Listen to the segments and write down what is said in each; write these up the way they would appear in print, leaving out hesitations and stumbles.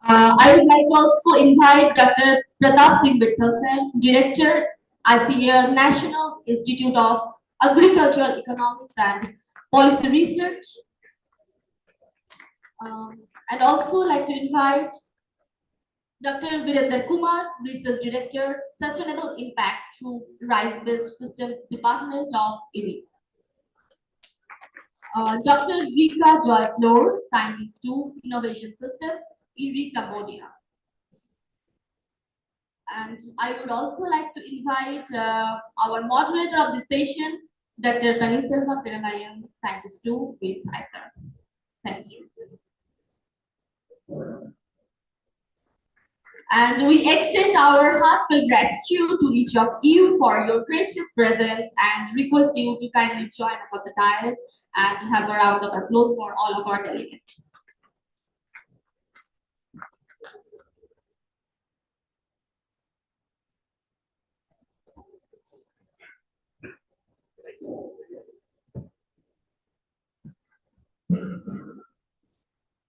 I would like to also invite Dr. Pratap Singh Vithalsen, Director, ICAR National Institute of Agricultural Economics and Policy Research, and also like to invite Dr. Virender Kumar, Research Director, Sustainable Impact through Rice-Based Systems Department of ED. Dr. Rika Joy Floor, Scientist 2, Innovation Systems, ERI, Cambodia. And I would also like to invite our moderator of the session, Dr. Paniselva Piramayan, Scientist 2 with ISER. Thank you. And we extend our heartfelt gratitude to each of you for your gracious presence and request you to kindly join us on the dais and have a round of applause for all of our delegates.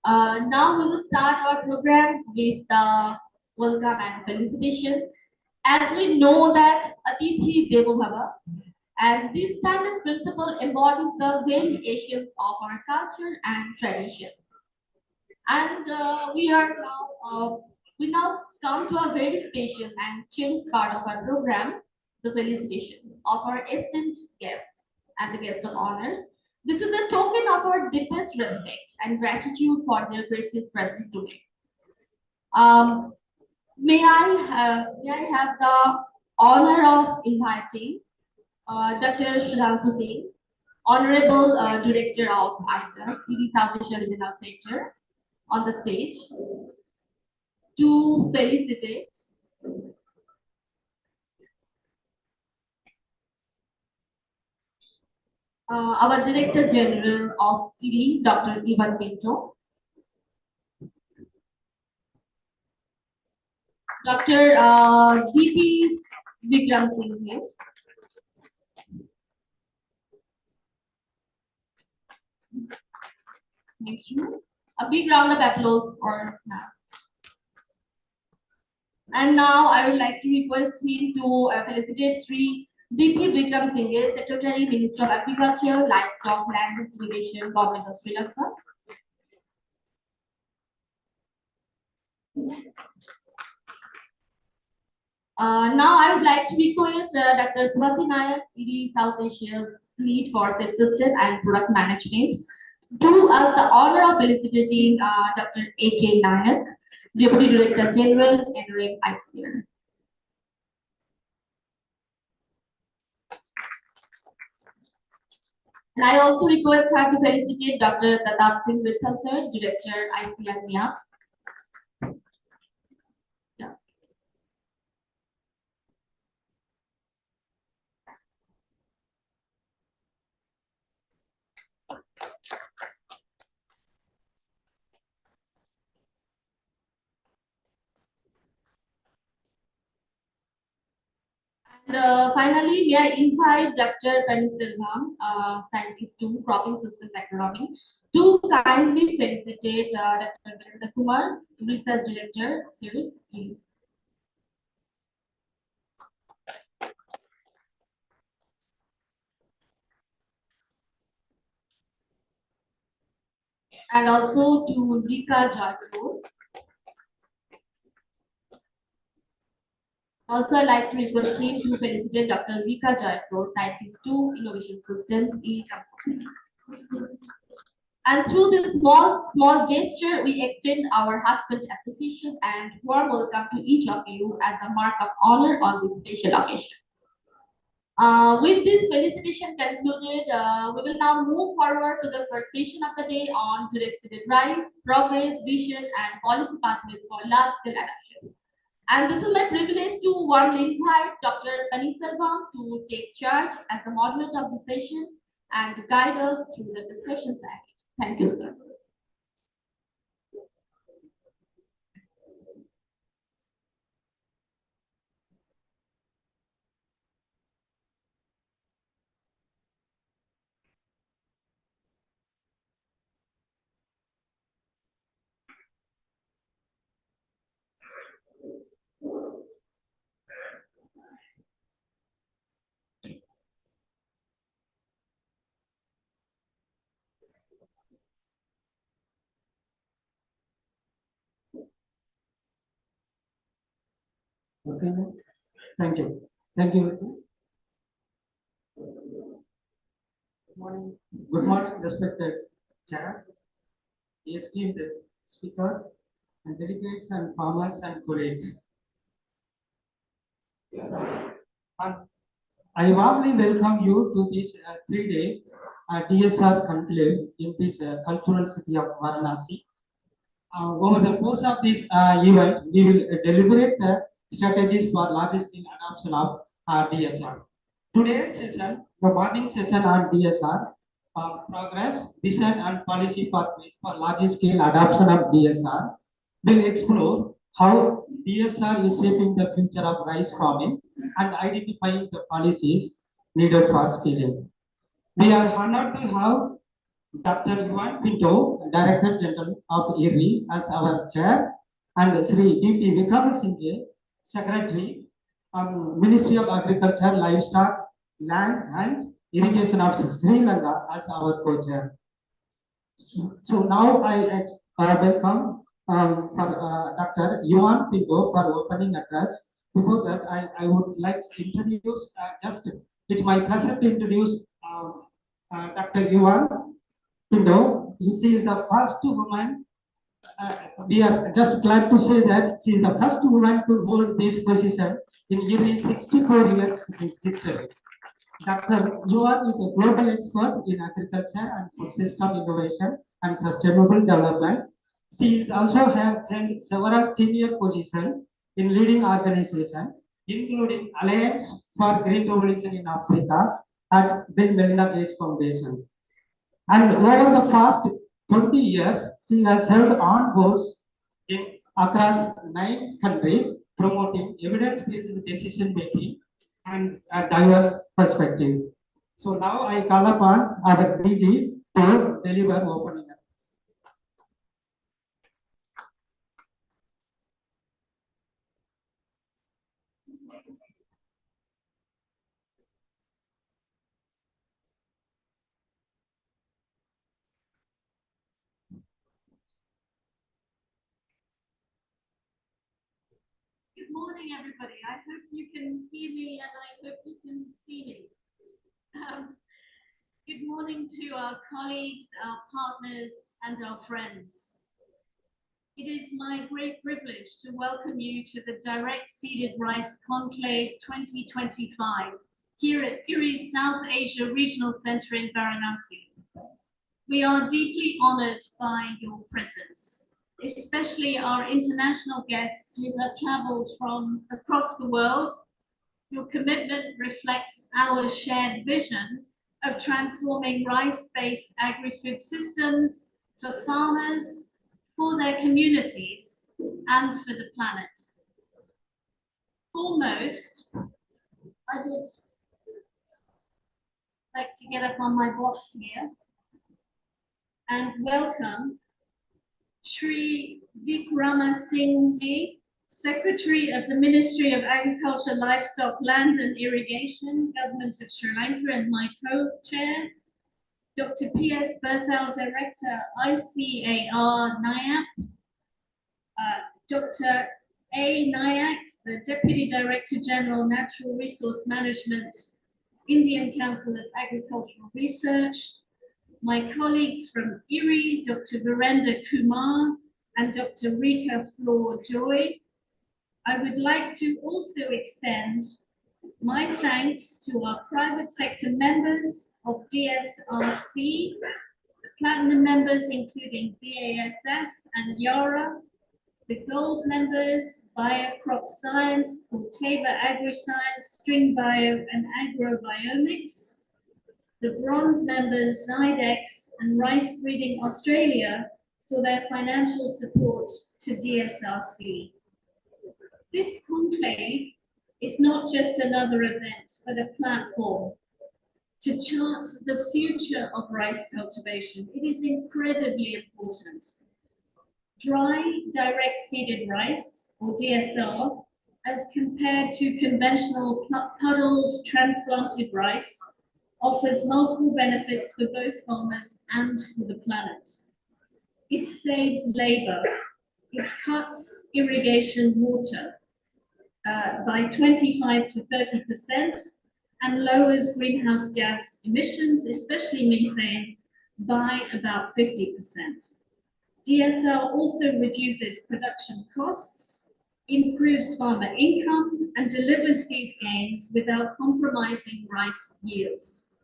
Now we will start our program with the welcome and felicitation. As we know that Atithi Devo Bhava, and this timeless principle embodies the very essence of our culture and tradition. And we now come to a very special and cherished part of our program, the felicitation of our esteemed guests and the guest of honors. This is a token of our deepest respect and gratitude for their gracious presence today. Um, may I have the honor of inviting Dr. Shudhanshu Singh, Honorable Director of ISER, ED South Asia Regional Center, on the stage to felicitate our Director General of ED, Dr. Ivan Pinto, Dr. DP Vikram Singh. Thank you. A big round of applause for now. And now I would like to request him to felicitate Sri DP Vikram Singh, Secretary, Minister of Agriculture, Livestock, Land and Irrigation, Government of Sri Lanka. Now I would like to request Dr. Subhati Nayak, ED South Asia's lead for Seed System and Product Management, do us the honor of felicitating Dr. A.K. Nayak, Deputy Director General, NREC ICR. And I also request her to felicitate Dr. Pratap Singh Vithalsar, Director ICR NIA. And finally, we invite Dr. Paniselvam, Scientist 2, Cropping Systems Agronomy, to kindly felicitate Dr. Virendra Kumar, Research Director, Series E. And also to Rika Jadro. Also, I'd like to request him to felicitate Dr. Rika Jaipur, Scientist 2, Innovation Systems, E Company. And through this small gesture, we extend our heartfelt appreciation and warm welcome to each of you as a mark of honor on this special occasion. With this felicitation concluded, we will now move forward to the first session of the day on directed rice, progress, vision, and policy pathways for large-scale adoption. And this is my privilege to warmly invite Dr. Paniselvam to take charge as the moderator of the session and guide us through the discussions ahead. Thank you, sir. Okay, thank you. Thank you. Good morning. Good morning, respected chair, esteemed speakers, and delegates and farmers and colleagues. And I warmly welcome you to this 3-day DSR conclave in this cultural city of Varanasi. Over the course of this event, we will deliberate the strategies for large-scale adoption of DSR. Today's session, the morning session on DSR, progress, vision, and policy pathways for large-scale adoption of DSR, will explore how DSR is shaping the future of rice farming and identifying the policies needed for scaling. We are honored to have Dr. Yuan Pinto, Director General of IRRI, as our chair, and Sri D.P. Vikramasinghe, Secretary of Ministry of Agriculture, Livestock, Land and Irrigation of Sri Lanka, as our co-chair. So now I welcome for Dr. Yuan Pinto for opening address. Before that, I would like to introduce it's my pleasure to introduce Dr. Yuan Pinto. She is the first woman. We are just glad to say that she is the first woman to hold this position in nearly 64 years in history. Dr. Yuan is a global expert in agriculture and food system innovation and sustainable development. She is also held several senior positions in leading organizations, including Alliance for Green Revolution in Africa and Bill Melinda Gates Foundation. And over the past 20 years, she has held on boards across 9 countries, promoting evidence-based decision making and a diverse perspective. So now I call upon our DG to deliver opening address. Good morning, everybody. I hope you can hear me and I hope you can see me. Good morning to our colleagues, our partners, and our friends. It is my great privilege to welcome you to the Direct Seeded Rice Conclave 2025 here at IRRI's South Asia Regional Center in Varanasi. We are deeply honored by your presence, especially our international guests who have traveled from across the world. Your commitment reflects our shared vision of transforming rice-based agri-food systems for farmers, for their communities, and for the planet. Foremost, I would like to get up on my box here and welcome Sri Vikramasinghe, Secretary of the Ministry of Agriculture, Livestock, Land and Irrigation, Government of Sri Lanka, and my co-chair, Dr. P.S. Bertal, Director, ICAR NIAP, Dr. A. Nayak, the Deputy Director General, Natural Resource Management, Indian Council of Agricultural Research, my colleagues from IRRI, Dr. Virender Kumar and Dr. Rika Floor Joy. I would like to also extend my thanks to our private sector members of DSRC, the platinum members including BASF and Yara, the gold members, Biocrop Science, Corteva Agriscience, String Bio and Agrobiomics, the bronze members Zydex and Rice Breeding Australia for their financial support to DSRC. This conclave is not just another event, but a platform to chart the future of rice cultivation. It is incredibly important. Dry direct seeded rice, or DSR, as compared to conventional puddled transplanted rice, offers multiple benefits for both farmers and for the planet. It saves labor, it cuts irrigation water, by 25 to 30% and lowers greenhouse gas emissions, especially methane, by about 50%. DSR also reduces production costs, improves farmer income, and delivers these gains without compromising rice yields.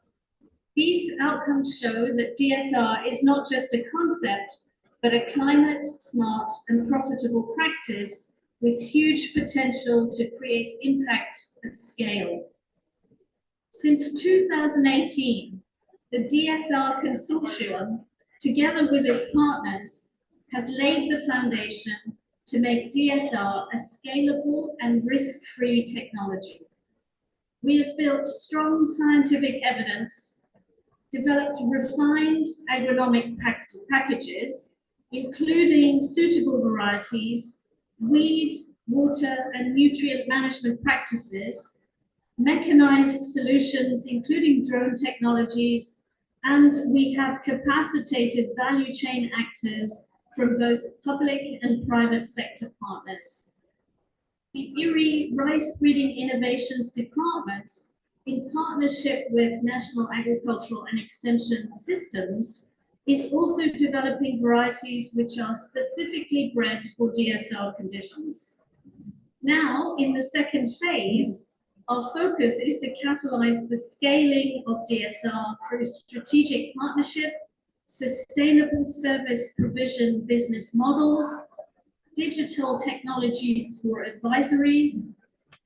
These outcomes show that DSR is not just a concept, but a climate smart and profitable practice with huge potential to create impact at scale. Since 2018, the DSR Consortium, together with its partners, has laid the foundation to make DSR a scalable and risk-free technology. We have built strong scientific evidence, developed refined agronomic packages, including suitable varieties, weed, water, and nutrient management practices, mechanized solutions, including drone technologies, and we have capacitated value chain actors from both public and private sector partners. The IRRI Rice Breeding Innovations Department, in partnership with National Agricultural and Extension Systems, is also developing varieties which are specifically bred for DSR conditions. Now, in the second phase, our focus is to catalyze the scaling of DSR through strategic partnership, sustainable service provision business models, digital technologies for advisories,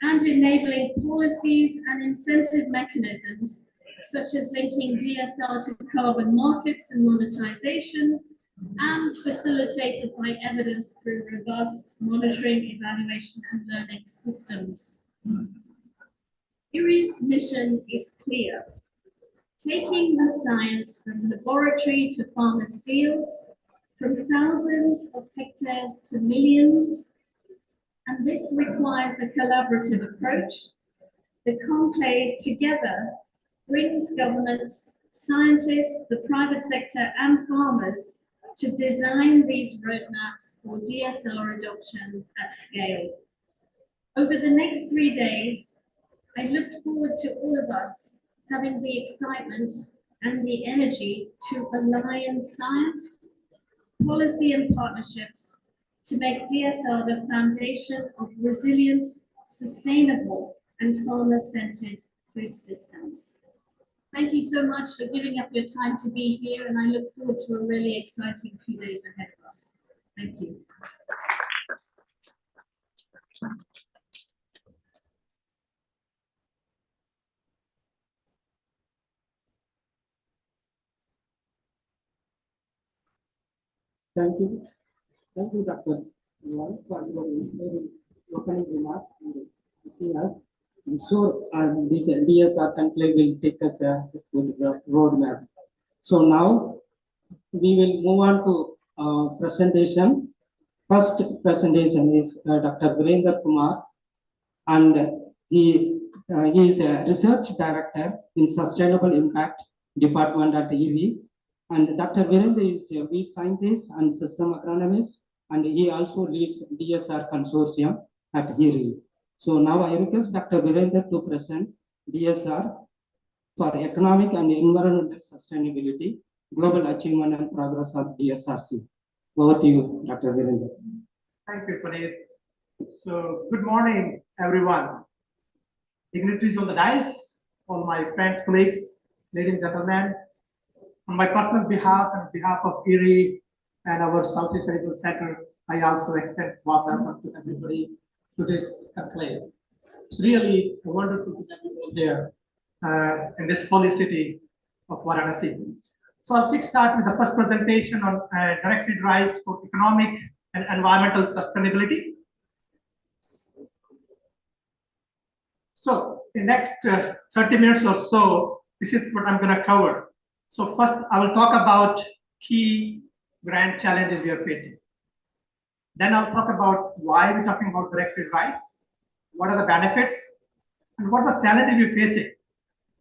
and enabling policies and incentive mechanisms, such as linking DSR to carbon markets and monetization, and facilitated by evidence through robust monitoring, evaluation, and learning systems. IRRI's mission is clear: taking the science from laboratory to farmers' fields, from thousands of hectares to millions, and this requires a collaborative approach. The Conclave together brings governments, scientists, the private sector, and farmers to design these roadmaps for DSR adoption at scale. Over the next 3 days, I look forward to all of us having the excitement and the energy to align science, policy, and partnerships to make DSR the foundation of resilient, sustainable, and farmer-centered food systems. Thank you so much for giving up your time to be here, and I look forward to a really exciting few days ahead of us. Thank you. Thank you. Thank you, Dr. Lal, for your inspiring opening remarks and seeing us. I'm sure this DSR conclave will take us a good roadmap. So now we will move on to presentation. First presentation is Dr. Virendra Kumar, and he is a research director in Sustainable Impact Department at IRRI. And Dr. Virendra is a lead scientist and system agronomist, and he also leads DSR Consortium at IRRI. So now I request Dr. Virendra to present DSR for economic and environmental sustainability, global achievement and progress of DSRC. Over to you, Dr. Virendra. Thank you, Puneet. So good morning, everyone. Dignitaries on the dais, all my friends, colleagues, ladies and gentlemen. On my personal behalf and on behalf of IRRI and our Southeast Regional Center, I also extend warm welcome to everybody to this conclave. It's really wonderful to have you all there in this holy city of Varanasi. So I'll kickstart with the first presentation on direct seed rice for economic and environmental sustainability. So in next 30 minutes or so, this is what I'm going to cover. So first, I will talk about key grand challenges we are facing. Then I'll talk about why we're talking about direct seed rice, what are the benefits, and what are the challenges we're facing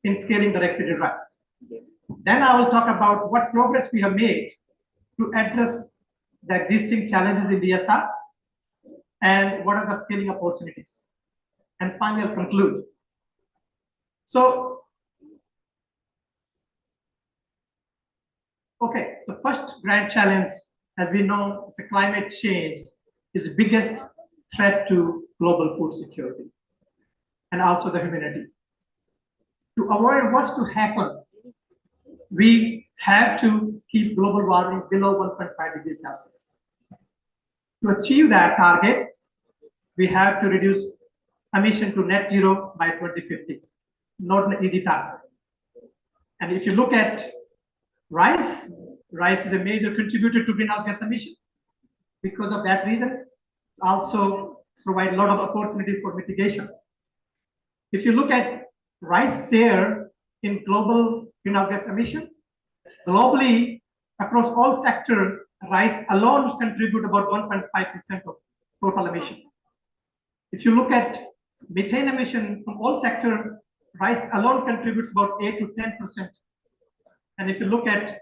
in scaling direct seed rice. Then I will talk about what progress we have made to address the existing challenges in DSR and what are the scaling opportunities. And finally, I'll conclude. So, okay, the first grand challenge, as we know, is the climate change is the biggest threat to global food security and also the humanity. To avoid what's to happen, we have to keep global warming below 1.5 degrees Celsius. To achieve that target, we have to reduce emission to net zero by 2050. Not an easy task. And if you look at rice is a major contributor to greenhouse gas emission. Because of that reason, also provide a lot of opportunity for mitigation. If you look at rice share in global greenhouse gas emission, globally, across all sectors, rice alone contribute about 1.5% of total emission. If you look at methane emission from all sectors, rice alone contributes about 8 to 10%. And if you look at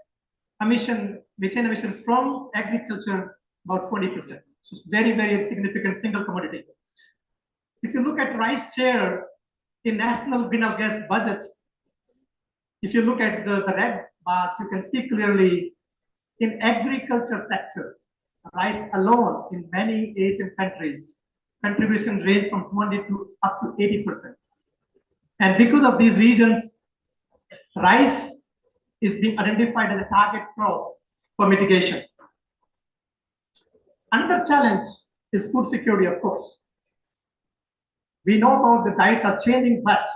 methane emission from agriculture, about 20%. So it's very, very significant single commodity. If you look at rice share in national greenhouse gas budget, if you look at the red bars, you can see clearly in agriculture sector, rice alone in many Asian countries, contribution range from 20 to up to 80%. And because of these reasons, rice is being identified as a target crop for mitigation. Another challenge is food security, of course. We know about the diets are changing, but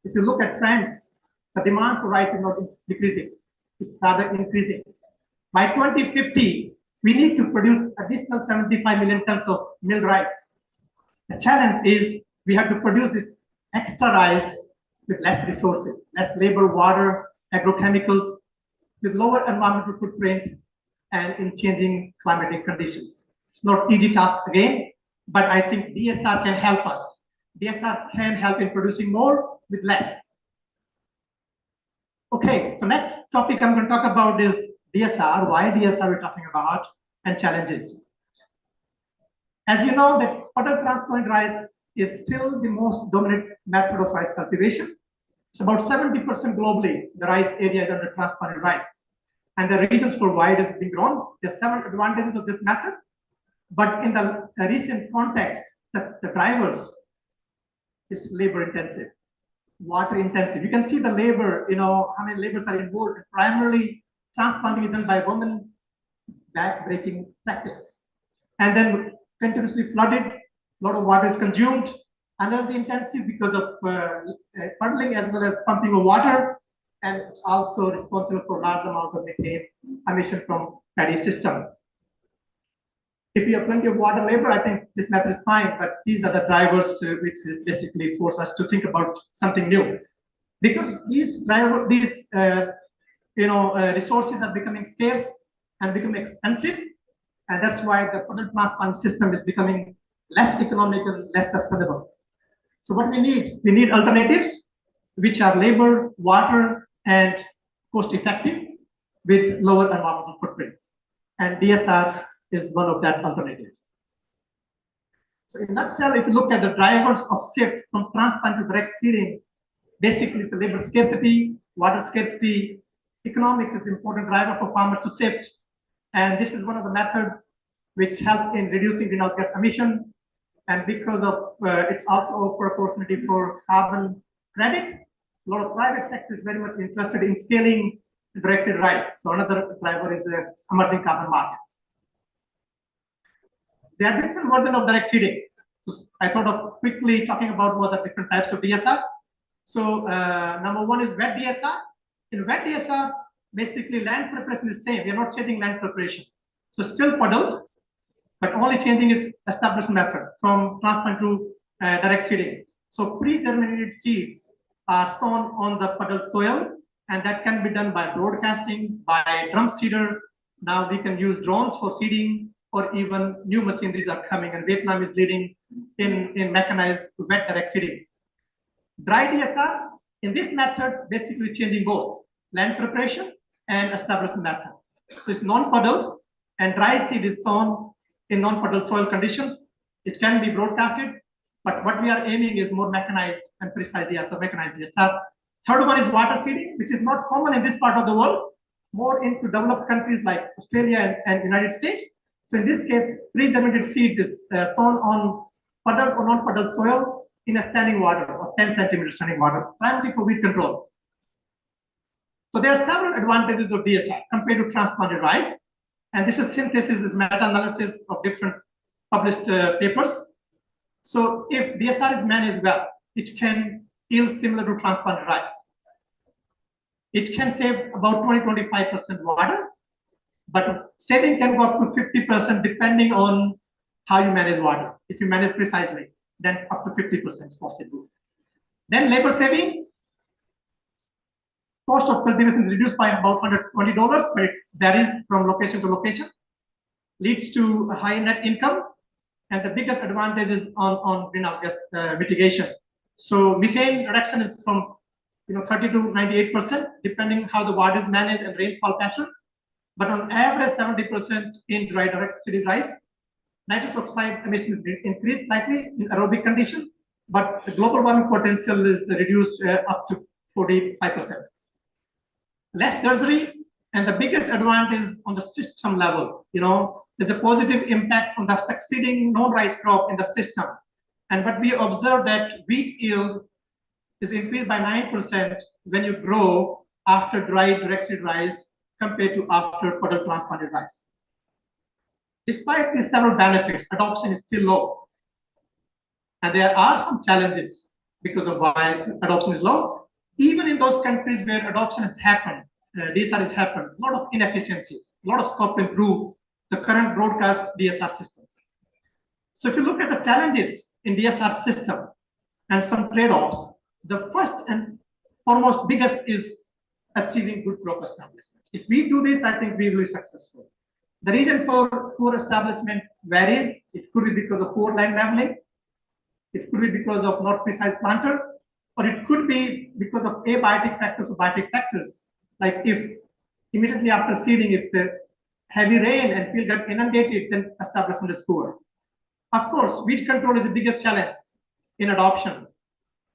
if you look at trends, the demand for rice is not decreasing, it's rather increasing. By 2050, we need to produce additional 75 million tons of milled rice. The challenge is we have to produce this extra rice with less resources, less labor, water, agrochemicals, with lower environmental footprint and in changing climatic conditions. It's not easy task again, but I think DSR can help us. DSR can help in producing more with less. Okay, so next topic I'm going to talk about is DSR, why DSR we're talking about, and challenges. As you know, that puddle transplant rice is still the most dominant method of rice cultivation. It's about 70% globally, the rice area is under transplanted rice. And the reasons for why it has been grown, there are several advantages of this method. But in the recent context, the drivers is labor intensive, water intensive. You can see the labor, how many laborers are involved. Primarily, transplanting is done by women, back-breaking practice. And then continuously flooded, a lot of water is consumed, energy intensive because of puddling as well as pumping of water, and it's also responsible for large amount of methane emission from paddy system. If you have plenty of water labor, I think this method is fine, but these are the drivers which is basically force us to think about something new. Because these resources are becoming scarce and becoming expensive, and that's why the puddle transplant system is becoming less economical, less sustainable. So what we need alternatives which are labor, water, and cost effective with lower environmental footprints. And DSR is one of that alternatives. So in a nutshell, if you look at the drivers of shift from transplant to direct seeding, basically it's a labor scarcity, water scarcity, economics is important driver for farmers to shift. And this is one of the methods which helps in reducing greenhouse gas emission. And because of it also offers opportunity for carbon credit, a lot of private sector is very much interested in scaling direct seed rice. So another driver is emerging carbon markets. There are different versions of direct seeding. So I thought of quickly talking about what are different types of DSR. So number one is wet DSR. In wet DSR, basically land preparation is same. We are not changing land preparation. So still puddled, but only changing is established method from transplant to direct seeding. So pre-germinated seeds are sown on the puddled soil, and that can be done by broadcasting, by drum seeder. Now we can use drones for seeding, or even new machineries are coming, and Vietnam is leading in mechanized wet direct seeding. Dry DSR, in this method, basically changing both land preparation and establishment method. So it's non-puddled, and dry seed is sown in non-puddled soil conditions. It can be broadcasted, But what we are aiming is more mechanized and precise DSR, mechanized DSR. Third one is water seeding, which is not common in this part of the world, more into developed countries like Australia and United States. So in this case, pre-germinated seeds is sown on puddled or non-puddled soil in a standing water of 10 centimeters standing water, primarily for weed control. So there are several advantages of DSR compared to transplanted rice. And this is synthesis, is meta-analysis of different published papers. So if DSR is managed well, it can yield similar to transplanted rice. It can save about 20-25% water, but saving can go up to 50% depending on how you manage water. If you manage precisely, then up to 50% is possible. Then labor saving, cost of cultivation is reduced by about $120, but it varies from location to location, leads to a high net income, and the biggest advantage is on greenhouse gas mitigation. So methane reduction is from 30 to 98%, depending how the water is managed and rainfall pattern. But on average, 70% in dry direct seeded rice. Nitrous oxide emissions increase slightly in aerobic condition, but the global warming potential is reduced up to 45%. Less nursery, and the biggest advantage on the system level, there's a positive impact on the succeeding non-rice crop in the system. And what we observe that wheat yield is increased by 9% when you grow after dry direct seed rice compared to after puddle transplanted rice. Despite these several benefits, adoption is still low. And there are some challenges because of why adoption is low. Even in those countries where adoption has happened, DSR has happened, a lot of inefficiencies, a lot of scope to improve the current broadcast DSR systems. So if you look at the challenges in DSR system and some trade-offs, the first and foremost biggest is achieving good crop establishment. If we do this, I think we will be successful. The reason for poor establishment varies. It could be because of poor land leveling. It could be because of not precise planter, or it could be because of abiotic factors or biotic factors. Like if immediately after seeding, it's a heavy rain and field got inundated, then establishment is poor. Of course, weed control is the biggest challenge in adoption.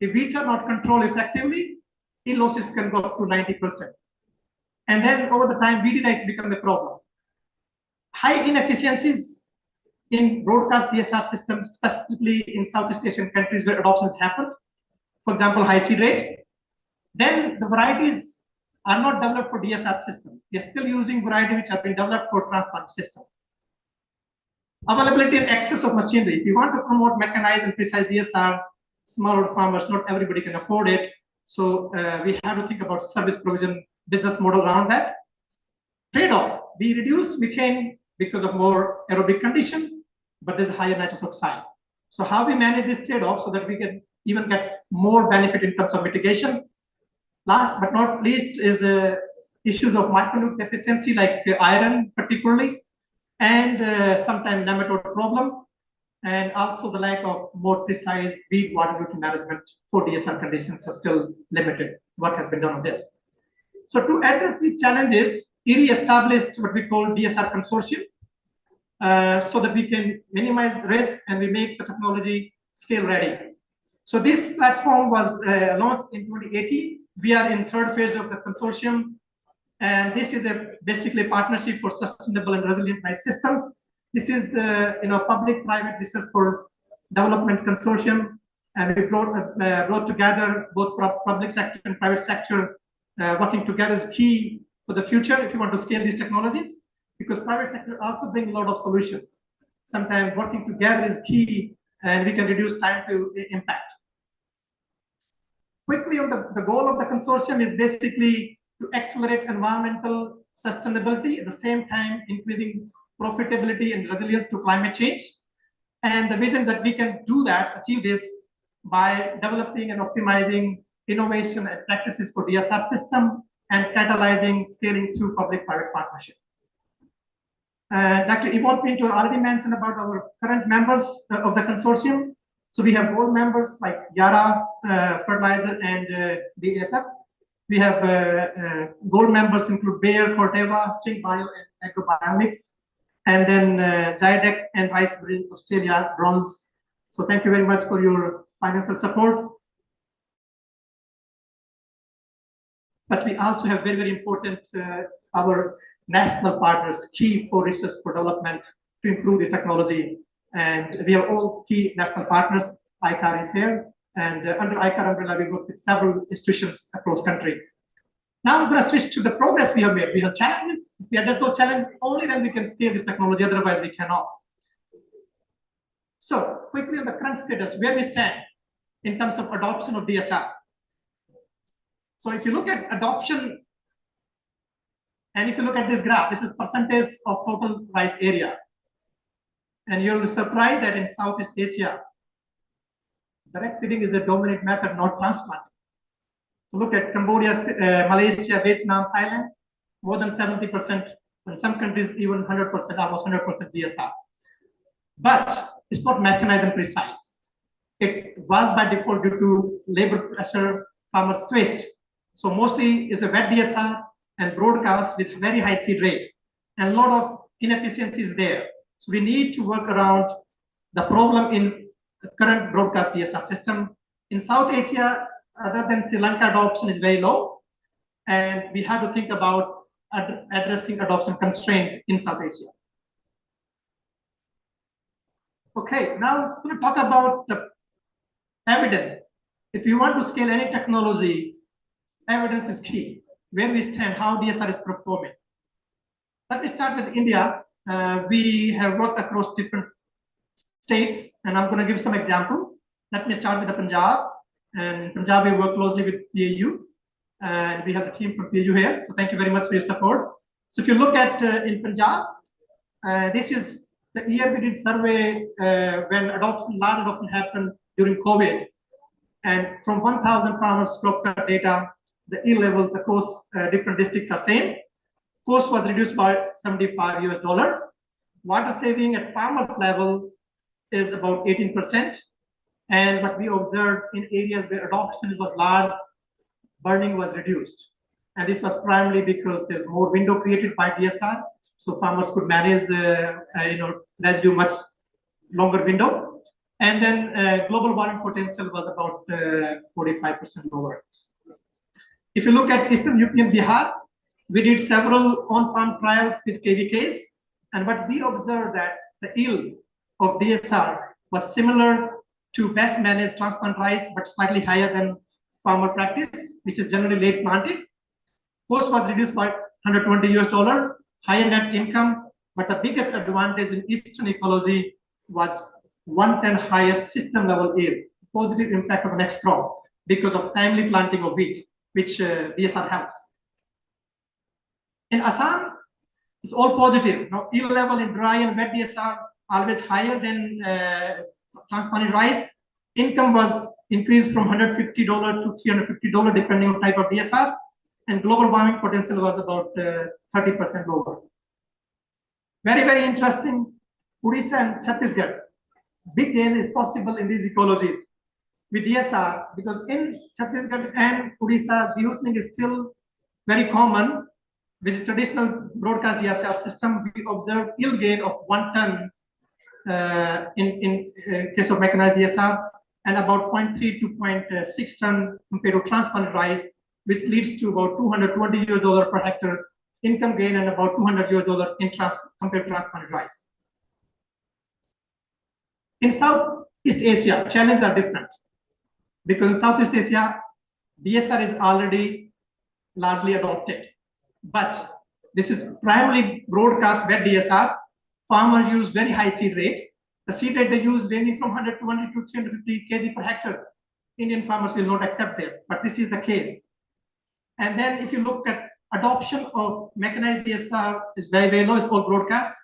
If weeds are not controlled effectively, yield losses can go up to 90%. And then over the time, weedy rice becomes a problem. High inefficiencies in broadcast DSR systems, specifically in Southeast Asian countries where adoptions happen. For example, high seed rate. Then the varieties are not developed for DSR system. We are still using varieties which have been developed for transplant system. Availability and access of machinery. If you want to promote mechanized and precise DSR, smaller farmers, not everybody can afford it. So we have to think about service provision business model around that. Trade-off, we reduce methane because of more aerobic condition, but there's higher nitrous oxide. So how we manage this trade-off so that we can even get more benefit in terms of mitigation. Last but not least is the issues of micronutrient deficiency, like iron particularly, and sometimes nematode problem, and also the lack of more precise weed water nutrient management for DSR conditions are still limited. Work has been done on this. So to address these challenges, IRI established what we call DSR consortium, so that we can minimize risk and we make the technology scale ready. So this platform was launched in 2018. We are in third phase of the consortium, and this is basically a partnership for sustainable and resilient rice systems. This is public-private research for development consortium, and we brought together both public sector and private sector. Working together is key for the future if you want to scale these technologies, because private sector also brings a lot of solutions. Sometimes working together is key, and we can reduce time to impact. Quickly, on the goal of the consortium is basically to accelerate environmental sustainability, at the same time increasing profitability and resilience to climate change. And the vision that we can do that, achieve this by developing and optimizing innovation and practices for DSR system and catalyzing scaling through public-private partnership. Dr. Yvonne Pinto already mentioned about our current members of the consortium. So we have board members like Yara, Fertilizer, and BASF. We have gold members include Bayer, Corteva, String Bio, and Agrobionics. And then Zydex and Rice Bridge Australia, bronze. So thank you very much for your financial support. But we also have very, very important our national partners, key for research for development to improve the technology. And we have all key national partners. ICAR is here. And under ICAR umbrella, we work with several institutions across country. Now I'm going to switch to the progress we have made. We have challenges. If there's no challenge, only then we can scale this technology. Otherwise, we cannot. So quickly on the current status, where we stand in terms of adoption of DSR. So if you look at adoption, and if you look at this graph, this is percentage of total rice area. And you'll be surprised that in Southeast Asia, direct seeding is a dominant method, not transplant. So look at Cambodia, Malaysia, Vietnam, Thailand, more than 70%, in some countries even 100%, almost 100% DSR. But it's not mechanized and precise. It was by default due to labor pressure, farmers switched. So mostly it's a wet DSR and broadcast with very high seed rate and a lot of inefficiencies there. So we need to work around the problem in the current broadcast DSR system. In South Asia, other than Sri Lanka, adoption is very low. And we have to think about addressing adoption constraint in South Asia. Okay, now we're going to talk about the evidence. If you want to scale any technology, evidence is key. Where we stand, how DSR is performing. Let me start with India. We have worked across different states, and I'm going to give some example. Let me start with the Punjab. And Punjab, we work closely with PAU, and we have the team from PAU here. So thank you very much for your support. So if you look at in Punjab, this is the year we did survey when large adoption happened during COVID. And from 1,000 farmers crop data, the yield levels across different districts are same. Cost was reduced by $75 US. Water saving at farmers level is about 18%. And what we observed in areas where adoption was large, burning was reduced. And this was primarily because there's more window created by DSR. So farmers could manage, residue much longer window. And then global warming potential was about 45% lower. If you look at Eastern UP and Bihar, we did several on-farm trials with KVKs. And what we observed that the yield of DSR was similar to best managed transplant rice, but slightly higher than farmer practice, which is generally late planted. Cost was reduced by $120 US, higher net income, but the biggest advantage in Eastern ecology was 110 higher system level yield, positive impact of the next crop because of timely planting of wheat, which DSR helps. In Assam, it's all positive. Now, yield level in dry and wet DSR always higher than transplanted rice. Income was increased from $150 to $350 depending on type of DSR, and global warming potential was about 30% lower. Very, very interesting. Odisha and Chhattisgarh, big gain is possible in these ecologies with DSR because in Chhattisgarh and Odisha, dehusioning is still very common. With traditional broadcast DSR system, we observed yield gain of 1 ton in case of mechanized DSR, and about 0.3 to 0.6 ton compared to transplanted rice, which leads to about $220 US per hectare income gain and about $200 US in compared to transplanted rice. In Southeast Asia, challenges are different because in Southeast Asia, DSR is already largely adopted, but this is primarily broadcast wet DSR. Farmers use very high seed rate. The seed rate they use ranging from 120 to 350 kg per hectare. Indian farmers will not accept this, but this is the case. And then if you look at adoption of mechanized DSR is very, very low. It's all broadcast.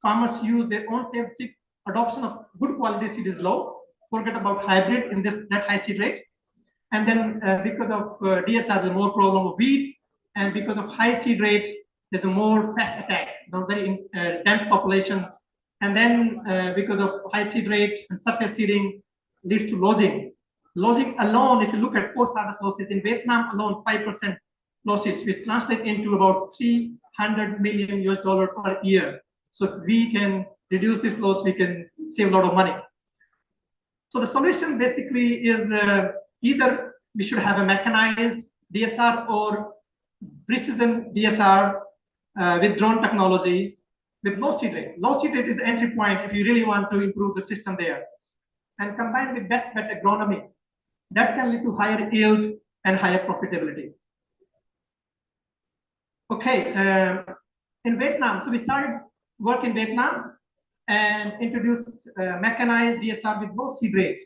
Farmers use their own seed. Adoption of good quality seed is low. Forget about hybrid in that high seed rate. And then because of DSR, there's more problem of weeds. And because of high seed rate, there's a more pest attack, very dense population. And then because of high seed rate and surface seeding leads to lodging. Lodging alone, if you look at post-harvest losses in Vietnam alone, 5% losses, which translate into about $300 million US per year. So if we can reduce this loss, we can save a lot of money. So the solution basically is either we should have a mechanized DSR or precision DSR with drone technology with low seed rate. Low seed rate is the entry point if you really want to improve the system there. And combined with best bet agronomy, that can lead to higher yield and higher profitability. Okay, in Vietnam, so we started work in Vietnam and introduced mechanized DSR with low seed rate.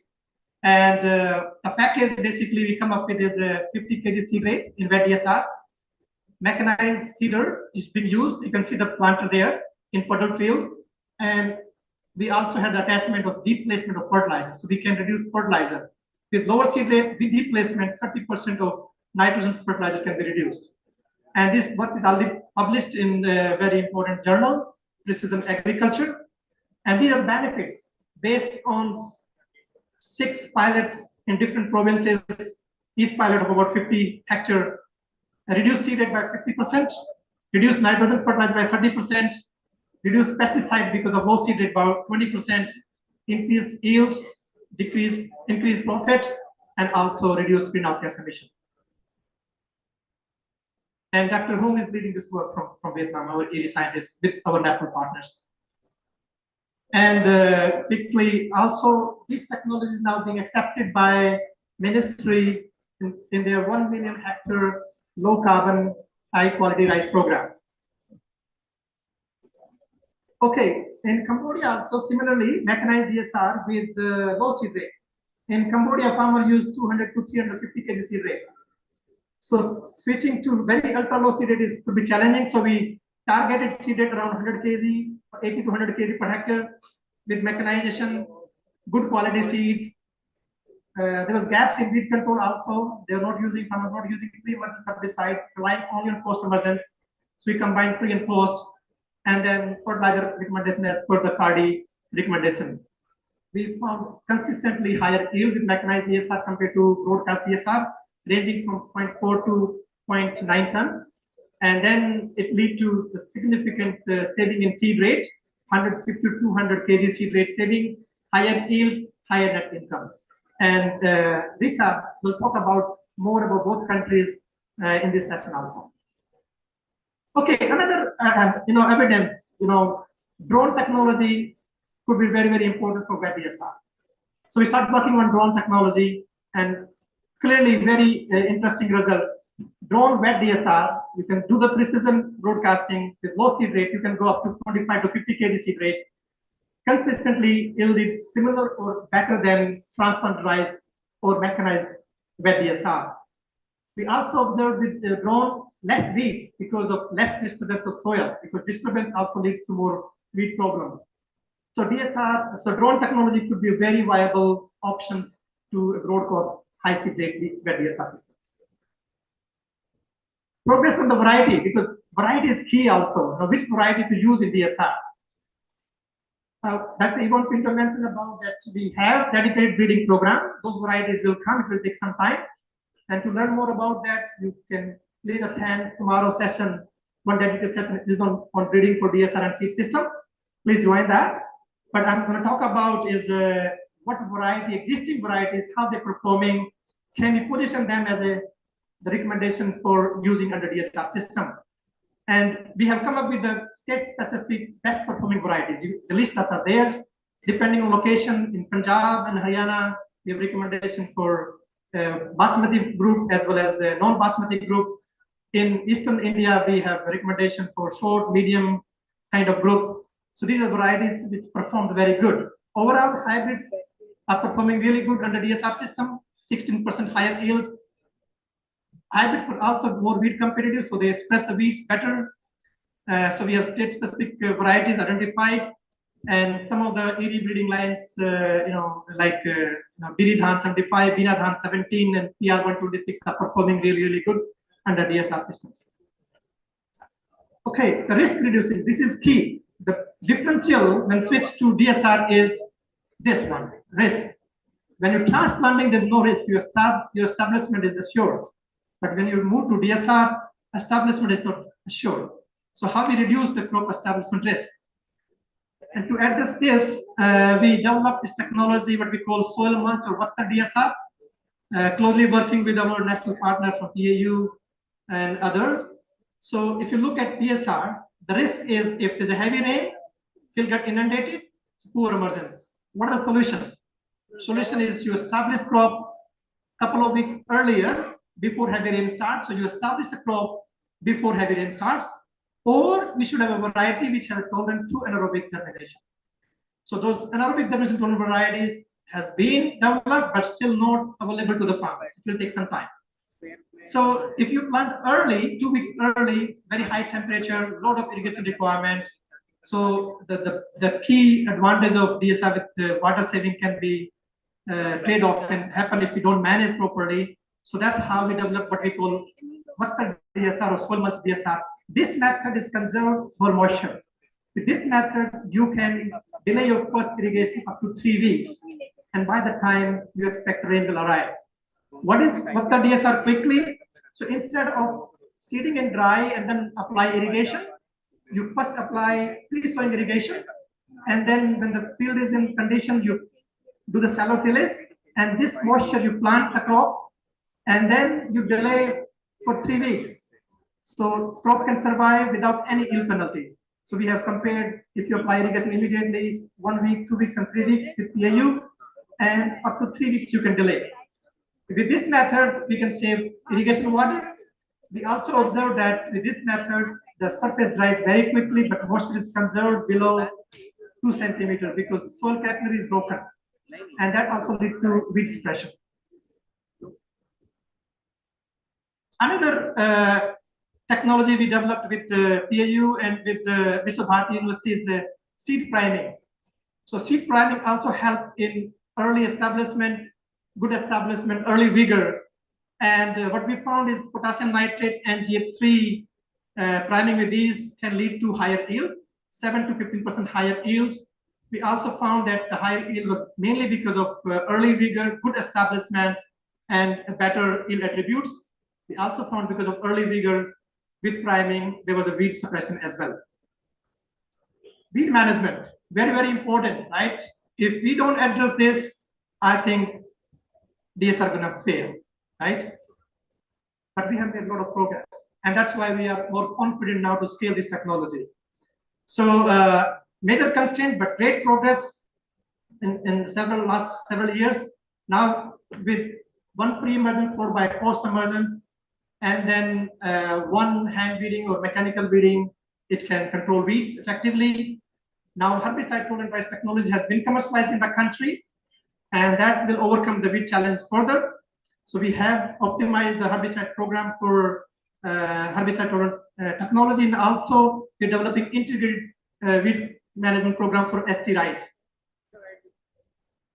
And the package basically we come up with is a 50 kg seed rate in wet DSR. Mechanized seeder is being used. You can see the planter there in puddle field. And we also had the attachment of deep placement of fertilizer. So we can reduce fertilizer. With lower seed rate, with deep placement, 30% of nitrogen fertilizer can be reduced. And this work is already published in a very important journal, Precision Agriculture. And these are benefits based on 6 pilots in different provinces, each pilot of about 50 hectare, reduced seed rate by 50%, reduced nitrogen fertilizer by 30%, reduced pesticide because of low seed rate by 20%, increased yield, increased profit, and also reduced greenhouse gas emission. And Dr. Hong is leading this work from Vietnam, our area scientist, with our national partners. And quickly, also, this technology is now being accepted by ministry in their 1 million hectare low carbon, high quality rice program. Okay, in Cambodia, also similarly, mechanized DSR with low seed rate. In Cambodia, farmer used 200 to 350 kg seed rate. So switching to very ultra low seed rate could be challenging. So we targeted seed rate around 100 kg, 80 to 100 kg per hectare with mechanization, good quality seed. There was gaps in weed control also. They were not using, farmers not using pre-emergence herbicide, relying only on post-emergence. So we combined pre and post, and then fertilizer recommendation as per the CARDI recommendation. We found consistently higher yield with mechanized DSR compared to broadcast DSR, ranging from 0.4 to 0.9 ton. And then it led to a significant saving in seed rate, 150 to 200 kg seed rate saving, higher yield, higher net income. And Rika will talk about more about both countries in this session also. Okay, another evidence, drone technology could be very, very important for wet DSR. So we started working on drone technology, and clearly very interesting result. Drone wet DSR, you can do the precision broadcasting with low seed rate. You can go up to 25 to 50 kg seed rate. Consistently yielded similar or better than transplant rice or mechanized wet DSR. We also observed with the drone less weeds because of less disturbance of soil, because disturbance also leads to more weed problems. So drone technology could be a very viable options to a broad cost high seed rate wet DSR system. Progress on the variety, because variety is key also. Now, which variety to use in DSR? Dr. Yvonne Pinto mentioned about that we have dedicated breeding program. Those varieties will come. It will take some time. And to learn more about that, you can please attend tomorrow's session. One dedicated session is on breeding for DSR and seed system. Please join that. But I'm going to talk about is what variety, existing varieties, how they're performing. Can we position them as the recommendation for using under DSR system? And we have come up with the state-specific best performing varieties. The lists are there. Depending on location, in Punjab and Haryana, we have recommendation for Basmati group as well as non-Basmati group. In Eastern India, we have a recommendation for short, medium kind of group. So these are varieties which performed very good. Overall, hybrids are performing really good under DSR system, 16% higher yield. Hybrids were also more weed competitive, so they express the weeds better. So we have state-specific varieties identified, and some of the ED breeding lines, like Biridhan 75, Binadhan 17, and PR 126 are performing really, really good under DSR systems. Okay, the risk reducing, this is key. The differential when switched to DSR is this one, risk. When you're transplanting, there's no risk. Your establishment is assured. But when you move to DSR, establishment is not assured. So how we reduce the crop establishment risk? And to address this, we developed this technology, what we call soil mulch or water DSR, closely working with our national partner from PAU and other. So if you look at DSR, the risk is if there's a heavy rain, you'll get inundated, it's poor emergence. What is the solution? Solution is you establish crop couple of weeks earlier before heavy rain starts. So you establish the crop before heavy rain starts, or we should have a variety which has tolerant to anaerobic germination. So those anaerobic germination tolerant varieties has been developed, but still not available to the farmers. It will take some time. So if you plant early, 2 weeks early, very high temperature, lot of irrigation requirement. So the key advantage of DSR with water saving can be trade-off can happen if we don't manage properly. So that's how we develop what we call water DSR or soil mulch DSR. This method is conserved for moisture. With this method, you can delay your first irrigation up to 3 weeks. And by the time you expect rain will arrive. What is water DSR quickly? So instead of seeding in dry and then apply irrigation, you first apply pre-sowing irrigation. And then when the field is in condition, you do the shallow tillage, and this moisture you plant the crop, and then you delay for 3 weeks. So crop can survive without any yield penalty. So we have compared if you apply irrigation immediately, 1 week, 2 weeks, and 3 weeks with PAU, and up to 3 weeks you can delay. With this method, we can save irrigation water. We also observe that with this method, the surface dries very quickly, but moisture is conserved below 2 centimeters because soil capillary is broken. And that also leads to weed suppression. Another technology we developed with PAU and with Vishwabharati University is seed priming. So seed priming also helps in early establishment, good establishment, early vigor. And what we found is potassium nitrate and GF3 priming with these can lead to higher yield, 7 to 15% higher yield. We also found that the higher yield was mainly because of early vigor, good establishment, and better yield attributes. We also found because of early vigor with priming, there was a weed suppression as well. Weed management, very, very important, right? If we don't address this, I think these are going to fail, right? But we have made a lot of progress, and that's why we are more confident now to scale this technology. So major constraint, but great progress in last several years. Now with one pre-emergence followed by post-emergence, and then one hand weeding or mechanical weeding, it can control weeds effectively. Now herbicide tolerant rice technology has been commercialized in the country, and that will overcome the weed challenge further. So we have optimized the herbicide program for herbicide tolerant technology, and also we're developing integrated weed management program for ST rice.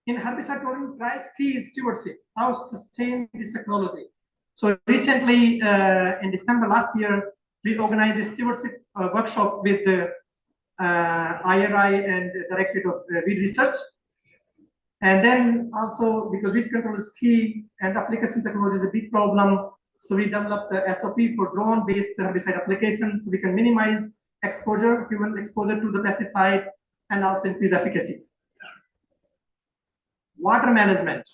In herbicide tolerant rice, key is stewardship, how to sustain this technology. So recently, in December last year, we organized a stewardship workshop with the IRI and the Directorate of Weed Research. And then also, because weed control is key and application technology is a big problem, so we developed the SOP for drone-based herbicide application, so we can minimize exposure, human exposure to the pesticide, and also increase efficacy. Water management.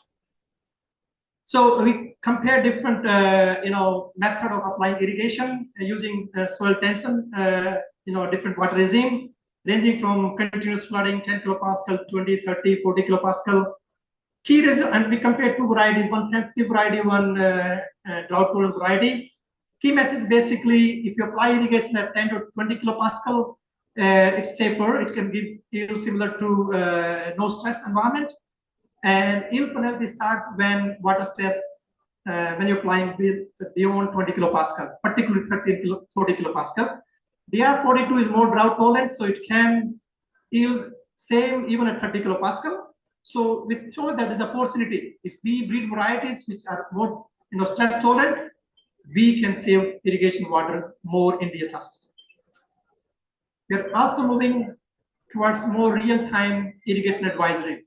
So we compare different, method of applying irrigation using soil tension, different water regime, ranging from continuous flooding, 10 kilopascal, 20, 30, 40 kilopascal. Key result, and we compare two varieties, one sensitive variety, one drought tolerant variety. Key message basically, if you apply irrigation at 10 to 20 kilopascal, it's safer. It can give yield similar to no stress environment. And yield penalty start when water stress, when you're applying beyond 20 kilopascal, particularly 40 kilopascal. DR42 is more drought tolerant, so it can yield same even at 30 kilopascal. So which shows that there's opportunity. If we breed varieties which are more stress tolerant, we can save irrigation water more in DSR system. We are also moving towards more real-time irrigation advisory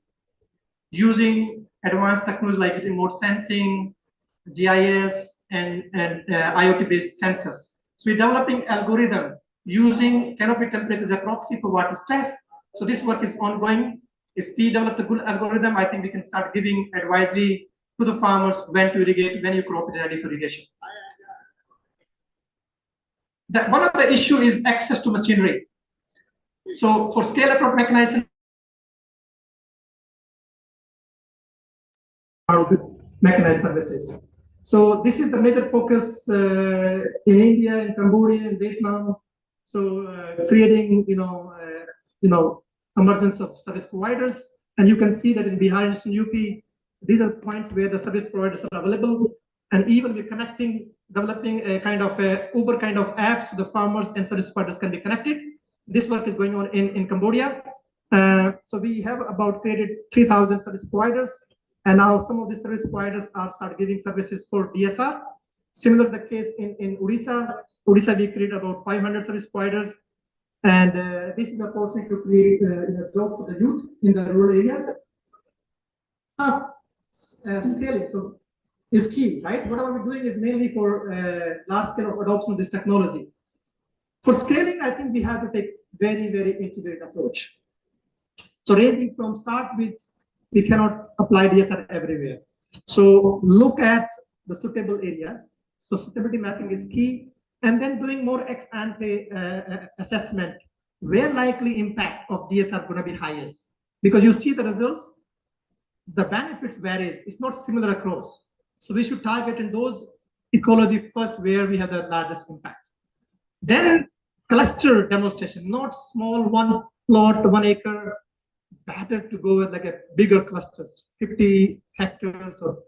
using advanced technologies like remote sensing, GIS, and IoT-based sensors. So we're developing algorithm using canopy temperature as a proxy for water stress. So this work is ongoing. If we develop the good algorithm, I think we can start giving advisory to the farmers when to irrigate, when your crop is ready for irrigation. One of the issue is access to machinery. So for scale-up crop mechanization, mechanized services. So this is the major focus in India, in Cambodia, in Vietnam. So creating, emergence of service providers, and you can see that in Bihar and UP, these are points where the service providers are available, and even we're connecting, developing a kind of a Uber kind of app so the farmers and service providers can be connected. This work is going on in Cambodia. So we have about created 3,000 service providers, and now some of these service providers are start giving services for DSR. Similar the case in Odisha. Odisha, we created about 500 service providers, and this is a opportunity to create a job for the youth in the rural areas. Scaling so is key, right? Whatever we're doing is mainly for large scale of adoption of this technology. For scaling, I think we have to take very, very integrated approach. So ranging from start with, we cannot apply DSR everywhere. So look at the suitable areas. So suitability mapping is key, and then doing more ex ante assessment. Where likely impact of DSR going to be highest? Because you see the results, the benefits varies. It's not similar across. So we should target in those ecology first where we have the largest impact. Then cluster demonstration, not small one plot, 1 acre. Better to go with like a bigger clusters, 50 hectares or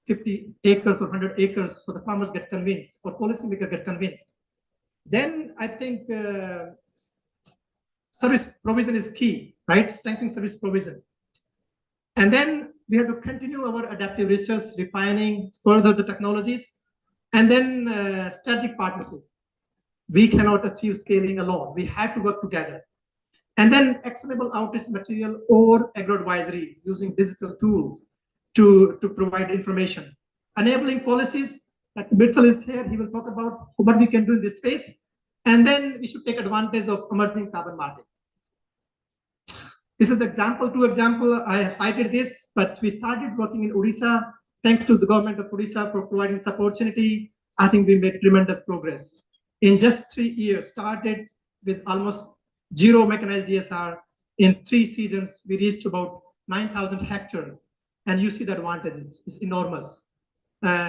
50 acres or 100 acres, so the farmers get convinced or policymakers get convinced. Then I think service provision is key, right? Strengthening service provision. And then we have to continue our adaptive research, refining further the technologies, and then strategic partnership. We cannot achieve scaling alone. We have to work together. And then actionable outreach material or agro-advisory using digital tools to provide information. Enabling policies, like Birthal is here, he will talk about what we can do in this space. And then we should take advantage of emerging carbon market. This is the example, two example, I have cited this, but we started working in Odisha. Thanks to the government of Odisha for providing this opportunity. I think we made tremendous progress. In just 3 years, started with almost zero mechanized DSR. In 3 seasons, we reached about 9,000 hectares. And you see the advantages is enormous.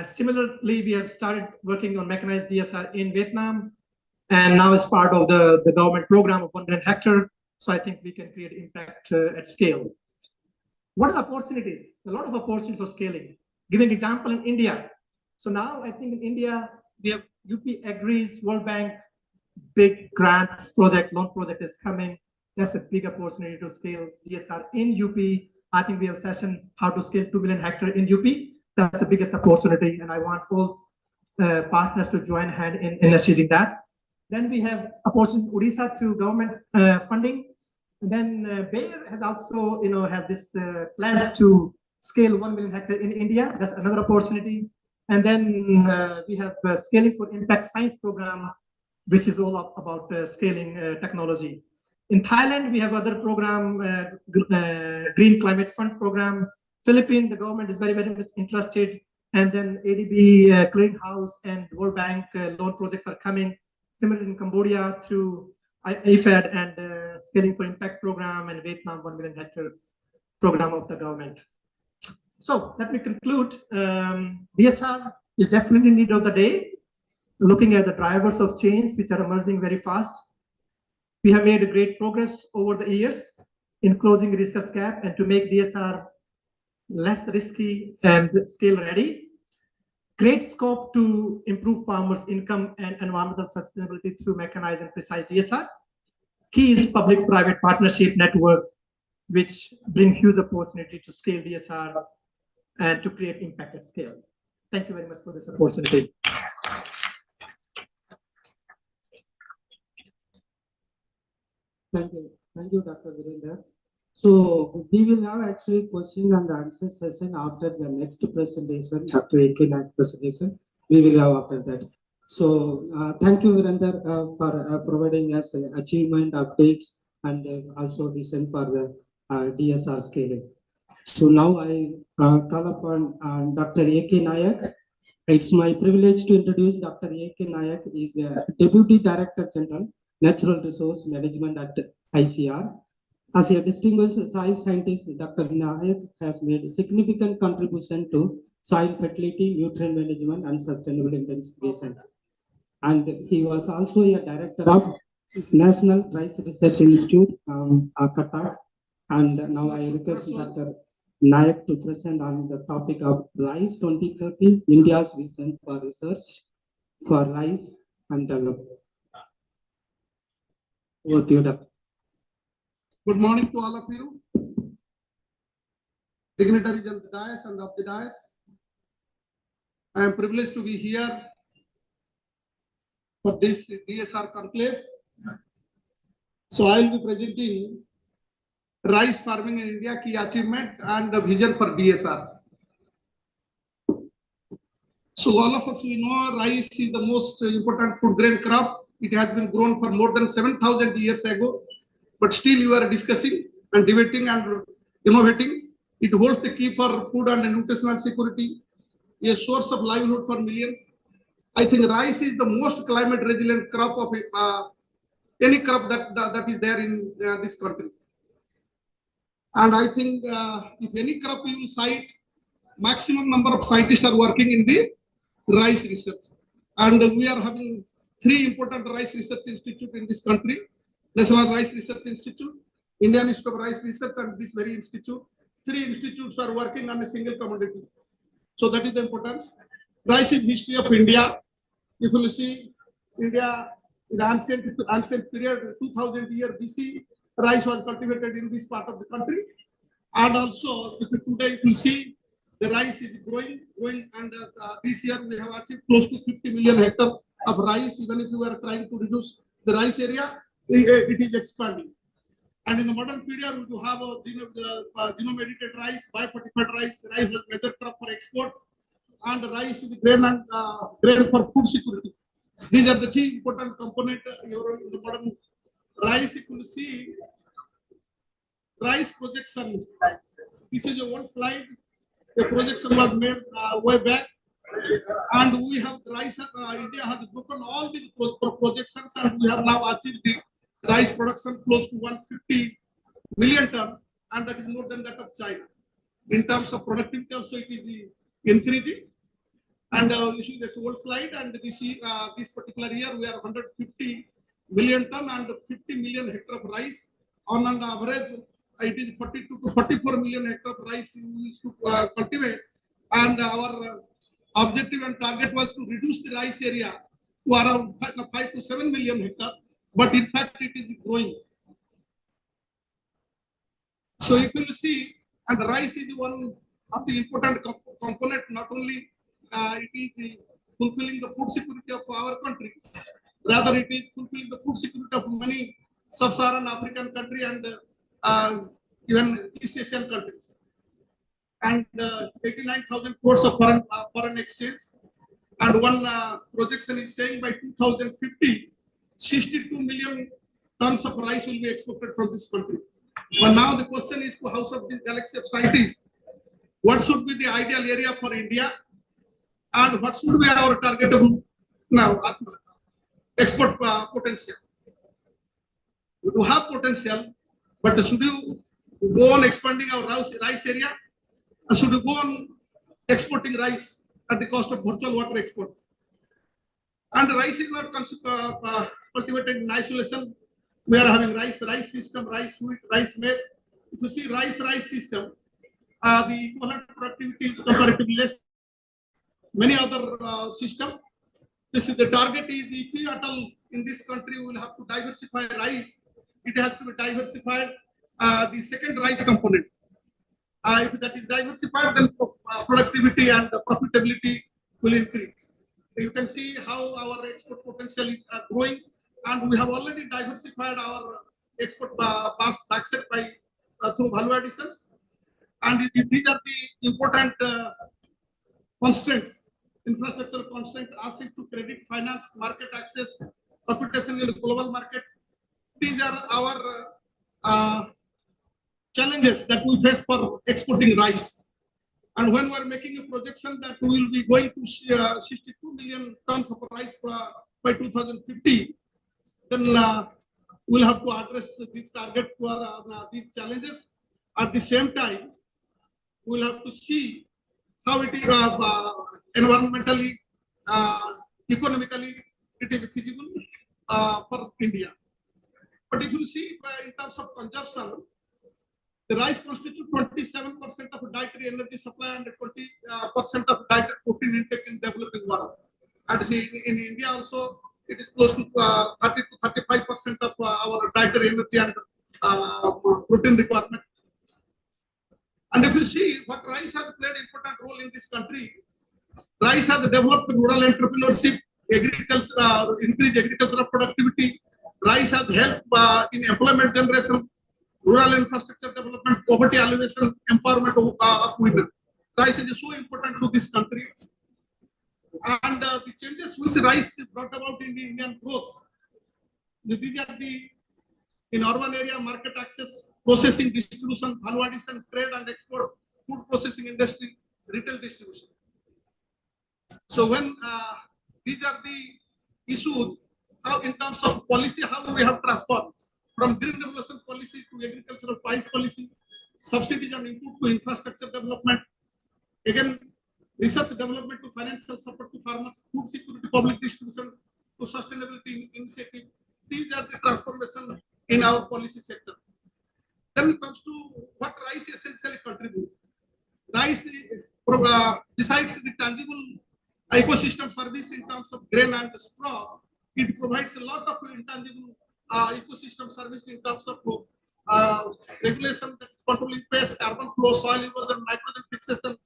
Similarly, we have started working on mechanized DSR in Vietnam, and now it's part of the government program of 1 million hectare. So I think we can create impact at scale. What are the opportunities? A lot of opportunities for scaling. Giving example in India. So now I think in India, we have UP agrees, World Bank, big grant project, loan project is coming. That's a big opportunity to scale DSR in UP. I think we have a session how to scale 2 million hectare in UP. That's the biggest opportunity, and I want all partners to join hand in achieving that. Then we have opportunity in Odisha through government funding. And then Bayer has also, have this plans to scale 1 million hectare in India. That's another opportunity. And then we have scaling for impact science program, which is all about scaling technology. In Thailand, we have other program, Green Climate Fund program. Philippines, the government is very, very much interested. And then ADB, Clearinghouse, and World Bank loan projects are coming. Similarly in Cambodia through IFAD and Scaling for Impact program, and Vietnam 1 million hectare program of the government. So let me conclude. DSR is definitely in need of the day. Looking at the drivers of change, which are emerging very fast. We have made great progress over the years in closing research gap and to make DSR less risky and scale ready. Great scope to improve farmers' income and environmental sustainability through mechanized and precise DSR. Key is public-private partnership network, which bring huge opportunity to scale DSR and to create impact at scale. Thank you very much for this opportunity. Thank you, Dr. Virender. So we will have actually question and answer session after the next presentation, after Ekinat presentation. We will have after that. So thank you, Virender, for providing us achievement updates and also listen for the DSR scaling. So now I call upon Dr. A.K. Nayak. It's my privilege to introduce Dr. A.K. Nayak. He is Deputy Director General, Natural Resource Management at ICR. As a distinguished soil scientist, Dr. Nayak has made a significant contribution to soil fertility, nutrient management, and sustainable intensification. And he was also a director of National Rice Research Institute, Katak. And now I request Dr. Nayak to present on the topic of Rice 2030, India's vision for research for rice and development. Over to you, Dr. Good morning to all of you, dignitaries on the dais and of the dais. I am privileged to be here for this DSR conclave. So I will be presenting rice farming in India, key achievement and the vision for DSR. So all of us, we know rice is the most important food grain crop. It has been grown for more than 7,000 years ago, but still you are discussing and debating and innovating. It holds the key for food and nutritional security, a source of livelihood for millions. I think rice is the most climate resilient crop of any crop that is there in this country. And I think if any crop you will cite, maximum number of scientists are working in the rice research. And we are having 3 important rice research institutes in this country: National Rice Research Institute, Indian Institute of Rice Research, and this very institute. 3 institutes are working on a single commodity. So that is the importance. Rice is history of India. If you see India in the ancient period, 2000 year BC, rice was cultivated in this part of the country. And also, if today you see the rice is growing, and this year we have achieved close to 50 million hectares of rice. Even if we are trying to reduce the rice area, it is expanding. And in the modern period, we do have a genome-edited rice, biofortified rice. Rice was major crop for export, and rice is the grain and grain for food security. These are the 3 important components in the modern rice. If you see rice projection, this is one slide. The projection was made way back, and we have rice. India has broken all these projections, and we have now achieved the rice production close to 150 million ton, and that is more than that of China. In terms of productivity, also it is increasing. And you see this whole slide, and this particular year we are 150 million ton and 50 million hectare of rice. On an average, it is 42 to 44 million hectare of rice we used to cultivate. And our objective and target was to reduce the rice area to around 5 to 7 million hectare. But in fact, it is growing. So if you see, and rice is one of the important component, not only it is fulfilling the food security of our country, rather it is fulfilling the food security of many sub-Saharan African countries and even East Asian countries. And 89,000 crores of foreign exchange. And one projection is saying by 2050, 62 million tons of rice will be exported from this country. But now the question is to House of the Galaxy of Scientists, what should be the ideal area for India, and what should be our target of now export potential? We do have potential, but should you go on expanding our rice area, or should you go on exporting rice at the cost of virtual water export? And rice is not cultivated in isolation. We are having rice system, rice wheat, rice maize. If you see rice system, the equivalent productivity is comparatively less. Many other system. This is the target is if we at all in this country we will have to diversify rice. It has to be diversified. The second rice component. If that is diversified, then productivity and profitability will increase. You can see how our export potential is growing, and we have already diversified our export basket by through value additions. And these are the important constraints, infrastructure constraint, access to credit, finance, market access, competition in the global market. These are our challenges that we face for exporting rice. And when we are making a projection that we will be going to 62 million tons of rice by 2050, then we'll have to address this target for these challenges. At the same time, we'll have to see how it is environmentally, economically, it is feasible for India. But if you see in terms of consumption, the rice constitutes 27% of dietary energy supply and 20% of dietary protein intake in developing world. And see, in India also, it is close to 30 to 35% of our dietary energy and protein requirement. And if you see what rice has played an important role in this country, rice has developed rural entrepreneurship, agriculture, increased agricultural productivity. Rice has helped in employment generation, rural infrastructure development, poverty alleviation, empowerment of women. Rice is so important to this country. And the changes which rice brought about in the Indian growth, these are the in urban area market access, processing, distribution, value addition, trade and export, food processing industry, retail distribution. So when these are the issues, how in terms of policy, how we have transformed from green revolution policy to agricultural price policy, subsidies and input to infrastructure development, again, research development to financial support to farmers, food security, public distribution to sustainability initiative. These are the transformation in our policy sector. Then it comes to what rice essentially contributes. Rice, besides the tangible ecosystem service in terms of grain and straw, it provides a lot of intangible ecosystem service in terms of regulation, that is controlling pest, carbon flow, soil erosion, nitrogen fixation,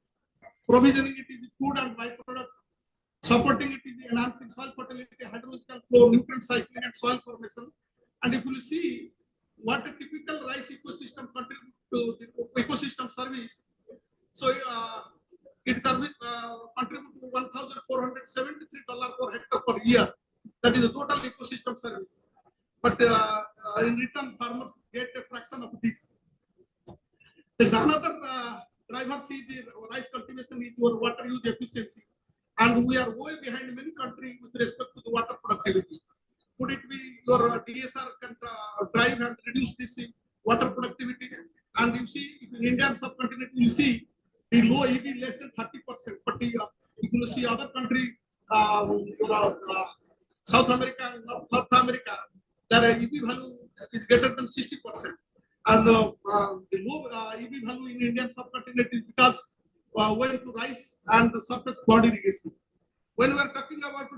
provisioning it is food and byproduct, supporting it is enhancing soil fertility, hydrological flow, nutrient cycling, and soil formation. And if you see what a typical rice ecosystem contributes to the ecosystem service, so it contributes to $1,473 per hectare per year. That is the total ecosystem service. But in return, farmers get a fraction of this. There's another driver is rice cultivation is your water use efficiency. And we are way behind many countries with respect to the water productivity. Could it be your DSR can drive and reduce this water productivity? And you see, if in Indian subcontinent, you see the low EB less than 30%. But if you see other country, South America and North America, their EB value is greater than 60%. And the low EB value in Indian subcontinent is because went to rice and surface flood irrigation. When we are talking about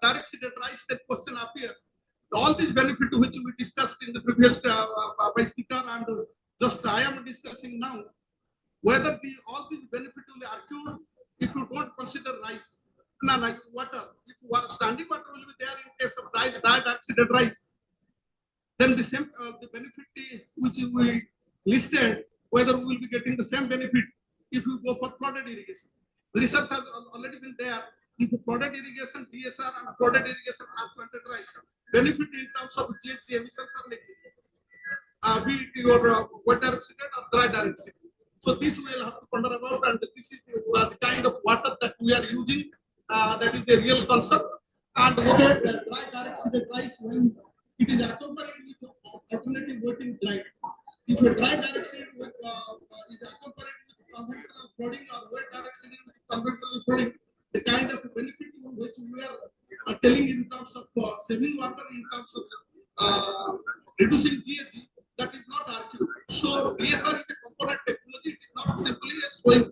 direct seeded rice, that question appears. All these benefits which we discussed in the previous by speaker and just I am discussing now, whether all these benefits will accrue if you don't consider rice. No, water. If standing water will be there in case of rice, direct seeded rice, then the same the benefit which we listed, whether we will be getting the same benefit if you go for flooded irrigation. The research has already been there. If flooded irrigation, DSR and flooded irrigation transplanted rice, benefit in terms of GHG emissions are negative. Be it your wet direct seeded or dry direct seeded. So this we will have to ponder about, and this is the kind of water that we are using. That is the real concern. And okay, dry direct seeded rice, when it is accompanied with alternative wetting dry. If a dry direct seed is accompanied with conventional flooding or wet direct seed with conventional flooding, the kind of benefit which we are telling in terms of saving water, in terms of reducing GHG, that is not argued. So DSR is a component technology, it is not simply a sowing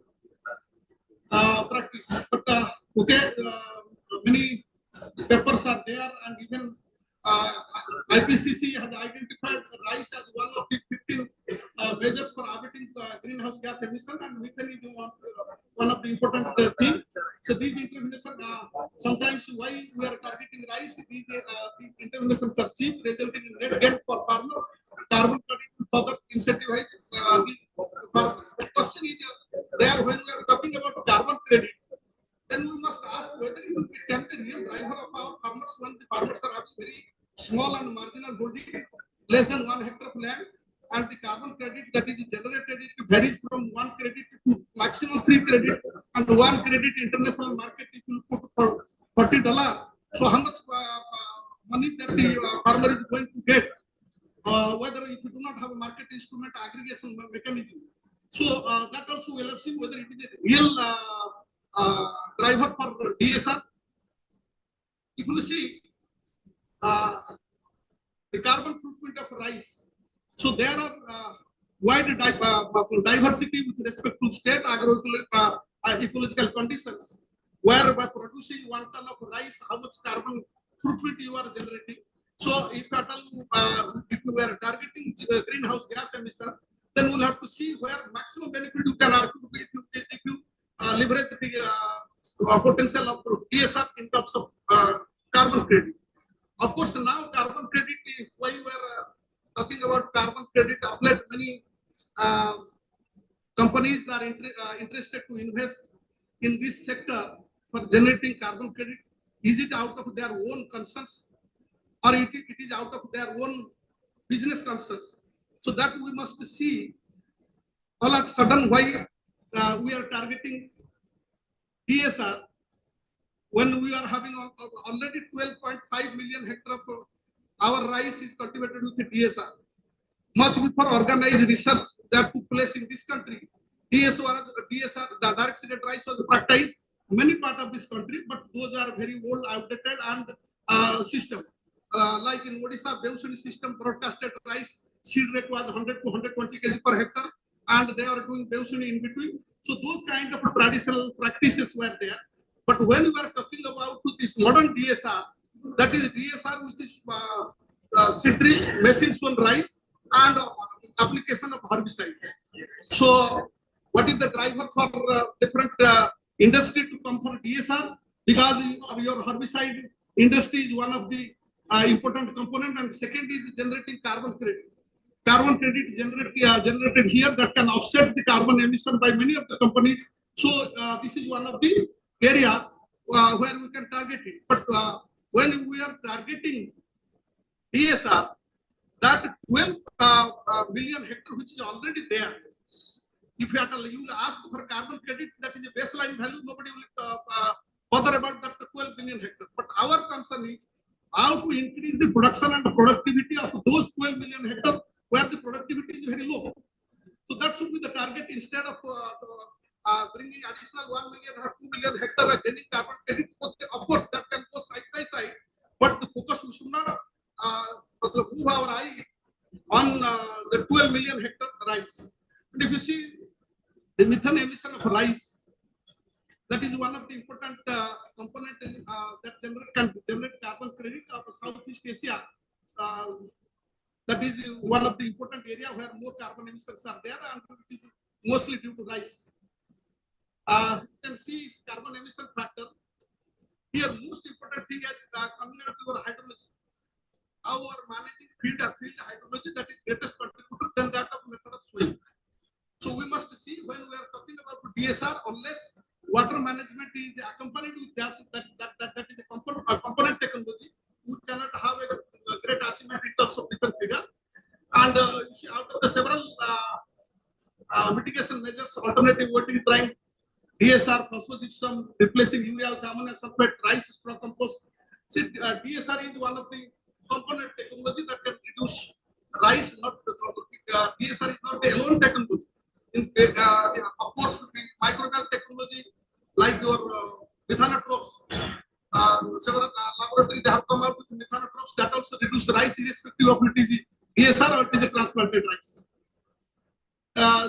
practice. But many papers are there, and even IPCC has identified rice as one of the 15 measures for abating greenhouse gas emission, and methane is one of the important things. So these interventions, sometimes why we are targeting rice, these interventions are cheap, resulting in net gain for farmer. Carbon credit to further incentivize the farmers. The question is there, when we are talking about carbon credit, then we must ask whether it can be a real driver of our farmers when the farmers are having very small and marginal holding, less than 1 hectare of land, and the carbon credit that is generated, it varies from 1 credit to maximum 3 credit, and 1 credit international market if you put for $40. So how much money that the farmer is going to get, whether if you do not have a market instrument aggregation mechanism. So that also we'll have seen whether it is a real driver for DSR. If you see the carbon footprint of rice, so there are wide diversity with respect to state agroecological conditions, where by producing 1 ton of rice, how much carbon footprint you are generating. So if you were targeting greenhouse gas emission, then we'll have to see where maximum benefit you can argue if you leverage the potential of DSR in terms of carbon credit. Of course, now carbon credit, why you are talking about carbon credit, many companies are interested to invest in this sector for generating carbon credit. Is it out of their own concerns, or it is out of their own business concerns? So that we must see all of a sudden why we are targeting DSR when we are having already 12.5 million hectares of our rice is cultivated with DSR. Much before organized research that took place in this country, DSR, the direct seeded rice was practiced many parts of this country, but those are very old, outdated and system. Like in Odisha, Beusuni system broadcasted rice seed rate was 100 to 120 kg per hectare, and they are doing Beusuni in between. So those kind of traditional practices were there. But when we are talking about this modern DSR, that is DSR which is seed drill, machine sown rice, and application of herbicide. So what is the driver for different industry to come for DSR? Because your herbicide industry is one of the important component, and second is generating carbon credit. Carbon credit generated here that can offset the carbon emission by many of the companies. So this is one of the area where we can target it. But when we are targeting DSR, that 12 million hectare which is already there, if you will ask for carbon credit, that is a baseline value, nobody will bother about that 12 million hectare. But our concern is how to increase the production and the productivity of those 12 million hectare where the productivity is very low. So that should be the target instead of bringing additional 1 million or 2 million hectare gaining carbon credit. Of course, that can go side by side, but the focus we should not move our eye on the 12 million hectare rice. And if you see the methane emission of rice, that is one of the important component that can generate carbon credit of Southeast Asia. That is one of the important area where more carbon emissions are there, and it is mostly due to rice. You can see carbon emission factor. Here, most important thing is coming out to your hydrology. How we are managing field hydrology, that is greatest contributor than that of method of sowing. So we must see when we are talking about DSR, unless water management is accompanied with that is a component technology, we cannot have a great achievement in terms of different figure. And you see, out of the several mitigation measures, alternative wetting trying DSR, phosphogypsum, replacing urea with ammonium sulfate, rice straw compost. See, DSR is one of the component technology that can reduce rice. Not DSR is not the alone technology. Of course, the microbial technology like your methanotropes, several laboratories they have come out with methanotropes that also reduce rice irrespective of it is DSR or it is a transplanted rice.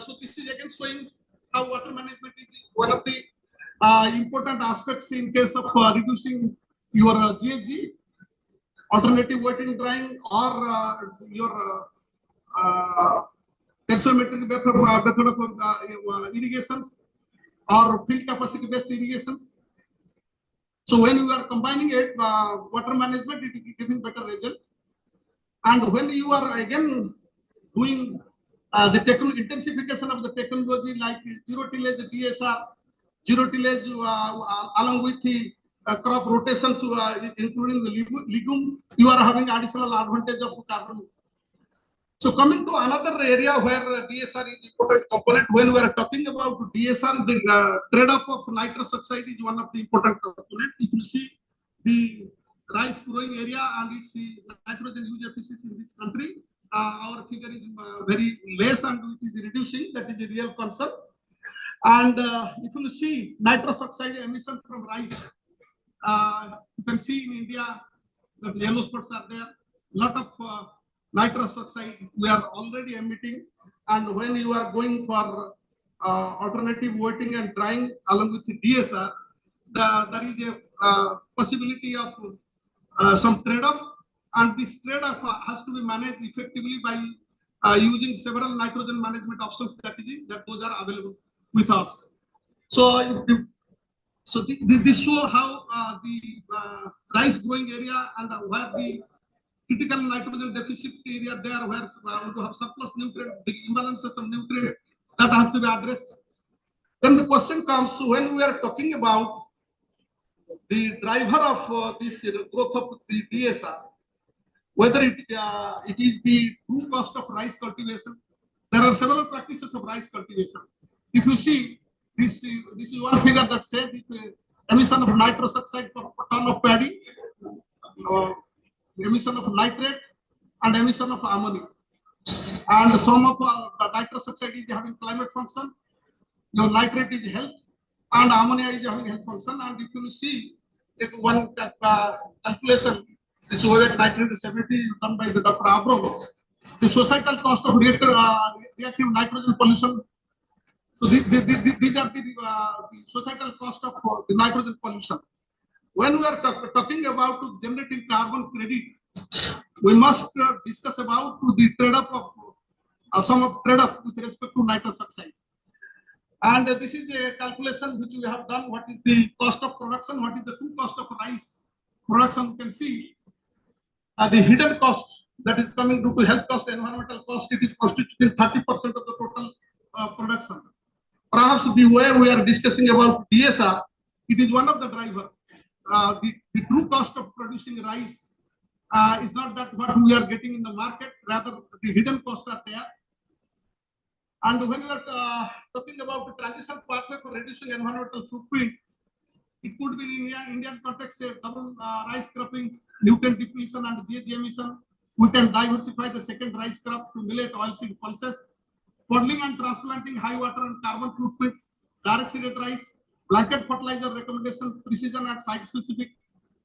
So this is again showing how water management is one of the important aspects in case of reducing your GHG, alternative wetting drying, or your tensiometric method of irrigations or field capacity based irrigations. So when you are combining it, water management, it is giving better result. And when you are again doing the intensification of the technology like zero tillage DSR, zero tillage along with the crop rotations, including the legume, you are having additional advantage of carbon. So coming to another area where DSR is important component, when we are talking about DSR, the trade-off of nitrous oxide is one of the important component. If you see the rice growing area and its nitrogen use efficiency in this country, our figure is very less and it is reducing. That is a real concern. And if you see nitrous oxide emission from rice, you can see in India that the yellow spots are there. Lot of nitrous oxide we are already emitting, and when you are going for alternative wetting and drying along with the DSR, there is a possibility of some trade-off, and this trade-off has to be managed effectively by using several nitrogen management options that those are available with us. So this show how the rice growing area and where the critical nitrogen deficit area there, where we have surplus nutrient, the imbalances of nutrient that has to be addressed. Then the question comes when we are talking about the driver of this growth of the DSR, whether it is the true cost of rice cultivation. There are several practices of rice cultivation. If you see this is one figure that says emission of nitrous oxide per ton of paddy, emission of nitrate, and emission of ammonia. And the sum of nitrous oxide is having climate function, your nitrate is health, and ammonia is having health function. And if you see if one calculation, this OVAC nitrate 70 done by the Dr. Abram, the societal cost of reactive nitrogen pollution. So these are the societal cost of the nitrogen pollution. When we are talking about generating carbon credit, we must discuss about the trade-off of some of trade-off with respect to nitrous oxide. And this is a calculation which we have done. What is the cost of production? What is the true cost of rice production? You can see the hidden cost that is coming due to health cost, environmental cost. It is constituting 30% of the total production. Perhaps the way we are discussing about DSR, it is one of the driver. The true cost of producing rice is not that what we are getting in the market, rather the hidden costs are there. And when we are talking about the transition pathway for reducing environmental footprint, it could be in Indian context, double rice cropping, nutrient depletion and GHG emission. We can diversify the second rice crop to millet, oilseed pulses, poddling and transplanting high water and carbon footprint, direct seeded rice, blanket fertilizer recommendation, precision and site specific,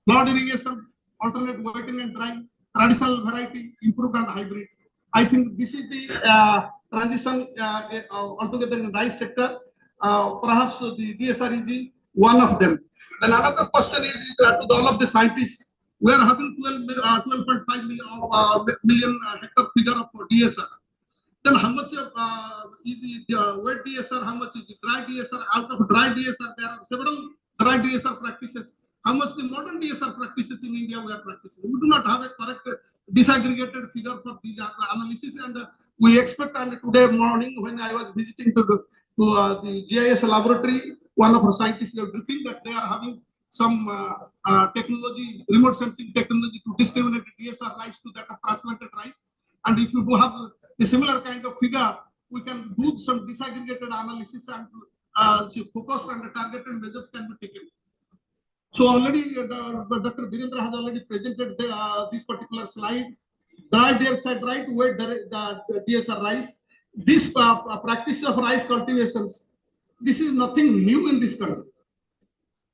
flood irrigation, alternate wetting and drying, traditional variety, improved and hybrid. I think this is the transition altogether in rice sector. Perhaps the DSR is one of them. Then another question is to all of the scientists. We are having 12.5 million hectare figure of DSR. Then how much is the wet DSR? How much is the dry DSR? Out of dry DSR, there are several dry DSR practices. How much the modern DSR practices in India we are practicing? We do not have a correct disaggregated figure for these analysis, and we expect. And today morning, when I was visiting to the GIS laboratory, one of our scientists was briefing that they are having some technology, remote sensing technology to discriminate DSR rice to that of transplanted rice. And if you do have a similar kind of figure, we can do some disaggregated analysis and focus and targeted measures can be taken. So already Dr. Virendra has already presented this particular slide. Dry dioxide right, wet DSR rice. This practice of rice cultivations, this is nothing new in this country.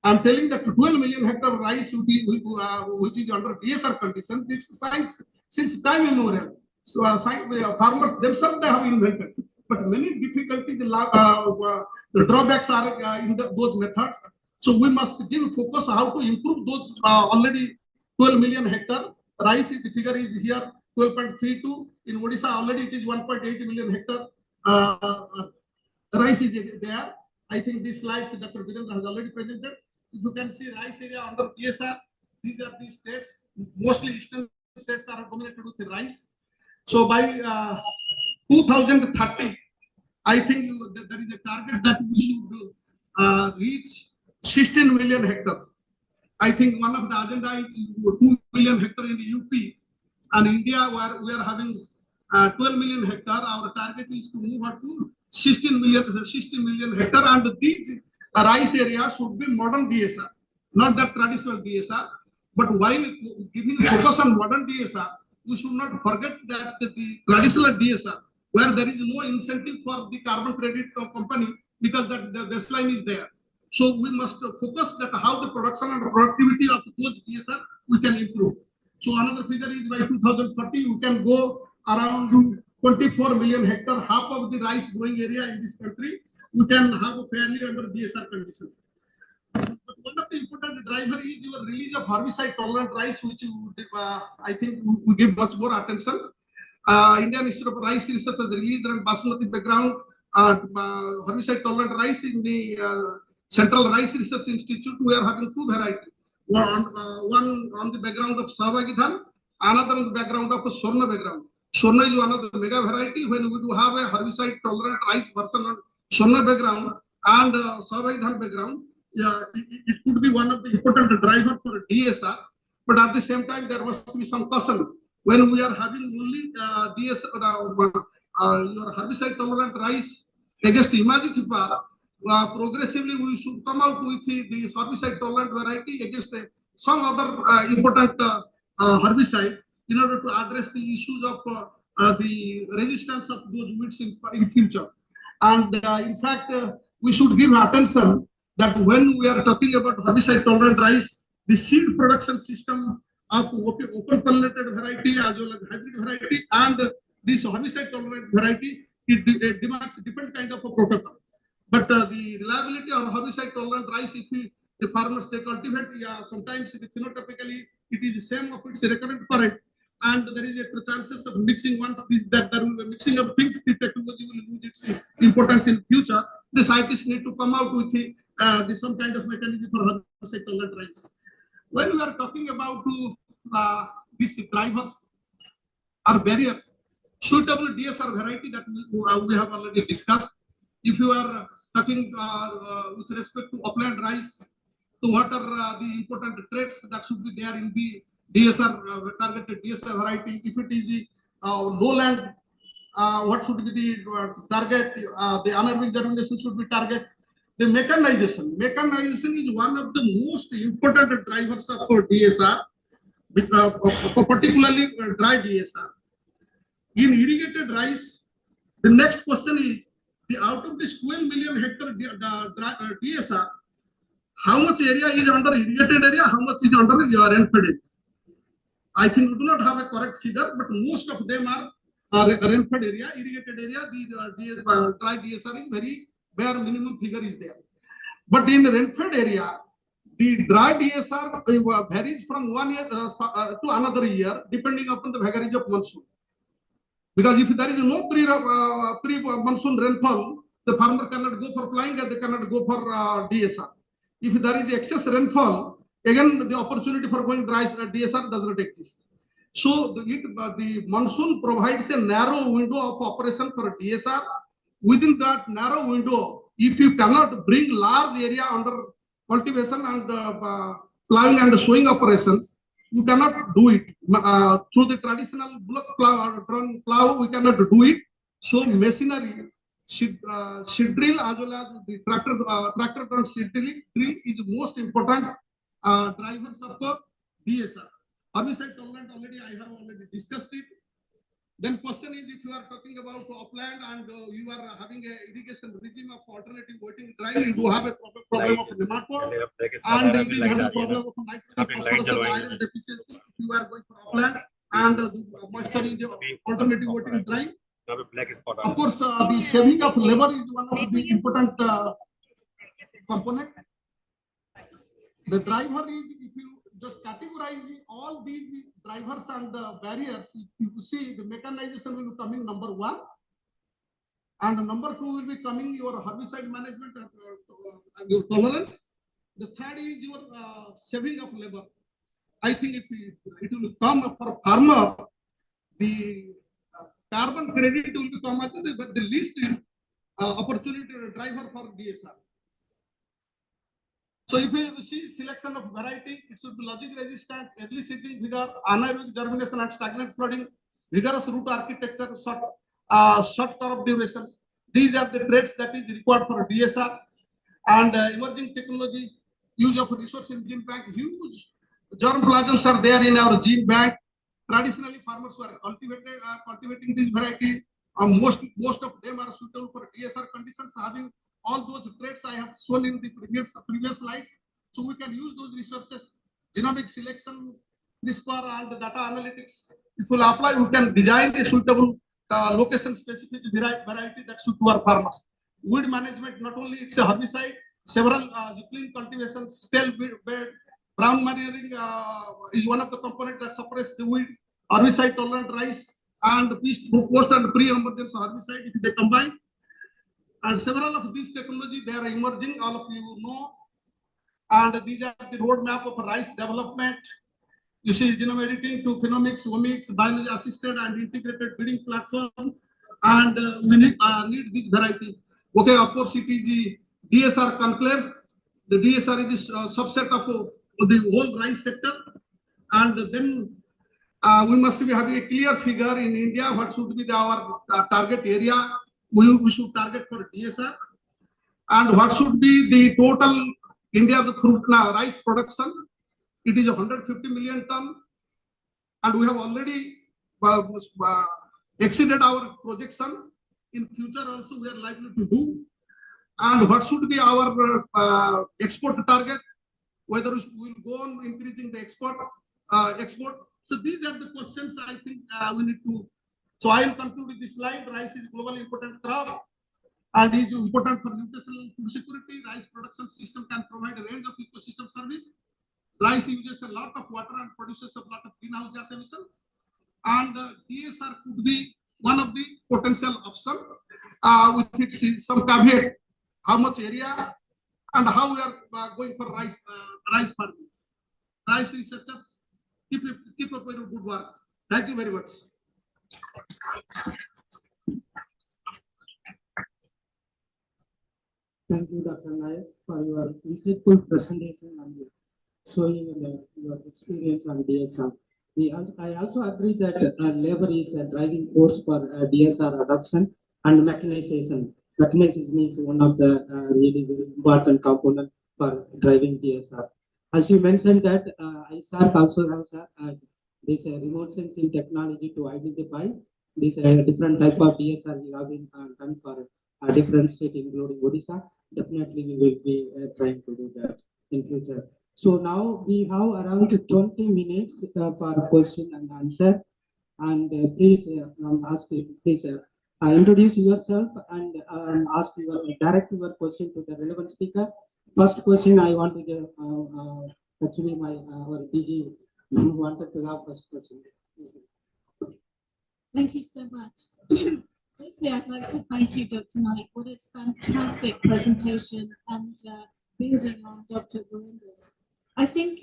I'm telling that 12 million hectare rice which is under DSR condition, it's science since time immemorial. So farmers themselves they have invented, but many difficulties, the drawbacks are in those methods. So we must give focus how to improve those already 12 million hectare rice. The figure is here 12.32. In Odisha already it is 1.8 million hectare rice is there. I think these slides Dr. Virendra has already presented. If you can see rice area under DSR, these are the states. Mostly eastern states are dominated with the rice. So by 2030, I think there is a target that we should reach 16 million hectare. I think one of the agenda is 2 million hectare in the UP and India, where we are having 12 million hectare. Our target is to move up to 16 million hectare, and these rice areas should be modern DSR, not that traditional DSR. But while giving focus on modern DSR, we should not forget that the traditional DSR, where there is no incentive for the carbon credit company because that the baseline is there. So we must focus that how the production and productivity of those DSR we can improve. So another figure is by 2030 we can go around 24 million hectare, half of the rice growing area in this country. We can have a fairly under DSR conditions. But one of the important driver is your release of herbicide tolerant rice, which you, I think we give much more attention. Indian Institute of Rice Research has released on basmati background herbicide tolerant rice in the Central Rice Research Institute. We are having two varieties. One on the background of Savagidhan, another on the background of Sorna background. Sorna is one of the mega variety. When we do have a herbicide tolerant rice version on Sorna background and Savagidhan background, yeah, it could be one of the important driver for DSR. But at the same time, there must be some caution. When we are having only DSR, your herbicide tolerant rice against Imagithipa, progressively we should come out with the herbicide tolerant variety against some other important herbicide in order to address the issues of the resistance of those weeds in future. And in fact, we should give attention that when we are talking about herbicide tolerant rice, the seed production system of open pollinated variety as well as hybrid variety and this herbicide tolerant variety, it demands a different kind of a protocol. But the reliability of herbicide tolerant rice, if the farmers they cultivate, yeah, sometimes phenotypically it is the same of its recurrent parent, and there is a chances of mixing once that there will be mixing of things, the technology will lose its importance in future. The scientists need to come out with some kind of mechanism for herbicide tolerant rice. When we are talking about these drivers or barriers, suitable DSR variety that we have already discussed. If you are talking with respect to upland rice, so what are the important traits that should be there in the DSR targeted DSR variety? If it is lowland, what should be the target? The anaerobic germination should be target. The mechanization. Mechanization is one of the most important drivers of DSR, particularly dry DSR. In irrigated rice, the next question is, out of this 12 million hectare DSR, how much area is under irrigated area, how much is under your rainfed area? I think we do not have a correct figure, but most of them are rainfed area, irrigated area. The dry DSR is very bare minimum figure is there. But in rainfed area, the dry DSR varies from 1 year to another year, depending upon the vagaries of monsoon. Because if there is no pre-monsoon rainfall, the farmer cannot go for plowing and they cannot go for DSR. If there is excess rainfall, again the opportunity for going dry DSR does not exist. So the monsoon provides a narrow window of operation for DSR. Within that narrow window, if you cannot bring large area under cultivation and plowing and sowing operations, you cannot do it through the traditional block plow or drum plow. We cannot do it. So machinery, seed drill as well as the tractor drum seed drill is most important drivers of DSR. Herbicide tolerant already I have already discussed it. Then question is, if you are talking about upland and you are having a irrigation regime of alternative wetting dry, you do have a problem of nematode and you have a problem of nitrogen, phosphorus and iron deficiency. If you are going for upland and the moisture is alternative wetting dry, of course the saving of labor is one of the important component. The driver is, if you just categorize all these drivers and barriers, if you see the mechanization will be coming number 1, and number 2 will be coming your herbicide management and your tolerance. The third is your saving of labor. I think if it will come for farmer, the carbon credit will become the least opportunity driver for DSR. So if you see selection of variety, it should be logic resistant, early seeding vigor, anaerobic germination and stagnant flooding. vigorous root architecture, short curve durations. These are the traits that is required for DSR. And emerging technology, use of resource in gene bank, huge germplasms are there in our gene bank. Traditionally, farmers were cultivating this variety. Most of them are suitable for DSR conditions, having all those traits I have shown in the previous slides. So we can use those resources, genomic selection, CRISPR, and data analytics. If we apply, we can design a suitable location-specific variety that suit to our farmers. Weed management, not only it's a herbicide, several clean cultivations, stale bed, brown manuring is one of the components that suppress the weed, herbicide tolerant rice, and post and pre-emergence herbicide if they combine. And several of these technologies, they are emerging, all of you know. And these are the roadmap of rice development. You see genome editing to phenomics, omics, biology assisted and integrated breeding platform. And we need this variety. Okay, of course, it is the DSR conclave. The DSR is a subset of the whole rice sector. And then we must be having a clear figure in India, what should be our target area we should target for DSR. And what should be the total India fruit rice production. It is 150 million ton. And we have already exceeded our projection. In future also we are likely to do. And what should be our export target, whether we will go on increasing the export. So these are the questions I think we need to. So I will conclude with this slide. Rice is globally important crop and is important for nutritional food security. Rice production system can provide a range of ecosystem service. Rice uses a lot of water and produces a lot of greenhouse gas emission. And DSR could be one of the potential options with its some caveat, how much area and how we are going for rice farming. Rice researchers, keep up with your good work. Thank you very much. Thank you, Dr. Nayak, for your insightful presentation and showing your experience on DSR. I also agree that labor is a driving force for DSR adoption and mechanization. Mechanization is one of the really very important component for driving DSR. As you mentioned that ISARC also has this remote sensing technology to identify this different type of DSR we have been done for different state including Odisha. Definitely we will be trying to do that in future. So now we have around 20 minutes for question and answer. And please introduce yourself and direct your question to the relevant speaker. First question I want to give, actually our DG wanted to have first question. Thank you so much. Firstly, I'd like to thank you, Dr. Naik. What a fantastic presentation and building on Dr. Varinda's. I think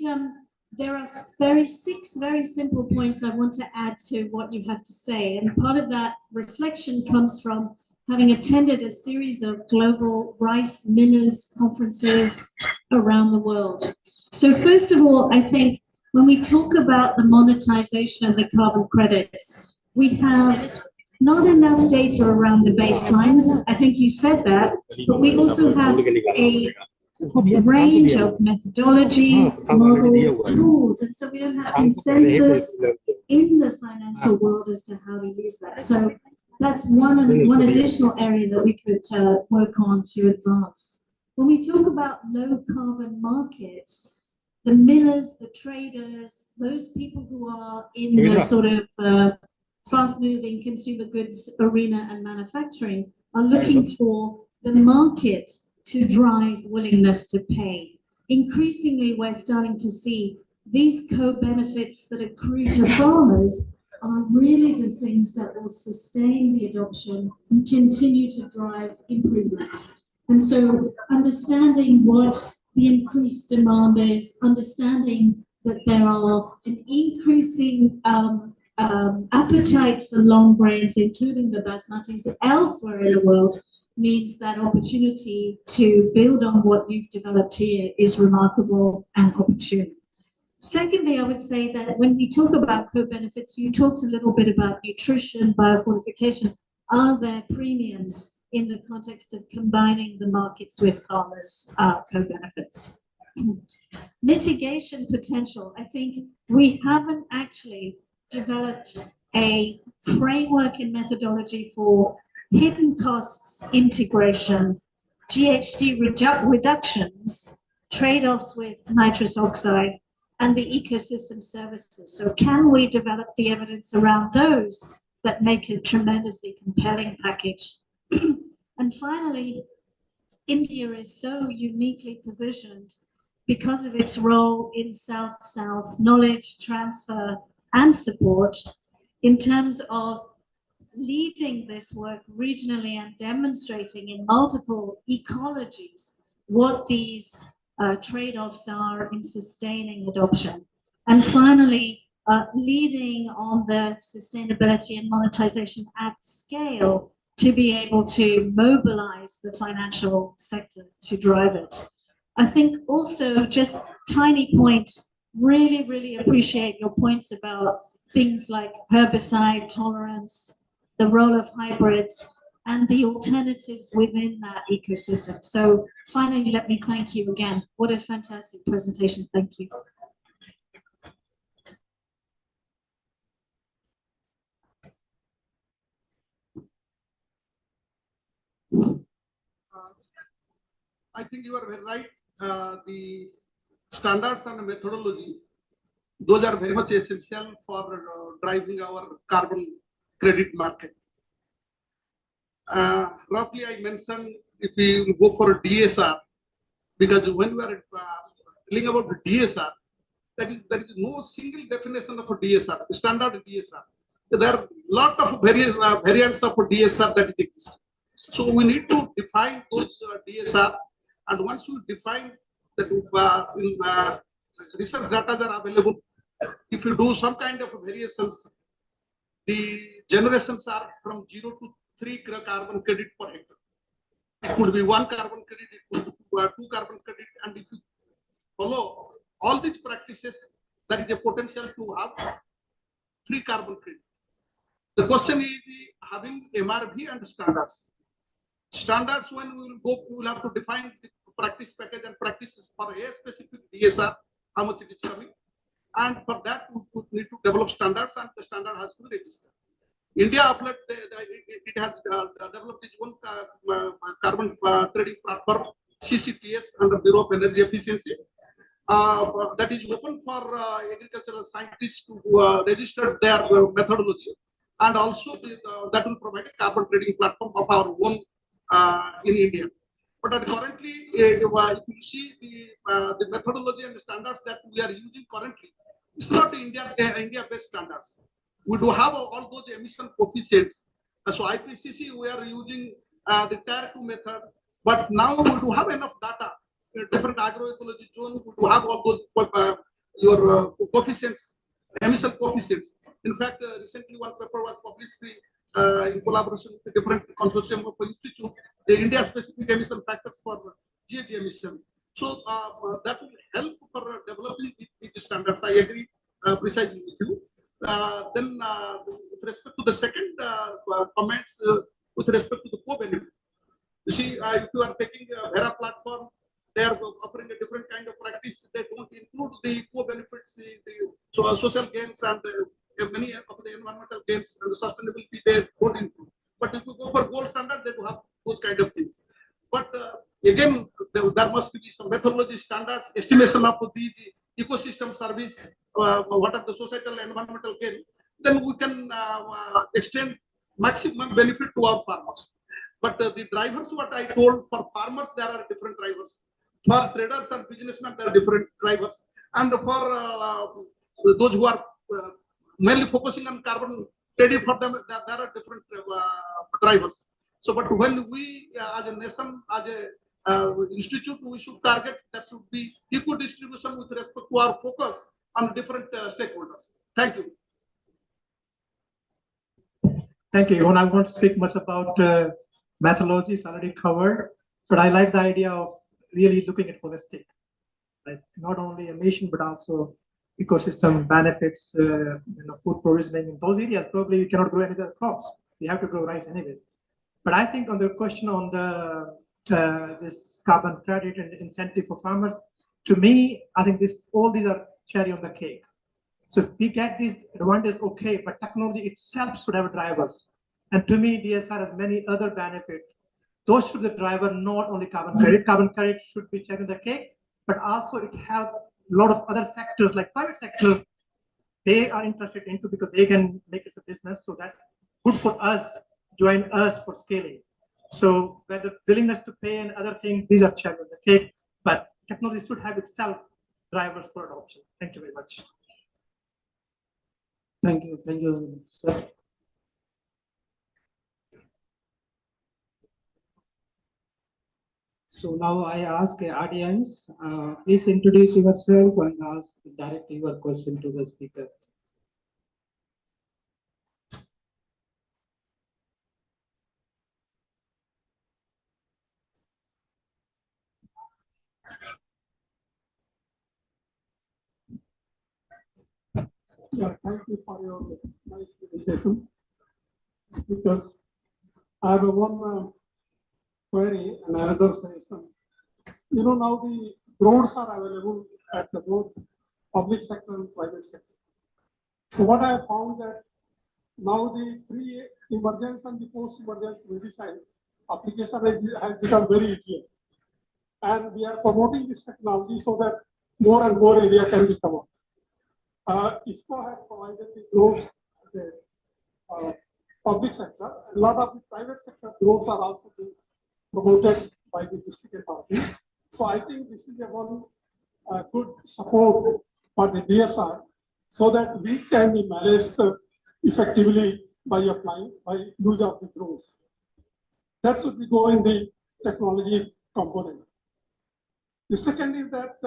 there are 6 very simple points I want to add to what you have to say. And part of that reflection comes from having attended a series of global rice millers conferences around the world. So first of all, I think when we talk about the monetization of the carbon credits, we have not enough data around the baselines. I think you said that, but we also have a range of methodologies, models, tools, and so we don't have consensus in the financial world as to how to use that. So that's one additional area that we could work on to advance. When we talk about low carbon markets, the millers, the traders, those people who are in the sort of fast-moving consumer goods arena and manufacturing are looking for the market to drive willingness to pay. Increasingly, we're starting to see these co-benefits that accrue to farmers are really the things that will sustain the adoption and continue to drive improvements. And so understanding what the increased demand is, understanding that there are an increasing appetite for long grains, including the basmatis elsewhere in the world, means that opportunity to build on what you've developed here is remarkable and opportune. Secondly, I would say that when we talk about co-benefits, you talked a little bit about nutrition, biofortification. Are there premiums in the context of combining the markets with farmers' co-benefits? Mitigation potential. I think we haven't actually developed a framework and methodology for hidden costs integration, GHG reductions, trade-offs with nitrous oxide, and the ecosystem services. So can we develop the evidence around those that make a tremendously compelling package? And finally, India is so uniquely positioned because of its role in South-South knowledge transfer and support in terms of leading this work regionally and demonstrating in multiple ecologies what these trade-offs are in sustaining adoption. And finally, leading on the sustainability and monetization at scale to be able to mobilize the financial sector to drive it. I think also just tiny point, really, really appreciate your points about things like herbicide tolerance, the role of hybrids, and the alternatives within that ecosystem. So finally, let me thank you again. What a fantastic presentation. Thank you. I think you are very right. The standards and methodology, those are very much essential for driving our carbon credit market. Roughly, I mentioned if we go for DSR, because when we are telling about the DSR, there is no single definition of a DSR, standard DSR. There are a lot of variants of DSR that exist. So we need to define those DSR, and once we define that, research data are available. If you do some kind of variations, the generations are from 0 to 3 carbon credit per hectare. It could be 1 carbon credit, it could be 2 carbon credit, and if you follow all these practices, there is a potential to have 3 carbon credit. The question is having MRV and standards. Standards, when we will go, we will have to define the practice package and practices for a specific DSR, how much it is coming. And for that, we need to develop standards, and the standard has to be registered. India, it has developed its own carbon trading platform, CCTS, under Bureau of Energy Efficiency. That is open for agricultural scientists to register their methodology, and also that will provide a carbon trading platform of our own in India. But currently, if you see the methodology and the standards that we are using currently, it's not India-based standards. We do have all those emission coefficients. So IPCC, we are using the Tier 2 method, but now we do have enough data in different agroecology zones. We do have all those your coefficients, emission coefficients. In fact, recently one paper was published in collaboration with a different consortium of institute, the India-specific emission factors for GHG emission. So that will help for developing these standards. I agree precisely with you. Then, with respect to the second comments, with respect to the co-benefit, you see, if you are taking a Vera platform, they are offering a different kind of practice. They don't include the co-benefits, the social gains, and many of the environmental gains and the sustainability. They don't include. But if you go for gold standard, they do have those kind of things. But again, there must be some methodology standards, estimation of these ecosystem service, what are the societal and environmental gain, then we can extend maximum benefit to our farmers. But the drivers, what I told, for farmers, there are different drivers. For traders and businessmen, there are different drivers. And for those who are mainly focusing on carbon trading, for them, there are different drivers. So, but when we, as a nation, as a institute, we should target that should be equal distribution with respect to our focus on different stakeholders. Thank you. Thank you. I won't speak much about methodology, is already covered, but I like the idea of really looking at holistic, like not only emission, but also ecosystem benefits, food provisioning in those areas, probably you cannot grow any other crops. You have to grow rice anyway. But I think on the question on the this carbon credit and incentive for farmers, to me, I think all these are cherry on the cake. So if we get these advantages, okay, but technology itself should have drivers. And to me, DSR has many other benefits. Those should be the driver, not only carbon credit. Carbon credit should be cherry on the cake, but also it helps a lot of other sectors like private sector. They are interested into because they can make it a business. So that's good for us, join us for scaling. So whether willingness to pay and other things, these are cherry on the cake, but technology should have itself drivers for adoption. Thank you very much. Thank you, sir. So now I ask the audience, please introduce yourself and ask direct your question to the speaker. Yeah, thank you for your nice presentation. Speakers, I have one query and another suggestion. Now the drones are available at both public sector and private sector. So what I have found that now the pre-emergence and the post-emergence medicine application has become very easier. And we are promoting this technology so that more and more area can be covered. IFCO has provided the drones the public sector. A lot of the private sector drones are also being promoted by the district authority. So I think this is a one good support for the DSR so that we can be managed effectively by applying, by use of the drones. That should be go in the technology component. The second is that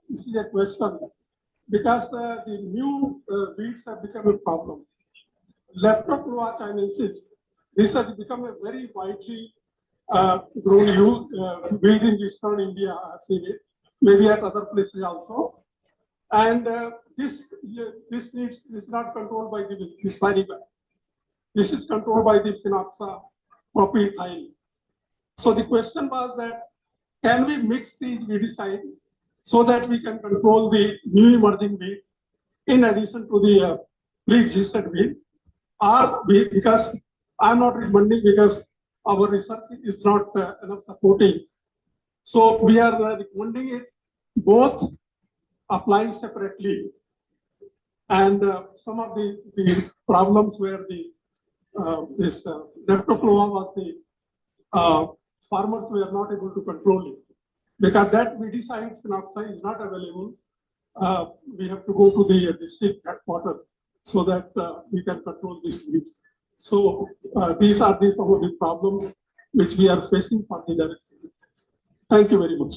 this is a question because the new weeds have become a problem. Leptochlora chinensis, this has become a very widely grown weed in eastern India. I have seen it, maybe at other places also. And this is not controlled by the bispiride. This is controlled by the phenoxa propyethyl. So the question was that can we mix these weedicide so that we can control the new emerging weed in addition to the pre-existed weed, or because I'm not recommending because our research is not enough supporting. So we are recommending it both apply separately, and some of the problems where the this leptochlora was the farmers were not able to control it because that weedicide phenoxide is not available. We have to go to the district headquarters so that we can control these weeds. So these are some of the problems which we are facing for the direct seed. Thank you very much.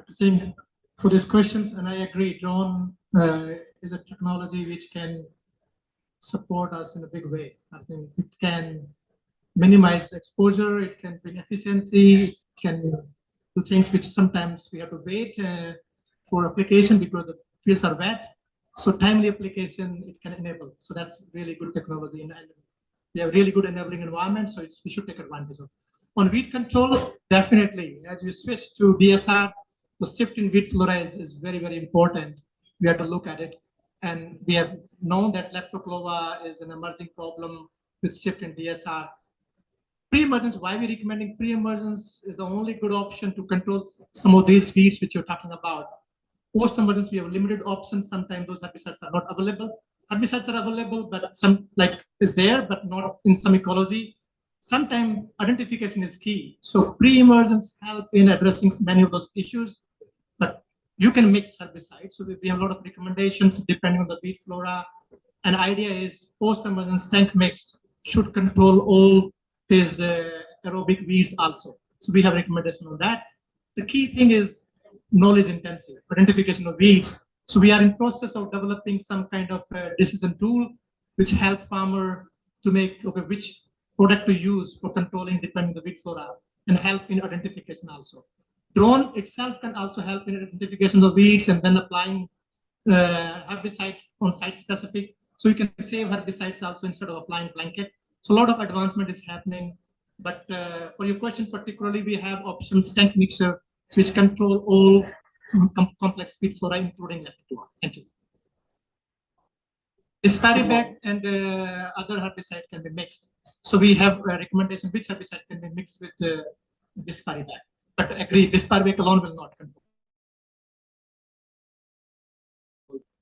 Saying for these questions, and I agree, drone is a technology which can support us in a big way. I think it can minimize exposure, it can bring efficiency, it can do things which sometimes we have to wait for application because the fields are wet. So timely application it can enable. So that's really good technology, and we have really good enabling environment. So we should take advantage of. On weed control, definitely, as we switch to DSR, the shift in weed flora is very, very important. We have to look at it. And we have known that leptochlora is an emerging problem with shift in DSR. Pre-emergence, why we're recommending pre-emergence is the only good option to control some of these weeds which you're talking about. Post-emergence, we have limited options. Sometimes those herbicides are not available. Herbicides are available, but some is there, but not in some ecology. Sometimes identification is key. So pre-emergence help in addressing many of those issues, but you can mix herbicides. So we have a lot of recommendations depending on the weed flora. And idea is post-emergence tank mix should control all these aerobic weeds also. So we have recommendation on that. The key thing is knowledge intensive, identification of weeds. So we are in process of developing some kind of decision tool which help farmer to make, okay, which product to use for controlling depending on the weed flora and help in identification also. Drone itself can also help in identification of weeds and then applying herbicide on site specific. So you can save herbicides also instead of applying blanket. So a lot of advancement is happening. But for your question particularly, we have options tank mixer, which control all complex weed flora, including lepidoptera. Thank you. Disparibag and other herbicide can be mixed. So we have a recommendation which herbicide can be mixed with Disparibag. But agree, Disparibag alone will not control.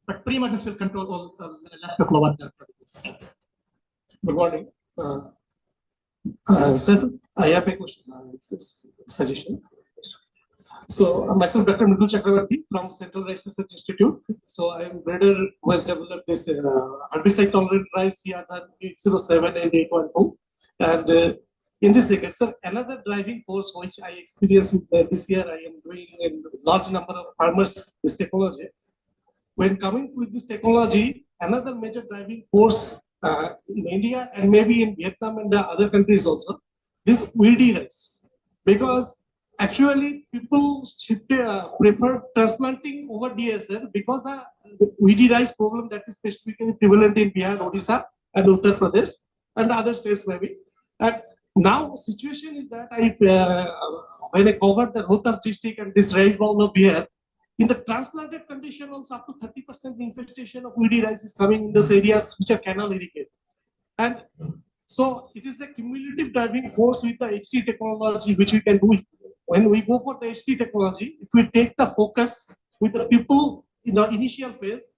But pre-emergence will control all lepidoptera. Good morning. Sir, I have a question, suggestion. So myself, Dr. Mridul Chakravarti from Central Rice Research Institute. So I am breeder who has developed this herbicide tolerant rice here than 807 and 812. And in this regard, sir, another driving force which I experienced with this year, I am doing in large number of farmers this technology. When coming with this technology, another major driving force in India and maybe in Vietnam and other countries also, this weedy rice. Because actually people prefer transplanting over DSR because the weedy rice problem that is specifically prevalent in Bihar, Odisha and Uttar Pradesh and other states maybe. And now situation is that when I covered the Rohtas district and this rice bowl of Bihar, in the transplanted condition also up to 30% infestation of weedy rice is coming in those areas which are canal irrigated. And so it is a cumulative driving force with the HT technology which we can do. When we go for the HT technology, if we take the focus with the people in the initial phase,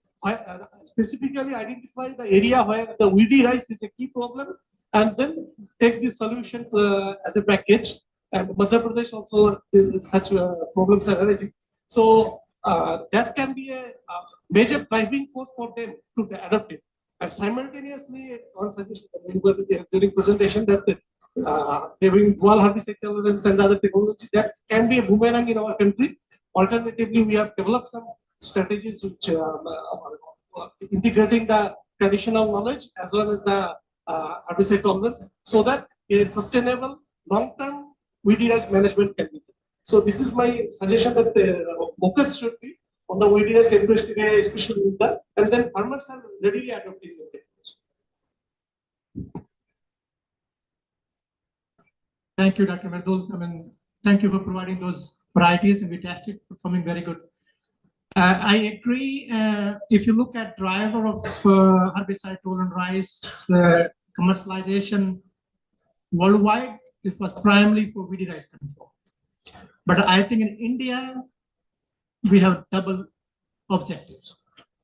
specifically identify the area where the weedy rice is a key problem and then take this solution as a package. And Madhya Pradesh also such problems are arising. So that can be a major driving force for them to adopt it. And simultaneously, one suggestion during presentation that having dual herbicide tolerance and other technology that can be a boomerang in our country. Alternatively, we have developed some strategies which integrating the traditional knowledge as well as the herbicide tolerance, so that a sustainable long-term weedy rice management can be done. So this is my suggestion that the focus should be on the weedy rice area, especially with that, and then farmers are readily adopting the technology. Thank you, Dr. Mridul. I mean, thank you for providing those varieties, and we tested performing very good. I agree. If you look at driver of herbicide tolerant rice commercialization worldwide, it was primarily for weedy rice control. But I think in India, we have double objectives.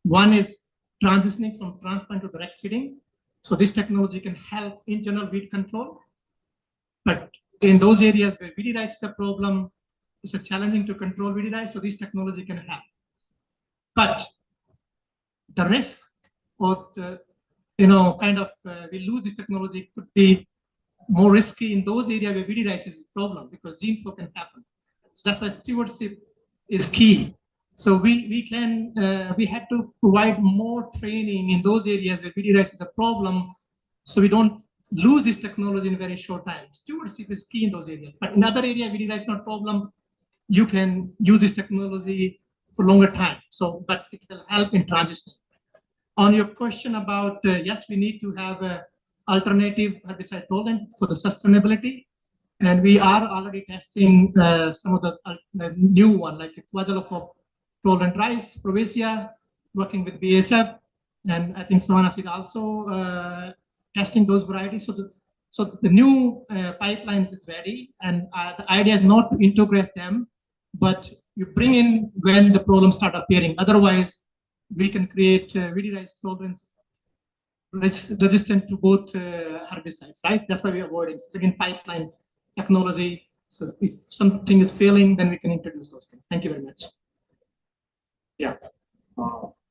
One is transitioning from transplant to direct seeding. So this technology can help in general weed control. But in those areas where weedy rice is a problem, it's a challenging to control weedy rice, so this technology can help. But the risk of we lose this technology could be more risky in those areas where weedy rice is a problem, because gene flow can happen. So that's why stewardship is key. So we had to provide more training in those areas where weedy rice is a problem, so we don't lose this technology in a very short time. Stewardship is key in those areas. But in other areas, weedy rice is not a problem, you can use this technology for longer time. So, but it will help in transitioning. On your question about, yes, we need to have an alternative herbicide tolerant for the sustainability. And we are already testing some of the new one, like the quadrilophop tolerant rice, Provicia, working with BASF. And I think Savannah is also testing those varieties. So the new pipelines is ready. And the idea is not to integrate them, but you bring in when the problems start appearing. Otherwise, we can create weedy rice tolerance resistant to both herbicides, right? That's why we're avoiding second pipeline technology. So if something is failing, then we can introduce those things. Thank you very much. Yeah.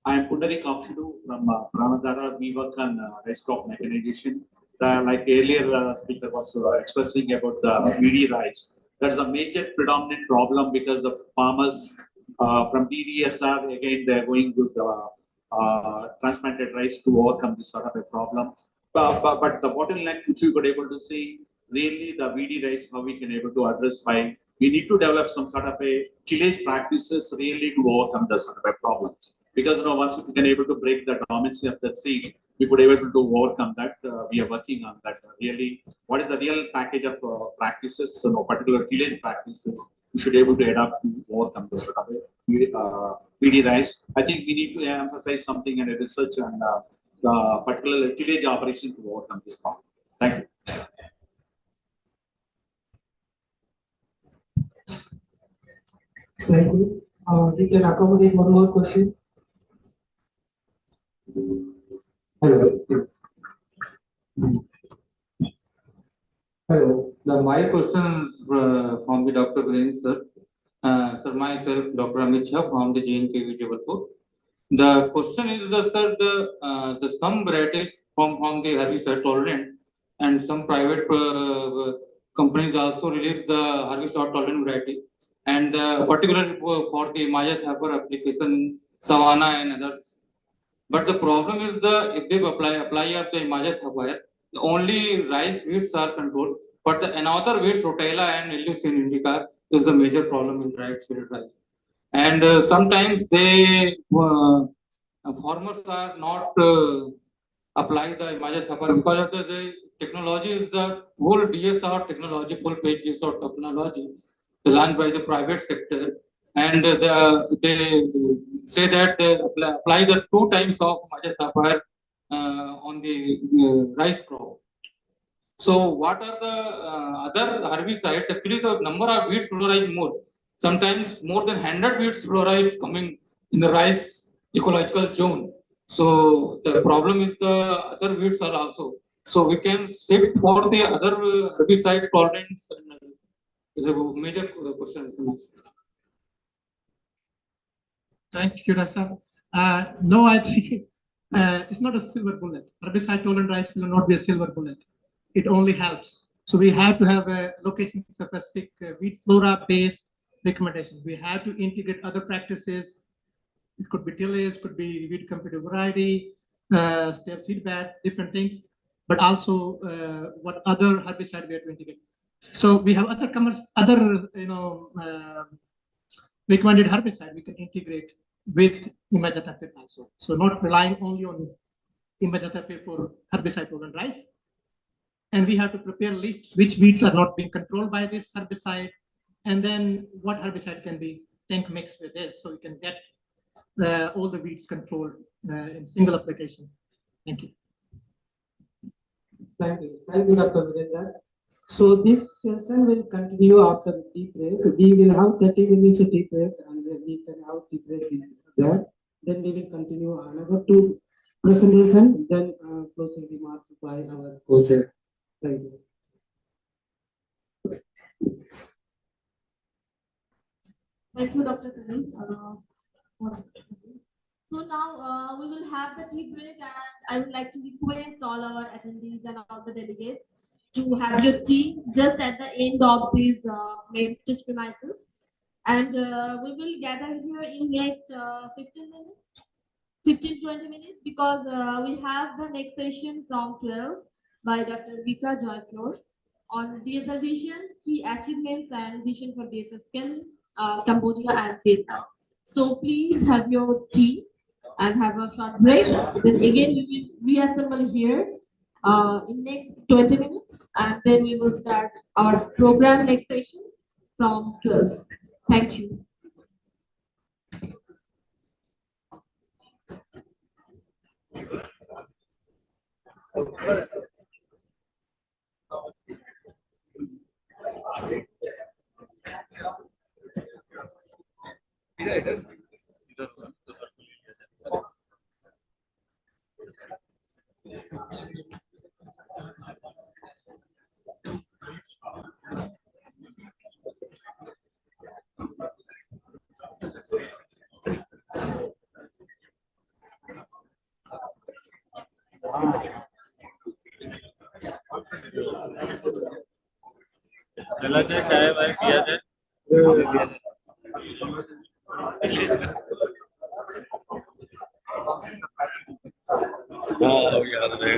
I am Pundarik Akshudu from Pranadhara. We work on rice crop mechanization. Like earlier speaker was expressing about the weedy rice. That is a major predominant problem because the farmers from DDSR, again, they're going with transplanted rice to overcome this sort of a problem. but the bottleneck which we could able to see, really the VD rice, how we can able to address by, we need to develop some sort of a tillage practices really to overcome the sort of a problems. Because once we can able to break the dormancy of that seed, we could able to overcome that. We are working on that. Really, what is the real package of practices, particular tillage practices, we should able to adopt to overcome the sort of a VD rice. I think we need to emphasize something in a research and particular tillage operation to overcome this problem. Thank you. Thank you. We can accommodate one more question. Hello. Hello. My question is from the Dr. Green, sir. Sir, myself, Dr. Amit Shah from the JNK Jabalpur. The question is sir, the some varieties from the herbicide tolerant and some private companies also release the herbicide tolerant variety, and particularly for the Majat Hyper application, Savannah and others. But the problem is if they apply up the Majat Hyper, the only rice weeds are controlled, but the another weeds, Rotella and Illucin indica, is the major problem in dried seeded rice. And sometimes they farmers are not apply the Majat Hyper because of the technology is the whole DSR technology, full page DSR technology launched by the private sector, and they say that they apply the 2 times of Majat Hyper on the rice crop. So what are the other herbicides? Actually, the number of weeds flora is more. Sometimes more than 100 weeds flora is coming in the rice ecological zone. So the problem is the other weeds are also. So we can shift for the other herbicide tolerance. Is a major question. Thank you, Dr. No, I think it's not a silver bullet. Herbicide tolerant rice will not be a silver bullet. It only helps. So we have to have a location specific weed flora based recommendation. We have to integrate other practices. It could be tillage, could be weed competitive variety, stale seed bed, different things, but also what other herbicide we have to integrate. So we have other recommended herbicide we can integrate with Imajatapir also. So not relying only on Imajatapir for herbicide tolerant rice. And we have to prepare a list which weeds are not being controlled by this herbicide, and then what herbicide can be tank mixed with this, so we can get all the weeds controlled in single application. Thank you. Thank you, Dr. Virendra. So this session will continue after the tea break. We will have 30 minutes of tea break, and we can have tea break there. Then we will continue another 2 presentation, then closing remarks by our co-chair. Thank you. Thank you, Dr. Karim. So now we will have the tea break, and I would like to request all our attendees and all the delegates to have your tea just at the end of these main stage premises. And we will gather here in next 15 to 20 minutes, because we have the next session from 12 by Dr. Vika Joyfloor on DSL vision, key achievements and vision for DSL Cambodia and Vietnam. So please have your tea and have a short break. Then again we will reassemble here in next 20 minutes, and then we will start our program next session from 12. Thank you. चला जाए चाय वाय किया जाए हाँ याद रहे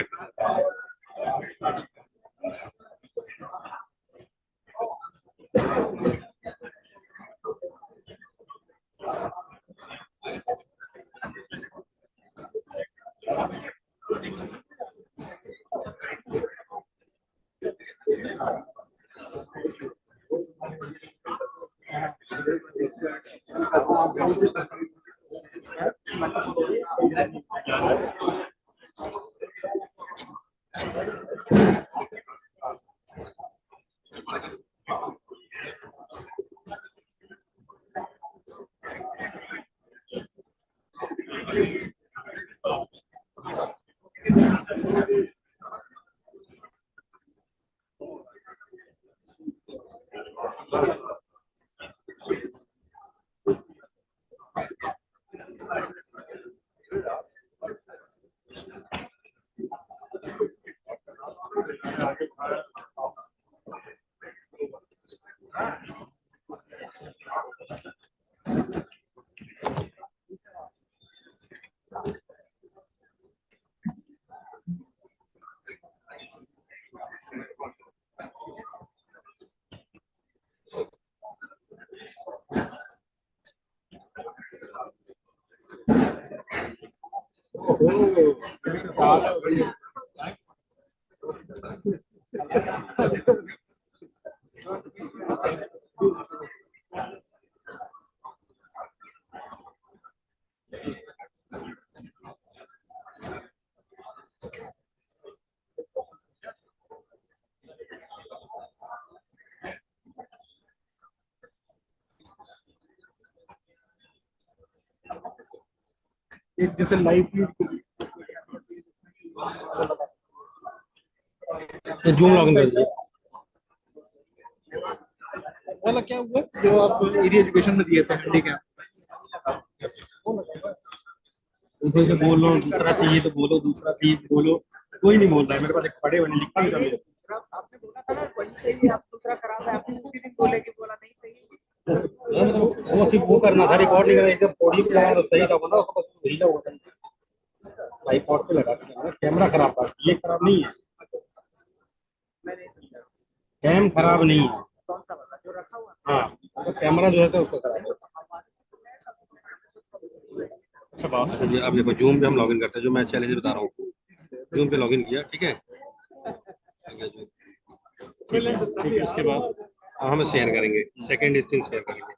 एक जैसे लाइव जूम लॉगिन कर दीजिए। वाला क्या हुआ जो आप एरिया एजुकेशन में दिए थे ठीक है ऊपर से बोल लो, दूसरा चाहिए तो बोलो, दूसरा चाहिए तो बोलो, कोई नहीं बोल रहा है। मेरे पास एक पढ़े बने लिखा ही था मेरे। आपने बोला था ना वही सही आप दूसरा करा रहे आपने उसी दिन बोले कि बोला नहीं सही वो सिर्फ वो करना था, रिकॉर्ड नहीं करना। एकदम बॉडी पे लगाया तो सही था, बोला उसको सही था। वो ट्राइपॉड पे लगा के कैमरा खराब था, ये खराब नहीं है। कैम खराब नहीं है। कौन सा वाला जो रखा हुआ हाँ, तो कैमरा जो है तो उसका खराब है। अच्छा बात सुनिए, अब देखो जूम पे हम लॉगिन करते हैं, जो मैं चैलेंज बता रहा हूँ। जूम पे लॉगिन किया, ठीक है। ठीक है, उसके बाद हम शेयर करेंगे, सेकंड स्क्रीन शेयर करेंगे।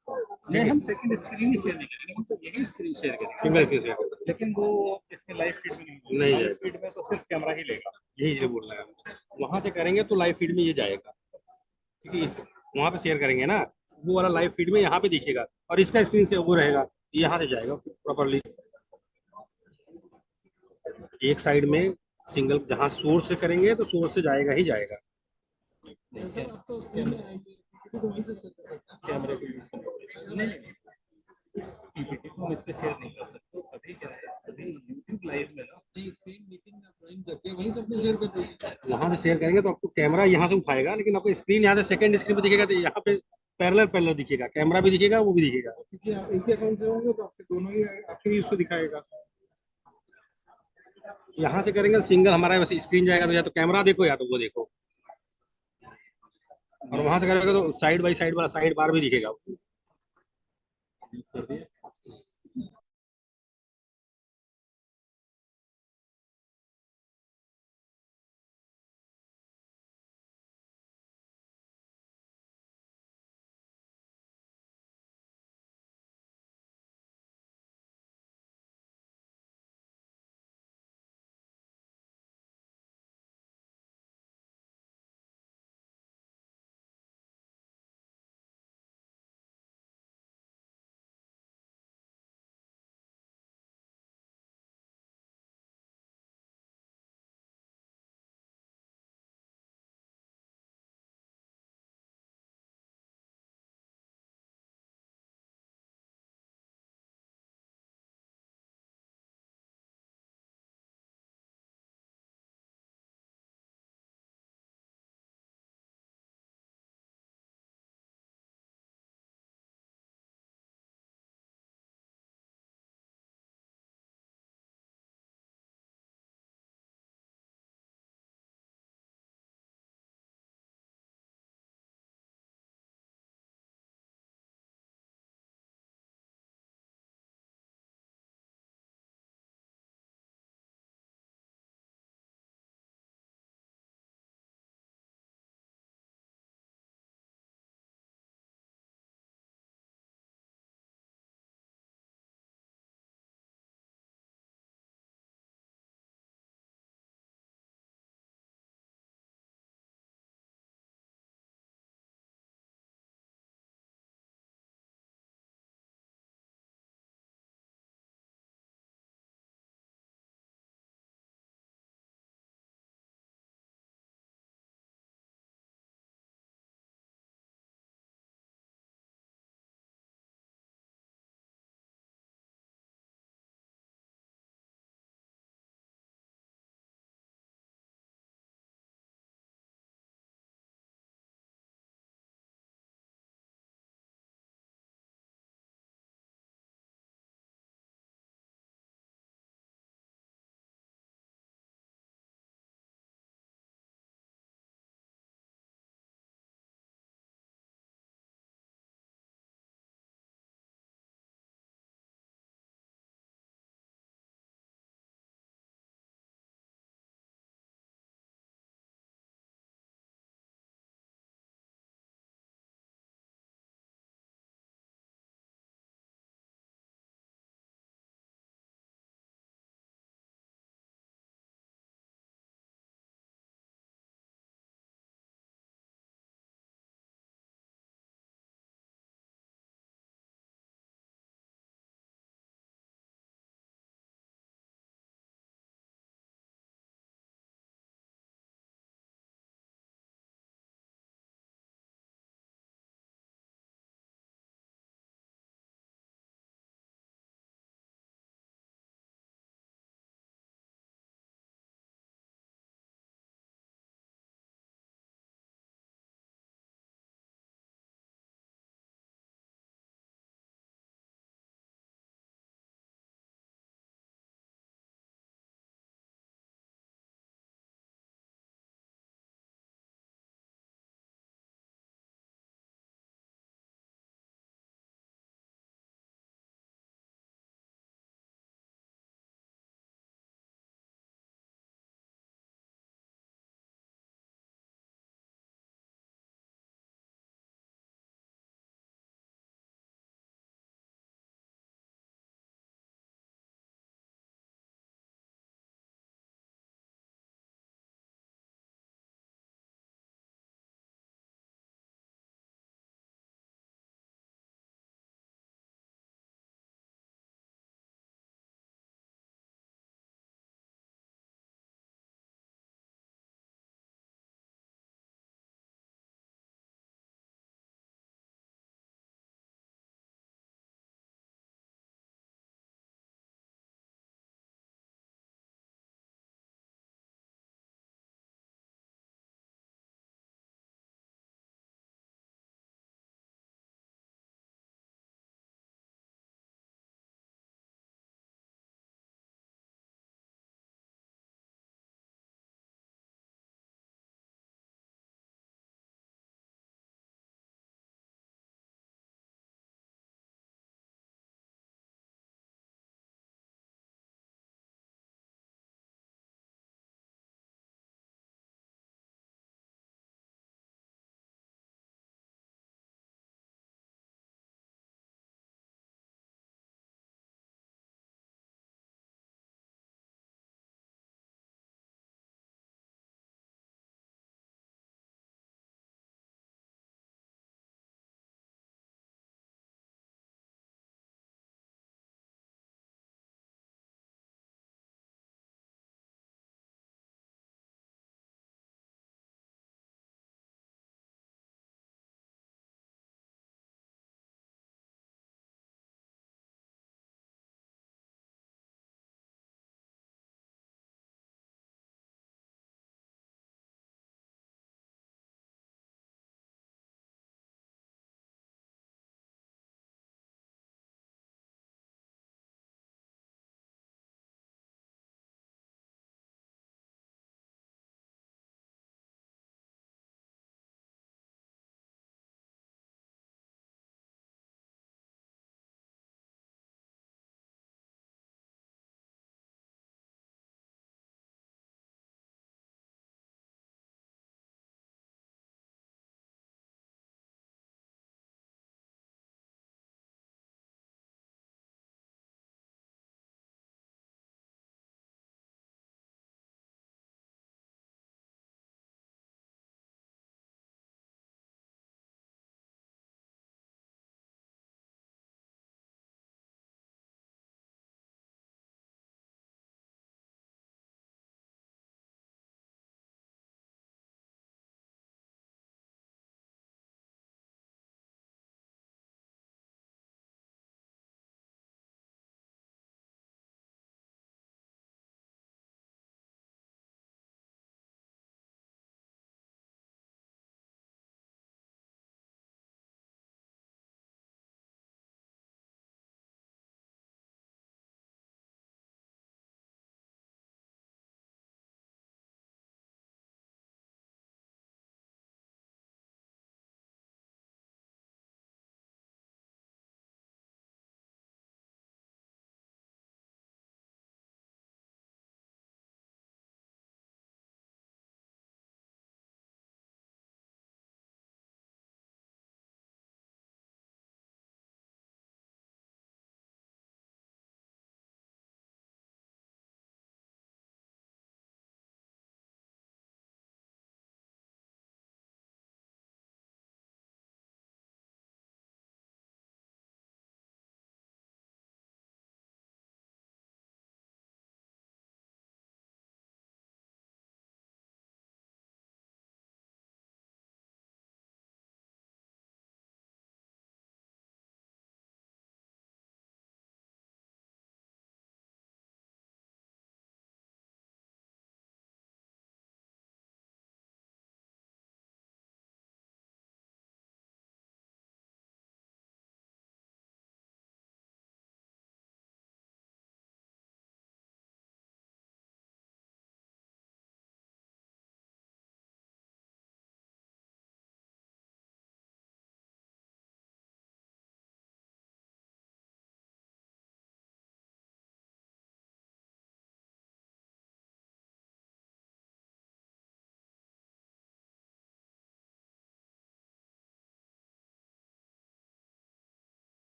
नहीं हम सेकंड स्क्रीन ही शेयर नहीं करेंगे, हम तो यही स्क्रीन शेयर करेंगे, सिंगल स्क्रीन शेयर करेंगे। लेकिन वो इसके लाइव फीड में नहीं लाइव जाएगा। फीड में तो सिर्फ कैमरा ही लेगा। यही जो बोल रहे हैं, वहां से करेंगे तो लाइव फीड में ये जाएगा, क्योंकि इस वहां पे शेयर करेंगे ना, वो वाला लाइव फीड में यहाँ पे दिखेगा, और इसका स्क्रीन से वो रहेगा, यहाँ से जाएगा प्रॉपरली। एक साइड में सिंगल, जहाँ सोर्स से करेंगे तो सोर्स से जाएगा ही जाएगा। सर अब तो स्क्रीन में आएगी तो वहीं से शेयर कर सकते हैं। कैमरे को यूज करना नहीं इस पीपीटी को हम इस पे शेयर नहीं कर सकते। अभी क्या है, अभी यूट्यूब लाइव में ना नहीं सेम मीटिंग में ज्वाइन करके वहीं से अपने शेयर कर दीजिए। वहां से शेयर करेंगे तो आपको कैमरा यहाँ से उठाएगा, लेकिन आपको स्क्रीन यहाँ से सेकंड स्क्रीन पे दिखेगा, तो यहाँ पे पैरेलल दिखेगा, कैमरा भी दिखेगा, वो भी दिखेगा। क्योंकि आप एक ही अकाउंट से होंगे तो आपके दोनों ही आपके ही उसको दिखाएगा। यहाँ से करेंगे तो सिंगल हमारा वैसे स्क्रीन जाएगा, तो या तो कैमरा देखो या तो वो देखो, और वहां से करेंगे तो साइड बाई साइड वाला साइड बार भी दिखेगा।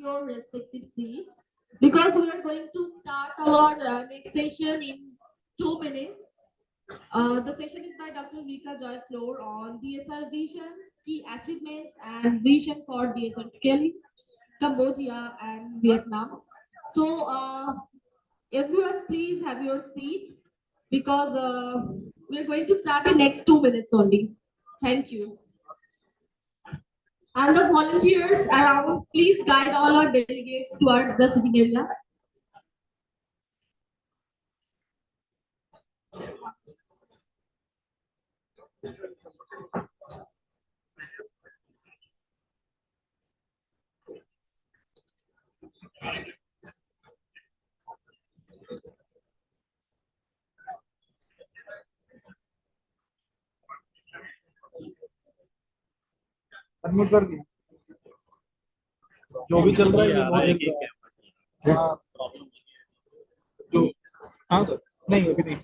your respective seat because we are going to start our next session in 2 minutes. The session is by Dr. Rika Joy Floor on DSR vision, key achievements, and vision for DSR scaling, Cambodia and Vietnam. So, everyone, please have your seat because we're going to start in next 2 minutes only. Thank you. And the volunteers around, please guide all our delegates towards the sitting area. Unmute कर दिया जो भी चल रहा है ये बहुत दिख रहा है जो हाँ सर नहीं अभी नहीं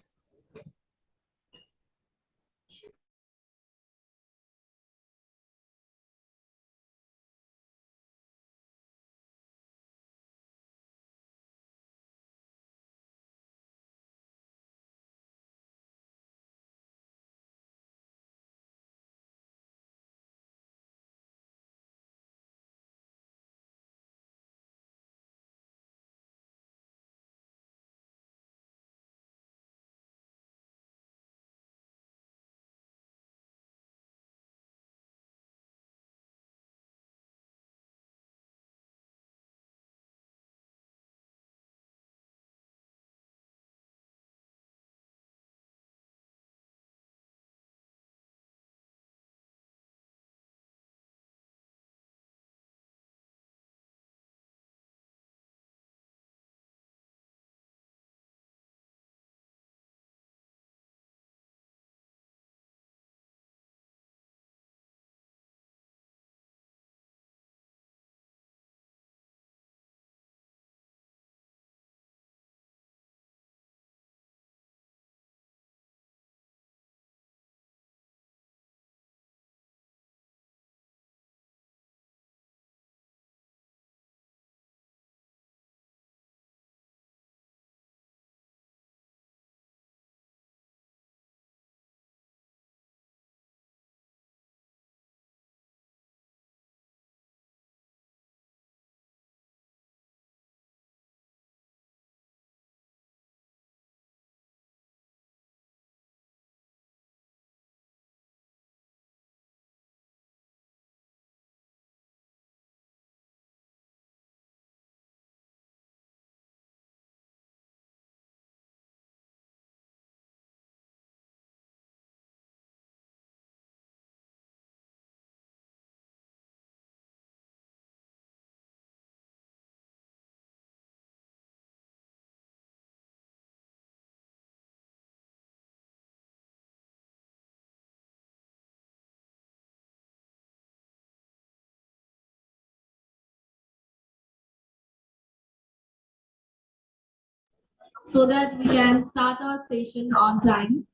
So that we can start our session on time.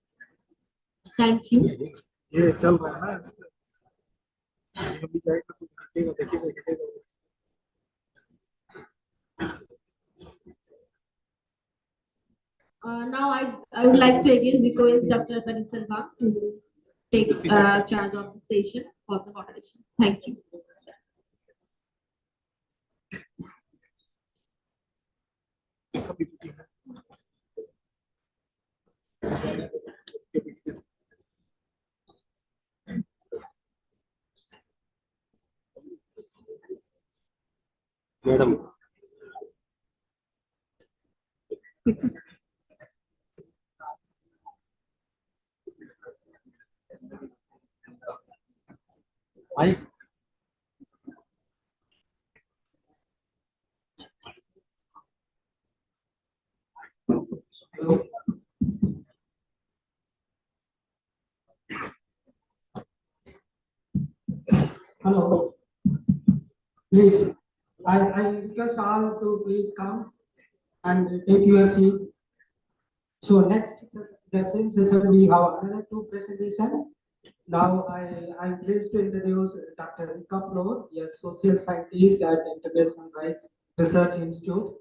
Thank you. ये चल रहा है ना अभी जाएगा तो दिखेगा दिखेगा दिखेगा Now I would like to again request Dr. Paniselvam to take charge of the session for the moderation. Thank you. इसका PPT है madam I Hello. Please, I request all to please come and take your seat. So next, the same session we have another two presentation. Now I'm pleased to introduce Dr. Rika Floor, a social scientist at International Rice Research Institute.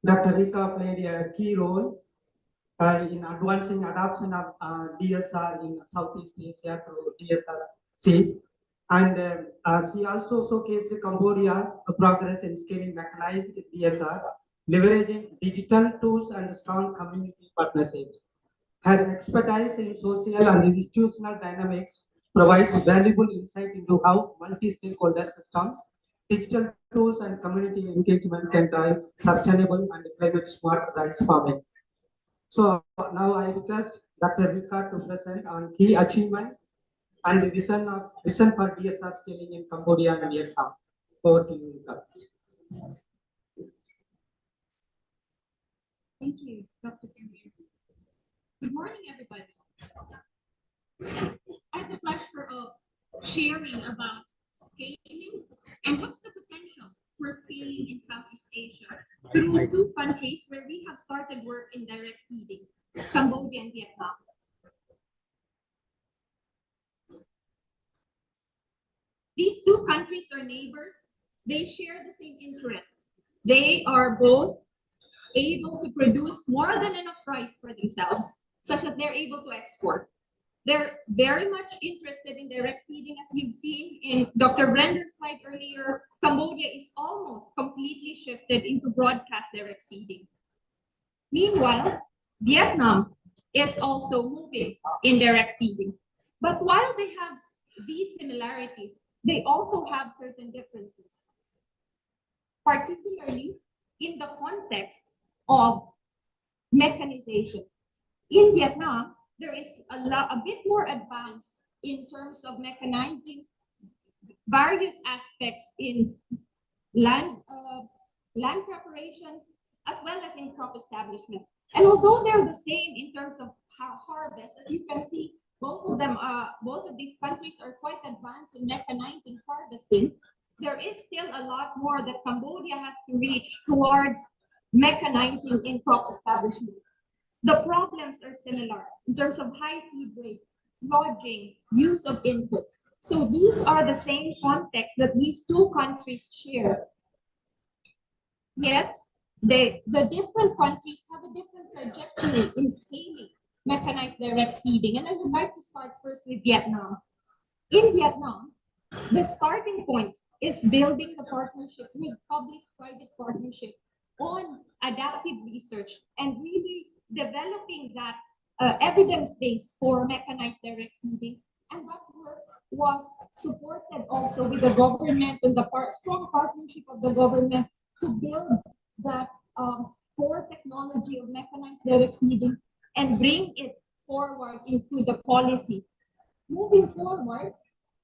Dr. Rika played a key role in advancing adoption of DSR in Southeast Asia through DSRC. And she also showcased Cambodia's progress in scaling mechanized DSR, leveraging digital tools and strong community partnerships. Her expertise in social and institutional dynamics provides valuable insight into how multi-stakeholder systems, digital tools, and community engagement can drive sustainable and climate-smart rice farming. So now I request Dr. Rika to present on key achievements and the vision for DSR scaling in Cambodia and Vietnam. Over to you, Rika. Thank you, Dr. Kimir. Good morning, everybody. I had the pleasure of sharing about scaling and what's the potential for scaling in Southeast Asia through two countries where we have started work in direct seeding, Cambodia and Vietnam. These two countries are neighbors. They share the same interests. They are both able to produce more than enough rice for themselves, such that they're able to export. They're very much interested in direct seeding, as you've seen in Dr. Brender's slide earlier. Cambodia is almost completely shifted into broadcast direct seeding. Meanwhile, Vietnam is also moving in direct seeding. But while they have these similarities, they also have certain differences, particularly in the context of mechanization. In Vietnam, there is a bit more advanced in terms of mechanizing various aspects in land preparation as well as in crop establishment. And although they're the same in terms of harvest, as you can see, both of these countries are quite advanced in mechanizing harvesting. There is still a lot more that Cambodia has to reach towards mechanizing in crop establishment. The problems are similar in terms of high seed rate, lodging, use of inputs. So these are the same contexts that these two countries share. Yet, the different countries have a different trajectory in scaling mechanized direct seeding. And I would like to start first with Vietnam. In Vietnam, the starting point is building the partnership with public-private partnership on adaptive research and really developing that evidence base for mechanized direct seeding. And that work was supported also with the government and the strong partnership of the government to build that core technology of mechanized direct seeding and bring it forward into the policy. Moving forward,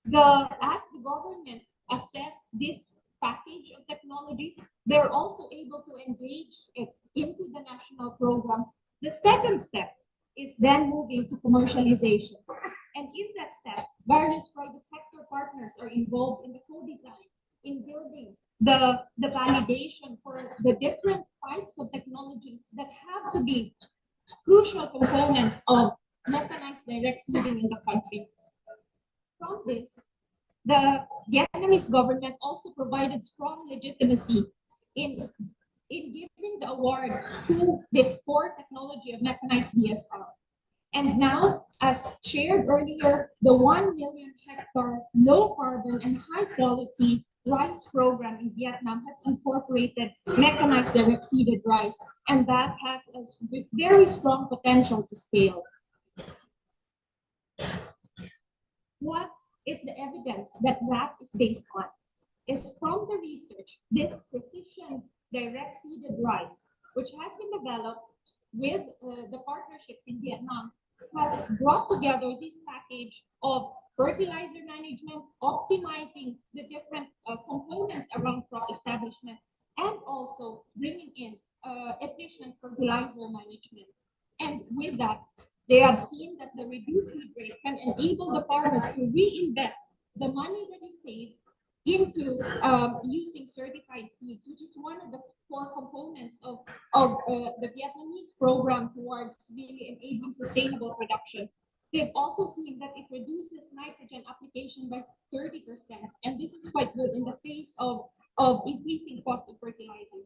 as the government assessed this package of technologies, they're also able to engage it into the national programs. The second step is then moving to commercialization. And in that step, various private sector partners are involved in the co-design, in building the validation for the different types of technologies that have to be crucial components of mechanized direct seeding in the country. From this, the Vietnamese government also provided strong legitimacy in giving the award to this core technology of mechanized DSR. And now, as shared earlier, the 1 million hectare low carbon and high quality rice program in Vietnam has incorporated mechanized direct seeded rice, and that has a very strong potential to scale. What is the evidence that that is based on? Is from the research, this precision direct seeded rice, which has been developed with the partnerships in Vietnam, has brought together this package of fertilizer management, optimizing the different components around crop establishment, and also bringing in efficient fertilizer management. And with that, they have seen that the reduced seed rate can enable the farmers to reinvest the money that is saved into using certified seeds, which is one of the core components of the Vietnamese program towards really enabling sustainable production. They've also seen that it reduces nitrogen application by 30%, and this is quite good in the face of increasing cost of fertilizer.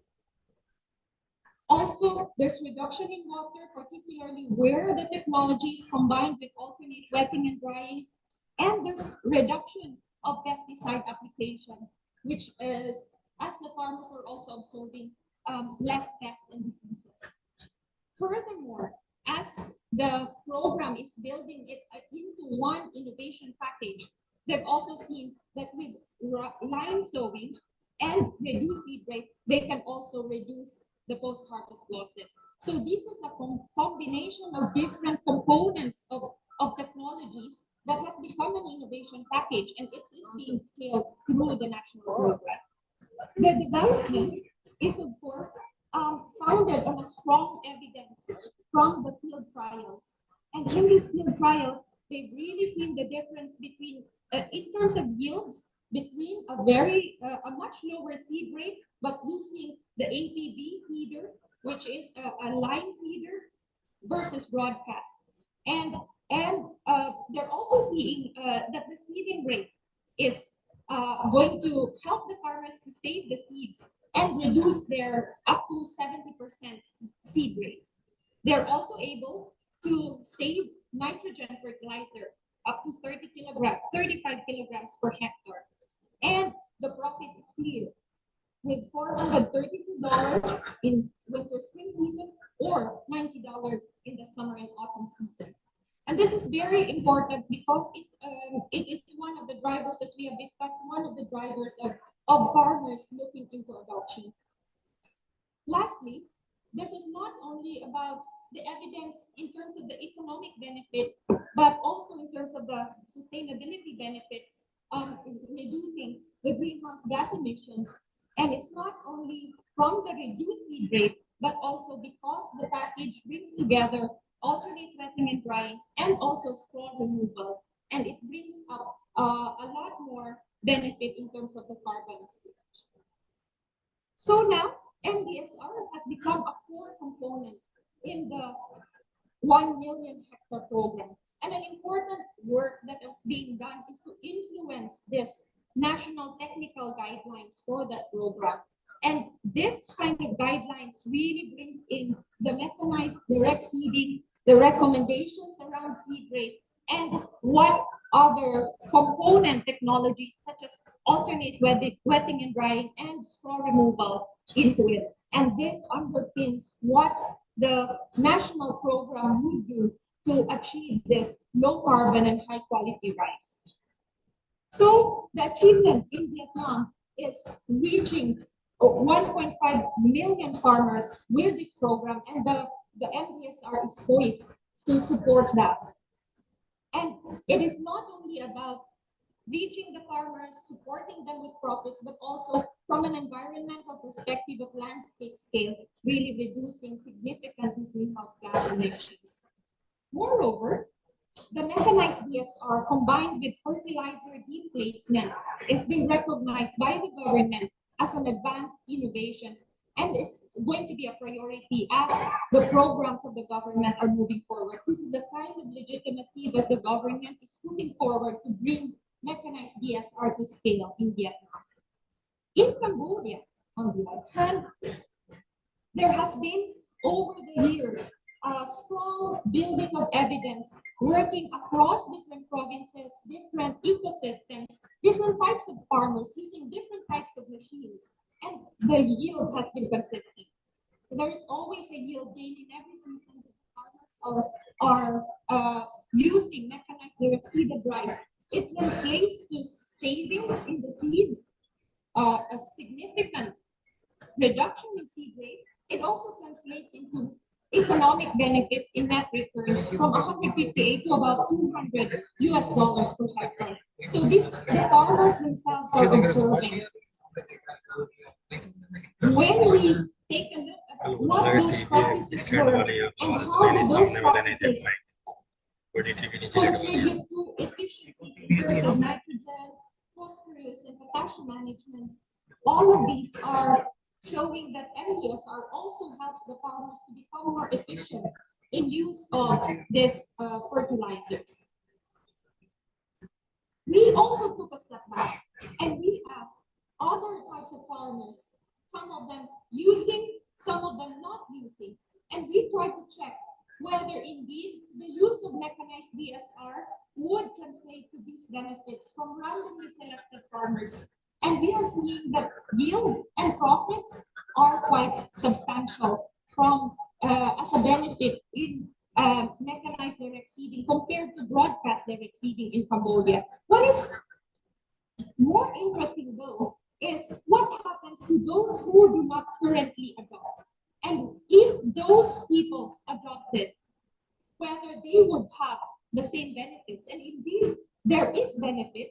Also, there's reduction in water, particularly where the technology is combined with alternate wetting and drying, and there's reduction of pesticide application, which is, as the farmers are also observing, less pests and diseases. Furthermore, as the program is building it into one innovation package, they've also seen that with line sowing and reduced seed rate, they can also reduce the post-harvest losses. So this is a combination of different components of technologies that has become an innovation package, and it is being scaled through the national program. The development is, of course, founded on a strong evidence from the field trials. And in these field trials, they've really seen the difference between, in terms of yields, between a much lower seed rate, but using the APB seeder, which is a line seeder, versus broadcast. And they're also seeing that the seeding rate is going to help the farmers to save the seeds and reduce their up to 70% seed rate. They're also able to save nitrogen fertilizer up to 35 kilograms per hectare. And the profit is clear, with $432 in winter spring season or $90 in the summer and autumn season. And this is very important because it is one of the drivers, as we have discussed, one of the drivers of farmers looking into adoption. Lastly, this is not only about the evidence in terms of the economic benefit, but also in terms of the sustainability benefits of reducing the greenhouse gas emissions. And it's not only from the reduced seed rate, but also because the package brings together alternate wetting and drying and also straw removal. And it brings up a lot more benefit in terms of the carbon. So now MDSR has become a core component in the 1 million hectare program. And an important work that is being done is to influence this national technical guidelines for that program. And this kind of guidelines really brings in the mechanized direct seeding, the recommendations around seed rate, and what other component technologies such as alternate wetting and drying and straw removal into it. And this underpins what the national program would do to achieve this low carbon and high quality rice. So the achievement in Vietnam is reaching 1.5 million farmers with this program, and the MDSR is poised to support that. And it is not only about reaching the farmers, supporting them with profits, but also from an environmental perspective of landscape scale, really reducing significantly greenhouse gas emissions. Moreover, the mechanized DSR combined with fertilizer deep placement is being recognized by the government as an advanced innovation and is going to be a priority as the programs of the government are moving forward. This is the kind of legitimacy that the government is putting forward to bring mechanized DSR to scale in Vietnam. In Cambodia, on the other hand, there has been over the years a strong building of evidence working across different provinces, different ecosystems, different types of farmers using different types of machines, and the yield has been consistent. There is always a yield gain in every season that farmers are using mechanized direct seeded rice. It translates to savings in the seeds, a significant reduction in seed rate. It also translates into economic benefits in net returns from 158 to about $200 per hectare. So the farmers themselves are observing. When we take a look at what those practices were and how those practices contribute to efficiencies in terms of nitrogen, phosphorus, and potassium management, all of these are showing that MDSR also helps the farmers to become more efficient in use of these fertilizers. We also took a step back and we asked other types of farmers, some of them using, some of them not using, and we tried to check whether indeed the use of mechanized DSR would translate to these benefits from randomly selected farmers. And we are seeing that yield and profits are quite substantial from as a benefit in mechanized direct seeding compared to broadcast direct seeding in Cambodia. What is more interesting though is what happens to those who do not currently adopt. And if those people adopted, whether they would have the same benefits. And indeed, there is benefit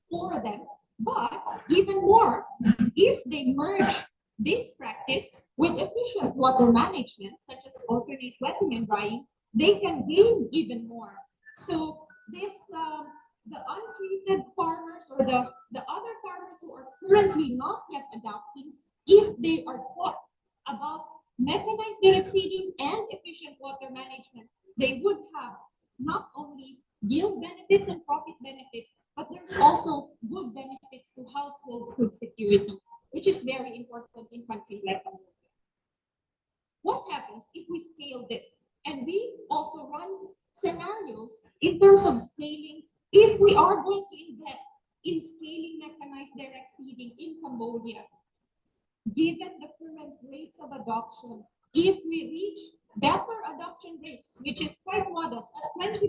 for them. But even more, if they merge this practice with efficient water management, such as alternate wetting and drying, they can gain even more. So this, the untreated farmers or the other farmers who are currently not yet adopting, if they are taught about mechanized direct seeding and efficient water management, they would have not only yield benefits and profit benefits, but there's also good benefits to household food security, which is very important in countries like Cambodia. What happens if we scale this? And we also run scenarios in terms of scaling. If we are going to invest in scaling mechanized direct seeding in Cambodia, given the current rates of adoption, if we reach better adoption rates, which is quite modest, at 20%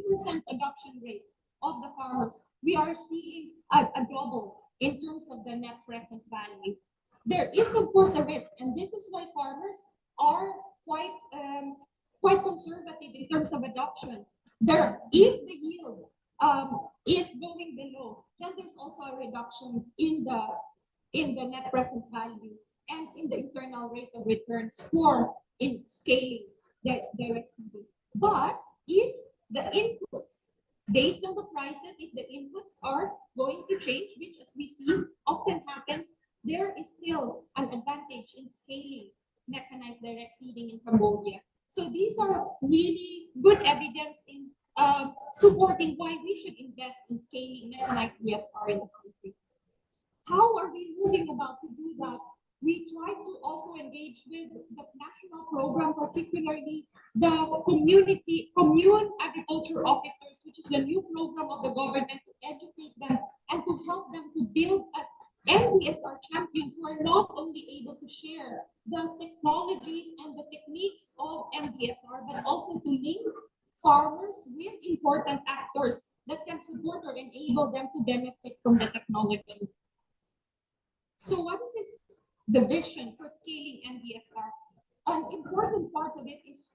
adoption rate of the farmers, we are seeing a double in terms of the net present value. There is, of course, a risk, and this is why farmers are quite conservative in terms of adoption. If the yield is going below, then there's also a reduction in the net present value and in the internal rate of returns for in scaling the direct seeding. But if the inputs, based on the prices, if the inputs are going to change, which as we see often happens, there is still an advantage in scaling mechanized direct seeding in Cambodia. So these are really good evidence in supporting why we should invest in scaling mechanized DSR in the country. How are we moving about to do that? We try to also engage with the national program, particularly the commune agriculture officers, which is the new program of the government to educate them and to help them to build as MDSR champions who are not only able to share the technologies and the techniques of MDSR, but also to link farmers with important actors that can support or enable them to benefit from the technology. So what is this? The vision for scaling MDSR. An important part of it is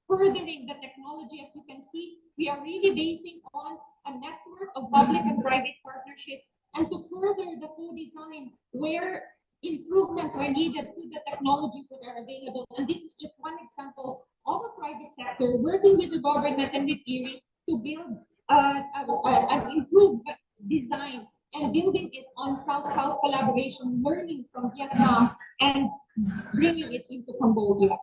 furthering the technology. As you can see, we are really basing on a network of public and private partnerships and to further the co-design where improvements are needed to the technologies that are available. And this is just one example of a private sector working with the government and with IRI to build an improved design and building it on South-South collaboration, learning from Vietnam and bringing it into Cambodia.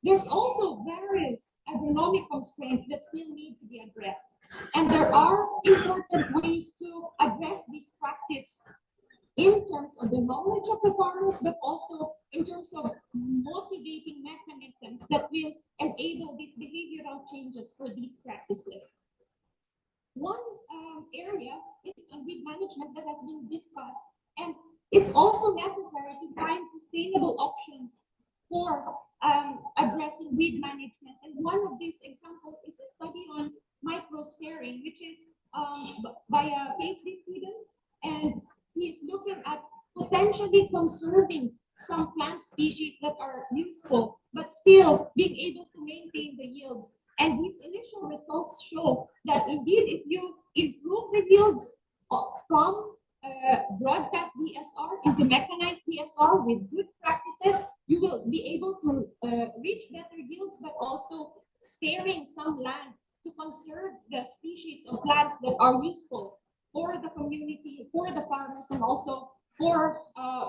There's also various agronomic constraints that still need to be addressed. And there are important ways to address this practice in terms of the knowledge of the farmers, but also in terms of motivating mechanisms that will enable these behavioral changes for these practices. One area is on weed management that has been discussed, and it's also necessary to find sustainable options for addressing weed management. And one of these examples is a study on microsparing, which is by a PhD student, and he's looking at potentially conserving some plant species that are useful, but still being able to maintain the yields. And his initial results show that indeed, if you improve the yields from broadcast DSR into mechanized DSR with good practices, you will be able to reach better yields, but also sparing some land to conserve the species of plants that are useful for the community, for the farmers, and also for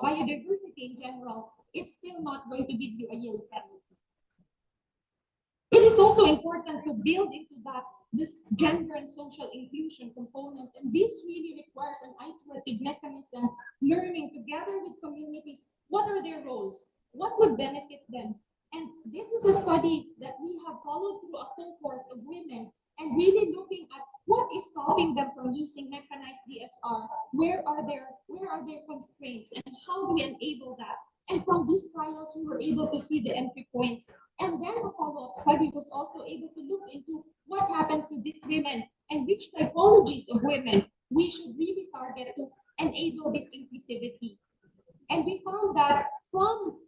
biodiversity in general. It's still not going to give you a yield penalty. It is also important to build into that this gender and social inclusion component, and this really requires an iterative mechanism, learning together with communities what are their roles, what would benefit them. And this is a study that we have followed through a cohort of women and really looking at what is stopping them from using mechanized DSR, where are their constraints, and how do we enable that. And from these trials, we were able to see the entry points. And then a follow-up study was also able to look into what happens to these women and which typologies of women we should really target to enable this inclusivity. And we found that from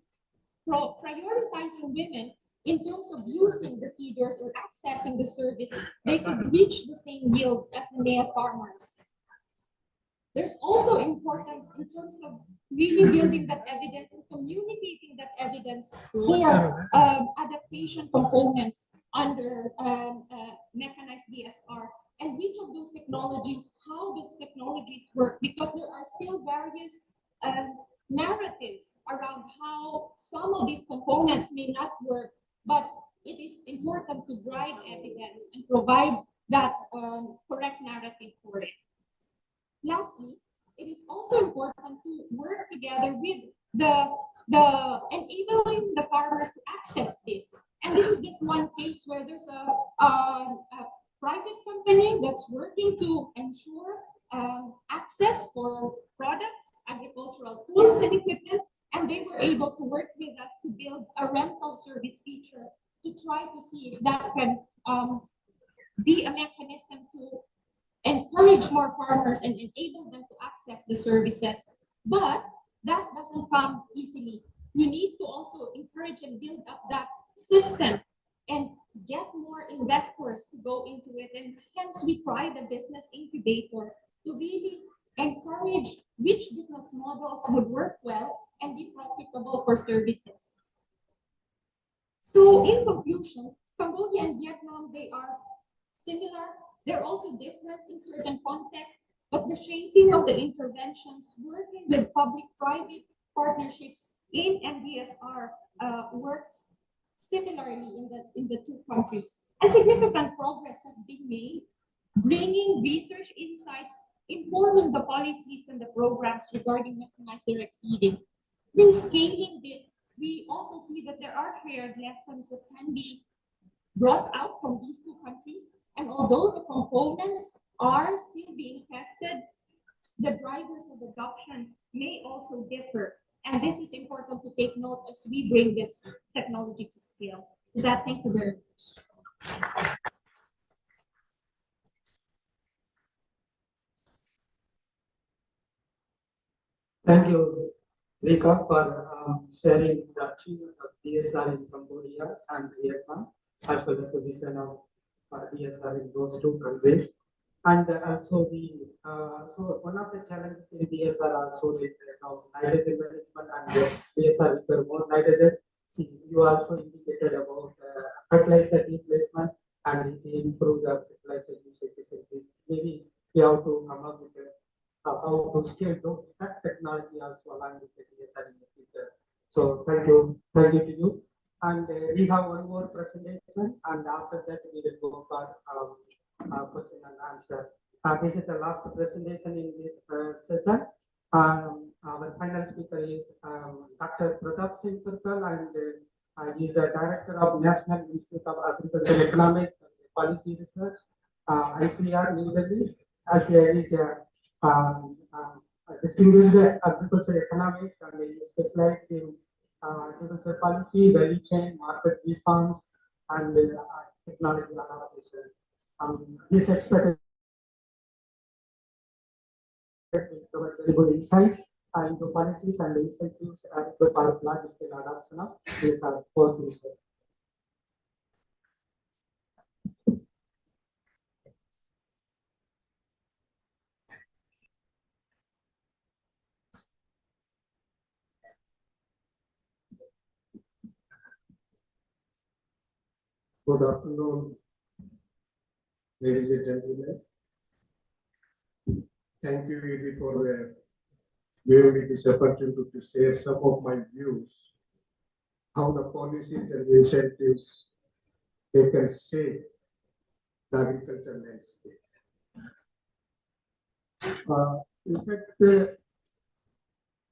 prioritizing women in terms of using the seeders or accessing the service, they could reach the same yields as the male farmers. There's also importance in terms of really building that evidence and communicating that evidence for adaptation components under mechanized DSR, and which of those technologies, how those technologies work, because there are still various narratives around how some of these components may not work, but it is important to drive evidence and provide that correct narrative for it. Lastly, it is also important to work together with the enabling the farmers to access this. And this is just one case where there's a private company that's working to ensure access for products, agricultural tools and equipment, and they were able to work with us to build a rental service feature to try to see if that can be a mechanism to encourage more farmers and enable them to access the services. But that doesn't come easily. You need to also encourage and build up that system and get more investors to go into it. And hence we try the business incubator to really encourage which business models would work well and be profitable for services. So in conclusion, Cambodia and Vietnam, they are similar. They're also different in certain contexts, but the shaping of the interventions, working with public-private partnerships in MDSR worked similarly in the two countries. And significant progress has been made, bringing research insights, informing the policies and the programs regarding mechanized direct seeding. Then scaling this, we also see that there are shared lessons that can be brought out from these two countries. And although the components are still being tested, the drivers of adoption may also differ. And this is important to take note as we bring this technology to scale. With that, thank you very much. Thank you, Rika, for sharing the achievement of DSR in Cambodia and Vietnam, as well as the vision of DSR in those two countries. And also so one of the challenges in DSR also is nitrogen management, and DSR require more nitrogen. See, you also indicated about fertilizer replacement and improve the fertilizer use efficiency. Maybe we have to come up with how to scale that technology also along with the DSR in the future. So thank you to you. And we have one more presentation, and after that we will go for question and answer. This is the last presentation in this session. Our final speaker is Dr. Pratap Singh Turkal, and he is the Director of National Institute of Agricultural Economic Policy Research, ICR, New Delhi. As he is a distinguished agricultural economist, and he is specialized in agricultural policy, value chain, market reforms, and technology adaptation. This expert will provide very good insights into policies and incentives to our large scale adoption of DSR for research. Good afternoon, ladies and gentlemen. Thank you, Edie, for giving me this opportunity to share some of my views, how the policies and incentives they can save the agricultural landscape. In fact,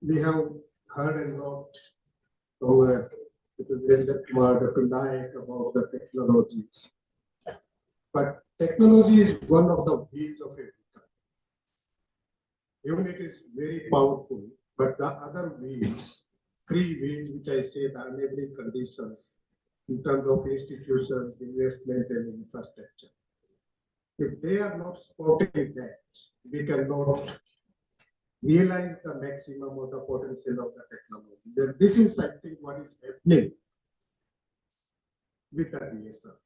we have heard a lot from Dr. Nayak about the technologies. But technology is one of the wheels of a vehicle. Even it is very powerful, but the other wheels, three wheels, which I say the enabling conditions in terms of institutions, investment, and infrastructure. If they are not supporting that, we cannot realize the maximum of the potential of the technologies. And this is, I think, what is happening with the DSR.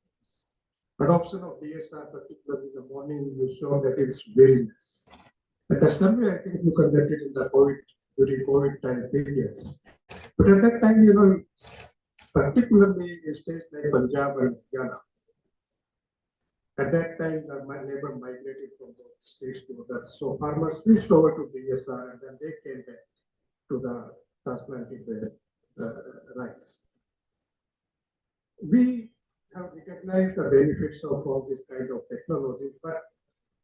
Adoption of DSR, particularly in the morning, you saw that it's very less. But the survey, I think you conducted in the during COVID time periods. But at that time, particularly in states like Punjab and Haryana, at that time, the labor migrated from those states to others. So farmers switched over to DSR and then they came back to the transplanted rice. We have recognized the benefits of all this kind of technologies, but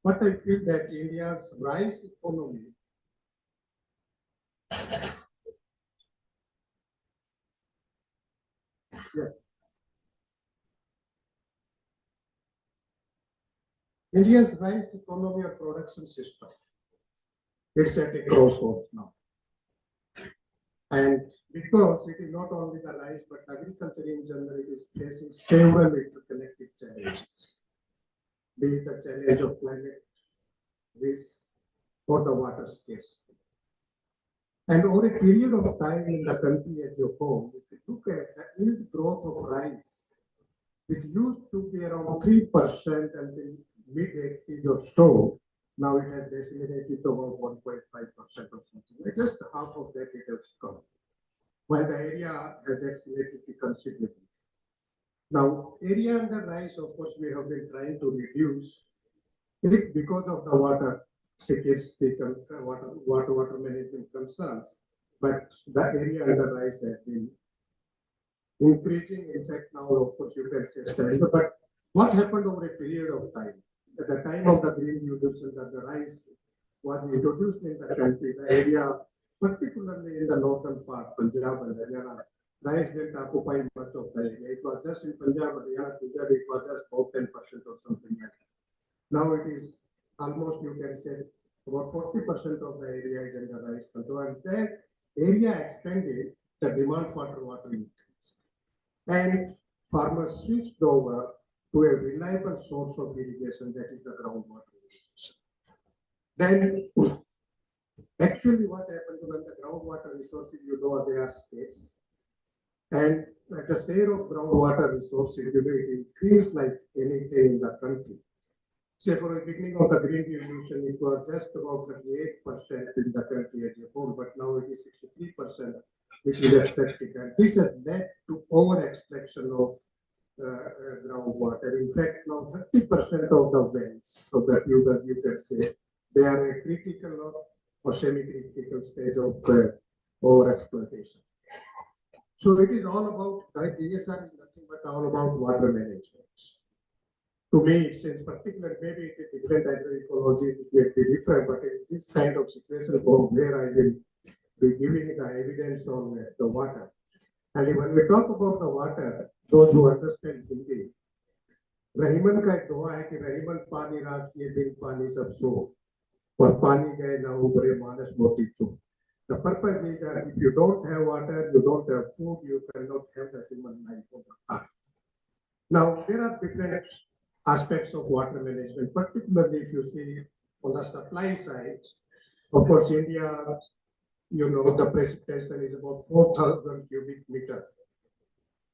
what I feel that India's rice economy India's rice economy or production system, it's at a crossroads now. And because it is not only the rice, but agriculture in general, it is facing several interconnected challenges. Be it the challenge of climate risk or the water scarcity. And over a period of time in the country as a whole, if you look at the yield growth of rice, which used to be around 3% until mid-80s or so, now it has decelerated to about 1.5% or something. Just half of that it has come, while the area has accelerated considerably. Now, area under rice, of course, we have been trying to reduce it because of the water security, water management concerns, but the area under rice has been increasing. In fact, now, of course, you can say stable. But what happened over a period of time? At the time of the Green Revolution, that the rice was introduced in the country, the area, particularly in the northern part, Punjab and Haryana, rice didn't occupy much of the area. It was just in Punjab, Haryana, together, it was just about 10% or something like that. Now it is almost, you can say, about 40% of the area is under rice control. And that area expanded, the demand for water increased. And farmers switched over to a reliable source of irrigation, that is the groundwater irrigation. Then, actually what happened when the groundwater resources, they are scarce. And the share of groundwater resources, it increased like anything in the country. Say for the beginning of the Green Revolution, it was just about 38% in the country as a whole, but now it is 63%, which is expected. And this has led to over-extraction of groundwater. In fact, now 30% of the wells, so that you can say, they are a critical or semi-critical stage of over-exploitation. So it is all about, DSR is nothing but all about water management. To me, it seems particular, maybe it is different agroecologies, it may be different, but in this kind of situation where I will be giving the evidence on the water. And when we talk about the water, those who understand Hindi, Rahiman का एक दुआ है कि रहीमन पानी राखिए बिन पानी सब सो और पानी गए ना उबरे मानस मोती चो. The purpose is that if you don't have water, you don't have food, you cannot have the human life on the earth. Now, there are different aspects of water management, particularly if you see on the supply side. Of course, India, the precipitation is about 4,000 cubic meter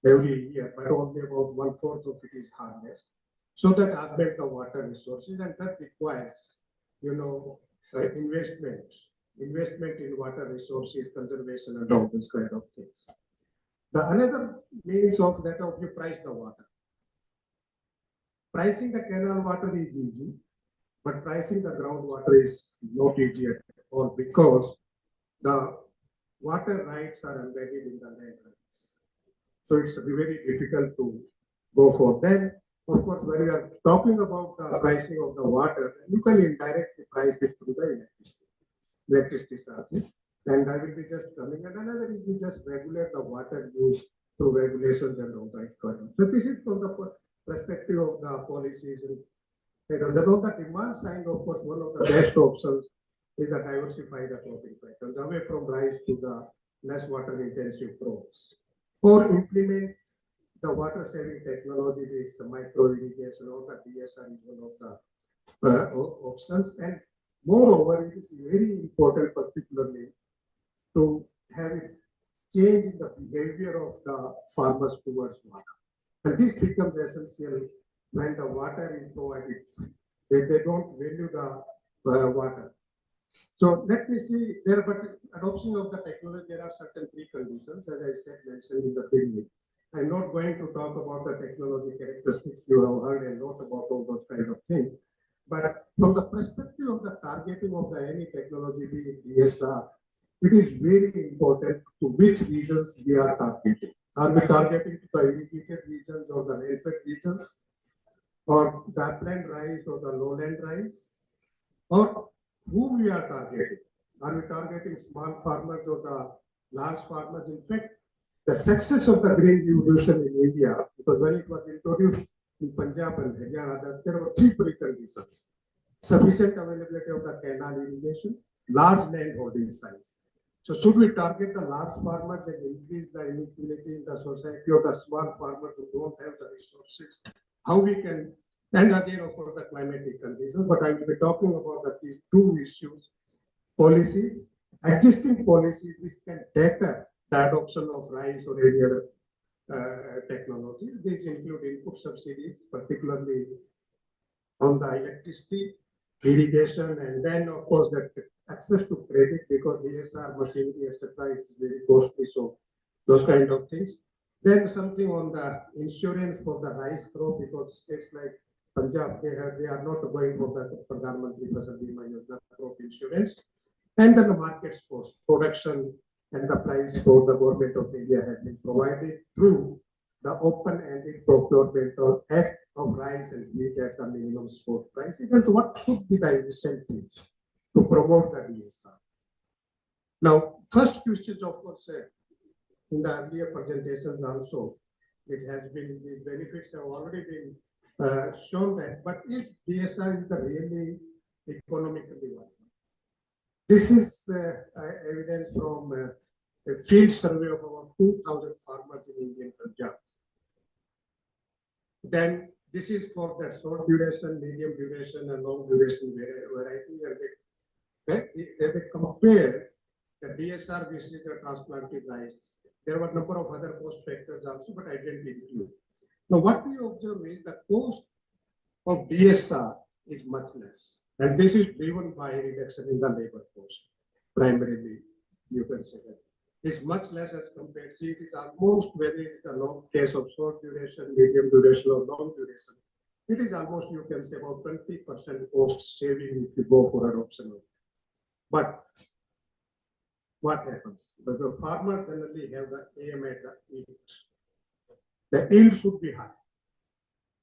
every year, but only about 1/4 of it is harnessed. So that augment the water resources, and that requires, investment in water resources, conservation, and all those kind of things. The another means of that of you price the water. Pricing the canal water is easy, but pricing the groundwater is not easy at all because the water rights are embedded in the land rights. So it's very difficult to go for. Then, of course, when we are talking about the pricing of the water, you can indirectly price it through the electricity charges. And I will be just coming. And another is you just regulate the water use through regulations and all that. So this is from the perspective of the policies. And on the demand side, of course, one of the best options is to diversify the cropping patterns away from rice to the less water intensive crops, or implement the water saving technology with micro irrigation or the DSR is one of the options. And moreover, it is very important, particularly to have a change in the behavior of the farmers towards water. And this becomes essential when the water is provided. They don't value the water. So let me see there, but adoption of the technology, there are certain preconditions, as I said, mentioned in the beginning. I'm not going to talk about the technology characteristics. You have heard a lot about all those kind of things. But from the perspective of the targeting of the any technology, be it DSR, it is very important to which regions we are targeting. Are we targeting to the irrigated regions or the rainfed regions, or the upland rice or the lowland rice, or whom we are targeting? Are we targeting small farmers or the large farmers? In fact, the success of the green revolution in India, because when it was introduced in Punjab and Haryana, there were three preconditions: sufficient availability of the canal irrigation, large land holding size. So should we target the large farmers and increase the inequality in the society of the small farmers who don't have the resources? How we can, and again, of course, the climatic conditions, but I will be talking about these two issues: policies, existing policies which can tackle the adoption of rice or any other technologies. These include input subsidies, particularly on the electricity, irrigation, and then, of course, that access to credit, because DSR machinery, etc., is very costly. So those kind of things. Then something on the insurance for the rice crop, because states like Punjab, they are not going for the Pradhan Mantri Fasal Bima Yojana crop insurance. And then the markets cost, production and the price for the government of India has been provided through the open-ended procurement or act of rice and wheat at the minimum spot prices. And so what should be the incentives to promote the DSR? Now, first questions, of course, in the earlier presentations also, it has been, these benefits have already been shown that, but if DSR is the really economically viable. This is evidence from a field survey of about 2,000 farmers in Indian Punjab. Then this is for that short duration, medium duration, and long duration varieties. And they compare the DSR versus the transplanted rice. There were a number of other cost factors also, but I didn't include. Now, what we observe is the cost of DSR is much less. And this is driven by reduction in the labor cost. Primarily, you can say that. It's much less as compared. See, it is almost, whether it is the long case of short duration, medium duration, or long duration, it is almost, you can say, about 20% cost saving if you go for adoption of it. But what happens? But the farmers generally have the aim at the yield. The yield should be high.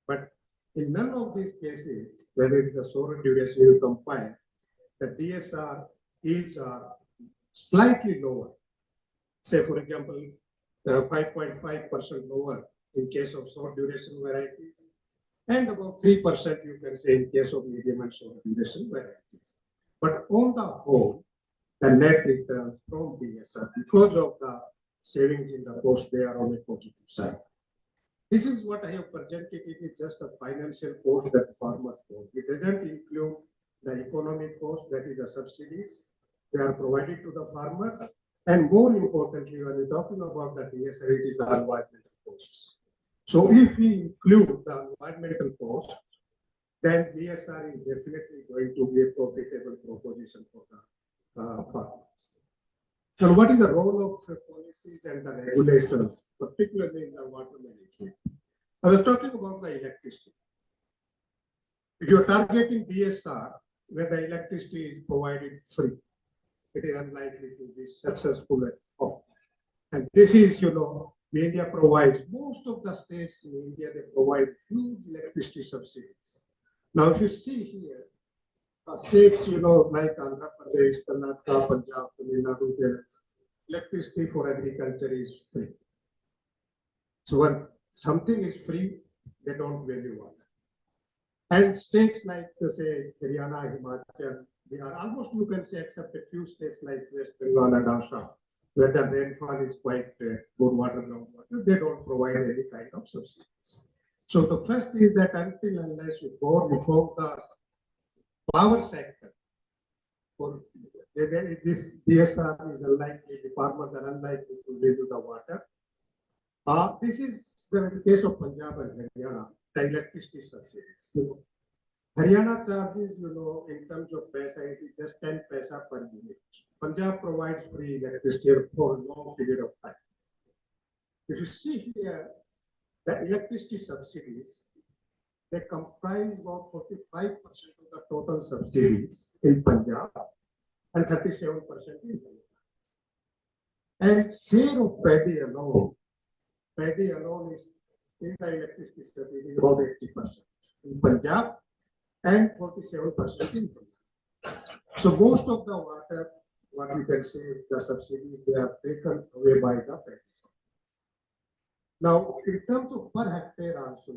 But in none of these cases, whether it's a short duration you compare, the DSR yields are slightly lower. Say, for example, 5.5% lower in case of short duration varieties, and about 3% you can say in case of medium and short duration varieties. But on the whole, the net returns from DSR, because of the savings in the cost, they are on a positive side. This is what I have presented. It is just a financial cost that farmers pay. It doesn't include the economic cost, that is the subsidies they are provided to the farmers. And more importantly, when we're talking about the DSR, it is the environmental costs. So if we include the environmental costs, then DSR is definitely going to be a profitable proposition for the farmers. And what is the role of policies and the regulations, particularly in the water management? I was talking about the electricity. If you're targeting DSR, where the electricity is provided free, it is unlikely to be successful at all. And this is, India provides, most of the states in India, they provide huge electricity subsidies. Now, if you see here, states, like Andhra Pradesh, Karnataka, Punjab, Tamil Nadu, electricity for agriculture is free. So when something is free, they don't value water. And states like, say, Haryana, Himachal, they are almost, you can say, except a few states like West Bengal and Assam, where the rainfall is quite good water, groundwater, they don't provide any kind of subsidies. So the first is that until unless you go reform the power sector, for this DSR is unlikely, the farmers are unlikely to give you the water. This is the case of Punjab and Haryana, the electricity subsidies. Haryana charges, in terms of paisa, it is just 10 paisa per unit. Punjab provides free electricity for a long period of time. If you see here, the electricity subsidies, they comprise about 45% of the total subsidies in Punjab and 37% in Haryana. And share of paddy alone is in the electricity subsidy is about 80% in Punjab and 47% in Haryana. So most of the water, what we can say, the subsidies, they are taken away by the paddy. Now, in terms of per hectare also,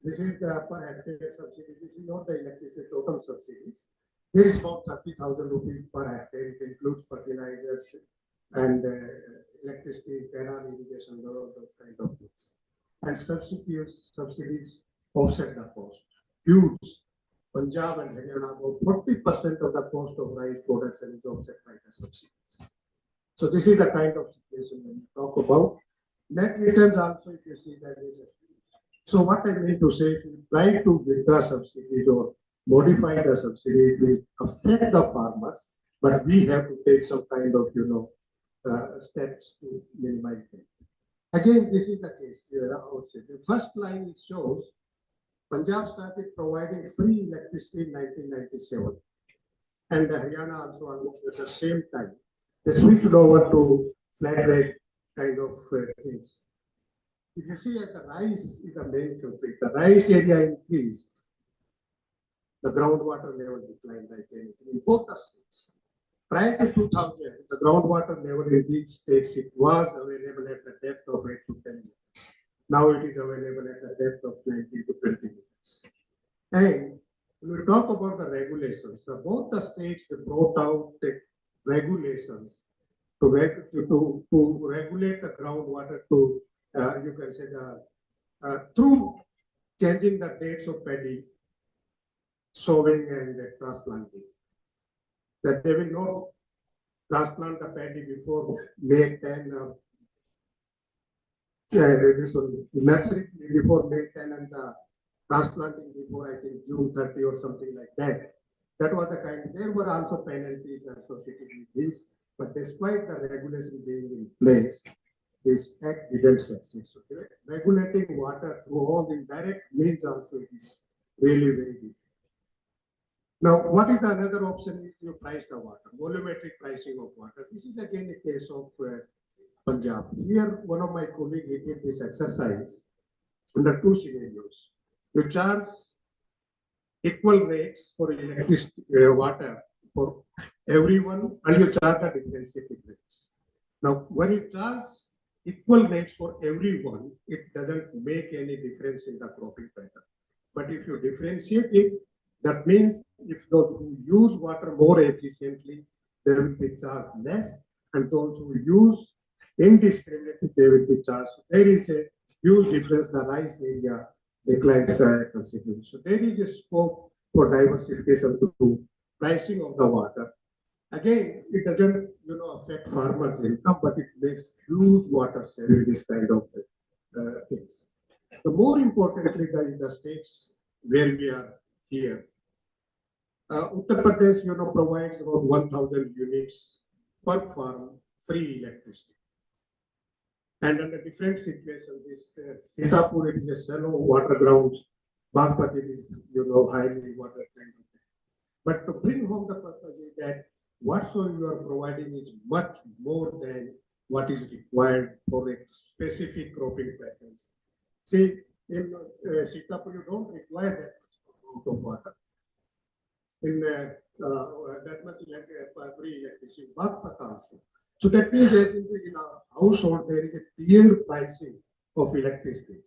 this is the per hectare subsidy. This is not the electricity total subsidies. There is about 30,000 rupees per hectare. It includes fertilizers and electricity, canal irrigation, those kind of things. And subsidies offset the cost. Huge. Punjab and Haryana, about 40% of the cost of rice production is offset by the subsidies. So this is the kind of situation when we talk about. Net returns also, if you see that is. So what I mean to say, if you try to withdraw subsidies or modify the subsidy, it will affect the farmers, but we have to take some kind of, steps to minimize them. Again, this is the case here. The first line shows Punjab started providing free electricity in 1997, and Haryana also almost at the same time. They switched over to flat rate kind of things. If you see that the rice is the main culprit, the rice area increased, the groundwater level declined like anything in both the states. Prior to 2000, the groundwater level in these states, it was available at the depth of 8 to 10 meters. Now it is available at the depth of 20 to 20 meters. And when we talk about the regulations, both the states, they brought out regulations to regulate the groundwater to, you can say, through changing the dates of paddy, sowing and transplanting. That they will not transplant the paddy before May 10 nursery before May 10 and the transplanting before, I think, June 30 or something like that. That was the kind. There were also penalties associated with this, but despite the regulation being in place, this act didn't succeed. So regulating water through all indirect means also is really very difficult. Now, what is the another option is you price the water, volumetric pricing of water. This is again a case of Punjab. Here, one of my colleagues did this exercise under two scenarios. You charge equal rates for electricity, water for everyone, and you charge the differentiated rates. Now, when you charge equal rates for everyone, it doesn't make any difference in the cropping pattern. But if you differentiate it, that means if those who use water more efficiently, they will be charged less, and those who use indiscriminately, they will be charged. There is a huge difference. The rice area declines considerably. So there is a scope for diversification to pricing of the water. Again, it doesn't, affect farmers' income, but it makes huge water saving this kind of things. The more importantly, the states where we are here, Uttar Pradesh, provides about 1,000 units per farm free electricity. And under different situations, this Sitapur, it is a shallow water grounds. Bagpati is, highly water kind of thing. But to bring home the purpose is that whatsoever you are providing is much more than what is required for a specific cropping patterns. See, in Sitapu, you don't require that much amount of water. In that much free electricity, but also. So that means as in our household, there is a tiered pricing of electricity,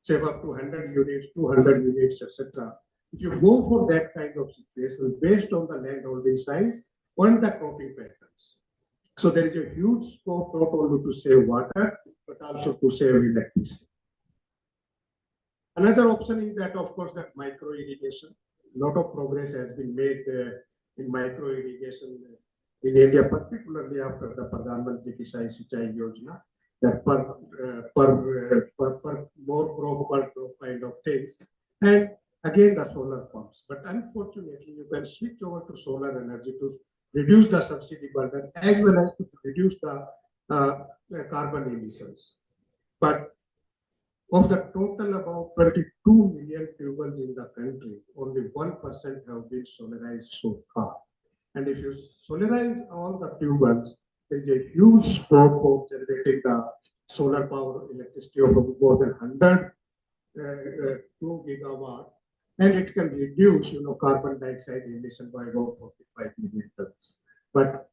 say up to 100 units, 200 units, etc. If you go for that kind of situation based on the landholding size and the cropping patterns. So there is a huge scope not only to save water, but also to save electricity. Another option is that, of course, that micro irrigation. A lot of progress has been made in micro irrigation in India, particularly after the Pradhan Mantri Kishan Sinchai Yojana, that per more crop per crop kind of things. And again, the solar pumps. But unfortunately, you can switch over to solar energy to reduce the subsidy burden as well as to reduce the carbon emissions. But of the total about 22 million tubers in the country, only 1% have been solarized so far. And if you solarize all the tubers, there is a huge scope of generating the solar power electricity of more than 102 gigawatt, and it can reduce, carbon dioxide emission by about 45 million tons. But,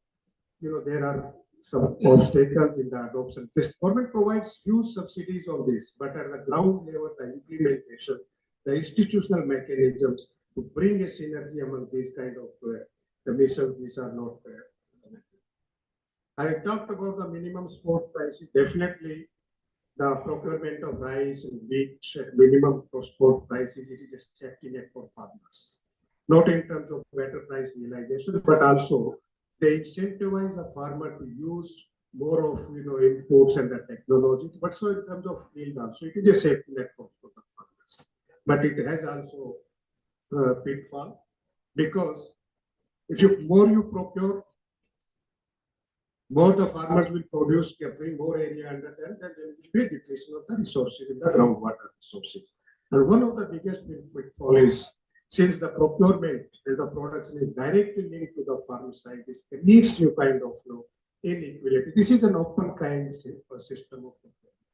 there are some obstacles in the adoption. This government provides huge subsidies on this, but at the ground level, the implementation, the institutional mechanisms to bring a synergy among these kind of emissions, these are not there. I talked about the minimum spot prices. Definitely, the procurement of rice and wheat at minimum spot prices, it is a safety net for farmers. Not in terms of better price realization, but also they incentivize a farmer to use more of inputs and the technology, but so in terms of yield also, it is a safety net for the farmers. But it has also pitfall, because if more you procure, more the farmers will produce, bring more area under them, then there will be a depletion of the resources in the groundwater resources. And one of the biggest pitfall is, since the procurement and the production is directly linked to the farm side, this needs you kind of inequality. This is an open kind of system of procurement.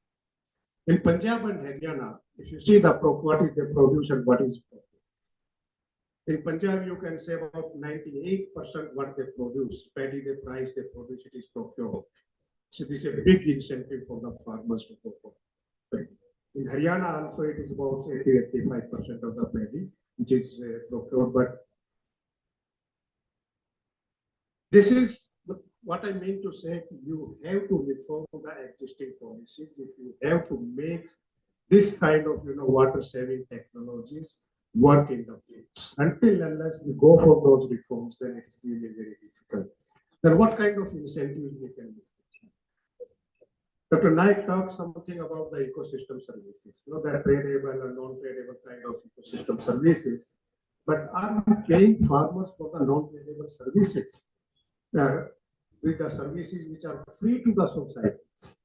In Punjab and Haryana, if you see the what is they produce and what is procured. In Punjab, you can say about 98% what they produce, paddy they price they produce, it is procured. So this is a big incentive for the farmers to go for paddy. In Haryana also, it is about 80-85% of the paddy which is procured. But this is what I mean to say. You have to reform the existing policies. If you have to make this kind of water saving technologies work in the fields. Until unless we go for those reforms, then it is really very difficult. Then what kind of incentives we can make? Dr. Naik talked something about the ecosystem services, that tradable and non-tradable kind of ecosystem services. But are we paying farmers for the non-tradable services? With the services which are free to the societies.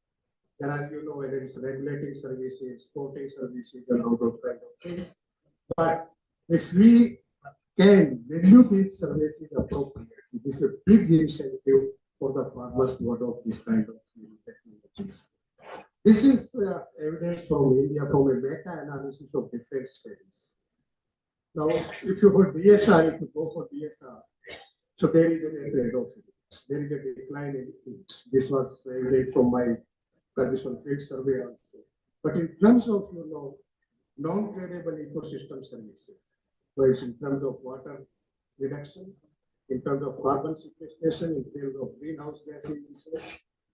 There are, whether it's regulating services, sporting services, and all those kind of things. But if we can value these services appropriately, this is a big incentive for the farmers to adopt this kind of technologies. This is evidence from India from a meta-analysis of different studies. Now, if you go DSR, if you go for DSR, so there is a trade-off. There is a decline in it. This was evident from my condition field survey also. But in terms of non-tradable ecosystem services, so it's in terms of water reduction, in terms of carbon sequestration, in terms of greenhouse gas emissions,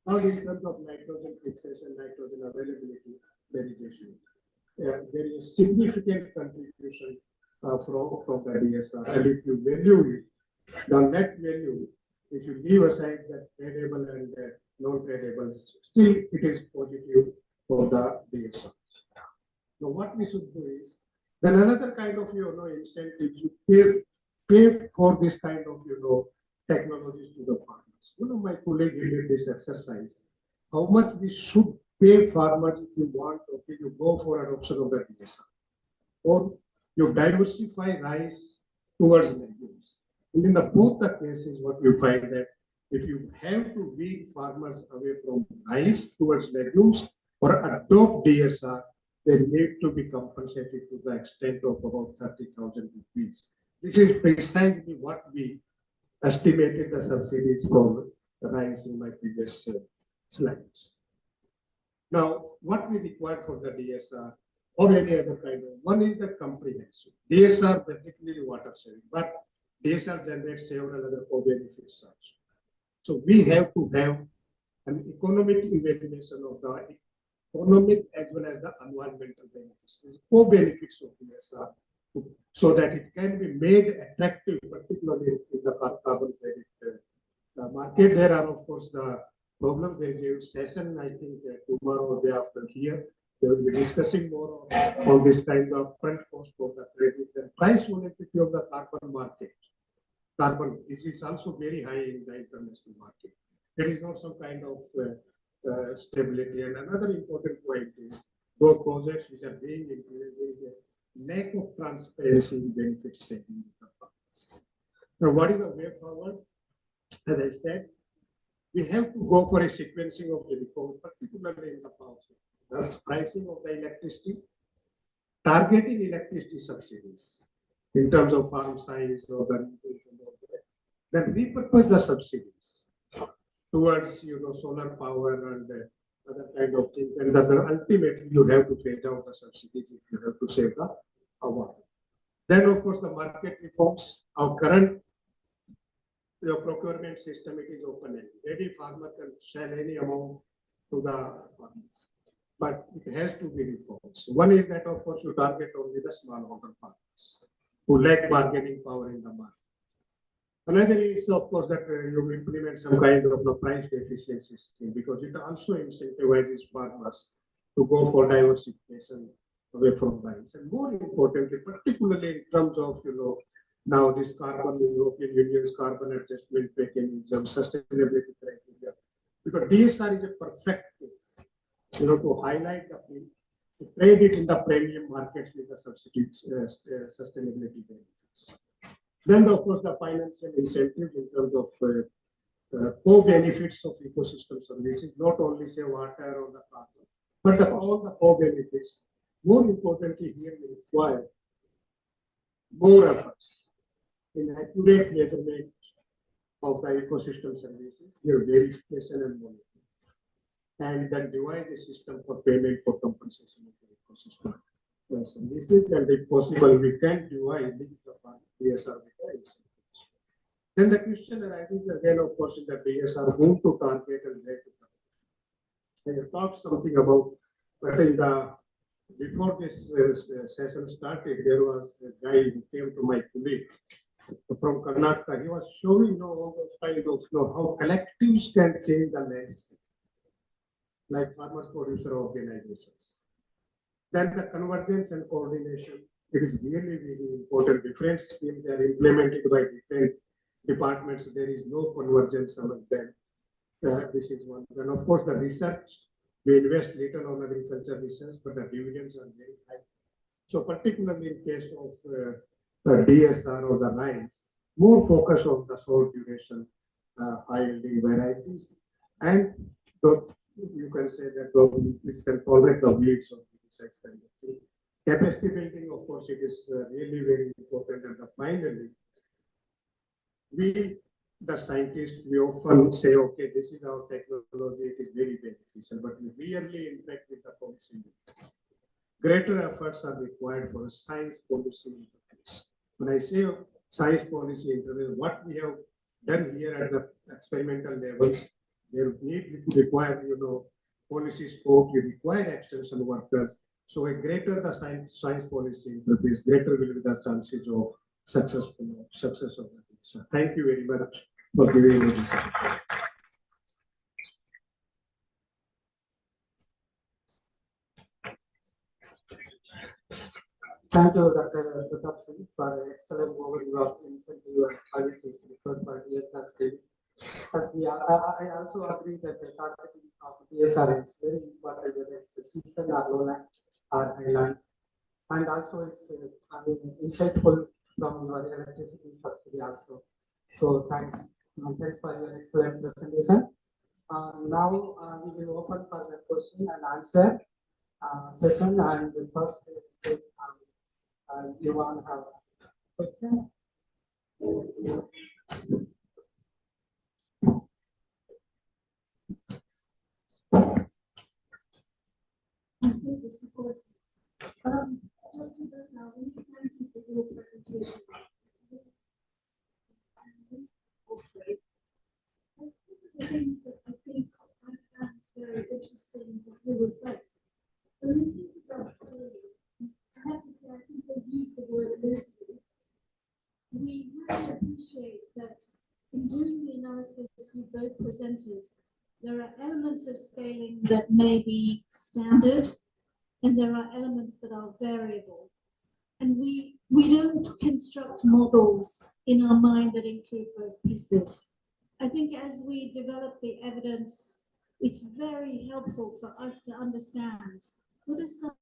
or in terms of nitrogen fixation, nitrogen availability, there is issue. There is a significant contribution from the DSR, and if you value it, the net value, if you leave aside that tradable and non-tradable, still it is positive for the DSR. Now, what we should do is, then another kind of incentives you pay for this kind of technologies to the farmers. One of my colleagues did this exercise. How much we should pay farmers if you want, okay, you go for adoption of the DSR, or you diversify rice towards legumes. And in both the cases, what you find that If you have to wean farmers away from rice towards legumes or adopt DSR, they need to be compensated to the extent of about 30,000 rupees. This is precisely what we estimated the subsidies for rice in my previous slides. Now, what we require for the DSR or any other kind of, one is the comprehensive. DSR particularly water saving, but DSR generates several other co-benefits also. So we have to have an economic evaluation of the economic as well as the environmental benefits. There's co-benefits of DSR so that it can be made attractive, particularly in the carbon credit market. There are, of course, the problem. There is a session, I think, tomorrow or day after here. They will be discussing more on this kind of front cost for the credit and price volatility of the carbon market. Carbon is also very high in the international market. There is not some kind of stability. And another important point is those projects which are being implemented, there is a lack of transparency in benefit setting. Now, what is the way forward? As I said, we have to go for a sequencing of the reform, particularly in the power sector. That's pricing of the electricity, targeting electricity subsidies in terms of farm size or the then repurpose the subsidies towards solar power and other kind of things, and then ultimately you have to phase out the subsidies if you have to save the water. Then of course the market reforms. Our current procurement system, it is open-ended. Any farmer can sell any amount to the farmers, but it has to be reformed. One is that of course you target only the smallholder farmers who lack bargaining power in the market. Another is, of course, that you implement some kind of price deficiency scheme because it also incentivizes farmers to go for diversification away from rice. And more importantly, particularly in terms of, now this carbon, European Union's carbon adjustment mechanism, sustainability criteria, because DSR is a perfect case, to highlight to trade it in the premium markets with the subsidies, sustainability benefits. Then, of course, the financial incentives in terms of co-benefits of ecosystem services, not only say water or the carbon, but all the co-benefits. More importantly, here we require more efforts in accurate measurement of the ecosystem services, here verification and monitoring, and then devise a system for payment for compensation of the ecosystem services, and if possible, we can divide the DSR. Then the question arises again, of course, in the DSR, whom to target and where to target. I talked something about, but in before this session started, there was a guy who came to my colleague from Karnataka. He was showing all those kind of how collectives can change the landscape, like farmers producer organizations. Then the convergence and coordination, it is really, really important. Different schemes are implemented by different departments. There is no convergence among them. This is one. Then, of course, the research, we invest little on agriculture research, but the dividends are very high. So, particularly in case of DSR or the rice, more focus on the short duration, high-yielding varieties, and you can say that this can tolerate the weeds of this kind of thing. Capacity building, of course, it is really very important. And finally, we, the scientists, we often say, okay, this is our technology, it is very beneficial, but we rarely interact with the policy makers. Greater efforts are required for science policy interface. When I say science policy interface, what we have done here at the experimental levels, there need to require, policy scope, you require extension workers. So a greater the science policy interface, greater will be the chances of success of the DSR. Thank you very much for giving me this. Thank you, Dr. Pratap Singh, for an excellent overview of incentive policies referred for DSR scheme. I also agree that the targeting of DSR is very important, whether it's a season or lowland or highland. And also it's insightful from your electricity subsidy also. So thanks Thanks for your excellent presentation. Now we will open for the question and answer session, and the first you want to have question. I think this is what, Dr. Bernal, thank you for your presentation. Also, one of the things that I think I found very interesting as we reflect, when we think about scaling, I have to say, I think they use the word loosely. We have to appreciate that in doing the analysis you both presented, there are elements of scaling that may be standard, and there are elements that are variable. And we don't construct models in our mind that include both pieces. I think as we develop the evidence, it's very helpful for us to understand what are some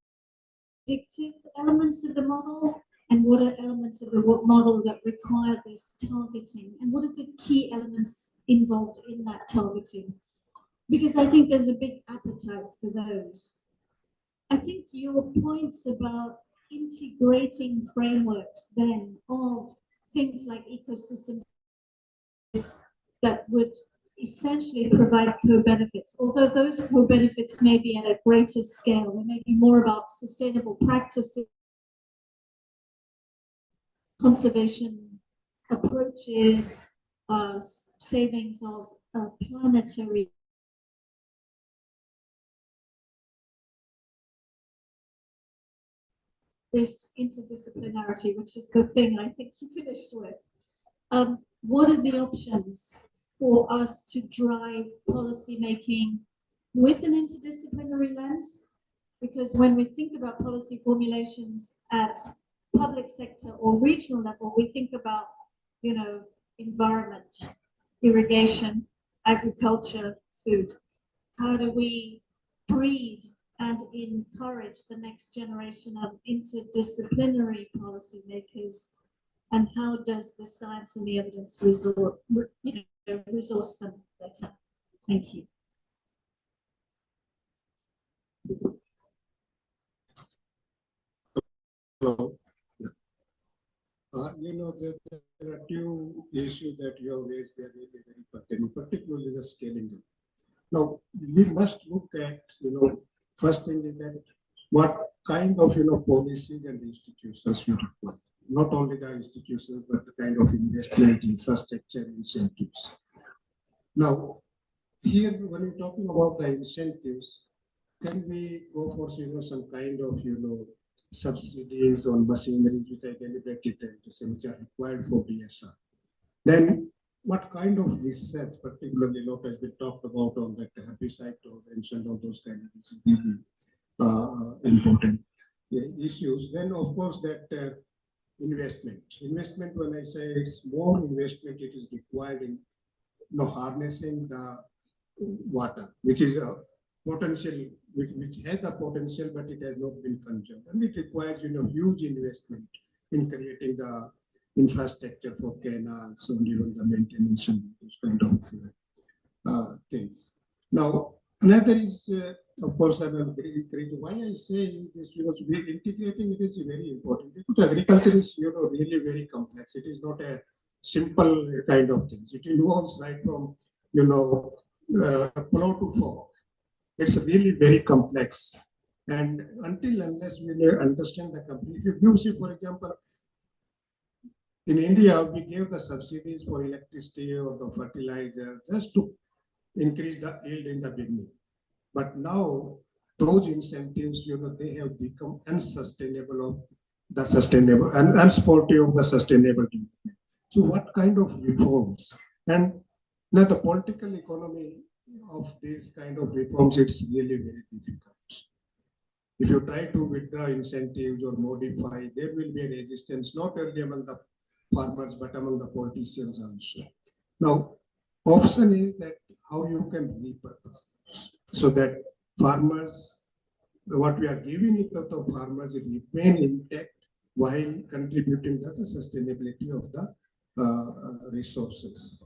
predictive elements of the model and what are elements of the model that require this targeting, and what are the key elements involved in that targeting. Because I think there's a big appetite for those. I think your points about integrating frameworks then of things like ecosystems that would essentially provide co-benefits, although those co-benefits may be at a greater scale, they may be more about sustainable practices, conservation approaches, savings of planetary this interdisciplinarity, which is the thing I think you finished with. What are the options for us to drive policy making with an interdisciplinary lens? Because when we think about policy formulations at public sector or regional level, we think about, you know, environment, irrigation, agriculture, food. How do we breed and encourage the next generation of interdisciplinary policymakers, and how does the science and the evidence resource them better? Thank you. Hello. You know, there are two issues that you have raised there really very pertinent, particularly the scaling up. Now, we must look at, you know, first thing is that what kind of, you know, policies and institutions you require. Not only the institutions, but the kind of investment, infrastructure, incentives. Now, here, when you're talking about the incentives, can we go for, you know, some kind of, you know, subsidies on machineries which I deliberated to say which are required for DSR? Then what kind of research, particularly a lot has been talked about on that herbicide tolerance and all those kind of things, really important issues. Then of course that investment, when I say it's more investment, it is required in, you know, harnessing the water, which is a potential, which has the potential, but it has not been consumed. And it requires, you know, huge investment in creating the infrastructure for canals and even the maintenance and those kind of things. Now, another is, of course, why I say this, because we integrating it is very important, because agriculture is, you know, really very complex. It is not a simple kind of things. It involves right from, you know, plow to fork. It's really very complex. And unless we understand the company, if you give, say, for example, in India, we gave the subsidies for electricity or the fertilizer just to increase the yield in the beginning. But now those incentives, you know, they have become unsustainable of the sustainable and unsportive of the sustainable development. So what kind of reforms? And now the political economy of these kind of reforms, it's really very difficult. If you try to withdraw incentives or modify, there will be a resistance, not only among the farmers, but among the politicians also. Now, option is that how you can repurpose those, so that farmers, what we are giving it to the farmers, it remain intact while contributing to the sustainability of the resources.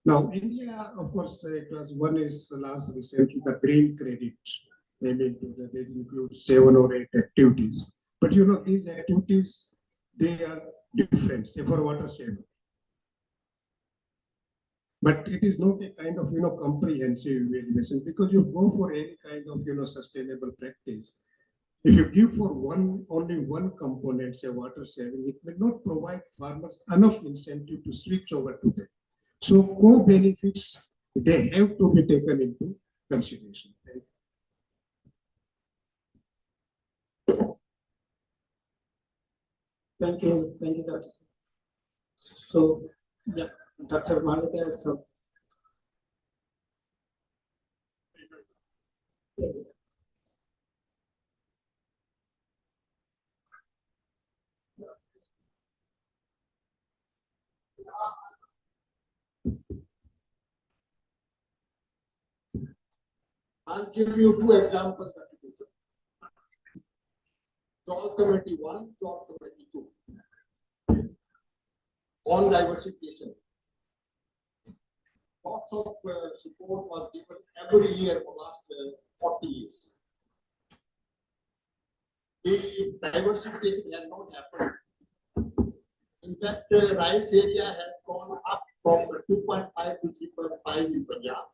Now, India, of course, it was one is last recently the green credit. They mean to that they include 7 or 8 activities. But you know, these activities, they are different, say for water saving. But it is not a kind of, comprehensive evaluation because you go for any kind of, sustainable practice. If you give for only one component, say water saving, it may not provide farmers enough incentive to switch over to that. So co-benefits, they have to be taken into consideration. Thank you, Dr. So, yeah, Dr. Malika, so. I'll give you 2 examples. Joint Committee 1, Joint Committee 2 on diversification. Lots of support was given every year for last 40 years. The diversification has not happened. In fact, rice area has gone up from 2.5 to 3.5 in Punjab,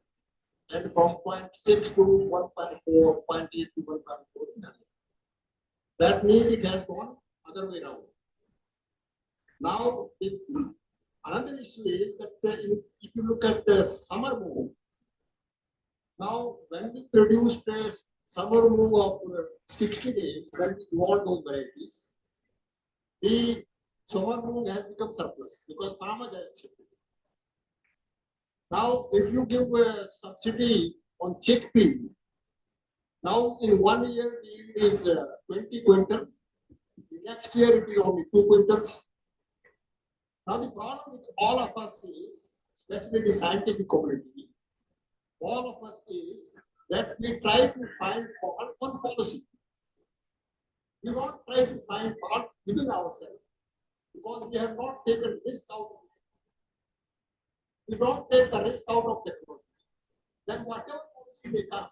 and from 0.6 to 1.4, 0.8 to 1.4 in Delhi. That means it has gone other way around. Now, another issue is that if you look at the summer move, now when we produced a summer move of 60 days, when we want those varieties, the summer move has become surplus because farmers have shifted. Now, if you give a subsidy on chickpea, now in 1 year the yield is 20 quintal. Next year it is only 2 quintals. Now the problem with all of us is, especially the scientific community, all of us is that we try to find fault on policy. We don't try to find fault within ourselves because we have not taken risk out of it. We don't take the risk out of technology. Then whatever policy may come,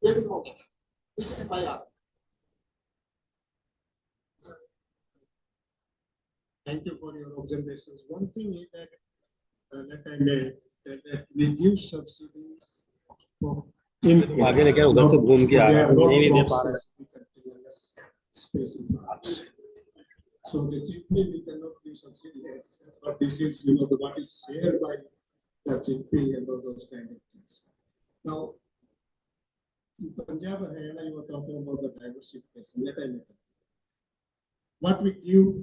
they will not accept. This is my argument. Thank you for your observations. One thing is that that I made that we give subsidies for input. So the chickpea we cannot give subsidy as said, but this is what is shared by the chickpea and all those kind of things. Now, in Punjab and Haryana, you were talking about the diversification. Let I make it. What we give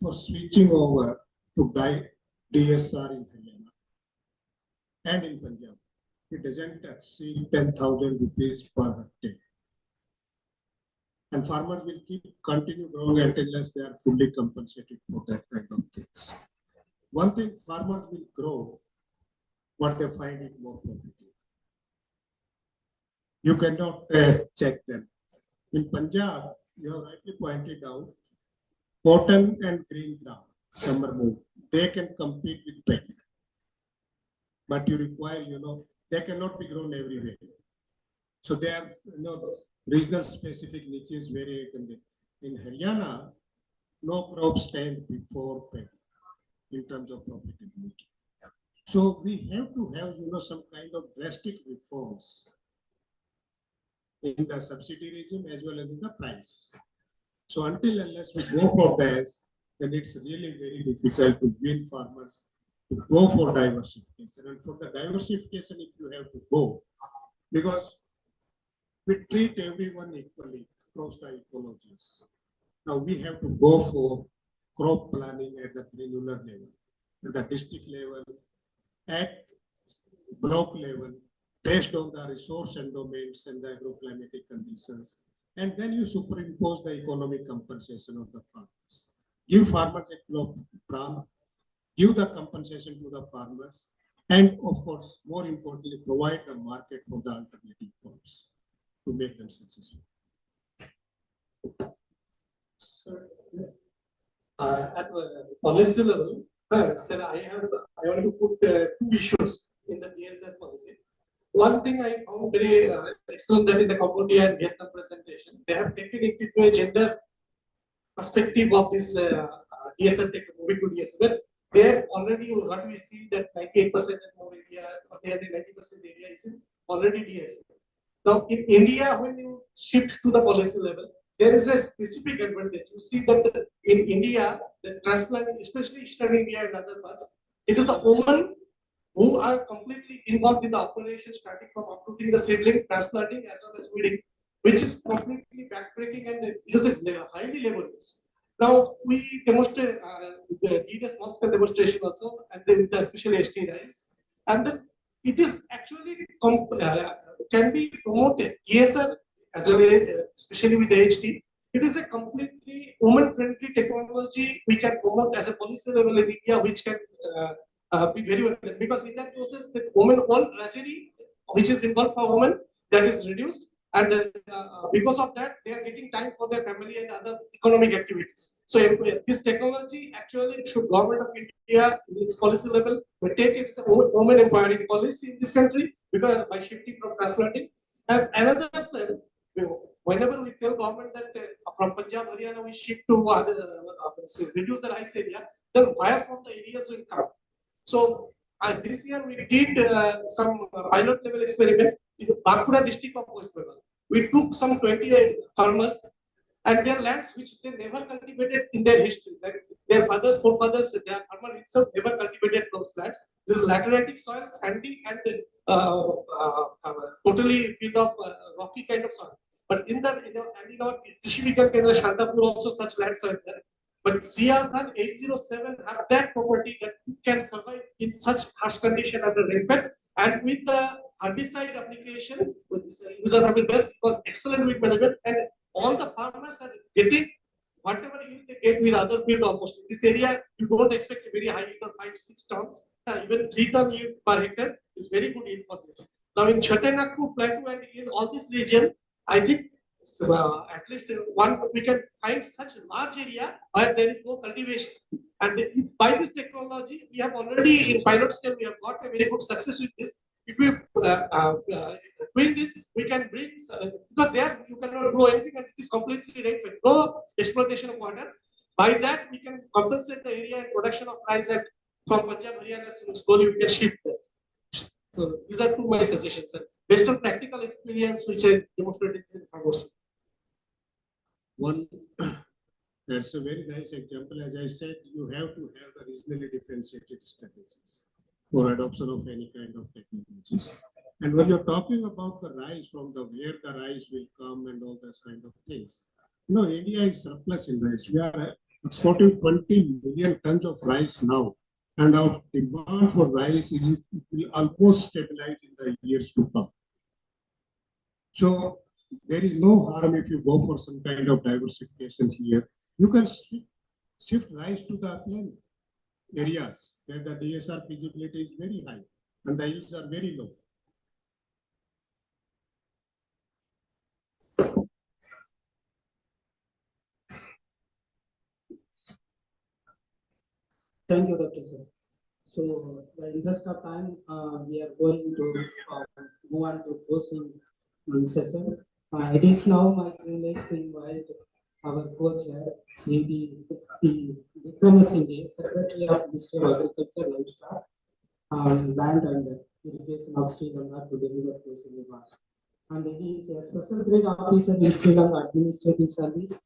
for switching over to DSR in Haryana and in Punjab, it doesn't exceed 10,000 rupees per hectare. And farmers will continue growing unless they are fully compensated for that kind of things. One thing, farmers will grow what they find it more profitable. You cannot check them. In Punjab, you have rightly pointed out, cotton and green gram, summer move, they can compete with paddy. But you require, they cannot be grown everywhere. So they have, regional specific niches where you can be. In Haryana, no crop stand before paddy in terms of profitability. So we have to have, some kind of drastic reforms in the subsidy regime as well as in the price. So unless we go for this, then it's really very difficult to win farmers to go for diversification. And for the diversification, if you have to go, because we treat everyone equally across the ecologies. Now we have to go for crop planning at the granular level, at the district level, at block level, based on the resource endowments and the agroclimatic conditions. And then you superimpose the economic compensation of the farmers. Give farmers a crop plan, give the compensation to the farmers, and of course, more importantly, provide the market for the alternative crops to make them successful. So, at policy level, sir, I want to put 2 issues in one thing I found very excellent that in the Cambodia and Vietnam presentation, they have taken it into a gender perspective of this DSL moving to DSL. There already what we see that 98% and more area, or 90% area is already DSL. Now in India, when you shift to the policy level, there is a specific advantage. You see that in India, the transplanting, especially Eastern India and other parts, it is the women who are completely involved in the operation, starting from uprooting the seedling, transplanting, as well as weeding, which is completely backbreaking and it is highly laborious. Now we demonstrate, did a small scale demonstration also, and then with especially HT rice, and then it is actually can be promoted. ESR as well as especially with the HT, it is a completely woman-friendly technology we can promote as a policy level in India, which can be very well, because in that process the women all tragedy which is involved for women, that is reduced, and because of that they are getting time for their family and other economic activities. So this technology actually should government of India in its policy level will take its women empowering policy in this country, because by shifting from transplanting. And another whenever we tell government that from Punjab, Haryana we shift to other reduce the rice area, then where from the areas will come? So this year we did some pilot level experiment in Bankura district of West Bengal. We took some 28 farmers and their lands which they never cultivated in their history. Like their fathers, forefathers, their farmer itself never cultivated those lands. This is lateritic soil, sandy and totally filled of rocky kind of soil. But in our Krishi Vigyan Kendra Shantapur also such lands are there. But CR 807 have that property that it can survive in such harsh condition under rainfall, and with the herbicide application, with this user have been best because excellent weed management, and all the farmers are getting whatever yield they get with other field almost. In this area, you don't expect a very high yield of 5-6 tons. Even 3 ton yield per hectare is very good yield for this. Now in Chhatanagpur Plateau and in all this region, I think at least one we can find such a large area where there is no cultivation, and by this technology we have already in pilot scale we have got a very good success with this. If we doing this, we can bring because there you cannot grow anything and it is completely rainfed, no exploitation of water. By that we can compensate the area and production of rice, and from Punjab, Haryana slowly we can shift that. So these are two my suggestions, sir, based on practical experience which I demonstrated in the promotion. One, that's a very nice example. As I said, you have to have the regionally differentiated strategies for adoption of any kind of technologies. And when you're talking about the rice, from the where the rice will come and all those kind of things, India is surplus in rice. We are exporting 20 million tons of rice now, and our demand for rice will almost stabilize in the years to come. So there is no harm if you go for some kind of diversification here. You can shift rice to the upland areas where the DSR feasibility is very high and the yields are very low. Thank you, Dr. Sir. So, in the interest of time, we are going to move on to closing session. It is now my privilege to invite our co-chair, CD Vikram Singh, Secretary of Ministry of Agriculture, Livestock, Land and Irrigation of Sri Lanka, to deliver closing remarks. And he is a special grade officer in Sri Lanka Administrative Service,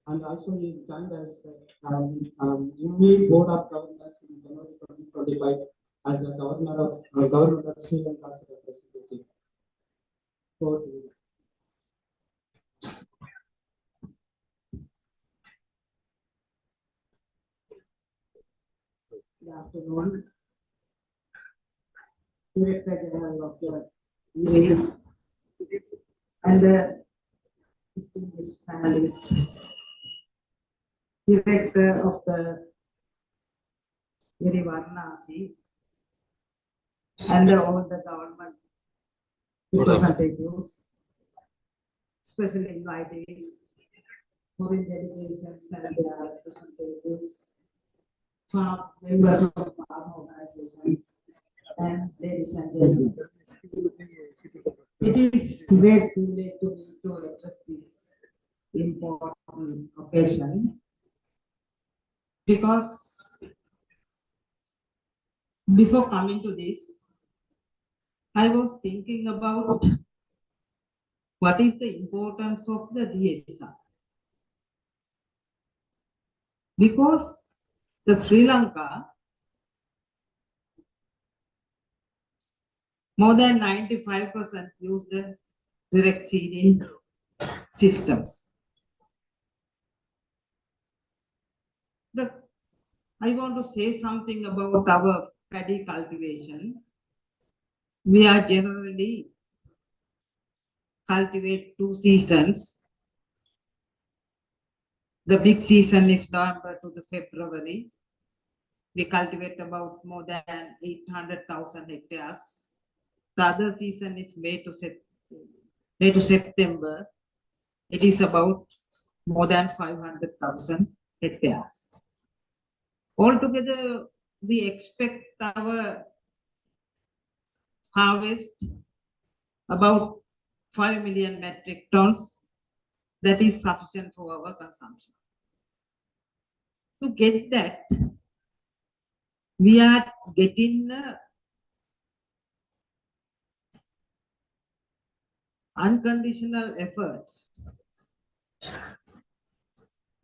and also he is joined as UNI Board of Governors in January 2025 as the Governor of Sri Lanka's representative. Good afternoon. Director General of the UAE and the distinguished panelists, Director of the Varanasi, and all the government representatives, special invitees, foreign delegations and their representatives, farm members of farm organizations, and ladies and gentlemen. It is way too late to me to address this important occasion because before coming to this, I was thinking about what is the importance of the DSR. Because the Sri Lanka, more than 95% use the direct seeding systems. I want to say something about our paddy cultivation. We are generally cultivate 2 seasons. The big season is November to the February. We cultivate about more than 800,000 hectares. The other season is May to September. It is about more than 500,000 hectares. Altogether, we expect our harvest about 5 million metric tons. That is sufficient for our consumption. To get that, we are getting unconditional efforts.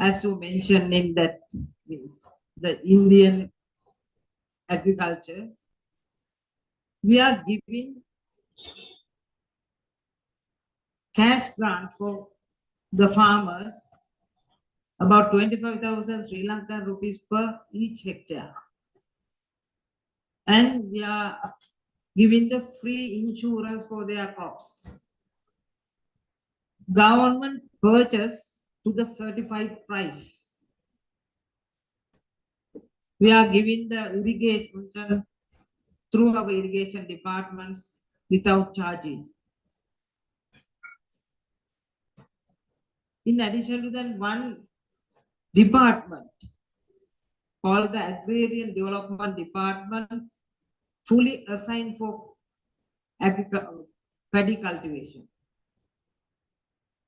As you mentioned in that, the Indian agriculture, we are giving cash grant for the farmers about 25,000 Sri Lankan rupees per each hectare. And we are giving the free insurance for their crops. Government purchase to the certified price. We are giving the irrigation through our irrigation departments without charging. In addition to that, one department called the Agrarian Development Department fully assigned for paddy cultivation.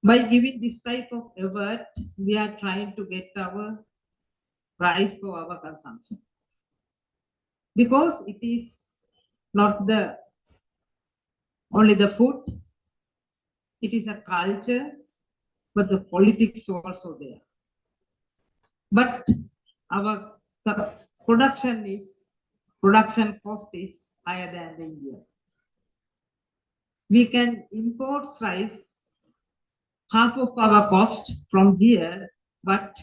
By giving this type of effort, we are trying to get our price for our consumption. Because it is not only the food, it is a culture, but the politics also there. But our production cost is higher than India. We can import rice half of our cost from here, but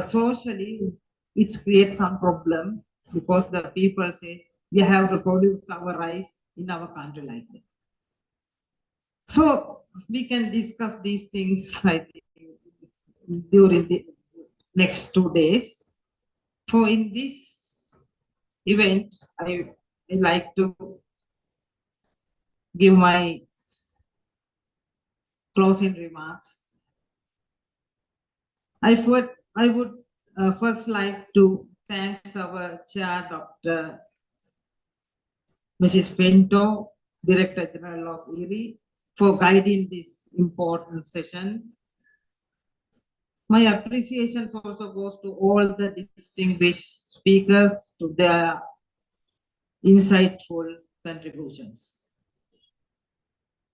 socially it creates some problem because the people say we have to produce our rice in our country like that. So we can discuss these things, I think, during the next 2 days. For in this event, I like to give my closing remarks. I would first like to thank our chair, Dr. Mrs. Pinto, Director General of IRI, for guiding this important session. My appreciation also goes to all the distinguished speakers to their insightful contributions.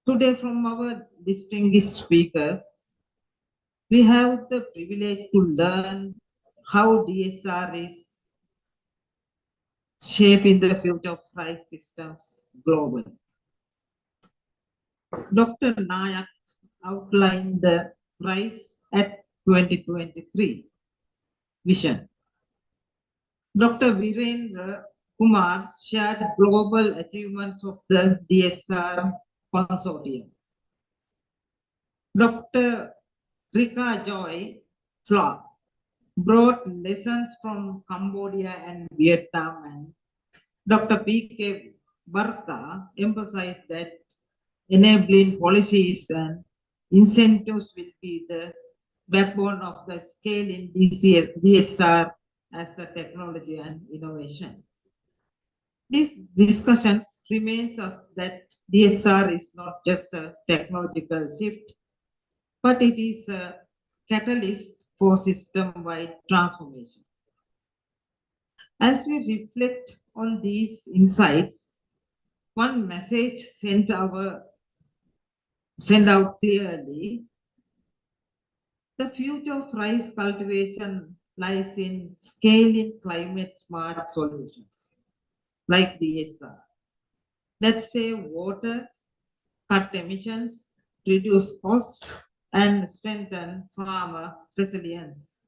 Today, from our distinguished speakers, we have the privilege to learn how DSR is shaping the future of rice systems globally. Dr. Nayak outlined the rice at 2023 vision. Dr. Virendra Kumar shared global achievements of the DSR consortium. Dr. Rika Joy Fla brought lessons from Cambodia and Vietnam, and Dr. P.K. Bartha emphasized that enabling policies and incentives will be the backbone of the scale in DSR as a technology and innovation. These discussions remains us that DSR is not just a technological shift, but it is a catalyst for system-wide transformation. As we reflect on these insights, one message sent out clearly: the future of rice cultivation lies in scaling climate-smart solutions like DSR that save water, cut emissions, reduce costs, and strengthen farmer resilience.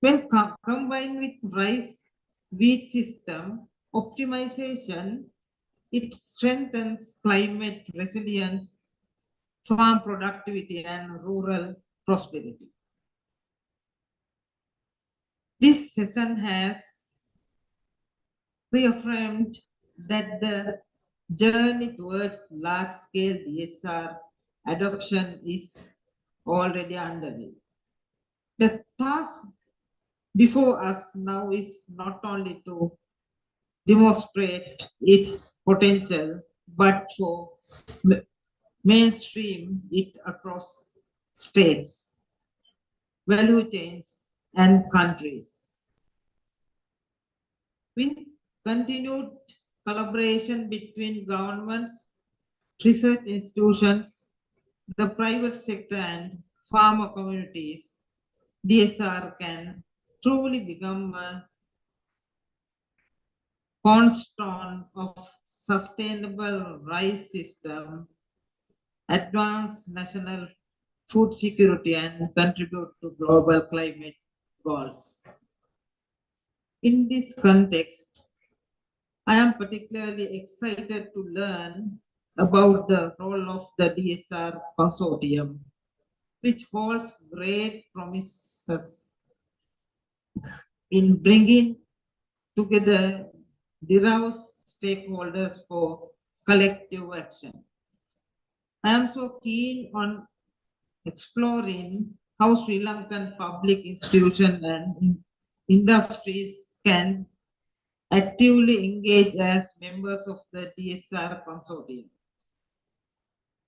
When combined with rice wheat system optimization, it strengthens climate resilience, farm productivity, and rural prosperity. This session has reaffirmed that the journey towards large-scale DSR adoption is already underway. The task before us now is not only to demonstrate its potential, but for mainstream it across states, value chains, and countries. With continued collaboration between governments, research institutions, the private sector, and farmer communities, DSR can truly become a cornerstone of sustainable rice system, advance national food security, and contribute to global climate goals. In this context, I am particularly excited to learn about the role of the DSR consortium, which holds great promises in bringing together diverse stakeholders for collective action. I am so keen on exploring how Sri Lankan public institutions and industries can actively engage as members of the DSR consortium.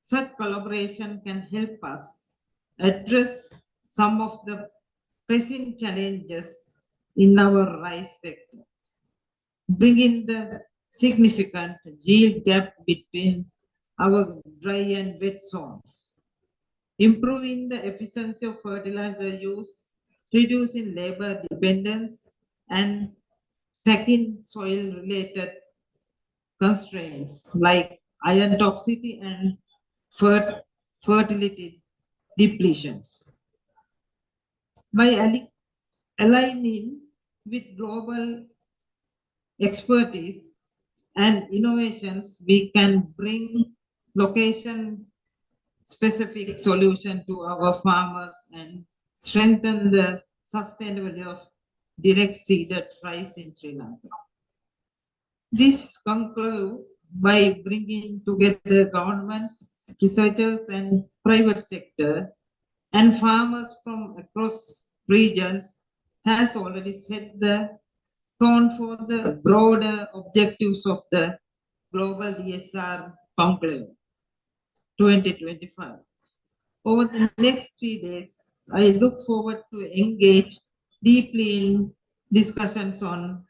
Such collaboration can help us address some of the pressing challenges in our rice sector, bringing the significant yield gap between our dry and wet zones, improving the efficiency of fertilizer use, reducing labor dependence, and tackling soil-related constraints like iron toxicity and fertility depletions. By aligning with global expertise and innovations, we can bring location-specific solution to our farmers and strengthen the sustainability of direct seeded rice in Sri Lanka. This concludes by bringing together governments, researchers, and private sector, and farmers from across regions has already set the tone for the broader objectives of the Global DSR Conclave 2025. Over the next 3 days, I look forward to engage deeply in discussions on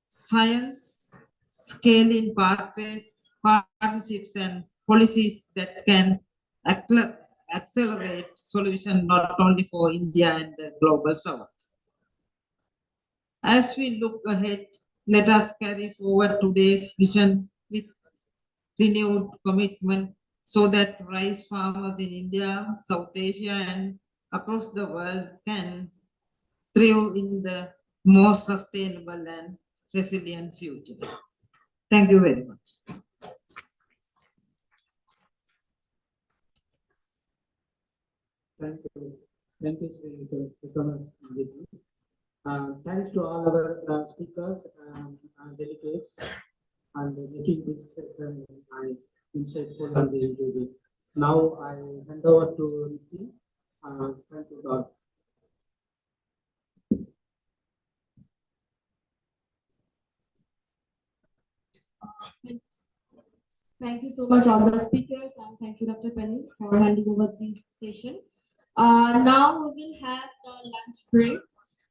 science, scaling pathways, partnerships, and policies that can accelerate solutions not only for India and the global south. As we look ahead, let us carry forward today's vision with renewed commitment so that rice farmers in India, South Asia, and across the world can thrive in the more sustainable and resilient future. Thank you very much. Thank you. Thank you, Sri Thomas. Thanks to all our speakers and delegates and making this session insightful and engaging. Now I hand over to Ricky. Thank you all. Thank thank you so much, all the speakers, and thank you, Dr. Penny, for handing over this session. Now we will have the lunch break.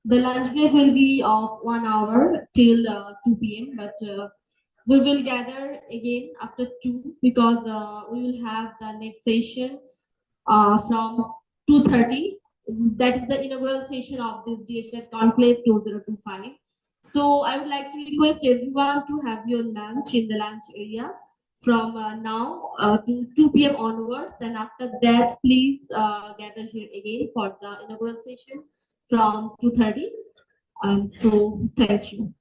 The lunch break will be of 1 hour till 2 p.m. But we will gather again after 2 because we will have the next session from 2:30. That is the inaugural session of this DHS Conclave 2025. So I would like to request everyone to have your lunch in the lunch area from now to 2 p.m. onwards. Then after that, please gather here again for the inaugural session from 2:30. So thank you.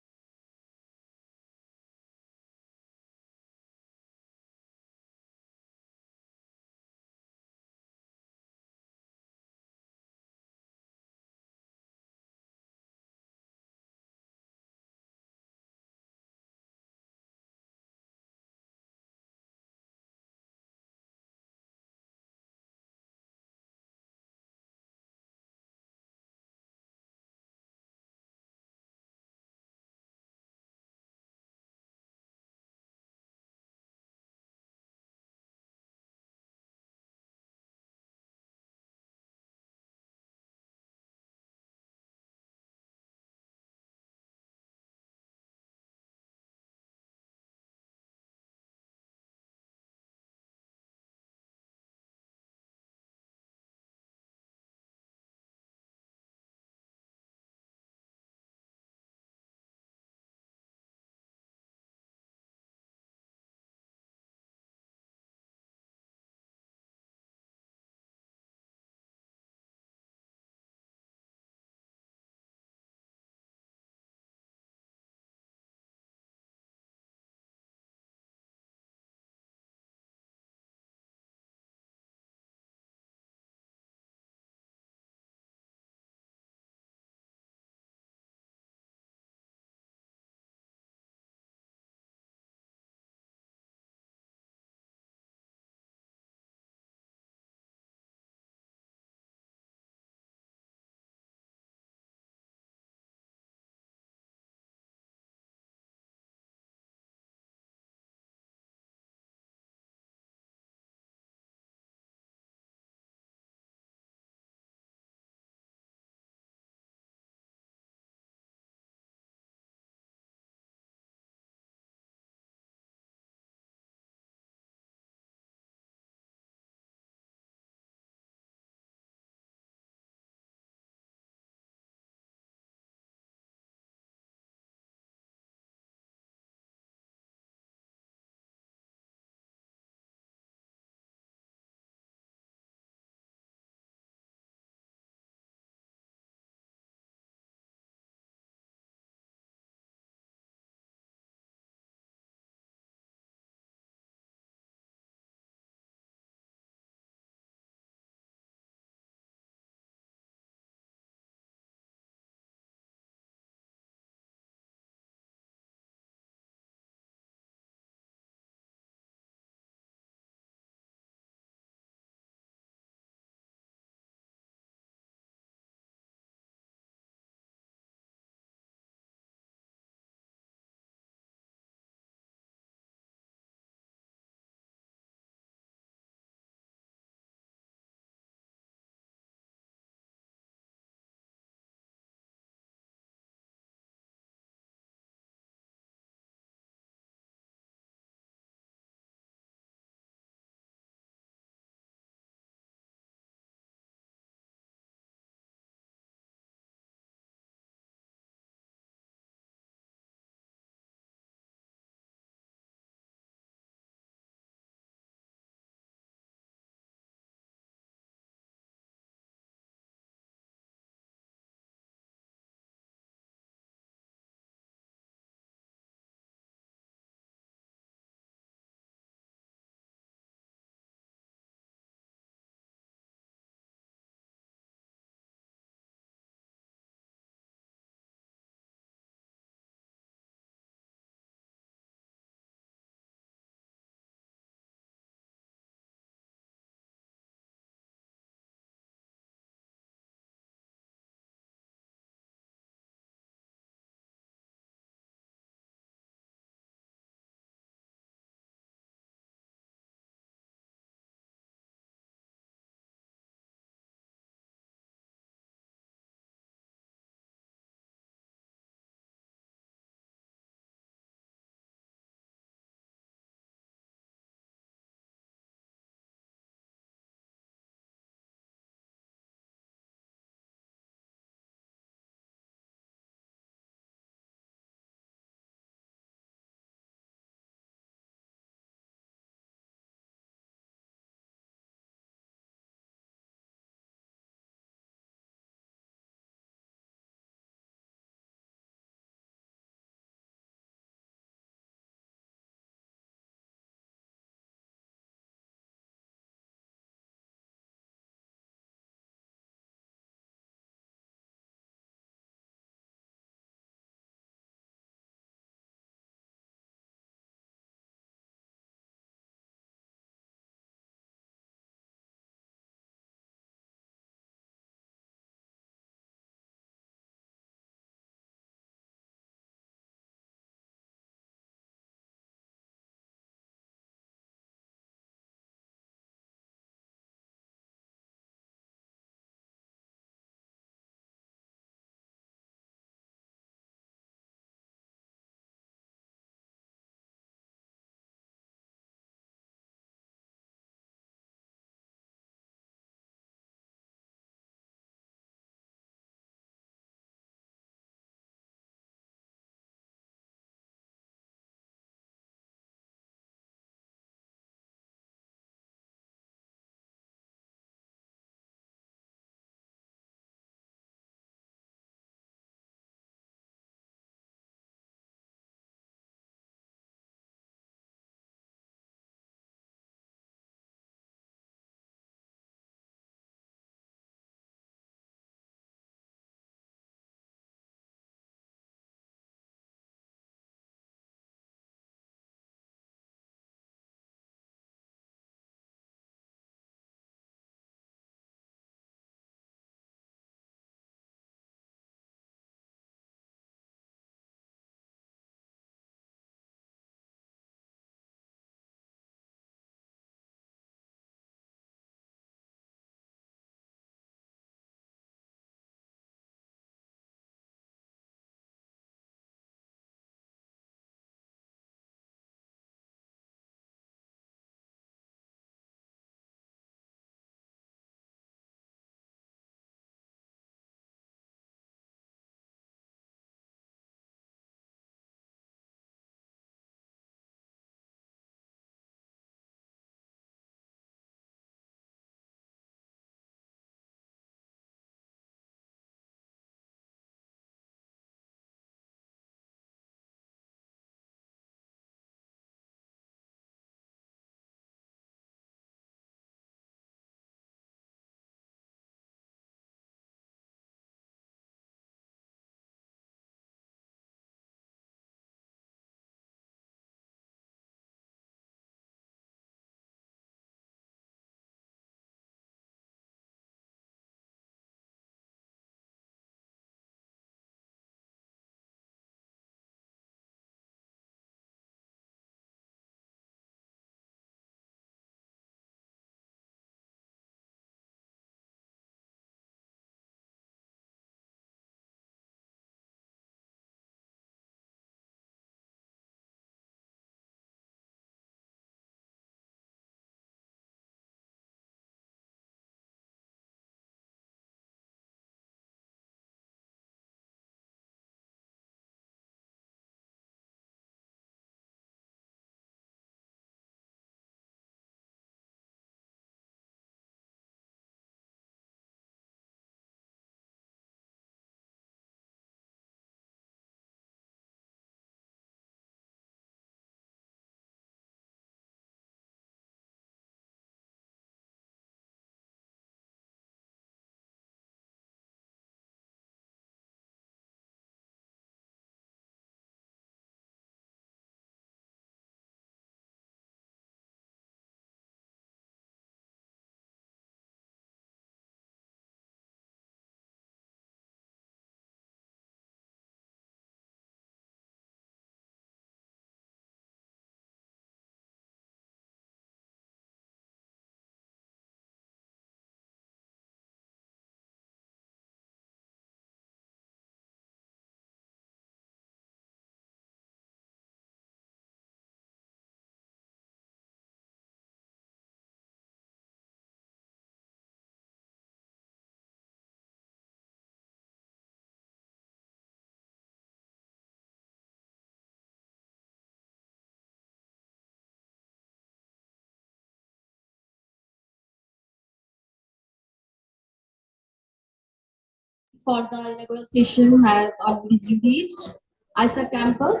for the inaugural session has already reached ISA campus.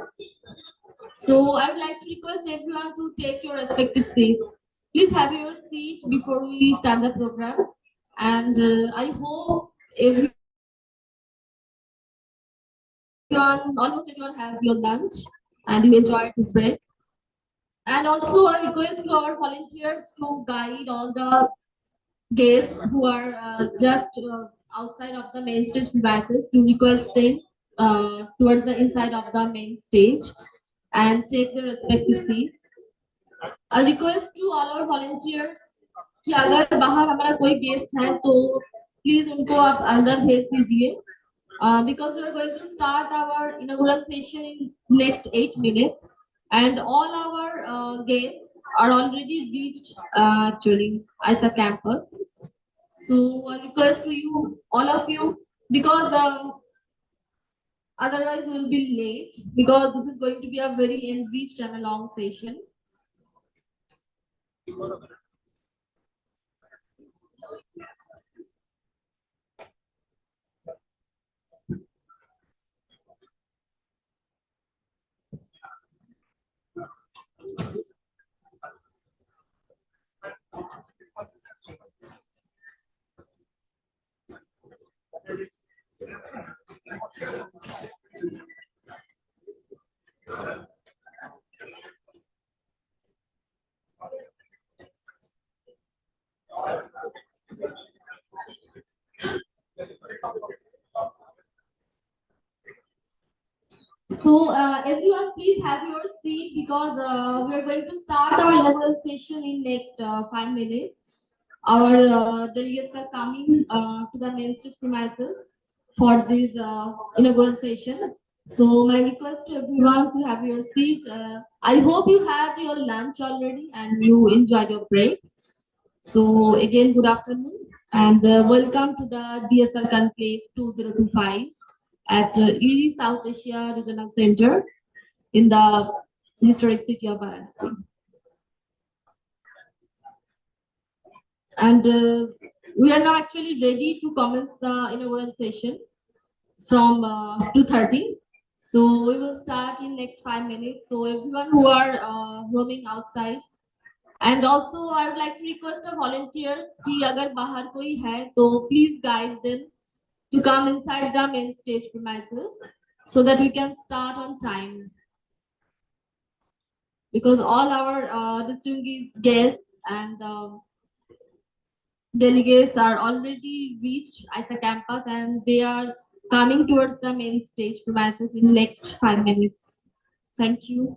So I would like to request everyone to take your respective seats. Please have your seat before we start the program. And I hope almost everyone have your lunch and you enjoyed this break. And also a request to our volunteers to guide all the guests who are just outside of the main stage premises to request them towards the inside of the main stage and take their respective seats. A request to all our volunteers कि अगर बाहर हमारा कोई guest है तो please उनको आप अंदर भेज दीजिए because we are going to start our inaugural session in next 8 minutes and all our guests are already reached actually ISA campus. So I request to you, all of you, because otherwise we will be late because this is going to be a very enriched and a long session. So everyone, please have your seat because we are going to start our inaugural session in next 5 minutes. Our delegates are coming to the main stage premises for this inaugural session. So my request to everyone to have your seat. I hope you had your lunch already and you enjoyed your break. So again, good afternoon and welcome to the DSR Conclave 2025 at Erie South Asia Regional Center in the historic city of Varanasi. And we are now actually ready to commence the inaugural session from 2:30. So we will start in next 5 minutes. So everyone who are roaming outside, and also I would like to request our volunteers कि अगर बाहर कोई है तो please guide them to come inside the main stage premises so that we can start on time. Because all our distinguished guests and delegates are already reached ISA campus and they are coming towards the main stage premises in next 5 minutes. Thank you.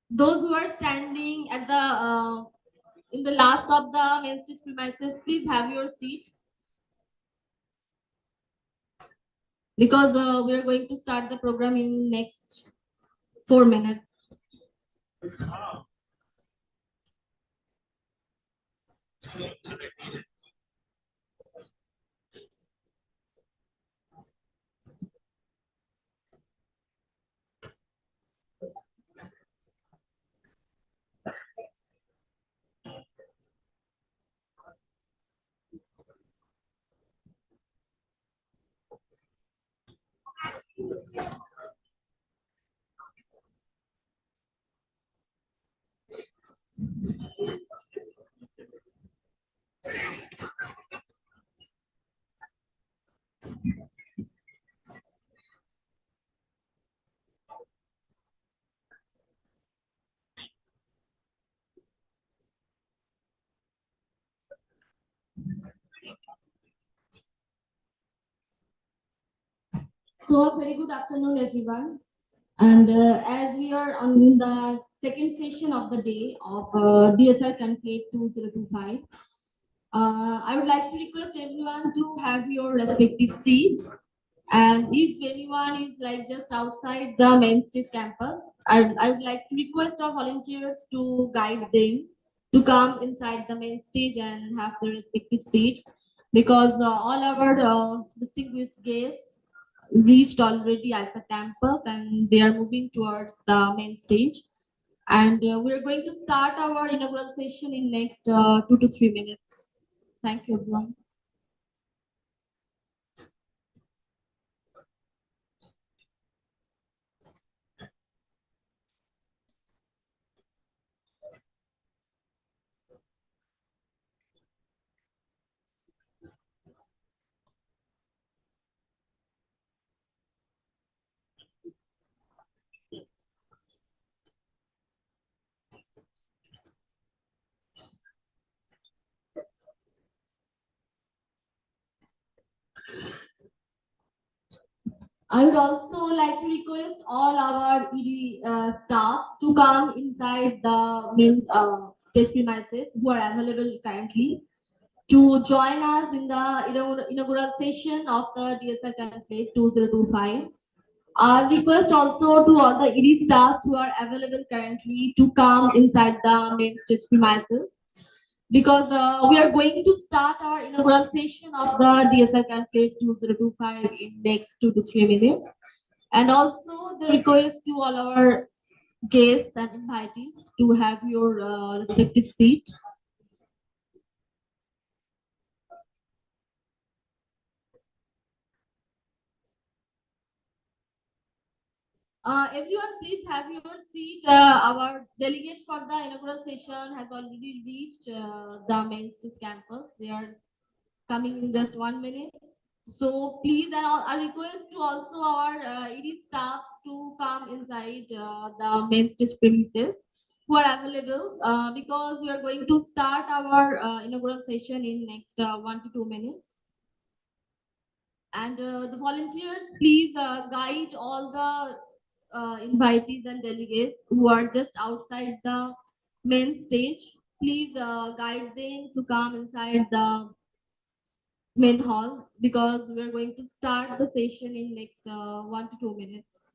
Those who are standing at the in the last of the main stage premises, please have your seat. Because we are going to start the program in next 4 minutes. So very good afternoon, everyone. And as we are on the second session of the day of DSR Conclave 2025, I would like to request everyone to have your respective seat. And if anyone is like just outside the main stage campus, I would like to request our volunteers to guide them to come inside the main stage and have their respective seats because all our distinguished guests reached already ISA campus and they are moving towards the main stage. And we're going to start our inaugural session in next 2 to 3 minutes. Thank you, everyone. I would also like to request all our ED staffs to come inside the main stage premises who are available currently to join us in the inaugural session of the DSR Conclave 2025. I request also to all the ED staffs who are available currently to come inside the main stage premises because we are going to start our inaugural session of the DSR Conclave 2025 in next 2 to 3 minutes. And also the request to all our guests and invitees to have your respective seat. Everyone, please have your seat. Our delegates for the inaugural session has already reached the main stage campus. They are coming in just 1 minute. So please, and I request to also our ED staffs to come inside the main stage premises who are available because we are going to start our inaugural session in next 1 to 2 minutes. And the volunteers, please guide all the invitees and delegates who are just outside the main stage. Please guide them to come inside the main hall because we're going to start the session in next 1 to 2 minutes.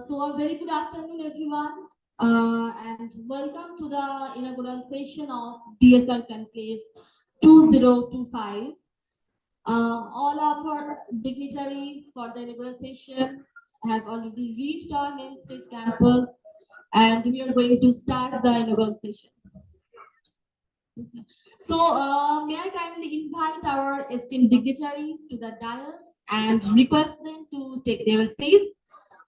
So a very good afternoon, everyone, and welcome to the inaugural session of DSR Conclave 2025. All of our dignitaries for the inaugural session have already reached our main stage campus, and we are going to start the inaugural session. So, may I kindly invite our esteemed dignitaries to the dais and request them to take their seats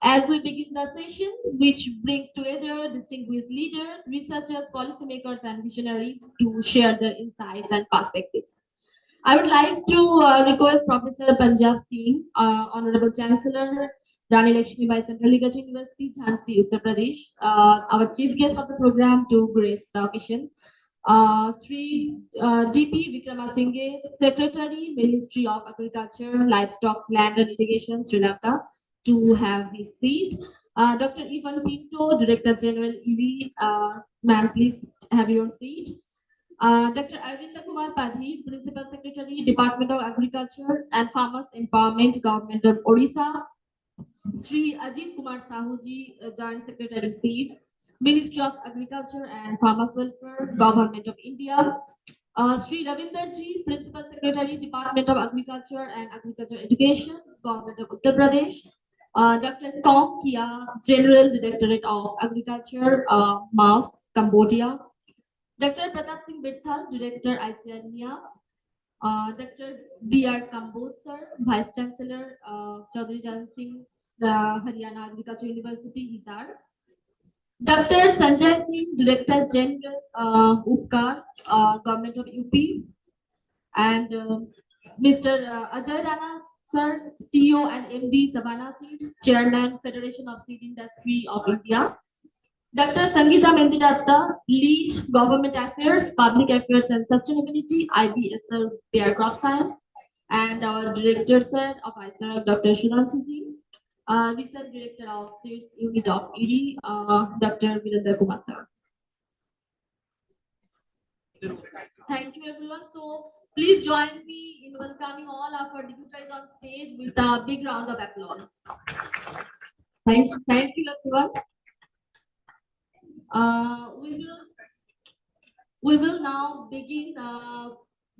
as we begin the session, which brings together distinguished leaders, researchers, policymakers, and visionaries to share their insights and perspectives. I would like to request Professor Punjab Singh, Honorable Chancellor, Rani Lakshmi Bai Central Agriculture University, Jhansi, Uttar Pradesh, our chief guest of the program to grace the occasion. Sri DP Vikramasinghe, Secretary, Ministry of Agriculture, Livestock, Land and Irrigation, Sri Lanka, to have his seat. Dr. Ivan Pinto, Director General EV, ma'am, please have your seat. Dr. Arvinda Kumar Padhi, Principal Secretary, Department of Agriculture and Farmers Empowerment, Government of Odisha. Sri Ajit Kumar Sahuji, Joint Secretary, Seeds, Ministry of Agriculture and Farmers Welfare, Government of India. Sri Ravinder Ji, Principal Secretary, Department of Agriculture and Agriculture Education, Government of Uttar Pradesh. Dr. Kong Kia, General Directorate of Agriculture, MAF, Cambodia. Dr. Pratap Singh Bithal, Director ICINIA. Dr. B.R. Kambod, sir, Vice Chancellor, Chaudhary Jan Singh, Haryana Agriculture University, Hisar. Dr. Sanjay Singh, Director General, UPCAR, Government of UP. And Mr. Ajay Rana, sir, CEO and MD, Savannah Seeds, Chairman, Federation of Seed Industry of India. Dr. Sangeeta Mendidatta, Lead Government Affairs, Public Affairs and Sustainability, IBSL Bayer Crop Science, and our Director Sir of ISRF, Dr. Sudhanshu Singh, Research Director of Seeds Unit of ED, Dr. Virendra Kumar Sir. Thank you, everyone. So please join me in welcoming all of our dignitaries on stage with a big round of applause. Thank you, everyone. We will We will now begin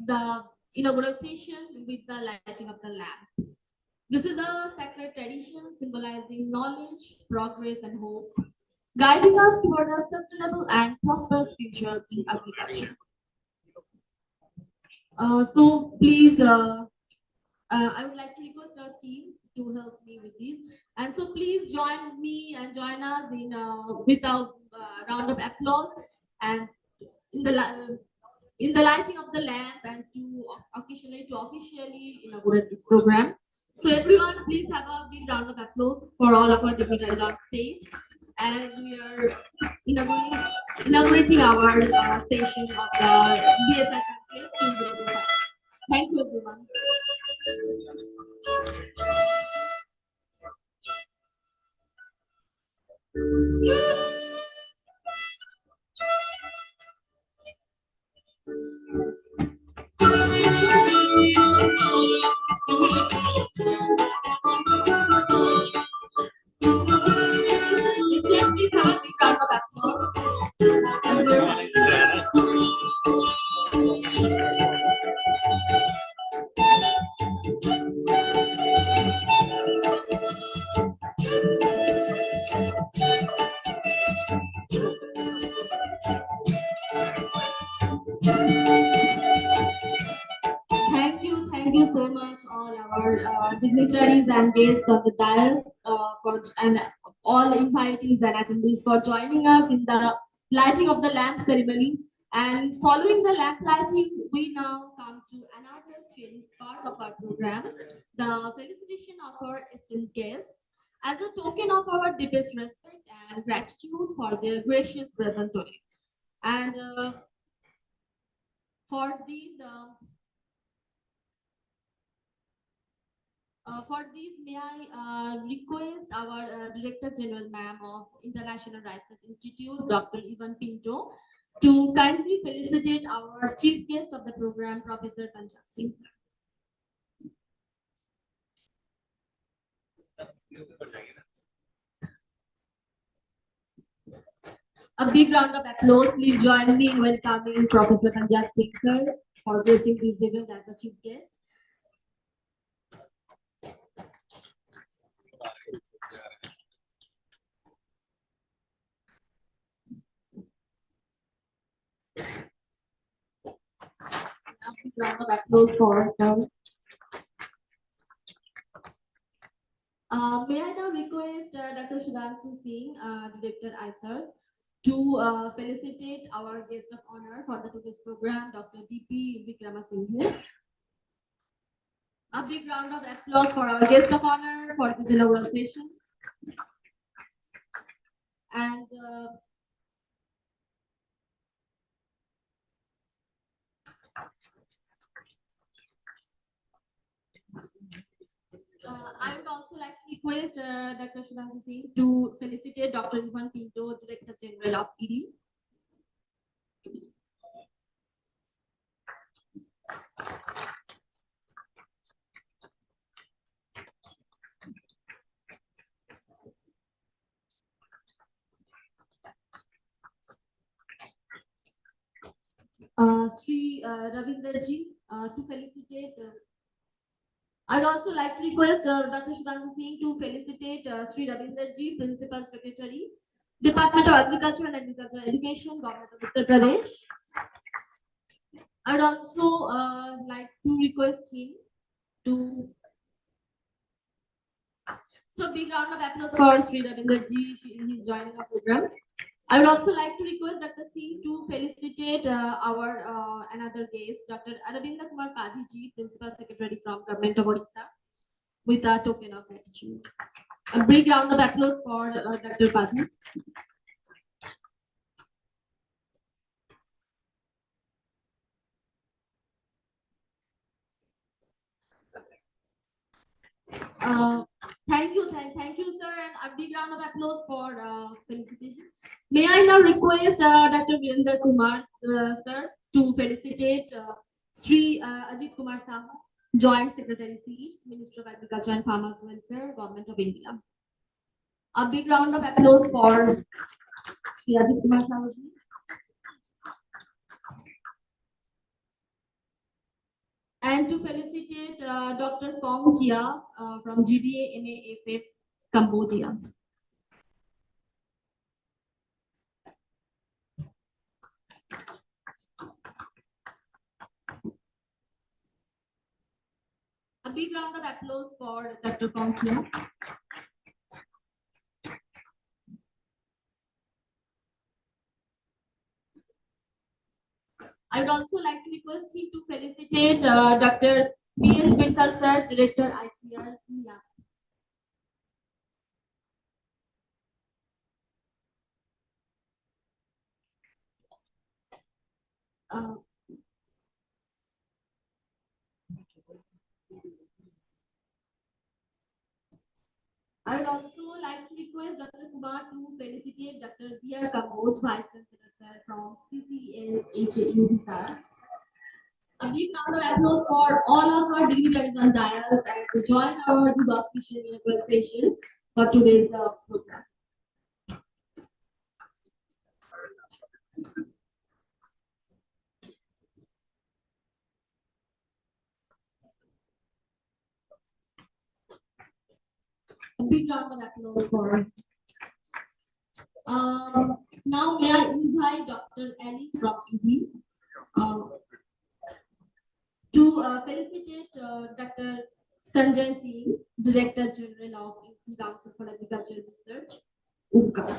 the inaugural session with the lighting of the lamp. This is a sacred tradition symbolizing knowledge, progress, and hope, guiding us toward a sustainable and prosperous future in agriculture. So please, I would like to request our team to help me with this. And so please join me and join us in with a round of applause and in the lighting of the lamp and to officially inaugurate this program. So everyone, please have a big round of applause for all of our dignitaries on stage as we are inaugurating our session of the BSI Conclave 2025. Thank you, everyone. Please have a big round of applause. Thank you so much, all our dignitaries and guests on the dais, and all invitees and attendees for joining us in the lighting of the lamp ceremony. And following the lamp lighting, we now come to another cherished part of our program, the felicitation of our esteemed guests, as a token of our deepest respect and gratitude for their gracious presence today. And for these, may I request our Director General, Ma'am of International Research Institute, Dr. Ivan Pinto, to kindly felicitate our chief guest of the program, Professor Tanjak Singh. A big round of applause. Please join me in welcoming Professor Tanjak Singh, sir, for gracing this event as the chief guest. A big round of applause for ourselves. May I now request Dr. Sudhanshu Singh, Director ISER, to felicitate our guest of honor for the today's program, Dr. D.P. Vikramasinghe. A big round of applause for our guest of honor for this inaugural session. And I would also like to request Dr. Sudhanshu Singh to felicitate Dr. Ivan Pinto, Director General of ED. Sri Ravinderji to felicitate. I'd also like to request Dr. Sudhanshu Singh to felicitate Sri Ravinderji, Principal Secretary, Department of Agriculture and Agricultural Education, Government of Uttar Pradesh. I'd also like to request him to. So big round of applause for Sri Ravinderji. He's joining our program. I would also like to request Dr. Singh to felicitate our another guest, Dr. Arabinda Kumar Padhiji, Principal Secretary from Government of Odisha, with a token of gratitude. A big round of applause for Dr. Padhi. Thank you, sir, and a big round of applause for felicitation. May I now request Dr. Virendra Kumar, sir, to felicitate Sri Ajit Kumar Sahu, Joint Secretary Seeds, Minister of Agriculture and Farmers Welfare, Government of India. A big round of applause for Sri Ajit Kumar Sahu. And to felicitate Dr. Kong Kia from GDA MAFF, Cambodia. A big round of applause for Dr. Kong Kia. I would also like to request him to felicitate Dr. B.S. Vinkal sir, Director ICR, India. I would also like to request Dr. Kumar to felicitate Dr. B.R. Kamboj, Vice Chancellor sir from CCLHAU, sir. A big round of applause for all of our dignitaries on dais and to join our good auspicious inaugural session for today's program. A big round of applause for. Now may I invite Dr. Alice from ED to felicitate Dr. Sanjay Singh, Director General of Indian Council for Agricultural Research, UCA.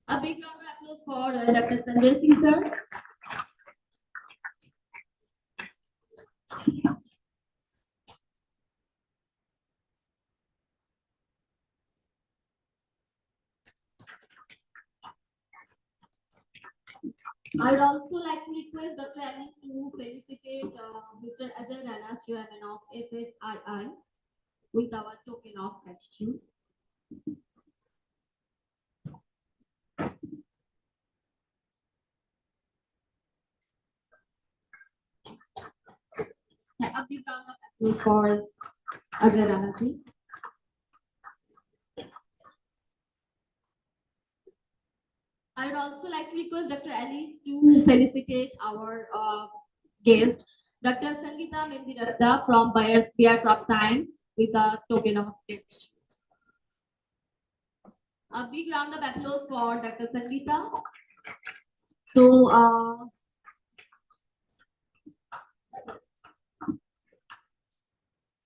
A big round of applause for Dr. Sanjay Singh, sir. I would also like to request Dr. Alice to felicitate Mr. Ajay Rana, Chairman of FSII, with our token of gratitude. A big round of applause for Ajay Rana ji. I would also like to request Dr. Alice to felicitate our guest, Dr. Sangeeta Mendiratta from Biocraft Science, with a token of gratitude. A big round of applause for Dr. Sangeeta.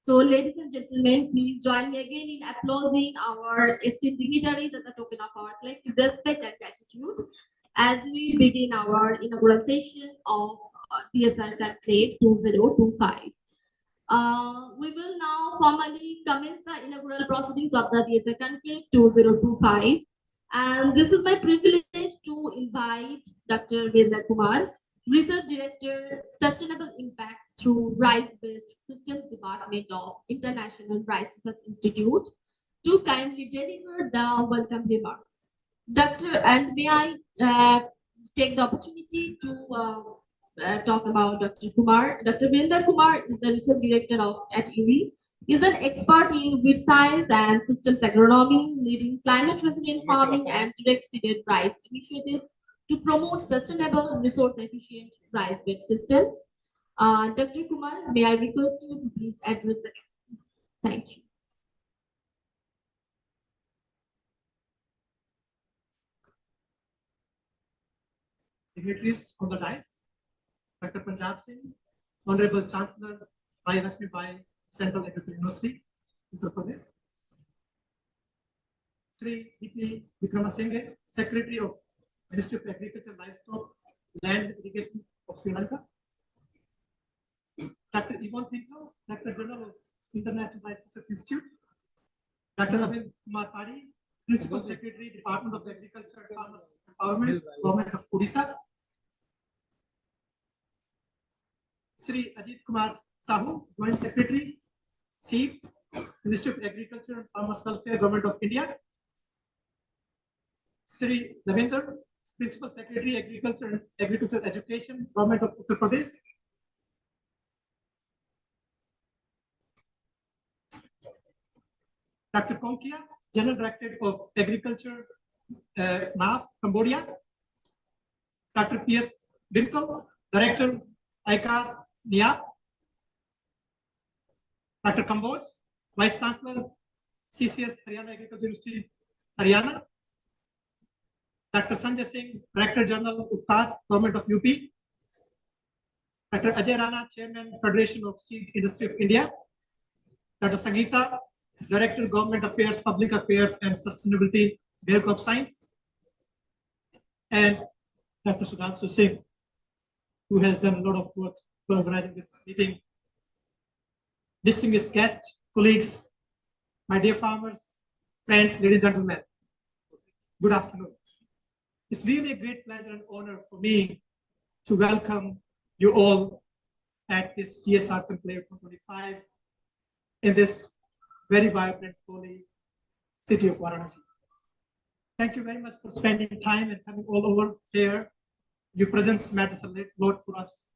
So, ladies and gentlemen, please join me again in applauding our esteemed dignitaries as a token of our collective respect and gratitude as we begin our inaugural session of DSR Conclave 2025. We will now formally commence the inaugural proceedings of the DSR Conclave 2025. And this is my privilege to invite Dr. Vedna Kumar, Research Director, Sustainable Impact through Rice-Based Systems Department of International Rice Research Institute, to kindly deliver the welcome remarks. And may I take the opportunity to talk about Dr. Kumar. Dr. Vedna Kumar is the Research Director at UWI. He is an expert in weed science and systems agronomy, leading climate resilient farming and direct seeded rice initiatives to promote sustainable, resource-efficient rice-based systems. Dr. Kumar, may I request you to please address the. Thank you. Dignitaries on the dais, Dr. Punjab Singh, Honorable Chancellor Rai Lakshmi Bai, Central Agricultural University, Uttar Pradesh. Sri D.P. Vikramasinghe, Secretary of Ministry of Agriculture, Livestock, Land Irrigation of Sri Lanka. Dr. Yvonne Pinto, Director General of International Rice Research Institute. Dr. Ravind Kumar Padi, Principal Secretary, Department of Agriculture and Farmers Empowerment, Government of Odisha. Sri Ajit Kumar Sahu, Joint Secretary, Seeds, Ministry of Agriculture and Farmers Welfare, Government of India. Sri Lavender, Principal Secretary, Agriculture and Agricultural Education, Government of Uttar Pradesh. Dr. Konkia, General Director of Agriculture, NAF, Cambodia. Dr. P.S. Birtal, Director, ICAR, NIAP. Dr. Kamboj, Vice Chancellor, CCS, Haryana Agriculture University, Haryana. Dr. Sanjay Singh, Director General, UPCAR, Government of UP. Dr. Ajay Rana, Chairman, Federation of Seed Industry of India. Dr. Sangeeta, Director, Government Affairs, Public Affairs and Sustainability, Bureau of Science. And Dr. Sudhanshu Singh, who has done a lot of work for organizing this meeting. Distinguished guests, colleagues, my dear farmers, friends, ladies and gentlemen, good afternoon. It's really a great pleasure and honor for me to welcome you all at this DSR Conclave 2025 in this very vibrant, holy city of Varanasi. Thank you very much for spending time and coming all over here. Your presence matters a lot for us.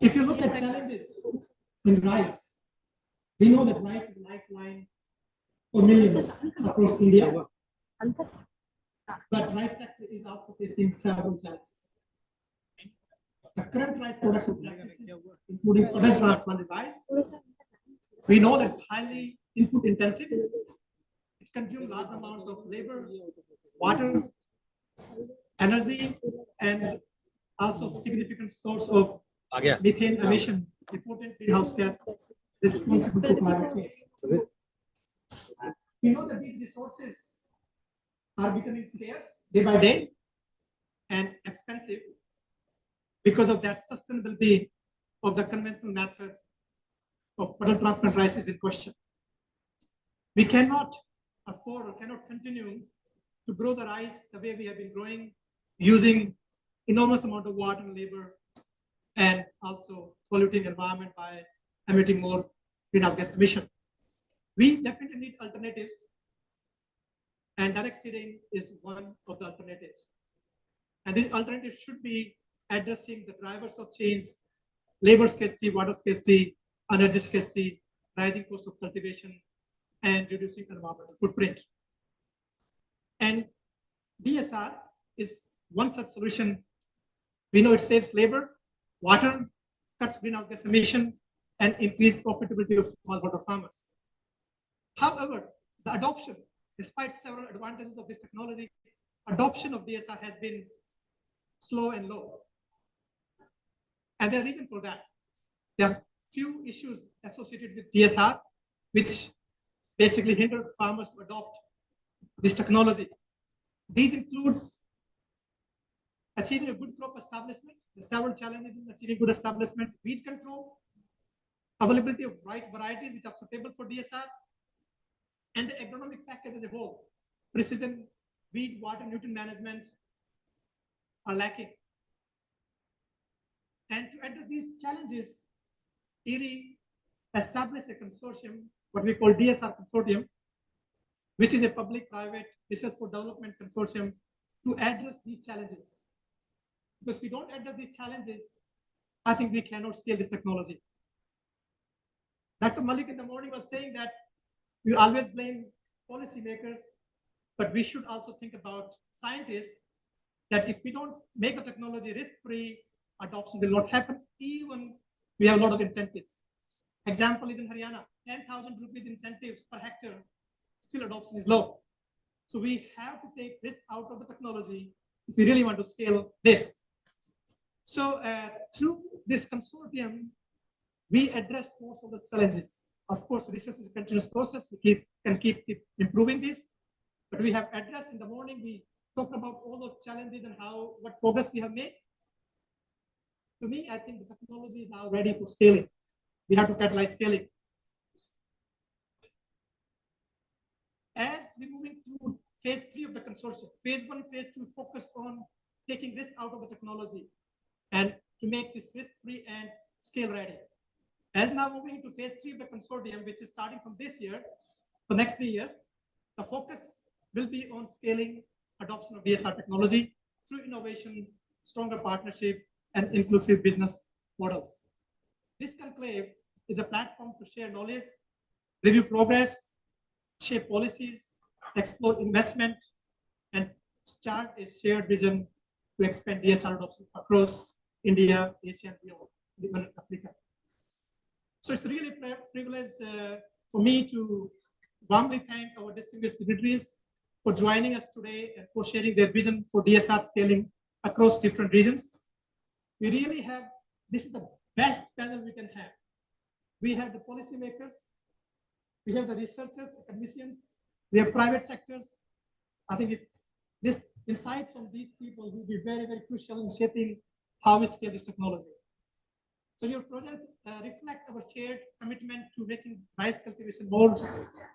If you look at challenges in rice, we know that rice is a lifeline for millions across India. But rice sector is also facing several challenges. The current rice production practices, including other transplanted rice, we know that it's highly input intensive. It consumes large amount of labor, water, energy, and also significant source of methane emission, important greenhouse gas responsible for climate change. We know that these resources are becoming scarce day by day and expensive because of that sustainability of the conventional method of butter transplant rice is in question. We cannot afford or cannot continue to grow the rice the way we have been growing, using enormous amount of water and labor, and also polluting environment by emitting more greenhouse gas emission. We definitely need alternatives, and direct seeding is one of the alternatives. And these alternatives should be addressing the drivers of change, labor scarcity, water scarcity, energy scarcity, rising cost of cultivation, and reducing environmental footprint. And DSR is one such solution. We know it saves labor, water, cuts greenhouse gas emission, and increase profitability of smallholder farmers. However, the adoption, despite several advantages of this technology, adoption of DSR has been slow and low. And there are reasons for that. There are few issues associated with DSR, which basically hinder farmers to adopt this technology. These includes achieving a good crop establishment. There are several challenges in achieving good establishment, weed control, availability of right varieties which are suitable for DSR, and the agronomic package as a whole. Precision, weed, water, nutrient management are lacking. And to address these challenges, IRI established a consortium, what we call DSR Consortium, which is a public-private research for development consortium to address these challenges. Because if we don't address these challenges, I think we cannot scale this technology. Dr. Malik in the morning was saying that we always blame policymakers, but we should also think about scientists, that if we don't make the technology risk-free, adoption will not happen, even we have a lot of incentives. Example is in Haryana, 10,000 rupees incentives per hectare, still adoption is low. So we have to take risk out of the technology if we really want to scale this. So through this consortium, we address most of the challenges. Of course, research is a continuous process. We can keep improving this, but we have addressed in the morning. We talked about all those challenges and what progress we have made. To me, I think the technology is now ready for scaling. We have to catalyze scaling. As we're moving to phase 3 of the consortium, phase 1, phase 2 focused on taking risk out of the technology and to make this risk-free and scale ready. As now moving into phase 3 of the consortium, which is starting from this year, for next 3 years, the focus will be on scaling adoption of DSR technology through innovation, stronger partnership, and inclusive business models. This conclave is a platform to share knowledge, review progress, shape policies, explore investment, and chart a shared vision to expand DSR adoption across India, Asia, and beyond, even Africa. So it's really a privilege for me to warmly thank our distinguished dignitaries for joining us today and for sharing their vision for DSR scaling across different regions. We really have, this is the best panel we can have. We have the policymakers, we have the researchers, academicians, we have private sectors. I think if this insight from these people will be very, very crucial in shaping how we scale this technology. So your projects reflect our shared commitment to making rice cultivation more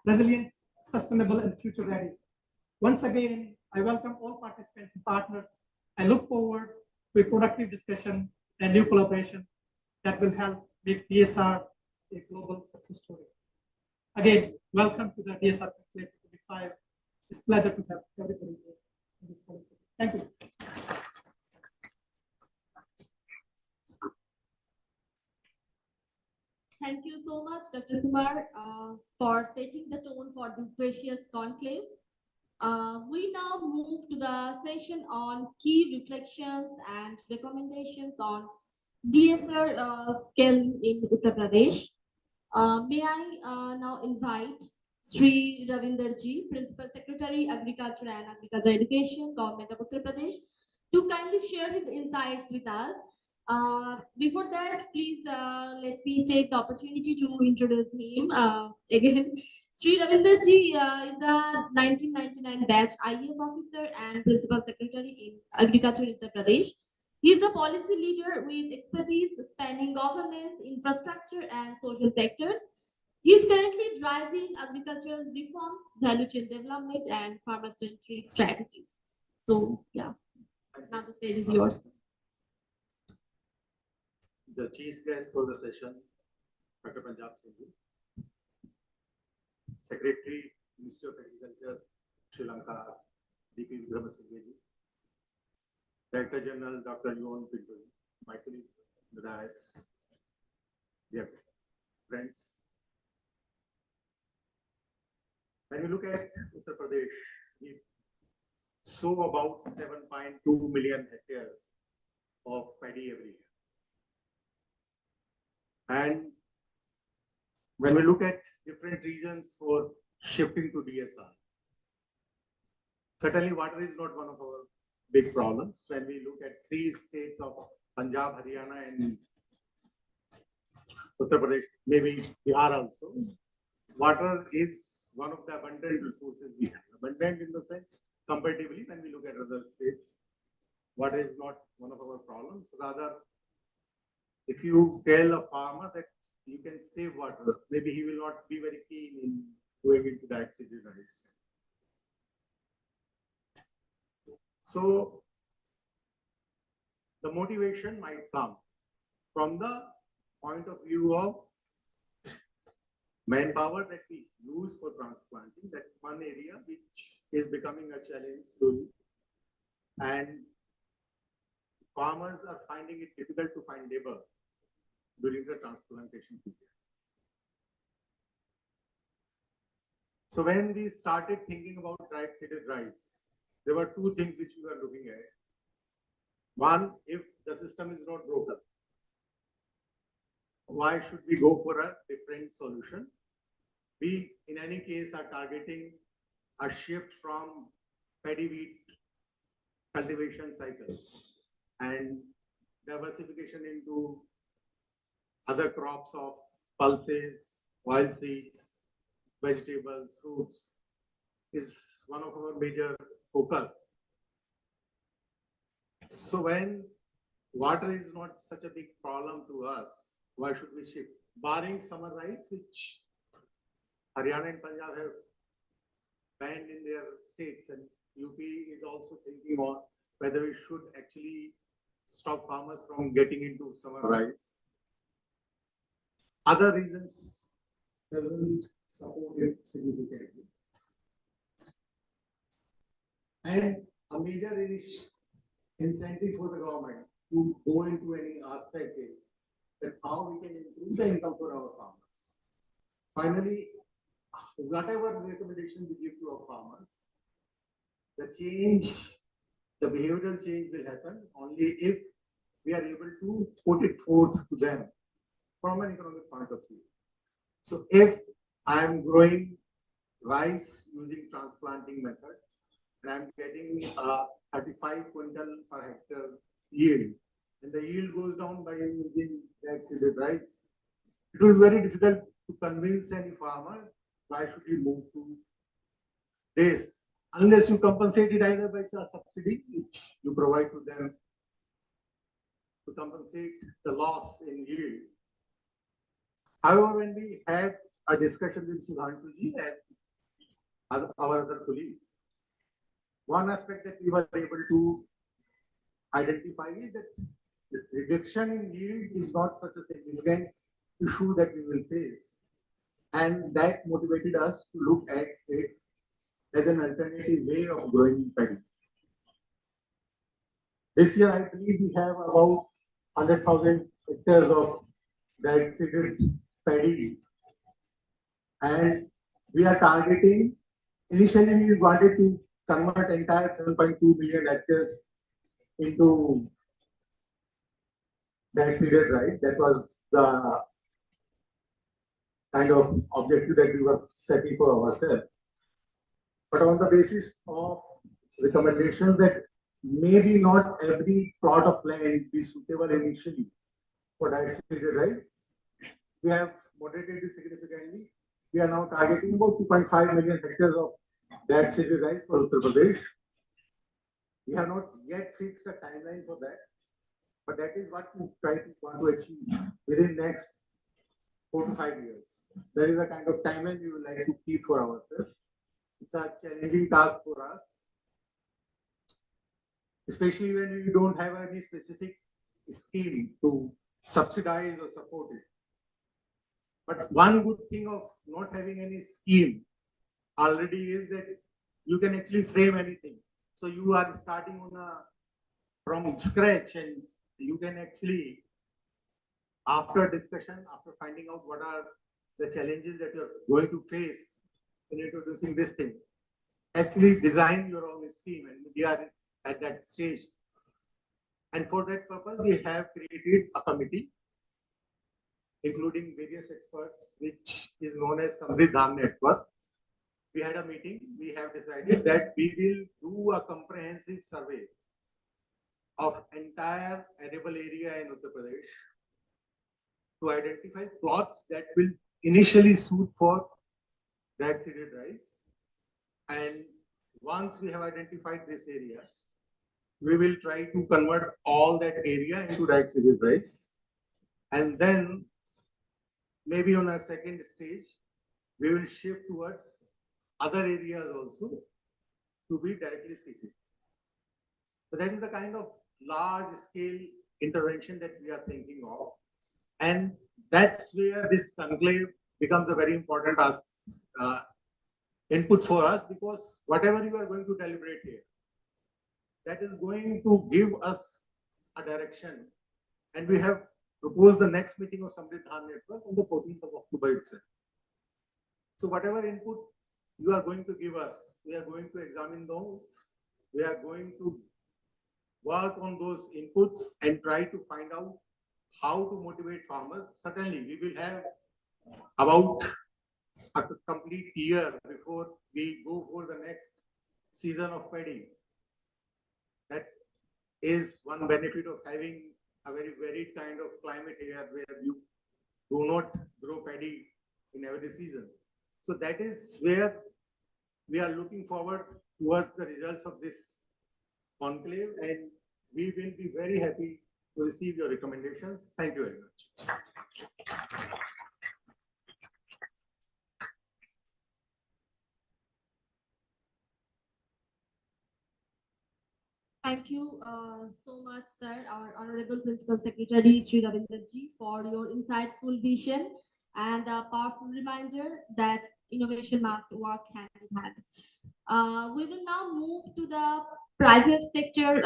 resilient, sustainable, and future ready. Once again, I welcome all participants and partners. I look forward to a productive discussion and new collaboration that will help make DSR a global success story. Again, welcome to the DSR Conclave 25. It's a pleasure to have everybody here in this policy. Thank you. Thank you so much, Dr. Kumar, for setting the tone for this precious conclave. We now move to the session on key reflections and recommendations on DSR scaling in Uttar Pradesh. May I now invite Sri Ravinderji, Principal Secretary, Agriculture and Agriculture Education, Government of Uttar Pradesh, to kindly share his insights with us. Before that, please let me take the opportunity to introduce him again. Sri Ravinderji is a 1999 batch IAS officer and Principal Secretary in Agriculture in Uttar Pradesh. He is a policy leader with expertise spanning governance, infrastructure, and social sectors. He is currently driving agricultural reforms, value chain development, and farmer-centric strategies. So, yeah, now the stage is yours. The chief guest for the session, Dr. Punjab Singh ji, Secretary, Ministry of Agriculture, Sri Lanka, DP Vikramasinghe ji, Director General, Dr. Yuan Pinto, my colleague, the dais, dear friends. When we look at Uttar Pradesh, we sow about 7.2 million hectares of paddy every year. And when we look at different reasons for shifting to DSR, certainly water is not one of our big problems. When we look at three states of Punjab, Haryana, and Uttar Pradesh, maybe Bihar also, water is one of the abundant resources we have. Abundant in the sense, comparatively, when we look at other states, water is not one of our problems. Rather, if you tell a farmer that you can save water, maybe he will not be very keen in going into that seeded rice. So the motivation might come from the point of view of manpower that we use for transplanting. That's one area which is becoming a challenge slowly. And farmers are finding it difficult to find labor during the transplantation period. So when we started thinking about dried seeded rice, there were two things which we were looking at. One, if the system is not broken, why should we go for a different solution? We, in any case, are targeting a shift from paddy wheat cultivation cycles and diversification into other crops of pulses, oil seeds, vegetables, fruits is one of our major focus. So when water is not such a big problem to us, why should we shift? Barring summer rice, which Haryana and Punjab have banned in their states, and UP is also thinking on whether we should actually stop farmers from getting into summer rice. Other reasons doesn't support it significantly. And a major incentive for the government to go into any aspect is that how we can improve the income for our farmers. Finally, whatever recommendation we give to our farmers, the change the behavioral change will happen only if we are able to put it forth to them from an economic point of view. So if I am growing rice using transplanting method and I'm getting 35 quintal per hectare yield, and the yield goes down by using that seeded rice, it will be very difficult to convince any farmer why should he move to this unless you compensate it either by a subsidy which you provide to them to compensate the loss in yield. However, when we had a discussion with Sudhanshuji and our other colleagues, one aspect that we were able to identify is that the reduction in yield is not such a significant issue that we will face. And that motivated us to look at it as an alternative way of growing paddy. This year, I believe we have about 100,000 hectares of that seeded paddy. And we are targeting, initially we wanted to convert entire 7.2 million hectares into that seeded rice. That was the kind of objective that we were setting for ourselves. But on the basis of recommendations that maybe not every plot of land be suitable initially for that seeded rice, we have moderated it significantly. We are now targeting about 2.5 million hectares of that seeded rice for Uttar Pradesh. We have not yet fixed a timeline for that, but that is what we want to achieve within next 4 to 5 years. That is the kind of timeline we would like to keep for ourselves. It's a challenging task for us, especially when we don't have any specific scheme to subsidize or support it. But one good thing of not having any scheme already is that you can actually frame anything. So you are starting from scratch, and you can actually, after discussion, after finding out what are the challenges that you're going to face in introducing this thing, actually design your own scheme, and we are at that stage. And for that purpose, we have created a committee, including various experts, which is known as Samriddh Dham Network. We had a meeting. We have decided that we will do a comprehensive survey of entire arable area in Uttar Pradesh to identify plots that will initially suit for that seeded rice. And once we have identified this area, we will try to convert all that area into that seeded rice. And then maybe on our second stage, we will shift towards other areas also to be directly seeded. So that is the kind of large scale intervention that we are thinking of. And that's where this conclave becomes a very important input for us, because whatever you are going to deliberate here, that is going to give us a direction. And we have proposed the next meeting of Samriddh Dham Network on the 14th of October itself. So whatever input you are going to give us, we are going to examine those. We are going to work on those inputs and try to find out how to motivate farmers. Certainly, we will have about a complete year before we go for the next season of paddy. That is one benefit of having a very varied kind of climate here, where you do not grow paddy in every season. So that is where we are looking forward towards the results of this conclave, and we will be very happy to receive your recommendations. Thank you very much. Thank you so much, sir, our Honorable Principal Secretary, Sri Ravindraji, for your insightful vision and a powerful reminder that innovation must work hand in hand. We will now move to the private sector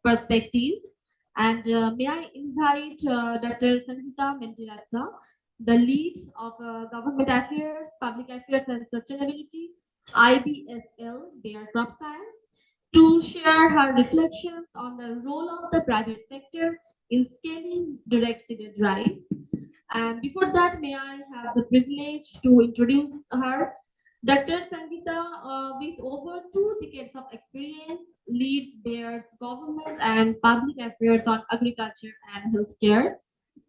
perspectives. And may I invite Dr. Sangeeta Mentirata, the lead of Government Affairs, Public Affairs and Sustainability, IBSL, Bayer Crop Science, to share her reflections on the role of the private sector in scaling direct seeded rice. And before that, may I have the privilege to introduce her. Dr. Sangeeta, with over 2 decades of experience, leads Bayer's government and public affairs on agriculture and healthcare,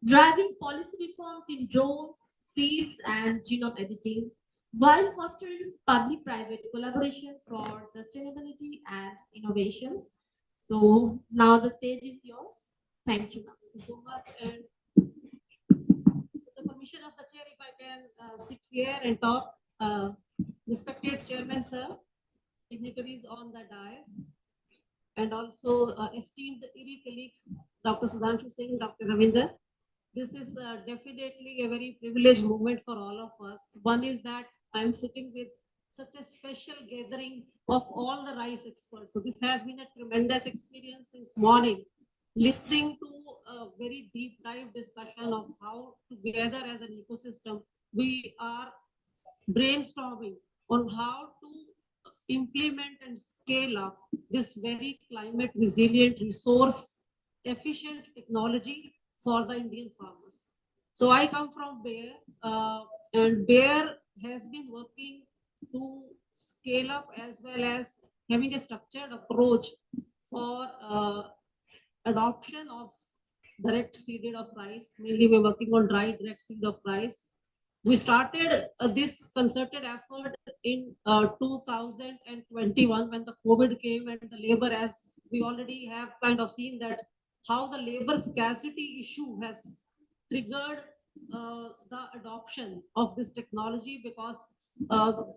driving policy reforms in drones, seeds, and genome editing, while fostering public-private collaborations for sustainability and innovations. So now the stage is yours. Thank you. Thank you so much. And with the permission of the chair, if I can sit here and talk, respected chairman, sir, dignitaries on the dais, and also esteemed IRI colleagues, Dr. Sudhanshu Singh, Dr. Ravinder. This is definitely a very privileged moment for all of us. One is that I'm sitting with such a special gathering of all the rice experts. So this has been a tremendous experience since morning, listening to a very deep dive discussion of how together as an ecosystem, we are brainstorming on how to implement and scale up this very climate resilient, resource efficient technology for the Indian farmers. So I come from Bayer, and Bayer has been working to scale up as well as having a structured approach for adoption of direct seeded of rice. Mainly we're working on dry direct seed of rice. We started this concerted effort in 2021 when the COVID came, and the labor, as we already have kind of seen that how the labor scarcity issue has triggered the adoption of this technology, because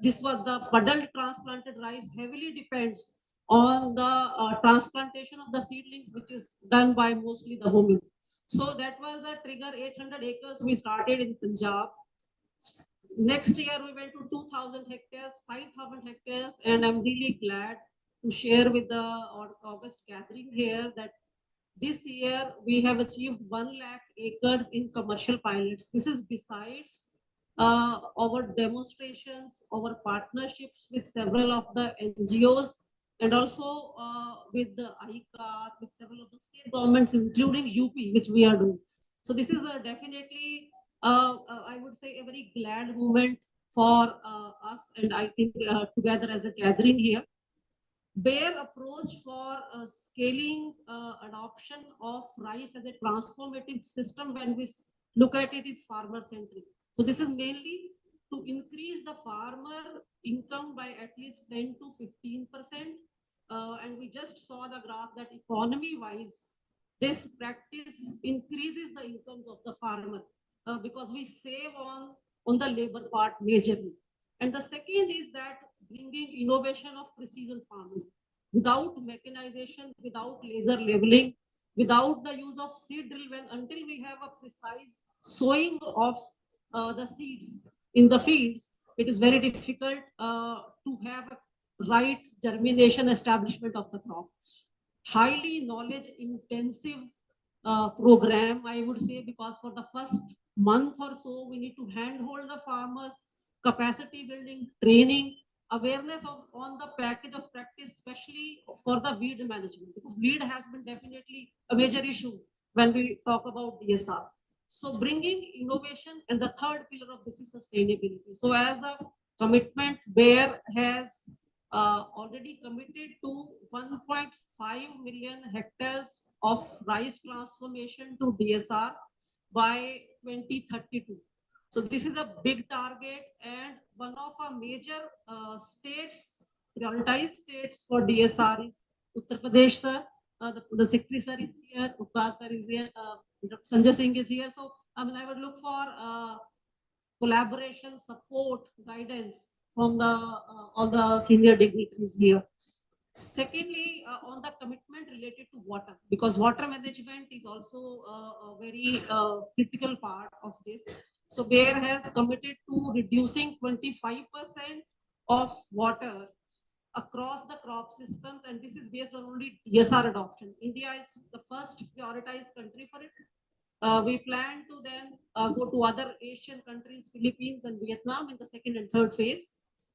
this was the puddled transplanted rice heavily depends on the transplantation of the seedlings, which is done by mostly the women. So that was a trigger. 800 acres we started in Punjab. Next year we went to 2,000 hectares, 5,000 hectares, and I'm really glad to share with the August gathering here that this year we have achieved 1 lakh acres in commercial pilots. This is besides our demonstrations, our partnerships with several of the NGOs, and also with the ICAR, with several of the state governments, including UP, which we are doing. So this is definitely, I would say, a very glad moment for us, and I think together as a gathering here. Bayer approach for scaling adoption of rice as a transformative system, when we look at it, is farmer centric. So this is mainly to increase the farmer income by at least 10 to 15%. And we just saw the graph that economy wise, this practice increases the incomes of the farmer because we save on the labor part majorly. And the second is that bringing innovation of precision farming. Without mechanization, without laser labeling, without the use of seed drill, until we have a precise sowing of the seeds in the fields, it is very difficult to have a right germination establishment of the crop. Highly knowledge intensive program, I would say, because for the first month or so, we need to handhold the farmers, capacity building, training, awareness on the package of practice, especially for the weed management, because weed has been definitely a major issue when we talk about DSR. So bringing innovation, and the third pillar of this is sustainability. So as a commitment, Bayer has already committed to 1.5 million hectares of rice transformation to DSR by 2032. So this is a big target, and one of our major states, prioritized states for DSR is Uttar Pradesh, sir. The Secretary sir is here, Upkar sir is here, Sanjay Singh is here. So I mean, I would look for collaboration, support, guidance from the all the senior dignitaries here. Secondly, on the commitment related to water, because water management is also a very critical part of this. So Bayer has committed to reducing 25% of water across the crop systems, and this is based on only DSR adoption. India is the first prioritized country for it. We plan to then go to other Asian countries, Philippines and Vietnam, in the second and third phase.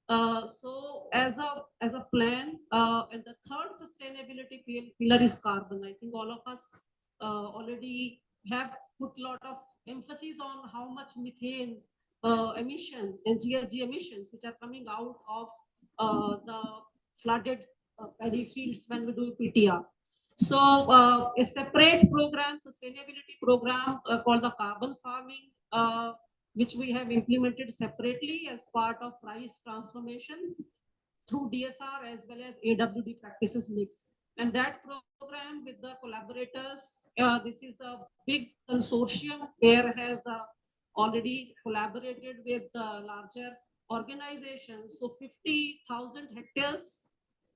So as a plan, and the third sustainability pillar is carbon. I think all of us already have put a lot of emphasis on how much methane emission and GHG emissions which are coming out of the flooded paddy fields when we do PTR. So a separate program, sustainability program called the carbon farming, which we have implemented separately as part of rice transformation through DSR as well as AWD practices mix. And that program with the collaborators, this is a big consortium where has already collaborated with larger organizations. So 50,000 hectares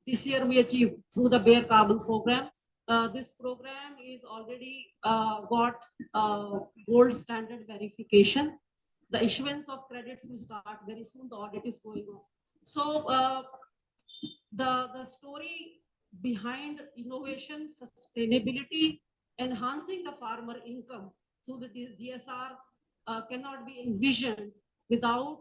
this year we achieved through the Bare Carbon program. This program is already got gold standard verification. The issuance of credits will start very soon. The audit is going on. So the story behind innovation, sustainability, enhancing the farmer income through the DSR cannot be envisioned without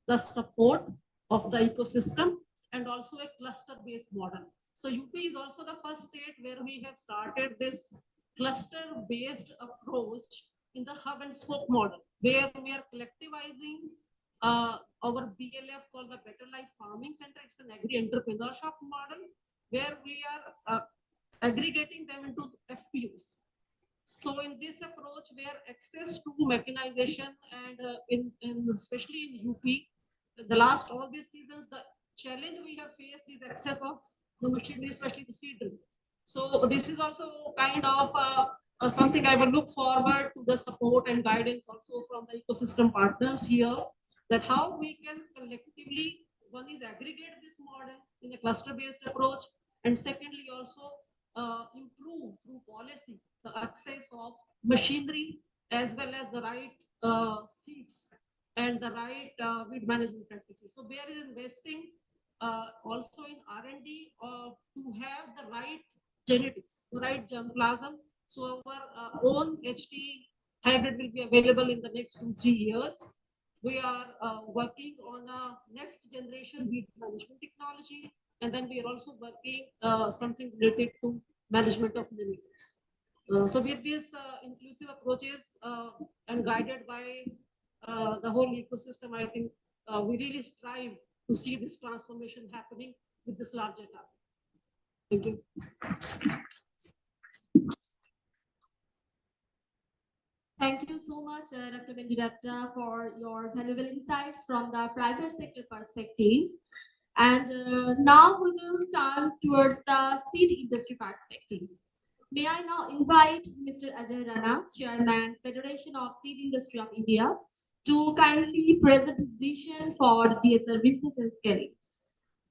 the support of the ecosystem and also a cluster-based model. So UP is also the first state where we have started this cluster-based approach in the hub and spoke model, where we are collectivizing our BLF called the Better Life Farming Center. It's an agri-entrepreneurship model where we are aggregating them into FPUs. So in this approach, where access to mechanization and especially in UP, the last all these seasons, the challenge we have faced is access of the machinery, especially the seed drill. So this is also kind of something I will look forward to the support and guidance also from the ecosystem partners here, that how we can collectively, one is aggregate this model in a cluster-based approach, and secondly also improve through policy the access of machinery as well as the right seeds and the right weed management practices. So Bayer is investing also in R&D to have the right genetics, the right germplasm. So our own HT hybrid will be available in the next 2-3 years. We are working on a next generation weed management technology, and then we are also working something related to management of nematodes. So with these inclusive approaches and guided by the whole ecosystem, I think we really strive to see this transformation happening with this larger target. Thank you. Thank you so much, Dr. Bendidatta, for your valuable insights from the private sector perspective. And now we will turn towards the seed industry perspective. May I now invite Mr. Ajay Rana, Chairman, Federation of Seed Industry of India, to kindly present his vision for DSR research and scaling.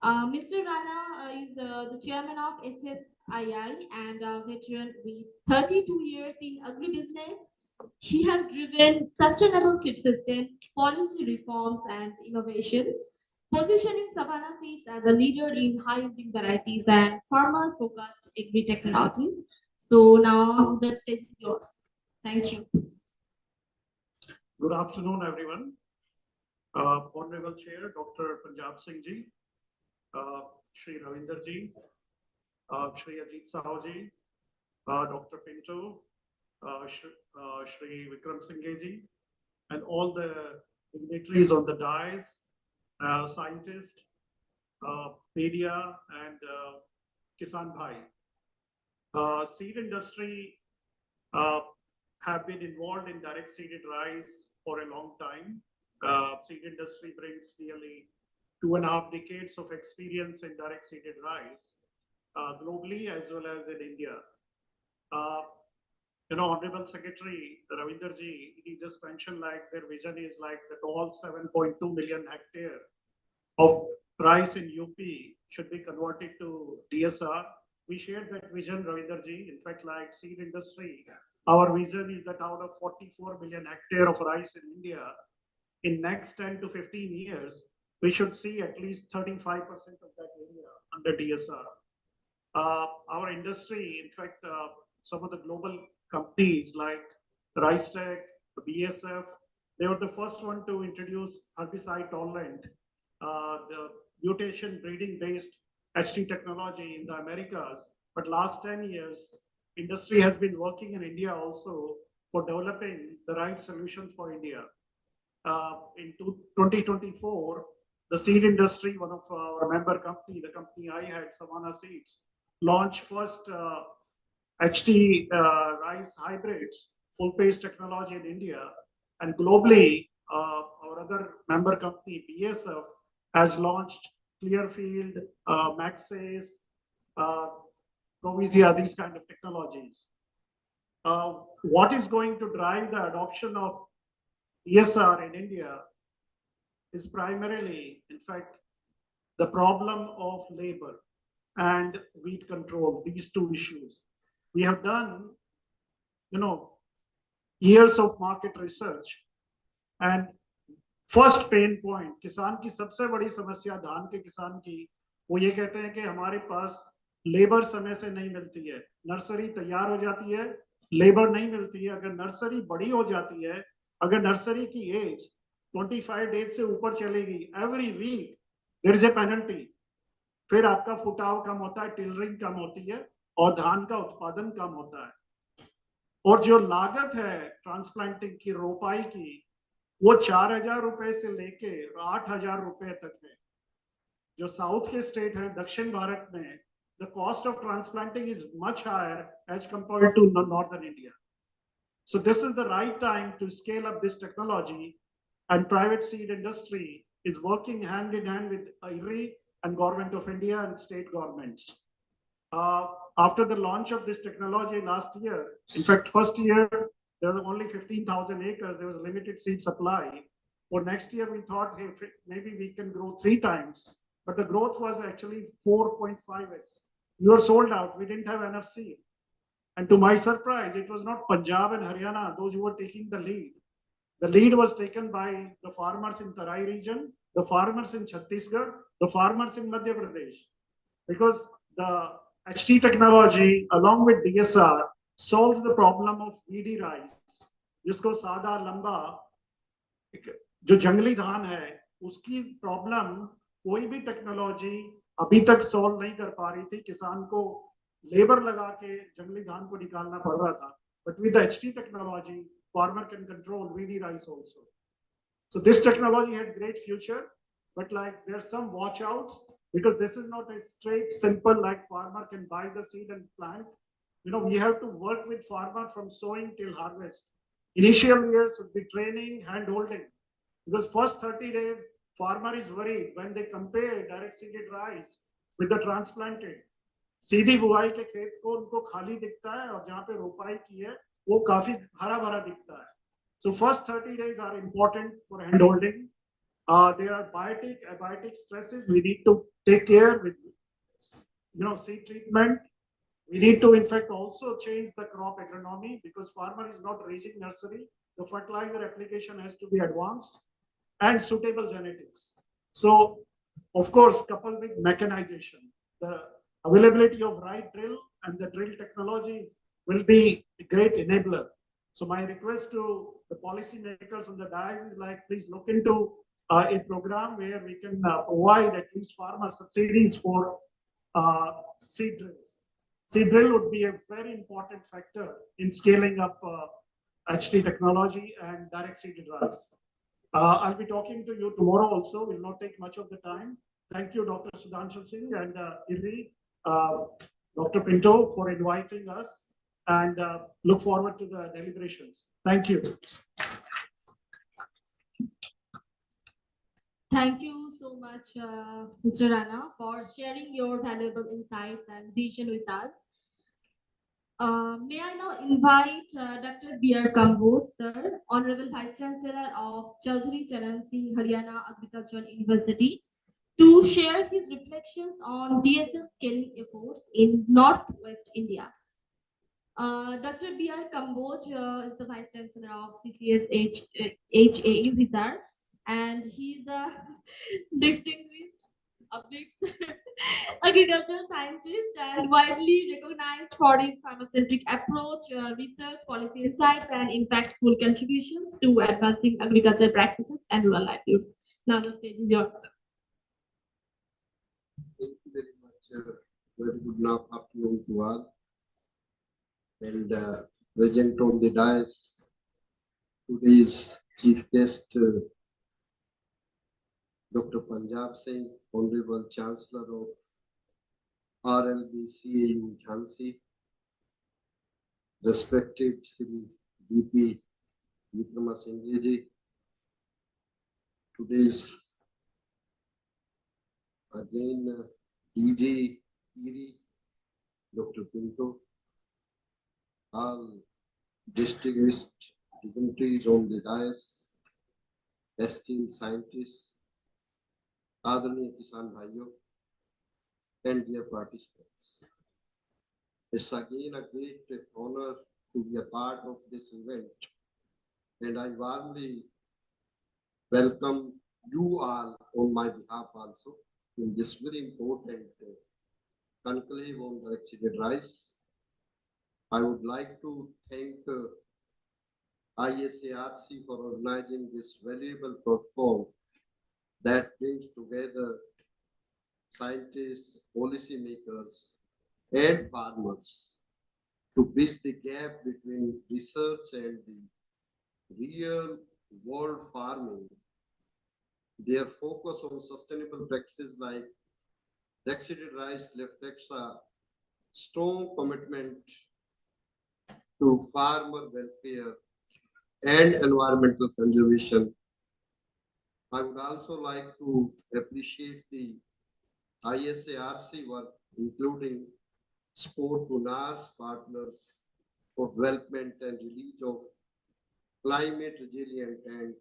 Mr. Rana is the chairman of FSII and a veteran with 32 years in agribusiness. He has driven sustainable seed systems, policy reforms, and innovation, positioning Savannah Seeds as a leader in high-yielding varieties and farmer-focused agri-technologies. So now the stage is yours. Thank you. Good afternoon, everyone. Honorable Chair, Dr. Punjab Singh Ji, Shri Ravinder Ji, Shri Ajit Sahu Ji, Dr. Pinto, Shri Vikram Singh Ji, and all the dignitaries on the dais, scientists, media, and Kisan Bhai. Seed industry have been involved in direct seeded rice for a long time. Seed industry brings nearly 2.5 decades of experience in direct seeded rice globally as well as in India. Honorable Secretary Ravinder Ji, he just mentioned like their vision is like that all 7.2 million hectare of rice in UP should be converted to DSR. We shared that vision, Ravinder Ji. In fact, like seed industry, our vision is that out of 44 million hectare of rice in India, in next 10 to 15 years, we should see at least 35% of that area under DSR. Our industry, in fact, some of the global companies like RiceTech, BSF, they were the first one to introduce herbicide tolerant, the mutation breeding based HT technology in the Americas. But last 10 years, industry has been working in India also for developing the right solutions for India. In 2024, the seed industry, one of our member company, the company I had, Savannah Seeds, launched first HT rice hybrids, full paste technology in India. And globally, our other member company, BSF, has launched Clearfield, Maxace, Provisia, these kind of technologies. What is going to drive the adoption of ESR in India is primarily, in fact, the problem of labor and weed control, these two issues. We have done, years of market research, and first pain point किसान की सबसे बड़ी समस्या धान के किसान की वो ये कहते हैं कि हमारे पास लेबर समय से नहीं मिलती है, नर्सरी तैयार हो जाती है, लेबर नहीं मिलती है, अगर नर्सरी बड़ी हो जाती है, अगर नर्सरी की एज 25 डेज से ऊपर चलेगी, every week there is a penalty, फिर आपका फुटाव कम होता है, टिलरिंग कम होती है और धान का उत्पादन कम होता है। और जो लागत है ट्रांसप्लांटिंग की, रोपाई की, वो 4,000 रुपए से लेके 8,000 रुपए तक है। जो साउथ के स्टेट हैं, दक्षिण भारत में, the cost of transplanting is much higher as compared to northern India. So this is the right time to scale up this technology, and private seed industry is working hand in hand with IRRI and Government of India and state governments. After the launch of this technology last year, in fact, first year, there were only 15,000 acres, there was limited seed supply. For next year, we thought, hey, maybe we can grow 3 times, but the growth was actually 4.5x. We were sold out, we didn't have enough seed. And to my surprise, it was not Punjab and Haryana, those who were taking the lead. The lead was taken by the farmers in Tarai region, the farmers in Chhattisgarh, the farmers in Madhya Pradesh. Because the HT technology, along with DSR, solves the problem of weedy rice, जिसको सादा लंबा जो जंगली धान है, उसकी problem कोई भी टेक्नोलॉजी अभी तक सॉल्व नहीं कर पा रही थी। किसान को लेबर लगा के जंगली धान को निकालना पड़ रहा था, but with the HT technology, farmer can control weedy rice also. So this technology has great future, but like there's some watch outs, because this is not a straight simple like farmer can buy the seed and plant. We have to work with farmer from sowing till harvest. Initial years would be training, hand holding, because first 30 days, farmer is worried when they compare direct seeded rice with the transplanted. सीधी बुआई के खेत को उनको खाली दिखता है और जहाँ पे रोपाई की है वो काफी हरा भरा दिखता है. So first 30 days are important for hand holding. There are abiotic stresses we need to take care with, seed treatment. We need to, in fact, also change the crop agronomy because farmer is not raising nursery. The fertilizer application has to be advanced and suitable genetics. So, of course, coupled with mechanization, the availability of right drill and the drill technologies will be a great enabler. So my request to the policy makers on the dais is like, please look into a program where we can provide at least farmer subsidies for seed drills. Seed drill would be a very important factor in scaling up HT technology and direct seeded rice. I'll be talking to you tomorrow also, will not take much of the time. Thank you, Dr. Sudhanshu Singh and IRRI, Dr. Pinto for inviting us, and look forward to the deliberations. Thank you. Thank you so much, Mr. Rana, for sharing your valuable insights and vision with us. May I now invite Dr. B.R. Kamboj, sir, Honorable Vice Chancellor of Chaudhary Charan Singh Haryana Agricultural University, to share his reflections on DSF scaling efforts in Northwest India. Dr. B.R. Kamboj is the Vice Chancellor of CCS HAU Hisar, and he is a distinguished agricultural scientist and widely recognized for his farmer-centric approach, research, policy insights, and impactful contributions to advancing agricultural practices and rural livelihoods. Now the stage is yours, sir. Thank you very much. Very good afternoon to all. And present on the dais, today's chief guest, Dr. Punjab Singh, Honorable Chancellor of RLBCAU Jhansi, respected Sri DP Vikramasinghe ji, today's again DG ERI, Dr. Pinto, all distinguished dignitaries on the dais, esteemed scientists, आदरणीय किसान भाइयों, and dear participants. It's again a great honor to be a part of this event, and I warmly welcome you all on my behalf also in this very important conclave on rapeseed rice. I would like to thank ISARC for organizing this valuable platform that brings together scientists, policymakers, and farmers to bridge the gap between research and the real world farming. Their focus on sustainable practices like rapeseed rice reflects a strong commitment to farmer welfare and environmental conservation. I would also like to appreciate the ISARC work, including support to NARS partners for development and release of climate resilient and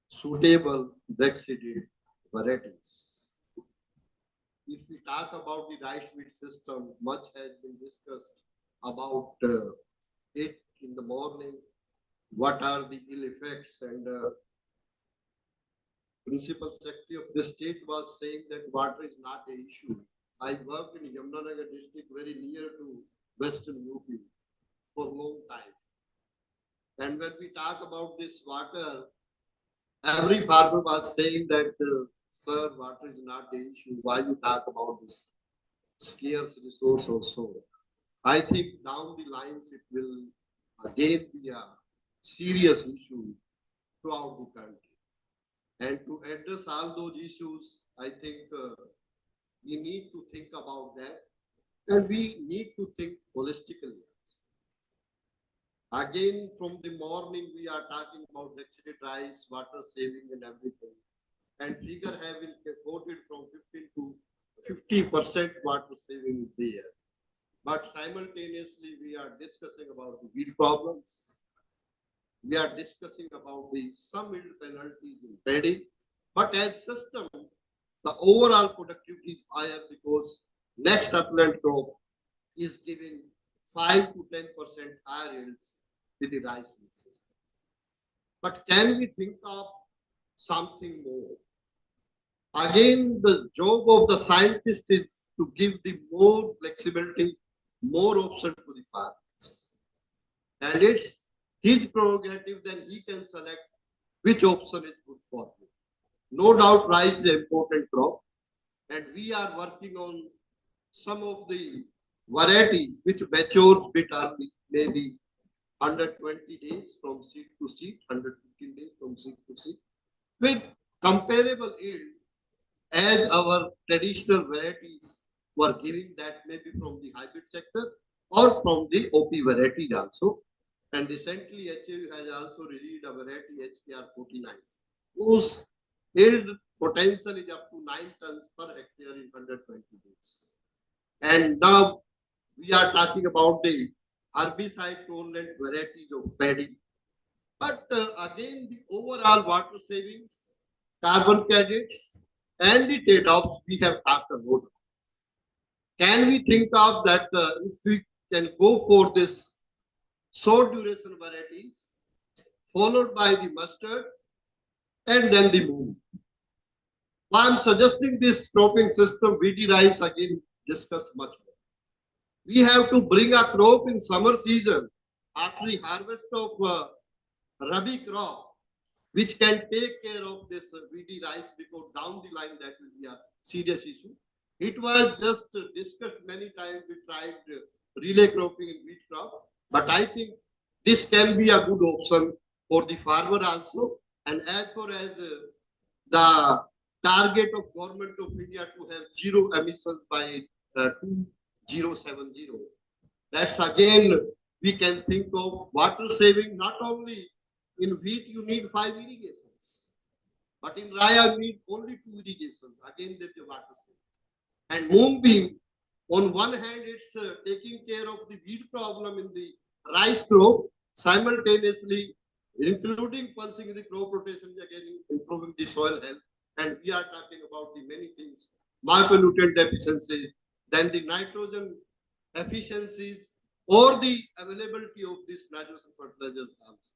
suitable rapeseed varieties. If we talk about the rice wheat system, much has been discussed about it in the morning. What are the ill effects? And Principal Secretary of the state was saying that water is not an issue. I worked in Yamunanagar district very near to Western UP for a long time. And when we talk about this water, every farmer was saying that, sir, water is not the issue. Why you talk about this scarce resource also? I think down the lines it will again be a serious issue throughout the country. And to address all those issues, I think we need to think about that, and we need to think holistically. Again, from the morning, we are talking about rapeseed rice, water saving and everything. And figure have been quoted from 15 to 50% water saving is there. But simultaneously, we are discussing about the weed problems. We are discussing about the some yield penalties in paddy. But as system, the overall productivity is higher because next upland crop is giving 5 to 10% higher yields with the rice wheat system. But can we think of something more? Again, the job of the scientist is to give the more flexibility, more option to the farmers. And it's his prerogative, then he can select which option is good for him. No doubt rice is an important crop, and we are working on some of the varieties which matures bit early, maybe 120 days from seed to seed, 115 days from seed to seed, with comparable yield as our traditional varieties were giving, that maybe from the hybrid sector or from the OP varieties also. And recently, HAU has also released a variety HKR 49, whose yield potential is up to 9 tons per hectare in 120 days. And now we are talking about the herbicide tolerant varieties of paddy. But again, the overall water savings, carbon credits, and the trade-offs we have talked about. Can we think of that if we can go for this short duration varieties, followed by the mustard, and then the moon? Why I'm suggesting this cropping system, VD rice, again discussed much more. We have to bring a crop in summer season after the harvest of Rabi crop, which can take care of this VD rice, because down the line that will be a serious issue. It was just discussed many times. We tried relay cropping in wheat crop, but I think this can be a good option for the farmer also. And as far as the target of government of India to have zero emissions by 2070, that's again we can think of water saving. Not only in wheat you need 5 irrigations, but in rye you need only 2 irrigations. Again, there's a water saving. And moonbeam, on one hand, it's taking care of the weed problem in the rice crop, simultaneously including pulsing the crop rotation, again improving the soil health. And we are talking about the many things, micronutrient deficiencies, then the nitrogen efficiencies, or the availability of this nitrogen fertilizers also.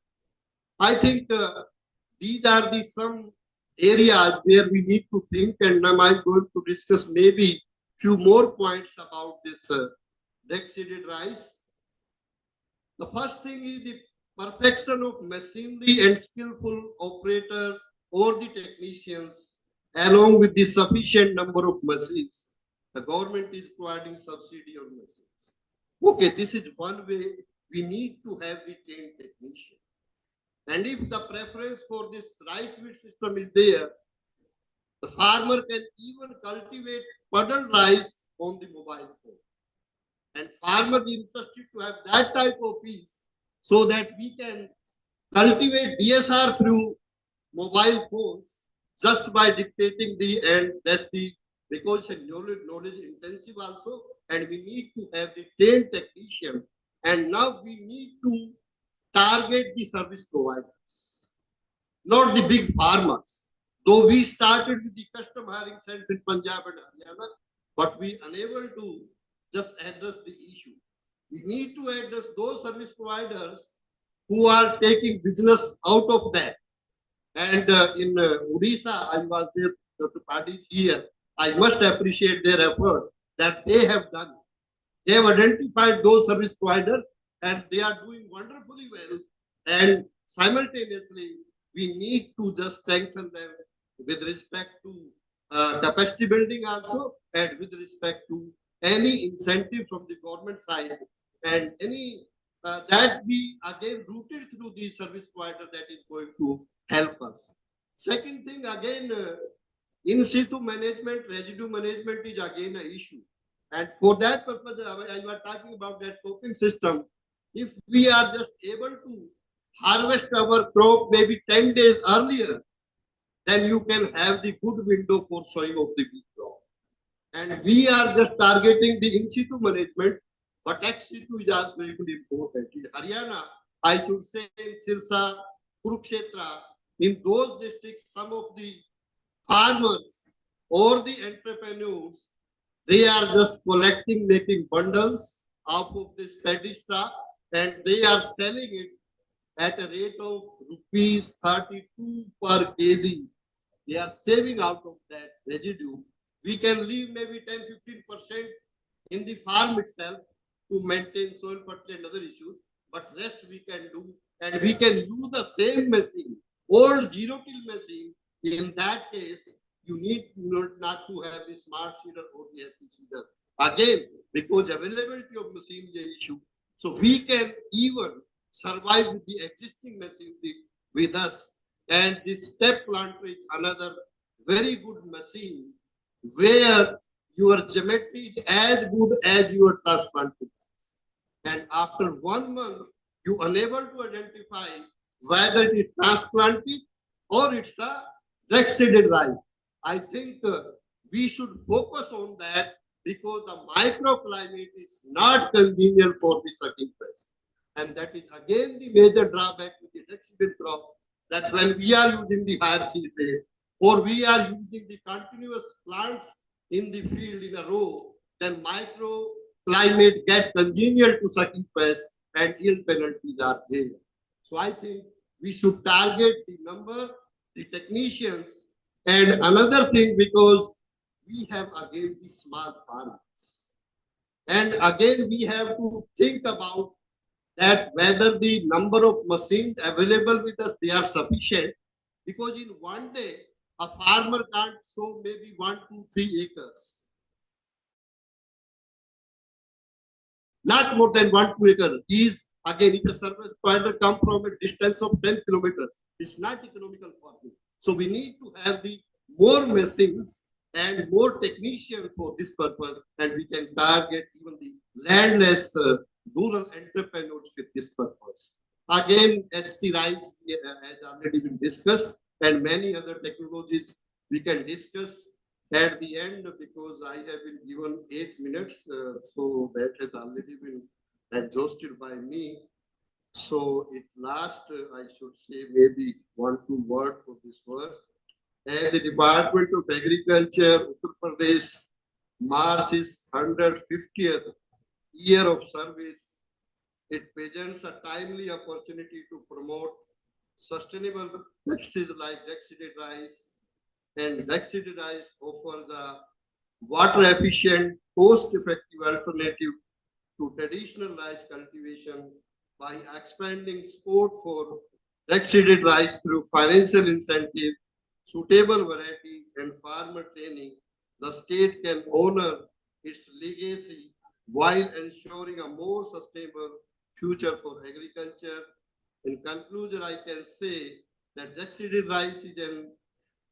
I think these are the some areas where we need to think, and I'm going to discuss maybe few more points about this drug-seeded rice. The first thing is the perfection of machinery and skillful operator or the technicians, along with the sufficient number of machines. The government is providing subsidy on machines. Okay, this is one way we need to have the trained technician. And if the preference for this rice wheat system is there, the farmer can even cultivate puddled rice on the mobile phone. And farmers interested to have that type of piece so that we can cultivate DSR through mobile phones just by dictating the, and that's the, because it's knowledge intensive also, and we need to have the trained technician. And now we need to target the service providers, not the big farmers. Though we started with the custom hiring center in Punjab and Haryana, but we unable to just address the issue. We need to address those service providers who are taking business out of that. And in Odisha, I was there, Dr. Paddy is here. I must appreciate their effort that they have done. They have identified those service providers and they are doing wonderfully well. And simultaneously, we need to just strengthen them with respect to capacity building also, and with respect to any incentive from the government side, and any that we again rooted through the service provider that is going to help us. Second thing, again, in situ management, residue management is again an issue. And for that purpose, I was talking about that coping system. If we are just able to harvest our crop maybe 10 days earlier, then you can have the good window for sowing of the wheat crop. And we are just targeting the in situ management, but ex situ is also equally important. In Haryana, I should say in Sirsa, Kurukshetra, in those districts, some of the farmers or the entrepreneurs, they are just collecting, making bundles off of this paddy stock, and they are selling it at a rate of rupees 32 per kg. They are saving out of that residue. We can leave maybe 10-15% in the farm itself to maintain soil fertility and other issues, but rest we can do, and we can use the same machine, old zero-till machine. In that case, you need not to have the smart seeder or the happy seeder. Again, because availability of machine is an issue. So we can even survive with the existing machinery with us. And this step planter is another very good machine where your geometry is as good as your transplanted. And after 1 month, you are unable to identify whether it is transplanted or it's a drug-seeded rice. I think we should focus on that because the microclimate is not congenial for the sucking pest. And that is again the major drawback with the drug-seeded crop, that when we are using the higher seed rate or we are using the continuous plants in the field in a row, then microclimates get congenial to sucking pest and yield penalties are there. So I think we should target the number, the technicians. And another thing, because we have again the small farmers. And again, we have to think about that whether the number of machines available with us, they are sufficient. Because in one day, a farmer can't sow maybe 1, 2, 3 acres. not more than 1-2 acre. These again, if the service provider come from a distance of 10 kilometers, it's not economical for me. So we need to have the more machines and more technicians for this purpose, and we can target even the landless rural entrepreneurs with this purpose. Again, ST rice has already been discussed, and many other technologies we can discuss at the end, because I have been given 8 minutes, so that has already been exhausted by me. So at last, I should say maybe 1-2 words for this verse. As the Department of Agriculture, Uttar Pradesh, marks its 150th year of service, it presents a timely opportunity to promote sustainable practices like rapeseed rice, and rapeseed rice offers a water-efficient, cost-effective alternative to traditional rice cultivation by expanding support for rapeseed rice through financial incentive, suitable varieties, and farmer training. The state can honor its legacy while ensuring a more sustainable future for agriculture. In conclusion, I can say that rapeseed rice is an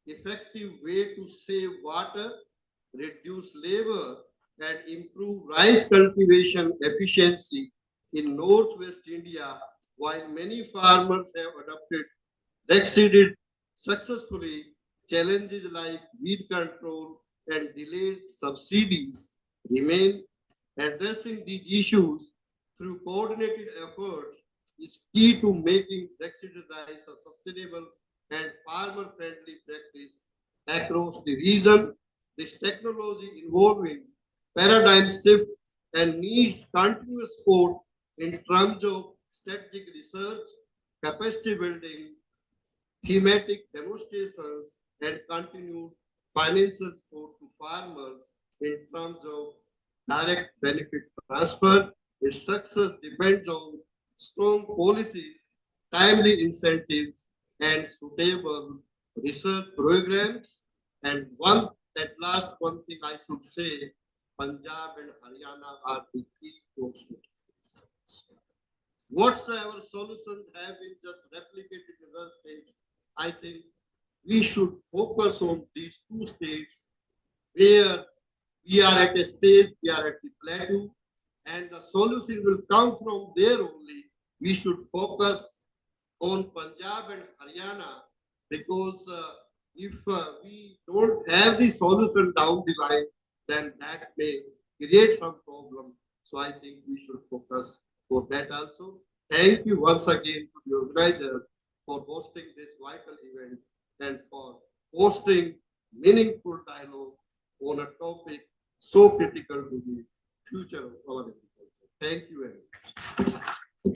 effective way to save water, reduce labor, and improve rice cultivation efficiency in northwest India. While many farmers have adopted rapeseed successfully, challenges like weed control and delayed subsidies remain. Addressing these issues through coordinated efforts is key to making rapeseed rice a sustainable and farmer-friendly practice across the region. This technology involving paradigm shift and needs continuous support in terms of strategic research, capacity building, thematic demonstrations, and continued financial support to farmers in terms of direct benefit transfer. Its success depends on strong policies, timely incentives, and suitable research programs. And at last, one thing I should say, Punjab and Haryana are the key coast. Whatsoever solutions have been just replicated in other states, I think we should focus on these two states where we are at a stage, we are at the plateau, and the solution will come from there only. We should focus on Punjab and Haryana, because if we don't have the solution down the line, then that may create some problem. So I think we should focus for that also. Thank you once again to the organizer for hosting this vital event and for hosting meaningful dialogue on a topic so critical to the future of our agriculture. Thank you very much.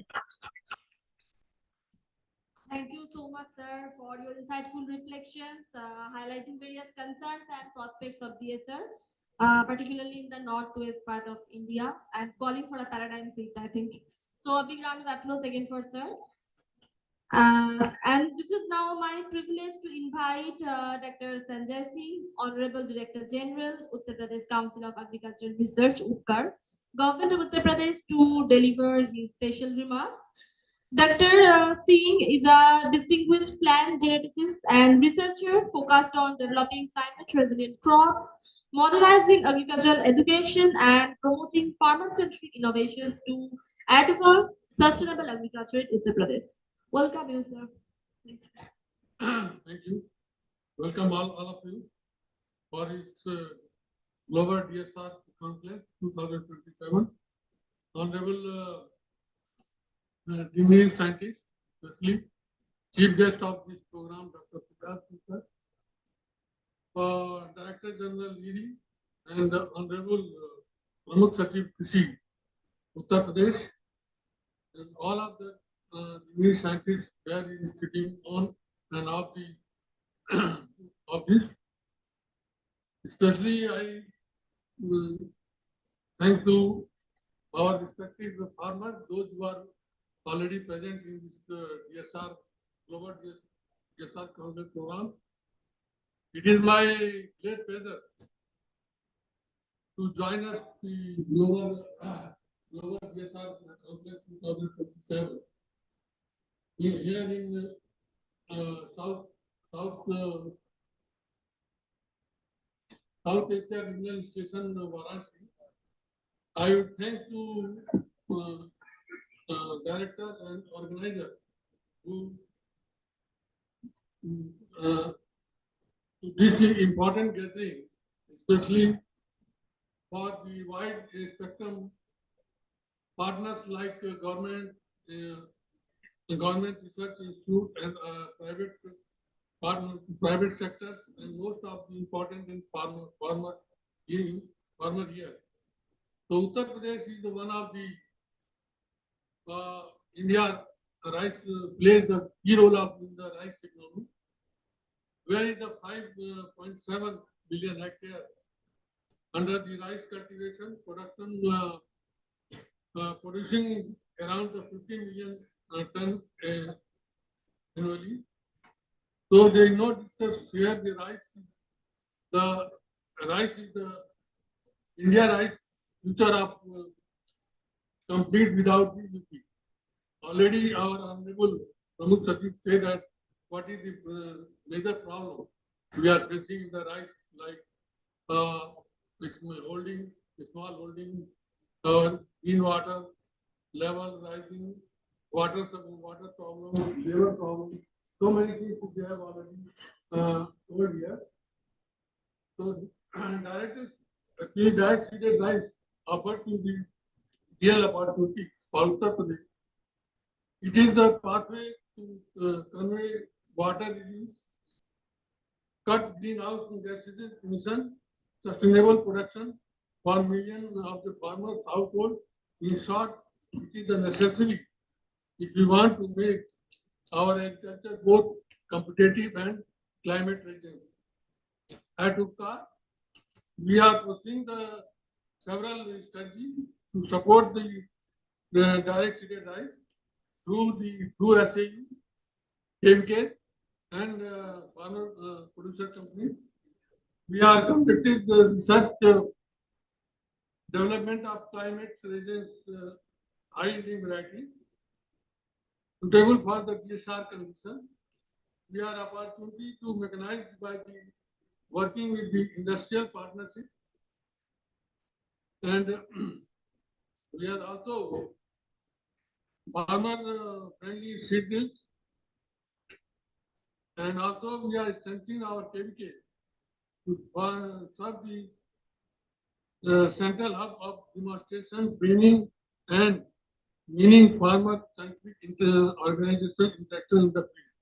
Thank you so much, sir, for your insightful reflections, highlighting various concerns and prospects of DSR, particularly in the northwest part of India, and calling for a paradigm shift, I think. So a big round of applause again for sir. And this is now my privilege to invite Dr. Sanjay Singh, Honorable Director General, Uttar Pradesh Council of Agricultural Research, UPCAR, Government of Uttar Pradesh, to deliver his special remarks. Dr. Singh is a distinguished plant geneticist and researcher focused on developing climate-resilient crops, modernizing agricultural education, and promoting farmer-centric innovations to advance sustainable agriculture in Uttar Pradesh. Welcome you, sir. Thank you. Thank you. Welcome all of you for this Global DSR Conclave 2027. Honorable distinguished scientists, especially chief guest of this program, Dr. Siddharth, Director General ED, and the Honorable Pramukh Sachiv Krishi, Uttar Pradesh, and all of the new scientists there in sitting on and off the of this. Especially I thank to our respected farmers, those who are already present in this DSR Global DSR Council program. It is my great pleasure to join us the global Global DSR Conclave 2027. Here in South South Asia Regional Station Varanasi. I would thank to director and organizer who to this important gathering, especially for the wide spectrum partners like government, government research institute and private sectors, and most of the important in farmer here. So Uttar Pradesh is one of the India rice plays the key role of in the rice economy, where is the 5.7 billion hectare under the rice cultivation production producing around the 15 million ton annually. So they no discuss here the rice. The rice is the India rice future of complete without the UP. Already our honorable Pramukh Sachib say that what is the major problem we are facing in the rice, like small holding, in water level rising, water problem, labor problem. So many things they have already told here. So directors, actually direct seeded rice offered to the real opportunity for Uttar Pradesh. It is the pathway to convey water reuse, cut greenhouse gases emission, sustainable production for millions of the farmers household. In short, it is the necessity if we want to make our agriculture both competitive and climate resilient. At UPCAR, we are pursuing the several strategies to support the direct seeded rice through SAU, KVK, and farmer producer company. We are conducting the research development of climate resilience high yielding varieties suitable for the DSR condition. We are opportunity to mechanize by the working with the industrial partnership, and we are also farmer friendly seed drills, and also we are strengthening our KVK to serve the central hub of demonstration, training, and meaning farmer scientific organization interaction in the field.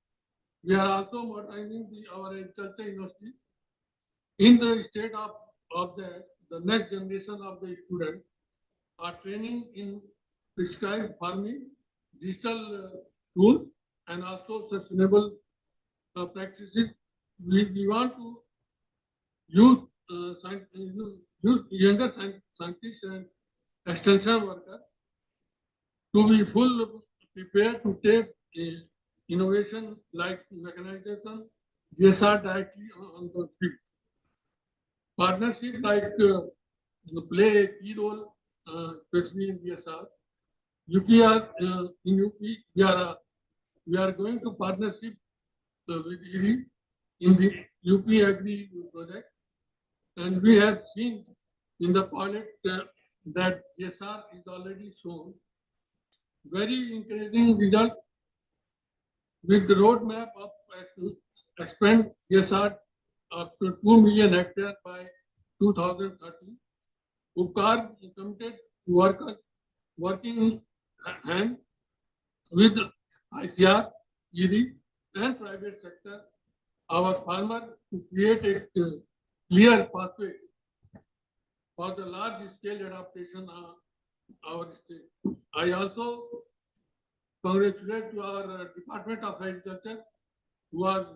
We are also modernizing our agriculture university in the state of the next generation of the students are training in prescribed farming, digital tools, and also sustainable practices. We want to use younger scientists and extension workers to be full prepared to take innovation like mechanization, DSR directly on the field. Partnership like play a key role, especially in DSR. UPR in UP, we are going to partnership with ERI in the UP Agri project, and we have seen in the pilot that DSR is already shown very encouraging result with the roadmap of expand DSR up to 2 million hectares by 2030. UPCAR is committed to working hand with ICR, ERI, and private sector, our farmer to create a clear pathway for the large scale adaptation of our state. I also congratulate to our Department of Agriculture who are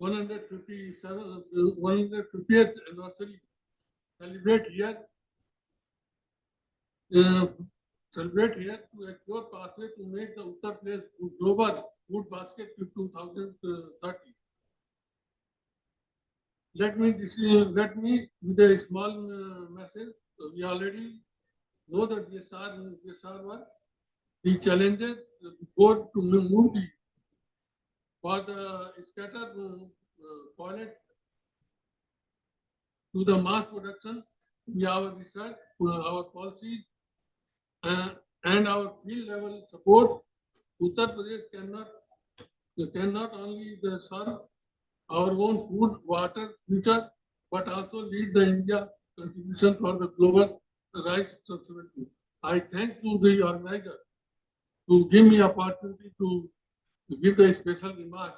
150th anniversary celebrate here to explore pathway to make the Uttar Pradesh global food basket to 2030. Let me with a small message. So we already know the DSR and DSR work. The challenges before to move the for the scatter pilot to the mass production. We have our research, our policies, and our field level support. Uttar Pradesh cannot only serve our own food, water, future, but also lead the India contribution for the global rice sustainability. I thank to the organizer to give me opportunity to give the special remark,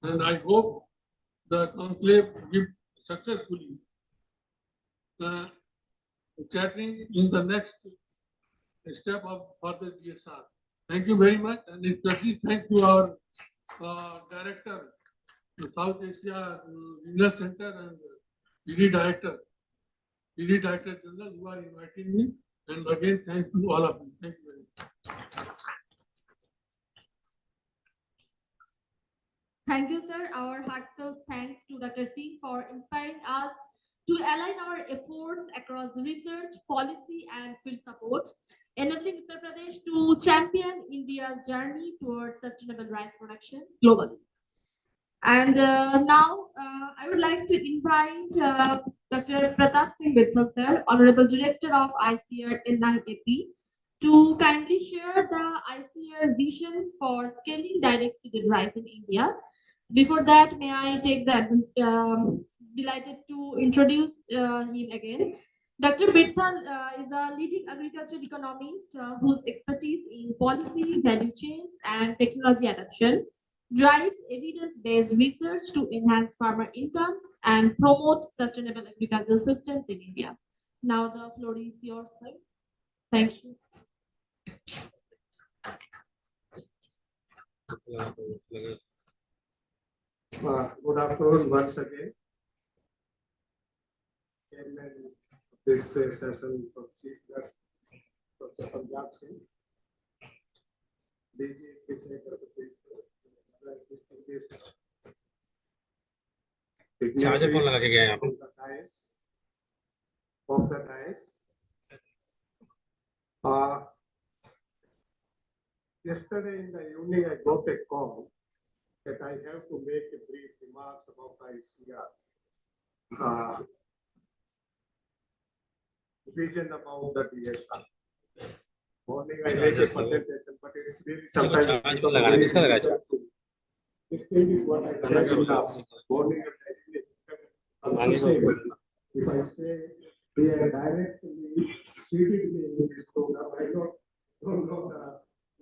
and I hope the conclave give successfully chattering in the next step of further DSR. Thank you very much, and especially thank to our director, the South Asia Regional Center, and ED Director General, who are inviting me. And again, thank you all of you. Thank you very much. Thank you, sir. Our heartfelt thanks to Dr. Singh for inspiring us to align our efforts across research, policy, and field support, enabling Uttar Pradesh to champion India's journey towards sustainable rice production globally. And now I would like to invite Dr. Pratap Singh Bittal, sir, Honorable Director of ICR NIAP, to kindly share the ICR vision for scaling direct seeded rice in India. Before that, may I take the delighted to introduce him again. Dr. Bittal is a leading agricultural economist whose expertise in policy, value chains, and technology adoption drives evidence-based research to enhance farmer incomes and promote sustainable agricultural systems in India. Now the floor is yours, sir. Thank you. Good afternoon once again. Chairman of this session from Chief Guest, Dr. Punjab Singh, DG charger कौन लगा के गया यहाँ पे? Of the dais. Yesterday in the evening, I got a call that I have to make a brief remarks about ICR vision about the DSR. Morning I make a presentation, but it is really sometimes this thing is what I said in the morning. If I say they are directly seated me in this program, I don't know the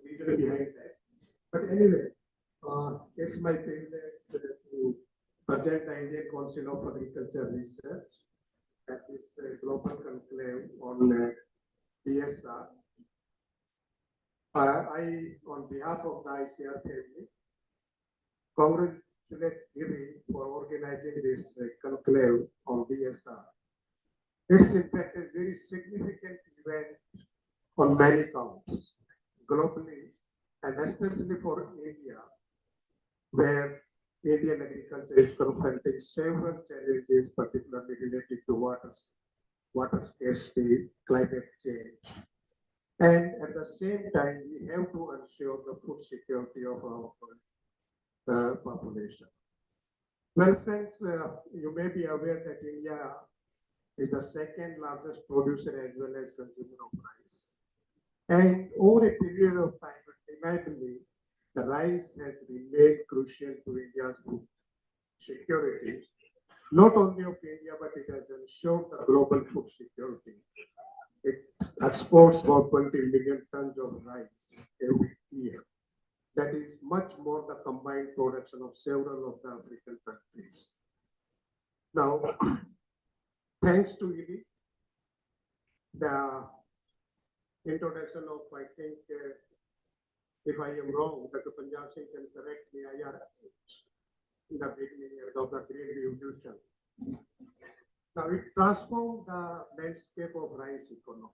reason behind that. But anyway, it's my privilege to present the Indian Council of Agriculture Research at this global conclave on DSR. I, on behalf of the ICR family, congratulate IRI for organizing this conclave on DSR. It's in fact a very significant event on many counts, globally, and especially for India, where Indian agriculture is confronting several challenges, particularly related to water scarcity, climate change. And at the same time, we have to ensure the food security of our population. Well, friends, you may be aware that India is the second largest producer as well as consumer of rice. And over a period of time, undeniably, the rice has remained crucial to India's food security, not only of India, but it has ensured the global food security. It exports about 20 million tons of rice every year. That is much more the combined production of several of the African countries. Now, thanks to IRI, the introduction of, I think, if I am wrong, Dr. Punjab Singh can correct me, in the beginning of the Green Revolution. Now, it transformed the landscape of rice economy.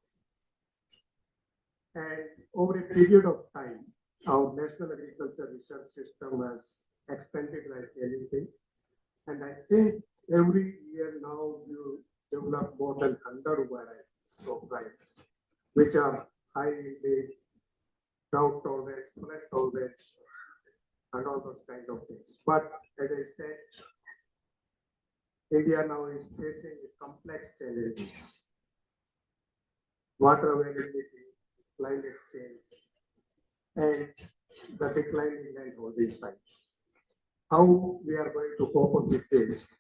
And over a period of time, our National Agriculture Research System has expanded like anything. And I think every year now you develop more than 100 varieties of rice. which are high in drought tolerance, flood tolerance, and all those kind of things. But as I said, India now is facing complex challenges. Water availability, climate change, and the decline in land holding sites. How we are going to cope up with this?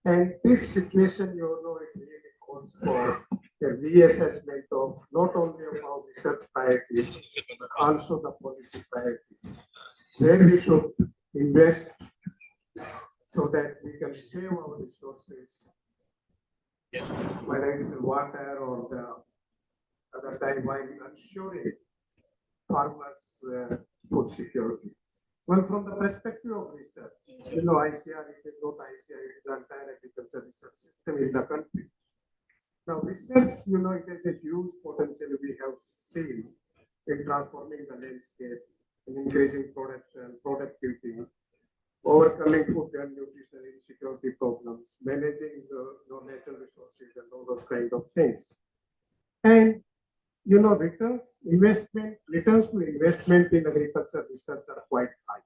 And this situation, you know, it really calls for a reassessment of not only of our research priorities, but also the policy priorities, where we should invest so that we can save our resources, whether it's water or the other time while ensuring farmers' food security. Well, from the perspective of research, you know, ICR, it is not ICR, it is the entire agriculture research system in the country. Now, research, you know, it has a huge potential we have seen in transforming the landscape, in increasing production, productivity, overcoming food and nutrition insecurity problems, managing the natural resources and all those kind of things. And you know, returns to investment in agriculture research are quite high.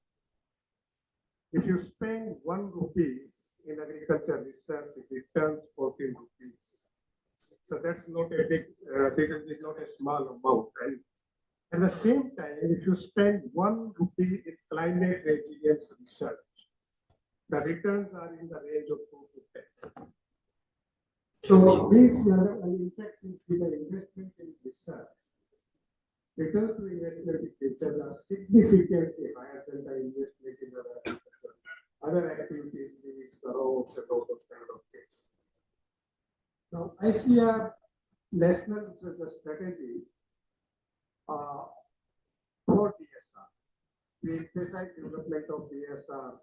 If you spend 1 rupee in agriculture research, it returns 14 rupees. So that's not a big, this is not a small amount. And at the same time, if you spend 1 rupee in climate resilience research, the returns are in the range of 2 to 10. So these are, in fact, with the investment in research, returns to investment pictures are significantly higher than the investment in other activities, means the roads and all those kind of things. Now, ICR national strategy for DSR. We emphasize development of DSR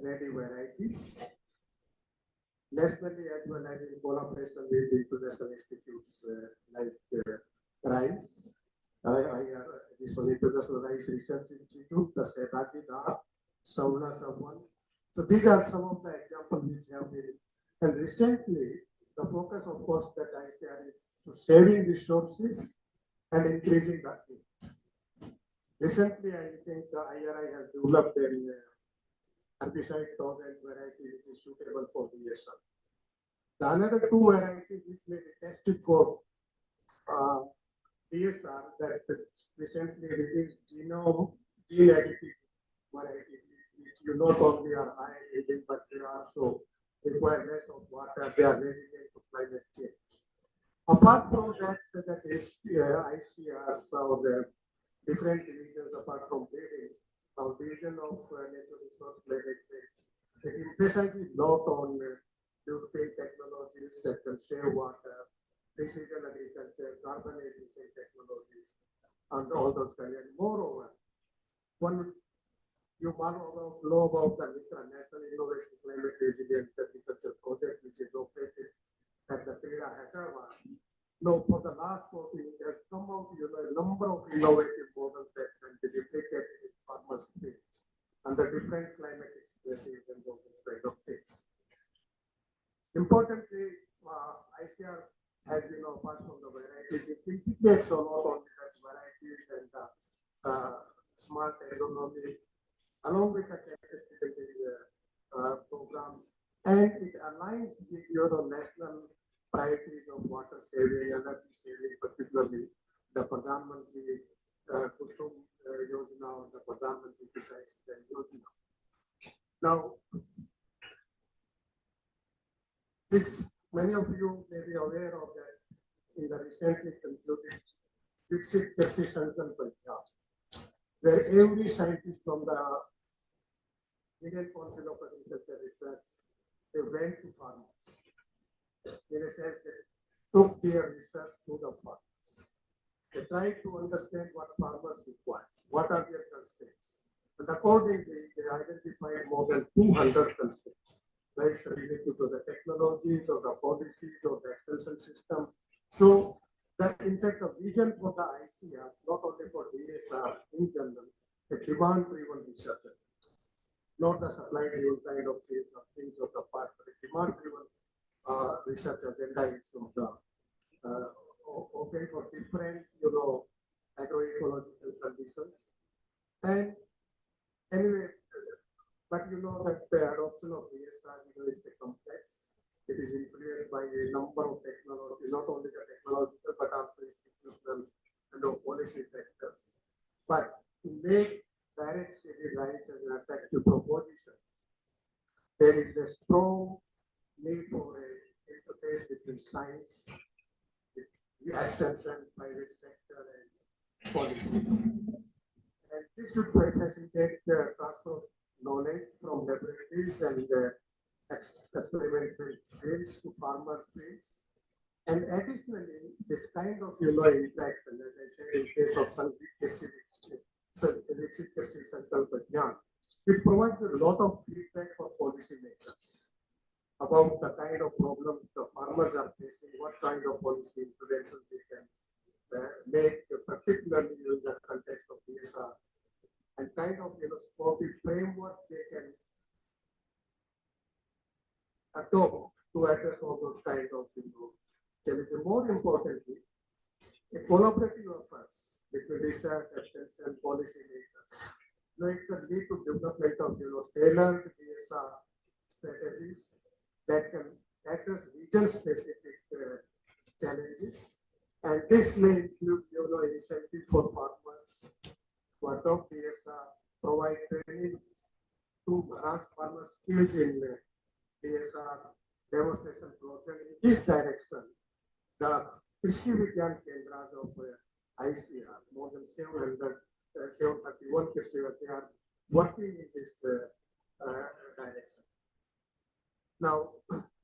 ready varieties nationally as well as in collaboration with international institutes like RICE, this one International Rice Research Institute, the Sebati, the Sauna Savan. So these are some of the examples which have been. And recently, the focus, of course, that ICR is to saving resources and increasing the yield. Recently, I think the IRI has developed an herbicide tolerant variety which is suitable for DSR. The another 2 varieties which may be tested for DSR that recently released gene editing variety, which you not only are high yielding, but they also require less of water, they are resilient to climate change. Apart from that, that is ICRs or the different divisions apart from breeding, our division of natural resource management, it emphasizes a lot on European technologies that can save water, precision agriculture, carbon efficient technologies, and all those kind. And moreover, you know about the NICRA, National Innovation Climate Resilient Agriculture Project, which is operated at the Peda Hyderabad. Now, for the last 14 years, has come out, you know, a number of innovative models that can be replicated in farmers' fields under different climatic stresses and those kind of things. Importantly, ICR has, you know, apart from the varieties, it integrates a lot on the varieties and the smart agronomy, along with the capacity building programs, and it aligns with your national priorities of water saving, energy saving, particularly the Pradhan Mantri Kusum Yojana or the Pradhan Mantri Kishan Yojana. Now, if many of you may be aware of that, in the recently concluded Viksit Krishi Sankalp Punjab, where every scientist from the Indian Council of Agriculture Research, they went to farmers. In a sense, they took their research to the farmers. They tried to understand what farmers require, what are their constraints. And accordingly, they identified more than 200 constraints, right, related to the technologies or the policies or the extension system. So that in fact the vision for the ICR, not only for DSR in general, a demand-driven research, not the supply-driven kind of things of the past, but a demand-driven research agenda is from the often for different, agroecological conditions. And anyway, but that the adoption of DSR, it's a complex. It is influenced by a number of technologies, not only the technological, but also institutional and policy factors. But to make direct shaded rice as an attractive proposition, there is a strong need for an interface between science, the extension, private sector, and policies. And this would facilitate the transfer of knowledge from laboratories and experimental fields to farmers' fields. And additionally, this kind of interaction, as I said, in case of it provides a lot of feedback for policymakers about the kind of problems the farmers are facing, what kind of policy interventions they can make, particularly in the context of DSR, and kind of sporty framework they can adopt to address all those kind of challenges. More importantly, a collaborative efforts between research, extension, policy makers. It can lead to development of tailored DSR strategies that can address region-specific challenges, and this may include incentive for farmers to adopt DSR, provide training to enhance farmer skills in DSR, demonstration project. In this direction, the Krishi Vigyan Kendras of ICR, more than 731 Krishi, they are working in this direction. Now,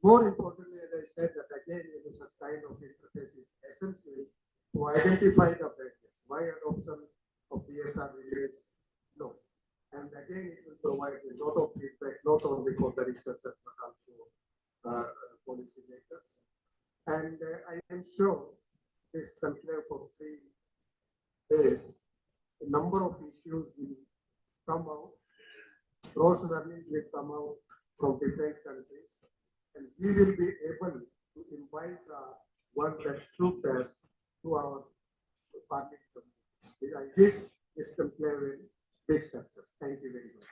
more importantly, as I said, that again, such kind of interface is essential to identify the barriers. Why adoption of DSR remains low? And again, it will provide a lot of feedback, not only for the researchers, but also policymakers. And I am sure this conclave for 3 days, a number of issues will come out, cross learnings will come out from different countries, and we will be able to invite the ones that suit us to our parliament committees. I wish this conclave will big success. Thank you very much.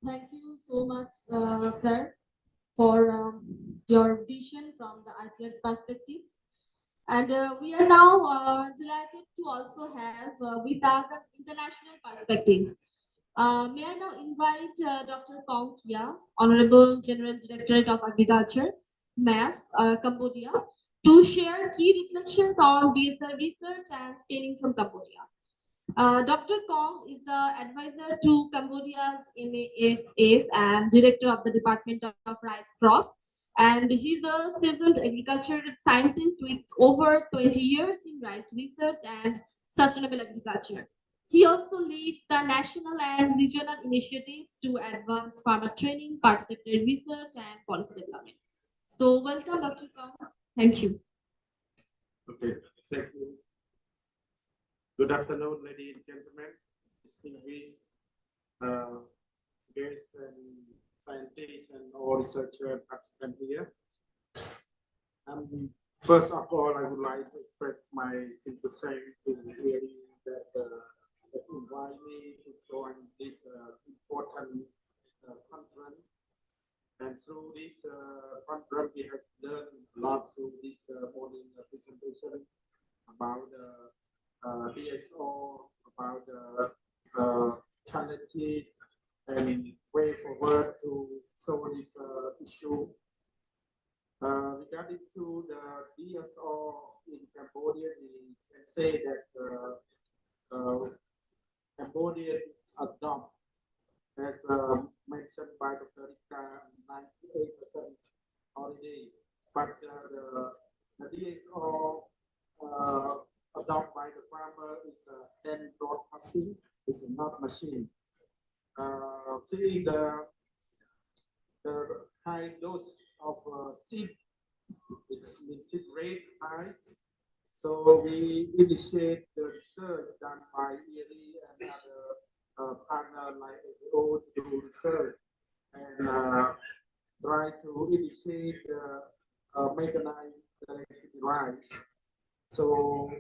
Thank you so much, sir, for your vision from the ICR's perspectives. And we are now delighted to also have with us an international perspective. May I now invite Dr. Kong Kia, Honorable General Directorate of Agriculture, MAF, Cambodia, to share key reflections on DSR research and scaling from Cambodia. Dr. Kong is the advisor to Cambodia's MAFF and director of the Department of Rice Crop. And he's a seasoned agriculture scientist with over 20 years in rice research and sustainable agriculture. He also leads the national and regional initiatives to advance farmer training, participatory research, and policy development. So welcome, Dr. Kong. Thank you. Okay, thank you. Good afternoon, ladies and gentlemen, distinguished guests and scientists and all researchers participants here. First of all, I would like to express my sincere thanks to really that invite me to join this important conference. And through this conference, we have learned a lot through this morning presentation about DSO, about the challenges and way forward to solve this issue. Regarding to the DSO in Cambodia, we can say that Cambodia adopt, as mentioned by Dr. Rika, 98% already, but the DSO adopted by the farmer is hand broadcasting, is not machine. See the high dose of seed, it's seed rate high. So we initiate the research done by ERI and other partner like AO to do research. And try to initiate the mechanized electricity rights. So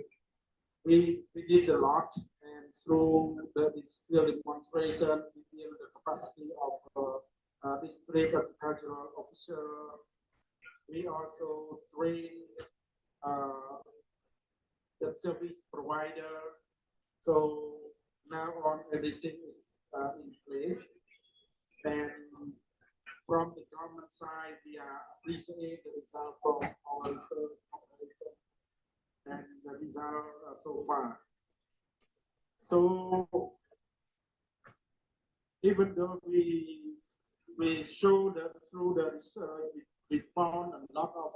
we did a lot, and through the field demonstration, we built the capacity of district agricultural officer. We also train the service provider. So now on everything is in place. And from the government side, we appreciate the result from our research operation and the result so far. So even though we show that through the research, we found a lot of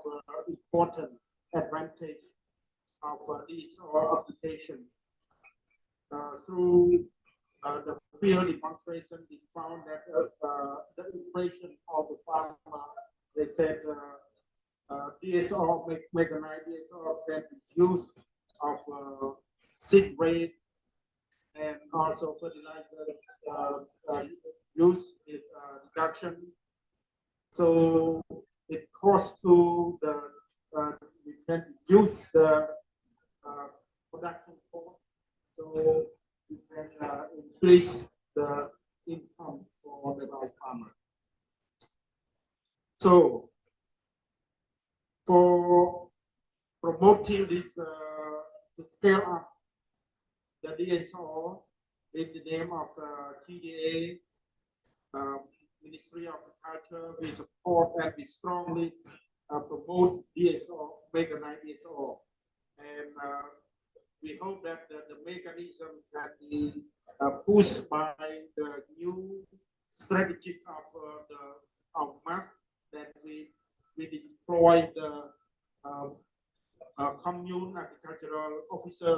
important advantage of this application. Through the field demonstration, we found that the impression of the farmer, they said DSO, mechanized DSO can be used of seed rate and also fertilizer use reduction. So it costs to the we can use the production cost, so we can increase the income for the farmer. So for promoting this to scale up the DSO in the name of TDA, Ministry of Agriculture, we support and we strongly promote DSO, mechanized DSO. And we hope that the mechanism can be pushed by the new strategy of MAF that we deploy the commune agricultural officer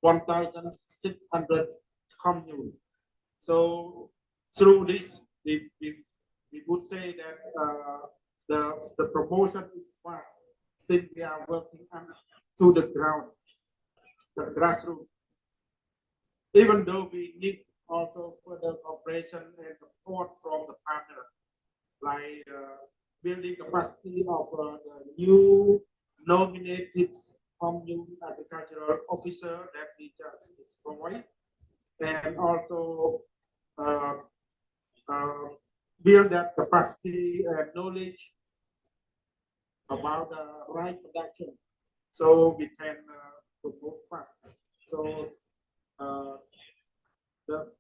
1,600 commune. So through this, we would say that the promotion is fast since we are working to the ground, the grassroots. Even though we need also further cooperation and support from the partner, like building capacity of the new nominated commune agricultural officer that we just deployed, and also build that capacity and knowledge about the right production, so we can promote fast. So the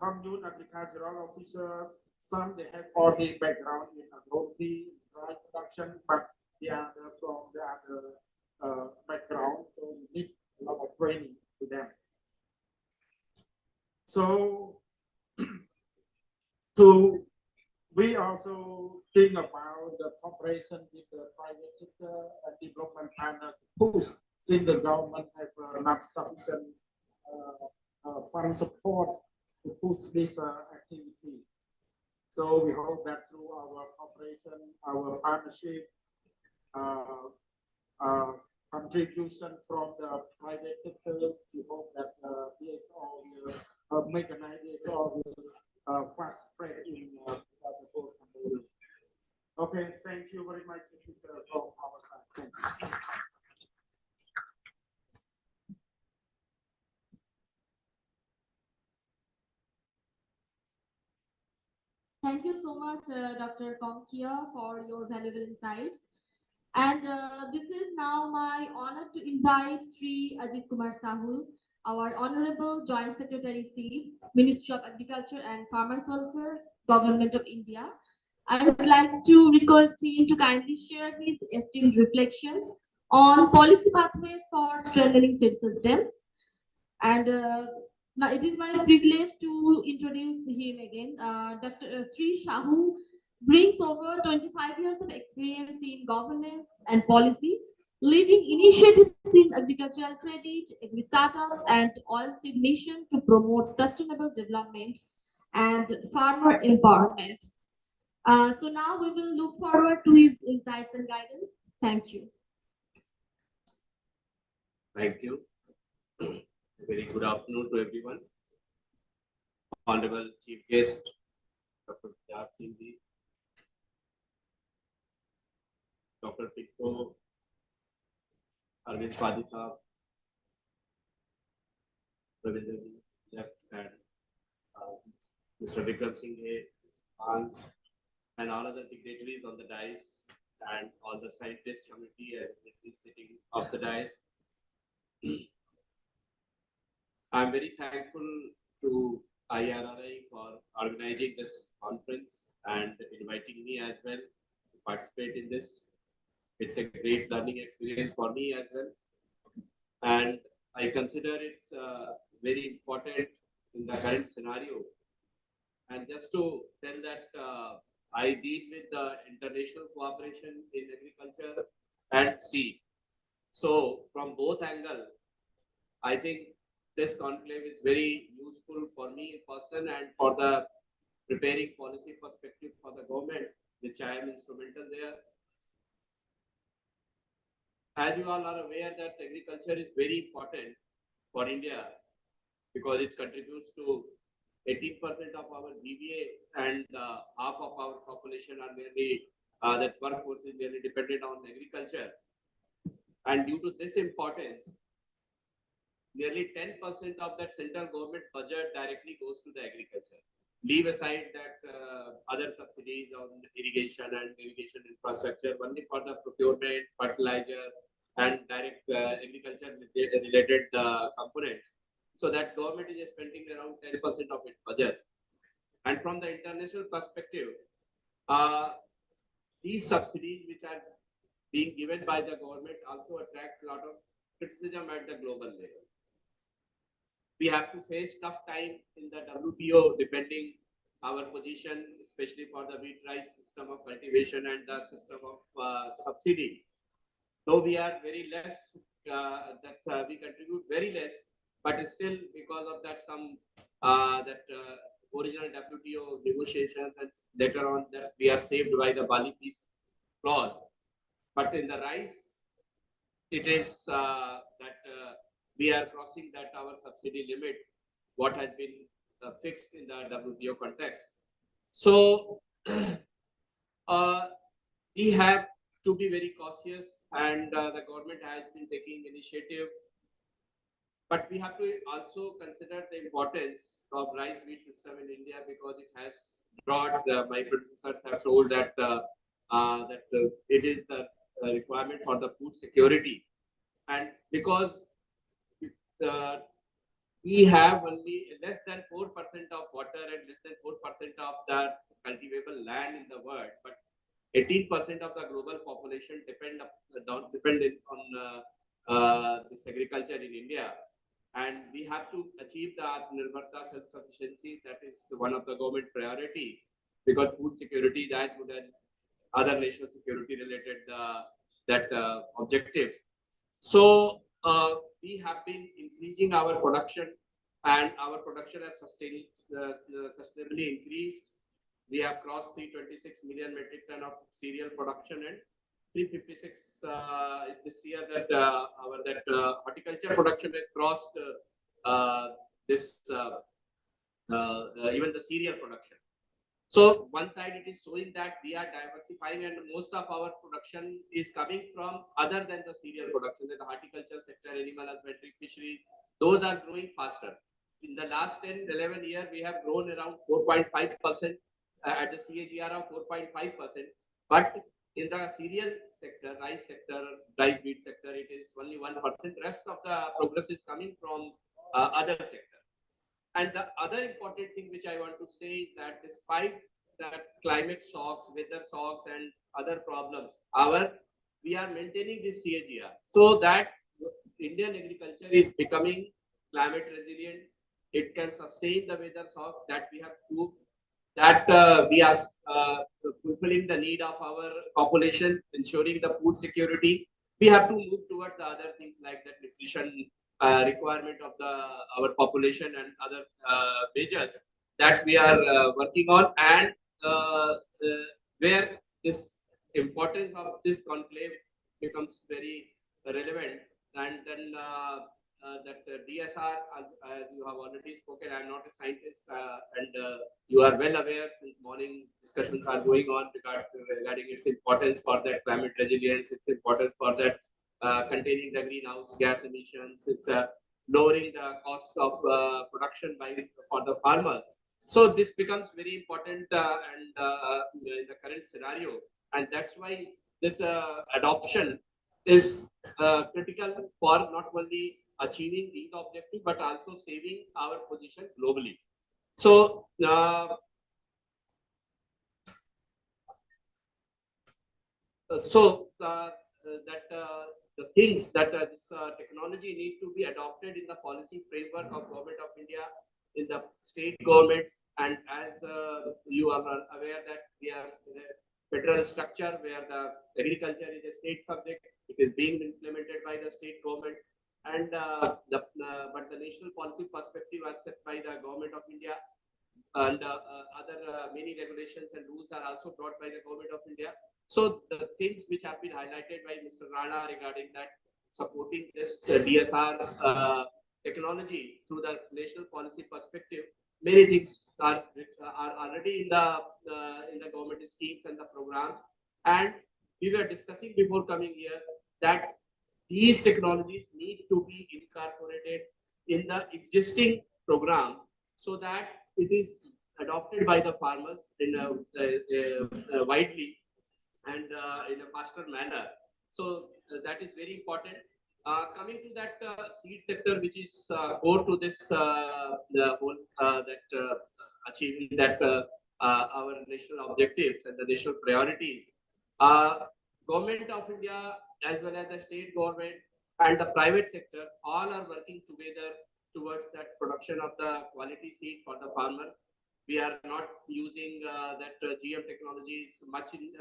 commune agricultural officers, some they have already background in agronomy, right production, but the other from the other background, so we need a lot of training to them. So we also think about the cooperation with the private sector and development partner to push, since the government have not sufficient fund support to push this activity. So we hope that through our cooperation, our partnership, contribution from the private sector, we hope that DSO will mechanized DSO will fast spread in the whole country. Okay, thank you very much. This is from our side. Thank you. Thank you so much, Dr. Kongkia, for your valuable insights. And this is now my honor to invite Sri Ajit Kumar Sahul, our Honorable Joint Secretary Seeds, Ministry of Agriculture and Farmers Welfare, Government of India. I would like to request him to kindly share his esteemed reflections on policy pathways for strengthening seed systems. And now it is my privilege to introduce him again. Dr. Sri Shahu brings over 25 years of experience in governance and policy, leading initiatives in agricultural credit, agri startups, and oilseed mission to promote sustainable development and farmer empowerment. So now we will look forward to his insights and guidance. Thank you. Thank you. Very good afternoon to everyone. Honorable Chief Guest, Dr. Sindhi, Dr. Tikko, Arvind Swadi Saab, Ravindra left, and Mr. Vikram Singh, and all other dignitaries on the dais, and all the scientist committee and sitting of the dais. I'm very thankful to IRRI for organizing this conference and inviting me as well to participate in this. It's a great learning experience for me as well. And I consider it's very important in the current scenario. And just to tell that I deal with the international cooperation in agriculture and seed. So from both angles, I think this conclave is very useful for me in person and for the preparing policy perspective for the government, which I am instrumental there. As you all are aware that agriculture is very important for India because it contributes to 18% of our GVA and half of our population are merely, that workforce is merely dependent on agriculture. And due to this importance, nearly 10% of that central government budget directly goes to the agriculture. Leave aside that other subsidies on irrigation and irrigation infrastructure, only for the procurement, fertilizer, and direct agriculture related components. So that government is spending around 10% of its budget. And from the international perspective, these subsidies which are being given by the government also attract a lot of criticism at the global level. We have to face tough time in the WTO, depending our position, especially for the wheat rice system of cultivation and the system of subsidy. Though we are very less, we contribute very less, but still because of that some original WTO negotiations and later on that we are saved by the Bali Peace clause. But in the rice, it is that we are crossing that our subsidy limit, what has been fixed in the WTO context. So we have to be very cautious, and the government has been taking initiative. But we have to also consider the importance of rice wheat system in India because it has brought, my predecessors have told that it is the requirement for the food security. And because we have only less than 4% of water and less than 4% of the cultivable land in the world, but 18% of the global population dependent on this agriculture in India. And we have to achieve the Atmanirbharta self-sufficiency. That is one of the government priority because food security is as good as other national security related objectives. So we have been increasing our production, and our production has sustainably increased. We have crossed 326 million metric ton of cereal production and 356 this year that horticulture production has crossed even the cereal production. So one side it is showing that we are diversifying and most of our production is coming from other than the cereal production, the horticulture sector, animal husbandry, fisheries, those are growing faster. In the last 10-11 years, we have grown around 4.5% at the CAGR of 4.5%. But in the cereal sector, rice wheat sector, it is only 1%. Rest of the progress is coming from other sectors. And the other important thing which I want to say is that despite that climate shocks, weather shocks, and other problems, we are maintaining this CAGR so that Indian agriculture is becoming climate resilient. It can sustain the weather shock that we have proved that we are fulfilling the need of our population, ensuring the food security. We have to move towards the other things like the nutrition requirement of our population and other measures that we are working on, and where this importance of this conclave becomes very relevant. And then DSR, as you have already spoken, I'm not a scientist, and you are well aware since morning discussions are going on regarding its importance for that climate resilience, its importance for that containing the greenhouse gas emissions, it's lowering the cost of production for the farmer. So this becomes very important in the current scenario, and that's why this adoption is critical for not only achieving these objectives but also saving our position globally. So the things that this technology need to be adopted in the policy framework of Government of India, in the state governments, and as you are aware that we are in a federal structure where the agriculture is a state subject, it is being implemented by the state government, and but the national policy perspective as set by the Government of India, and other many regulations and rules are also brought by the Government of India. So the things which have been highlighted by Mr. Rana regarding that supporting this DSR technology through the national policy perspective, many things are already in the government schemes and the programs. And we were discussing before coming here that these technologies need to be incorporated in the existing program so that it is adopted by the farmers in widely and in a faster manner. So that is very important. Coming to that seed sector, which is core to this the whole achieving that our national objectives and the national priorities. Government of India as well as the state government and the private sector all are working together towards that production of the quality seed for the farmer. We are not using that GM technologies much in,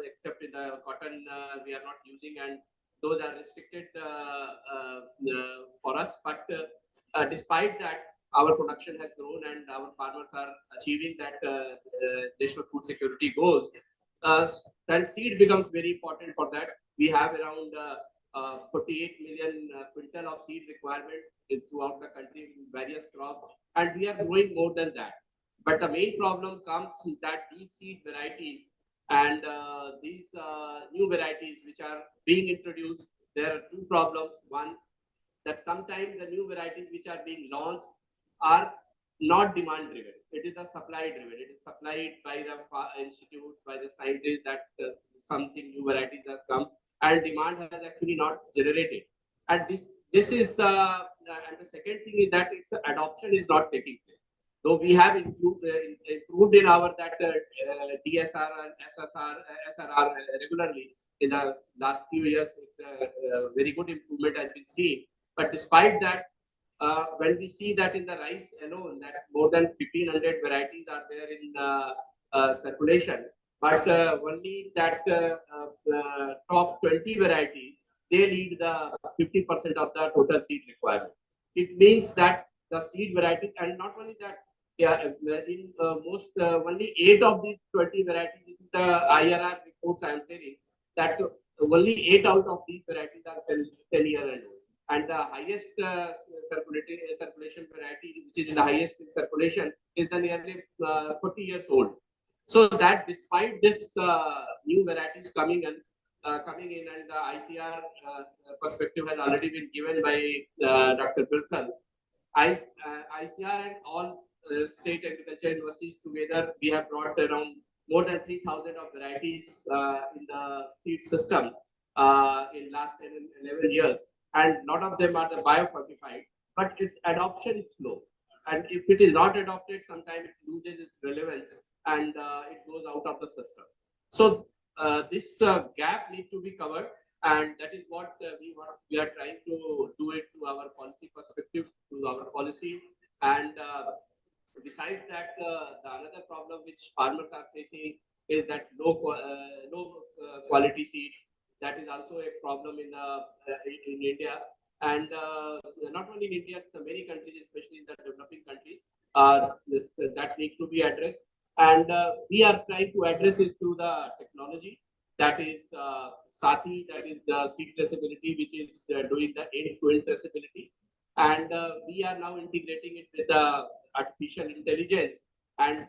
except in the cotton we are not using, and those are restricted for us. But despite that, our production has grown and our farmers are achieving that national food security goals. Then seed becomes very important for that. We have around 48 million quintal of seed requirement throughout the country in various crops, and we are growing more than that. But the main problem comes that these seed varieties and these new varieties which are being introduced, there are two problems. One, that sometimes the new varieties which are being launched are not demand driven. It is a supply driven. It is supplied by the institutes, by the scientists that something new varieties have come, and demand has actually not generated. And this is and the second thing is that its adoption is not taking place. So we have improved in our that DSR and SRR regularly in the last few years. Very good improvement has been seen. But despite that, when we see that in the rice alone, that more than 1,500 varieties are there in circulation, but only that top 20 varieties, they lead the 50% of the total seed requirement. It means that the seed varieties, and not only that, in most only 8 of these 20 varieties, this is the IRR reports I am telling, that only 8 out of these varieties are 10 years old. And the highest circulation variety, which is in the highest in circulation, is the nearly 40 years old. So that despite this new varieties coming in, and the ICR perspective has already been given by Dr. Birkal, ICR and all state agriculture universities together, we have brought around more than 3,000 of varieties in the seed system in last 10 and 11 years. And a lot of them are the biofortified, but its adoption is slow. And if it is not adopted, sometimes it loses its relevance and it goes out of the system. So this gap needs to be covered, and that is what we are trying to do it to our policy perspective, to our policies. And besides that, the another problem which farmers are facing is that low quality seeds. That is also a problem in India, and not only in India, so many countries, especially in the developing countries, that need to be addressed. And we are trying to address this through the technology. that is Sati, that is the seed traceability, which is doing the end-to-end traceability. And we are now integrating it with the artificial intelligence, and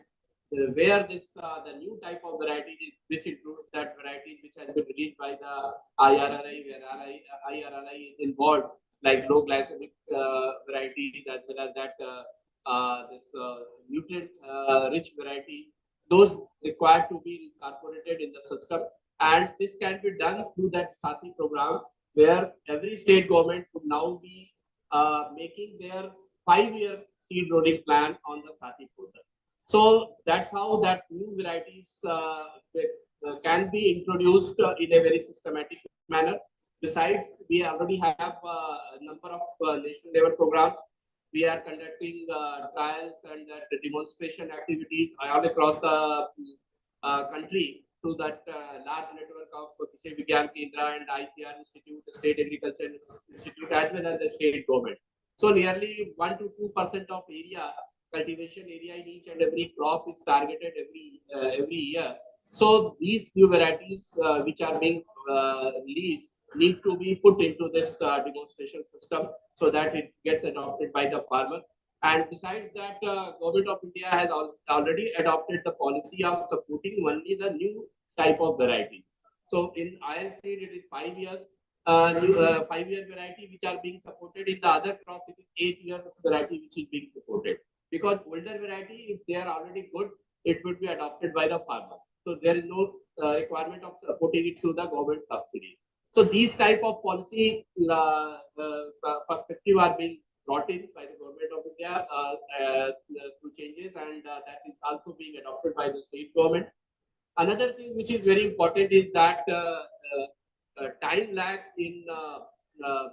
where this the new type of variety is, which includes that variety which has been released by the IRRI, where IRRI is involved, like low glycemic variety, as well as that this nutrient rich variety, those required to be incorporated in the system. And this can be done through that Sati program, where every state government would now be making their 5-year seed rolling plan on the Sati portal. So that's how that new varieties can be introduced in a very systematic manner. Besides, we already have a number of national level programs. We are conducting trials and demonstration activities all across the country through that large network of Kishe Vigyan Kendra and ICR Institute, the State Agriculture Institute, as well as the state government. So nearly 1 to 2% of area, cultivation area in each and every crop is targeted every year. So these new varieties which are being released need to be put into this demonstration system so that it gets adopted by the farmers. And besides that, Government of India has already adopted the policy of supporting only the new type of variety. So in iron seed, it is 5 years, 5-year variety which are being supported. In the other crops, it is 8-year variety which is being supported. Because older variety, if they are already good, it would be adopted by the farmers. So there is no requirement of supporting it through the government subsidy. So these type of policy perspective are being brought in by the Government of India through changes, and that is also being adopted by the state government. Another thing which is very important is that time lag in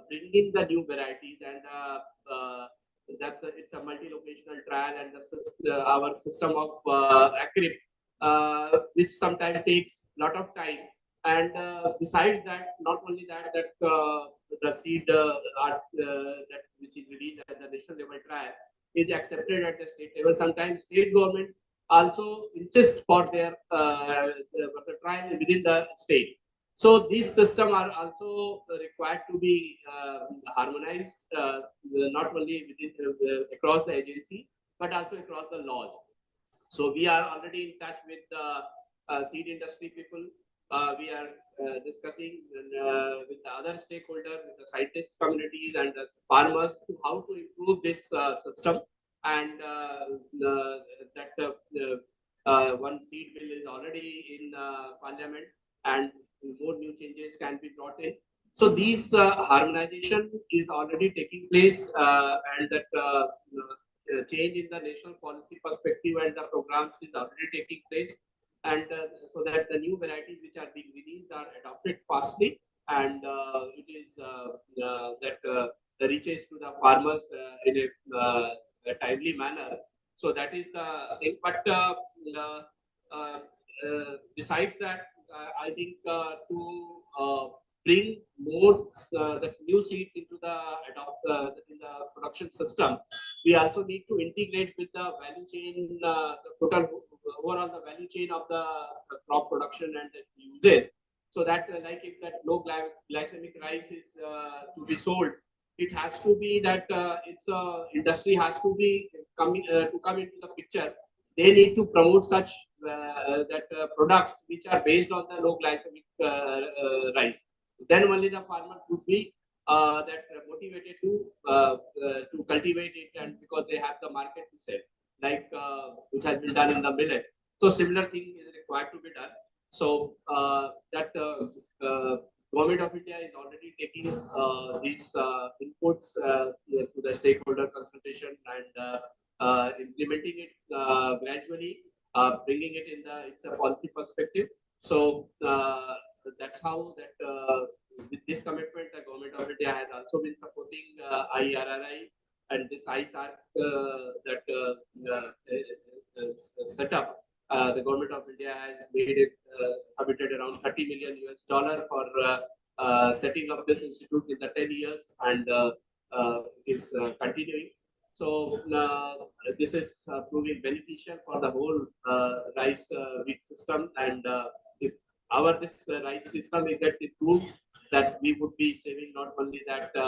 bringing the new varieties, and it's a multi-locational trial, and our system of ACRIP, which sometimes takes a lot of time. And besides that, not only that, the seed that which is released at the national level trial is accepted at the state level. Sometimes state government also insist for their the trial within the state. So these systems are also required to be harmonized, not only within across the agency, but also across the laws. So we are already in touch with the seed industry people. We are discussing with the other stakeholders, with the scientist communities and the farmers, how to improve this system. And one seed bill is already in Parliament, and more new changes can be brought in. So these harmonization is already taking place, and that change in the national policy perspective and the programs is already taking place. And so that the new varieties which are being released are adopted fastly, and it is that reaches to the farmers in a timely manner. So that is the thing. But besides that, I think to bring more the new seeds into the in the production system, we also need to integrate with the value chain, the total overall the value chain of the crop production and the usage, so that like if that low glycemic rice is to be sold, it has to be that its industry has to be coming to come into the picture. They need to promote such products which are based on the low glycemic rice. Then only the farmers would be motivated to cultivate it, and because they have the market to sell, like which has been done in the millet. So similar thing is required to be done. So that Government of India is already taking these inputs to the stakeholder consultation and implementing it gradually, bringing it in it's a policy perspective. So that's how that with this commitment, the Government of India has also been supporting IRRI and this ISAR set up. The Government of India has made it committed around $30 million for setting up this institute in the 10 years, and it is continuing. So this is proving beneficial for the whole rice wheat system, and if our this rice system is that improved, that we would be saving not only that a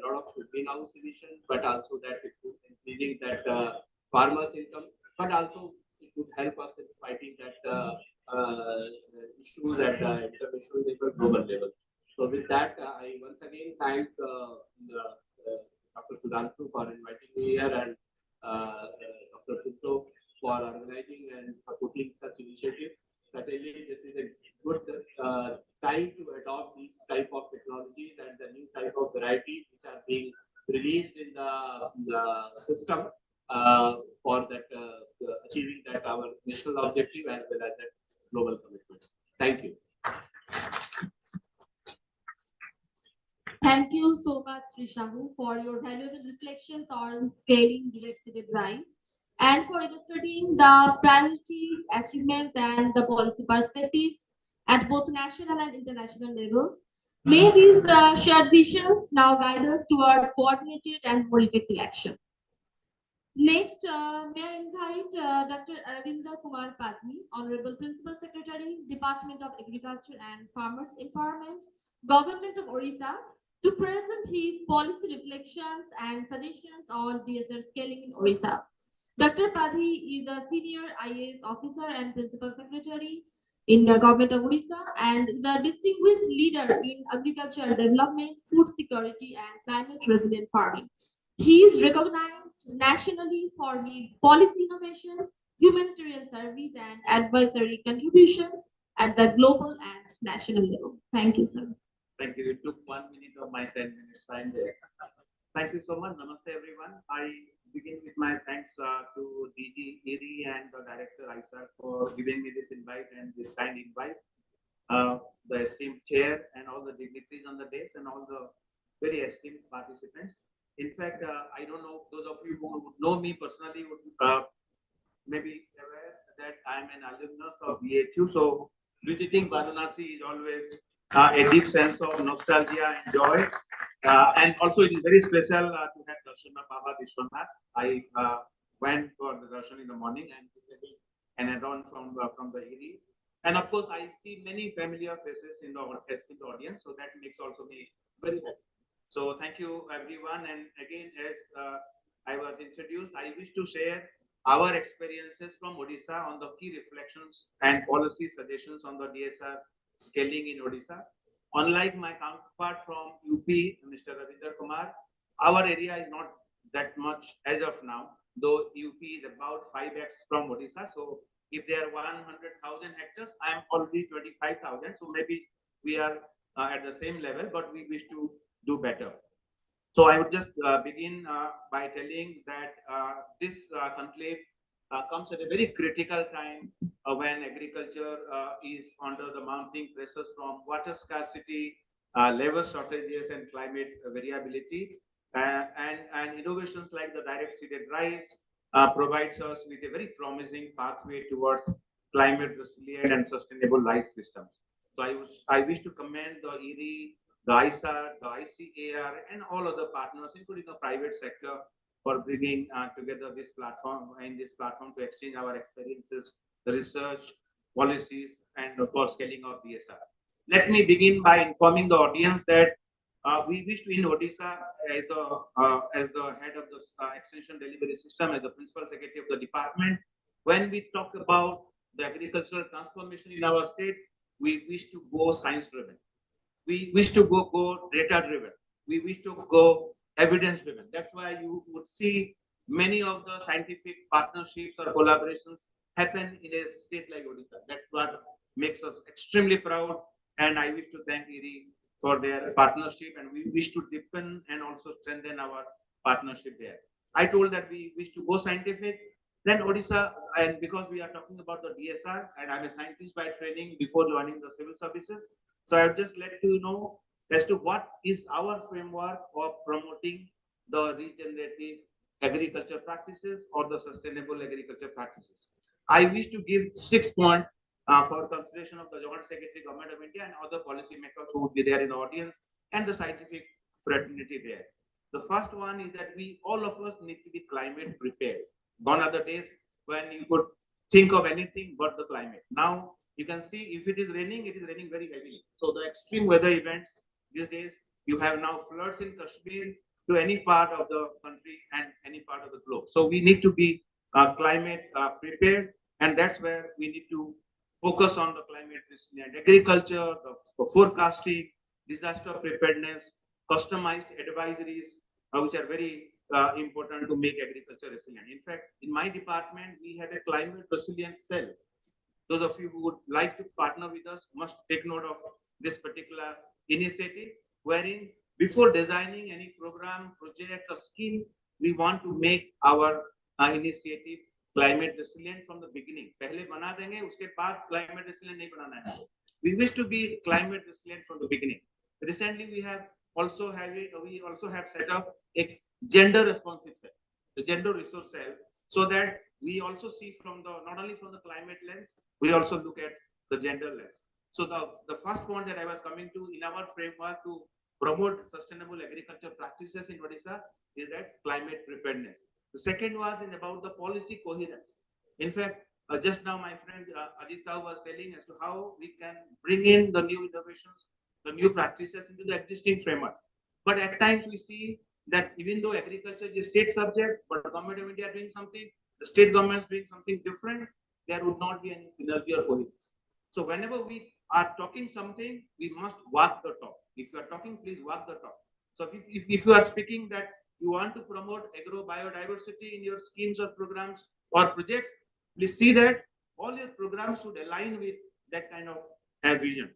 lot of greenhouse emission, but also that it would increasing that farmers' income, but also it would help us in fighting that issues at international level, global level. So with that, I once again thank Dr. Sudhanshu for inviting me here and Dr. Pinto for organizing and supporting such initiative. Certainly, this is a good time to adopt these type of technologies and the new type of varieties which are being released in the system for that achieving that our national objective as well as that global commitment. Thank you. Thank you so much, Rishahu, for your valuable reflections on scaling direct-seeded rice and for illustrating the priorities, achievements, and the policy perspectives at both national and international levels. May these shared visions now guide us toward coordinated and more effective action. Next, may I invite Dr. Aravinda Kumar Padhi, Honorable Principal Secretary, Department of Agriculture and Farmers Empowerment, Government of Orissa, to present his policy reflections and suggestions on DSR scaling in Orissa. Dr. Padhi is a senior IAS officer and Principal Secretary in the Government of Orissa and is a distinguished leader in agricultural development, food security, and climate resilient farming. He is recognized nationally for his policy innovation, humanitarian service, and advisory contributions at the global and national level. Thank you, sir. Thank you. It took 1 minute of my 10 minutes time there. Thank you so much. Namaste, everyone. I begin with my thanks to DG Eri and the Director ISAR for giving me this invite and this kind invite. The esteemed chair and all the dignitaries on the dais and all the very esteemed participants. In fact, I don't know, those of you who know me personally would maybe aware that I'm an alumnus of BHU. So visiting Varanasi is always a deep sense of nostalgia and joy. And also it is very special to have darshan of Baba Vishwanath. I went for the darshan in the morning and add-on from the Eri. And of course, I see many familiar faces in the audience, so that makes also me very happy. So thank you, everyone. And again, as I was introduced, I wish to share our experiences from Odisha on the key reflections and policy suggestions on the DSR scaling in Odisha. Unlike my counterpart from UP, Mr. Ravinder Kumar, our area is not that much as of now, though UP is about 5x from Odisha. So if there are 100,000 hectares, I am already 25,000. So maybe we are at the same level, but we wish to do better. So I would just begin by telling that this conclave comes at a very critical time when agriculture is under the mounting pressures from water scarcity, labor shortages, and climate variability. And innovations like the direct seeded rice provides us with a very promising pathway towards climate resilient and sustainable rice systems. So I wish to commend the ERI, the ISAR, the ICAR, and all other partners, including the private sector, for bringing together this platform to exchange our experiences, the research, policies, and of course scaling of DSR. Let me begin by informing the audience that we wish to in Odisha as the head of the extension delivery system, as the principal secretary of the department. When we talk about the agricultural transformation in our state, we wish to go science driven. We wish to go data driven. We wish to go evidence driven. That's why you would see many of the scientific partnerships or collaborations happen in a state like Odisha. That's what makes us extremely proud. And I wish to thank ERI for their partnership, and we wish to deepen and also strengthen our partnership there. I told that we wish to go scientific. Then Odisha, and because we are talking about the DSR, and I'm a scientist by training before joining the civil services, so I'll just let you know as to what is our framework of promoting the regenerative agriculture practices or the sustainable agriculture practices. I wish to give 6 points for consideration of the Joint Secretary, Government of India, and other policymakers who would be there in the audience, and the scientific fraternity there. The first one is that all of us need to be climate prepared. Gone are the days when you could think of anything but the climate. Now You can see if it is raining very heavily. So the extreme weather events these days, you have now floods in Kashmir to any part of the country and any part of the globe. So we need to be climate prepared, and that's where we need to focus on the climate resilient agriculture, the forecasting, disaster preparedness, customized advisories, which are very important to make agriculture resilient. In fact, in my department, we have a climate resilience cell. Those of you who would like to partner with us must take note of this particular initiative, wherein before designing any program, project, or scheme, we want to make our initiative climate resilient from the beginning. पहले बना देंगे, उसके बाद climate resilient नहीं बनाना है. We wish to be climate resilient from the beginning. Recently, we also have set up a gender responsive cell, the gender resource cell, so that we also see from the not only from the climate lens, we also look at the gender lens. So the first point that I was coming to in our framework to promote sustainable agriculture practices in Odisha is that climate preparedness. The second was about the policy coherence. In fact, just now my friend Ajit Sahu was telling as to how we can bring in the new innovations, the new practices into the existing framework. But at times we see that even though agriculture is a state subject, but the government of India is doing something, the state government is doing something different, there would not be any synergy or coherence. So whenever we are talking something, we must walk the talk. If you are talking, please walk the talk. So if you are speaking that you want to promote agro biodiversity in your schemes or programs or projects, please see that all your programs should align with that kind of vision.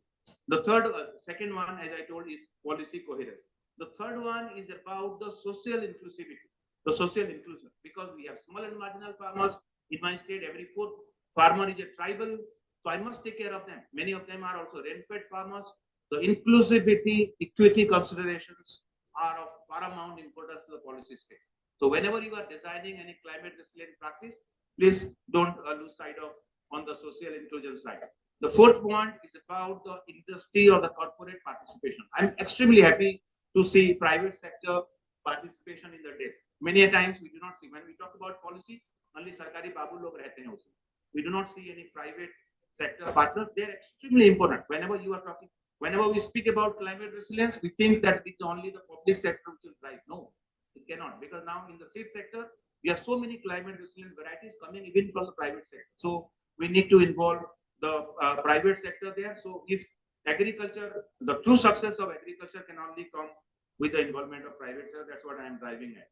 The second one, as I told, is policy coherence. The third one is about the social inclusivity, the social inclusion, because we have small and marginal farmers. In my state, every fourth farmer is a tribal, so I must take care of them. Many of them are also rain-fed farmers. The inclusivity, equity considerations are of paramount importance to the policy space. So whenever you are designing any climate resilient practice, please don't lose sight of on the social inclusion side. The fourth point is about the industry or the corporate participation. I'm extremely happy to see private sector participation in the desk. Many a times we do not see, when we talk about policy, only sarkari babu log rehte hain usme. We do not see any private sector partners. They're extremely important. Whenever you are talking, whenever we speak about climate resilience, we think that it's only the public sector which will drive. No, it cannot, because now in the state sector, we have so many climate resilient varieties coming even from the private sector. So we need to involve the private sector there. So if agriculture, the true success of agriculture can only come with the involvement of private sector. That's what I am driving at.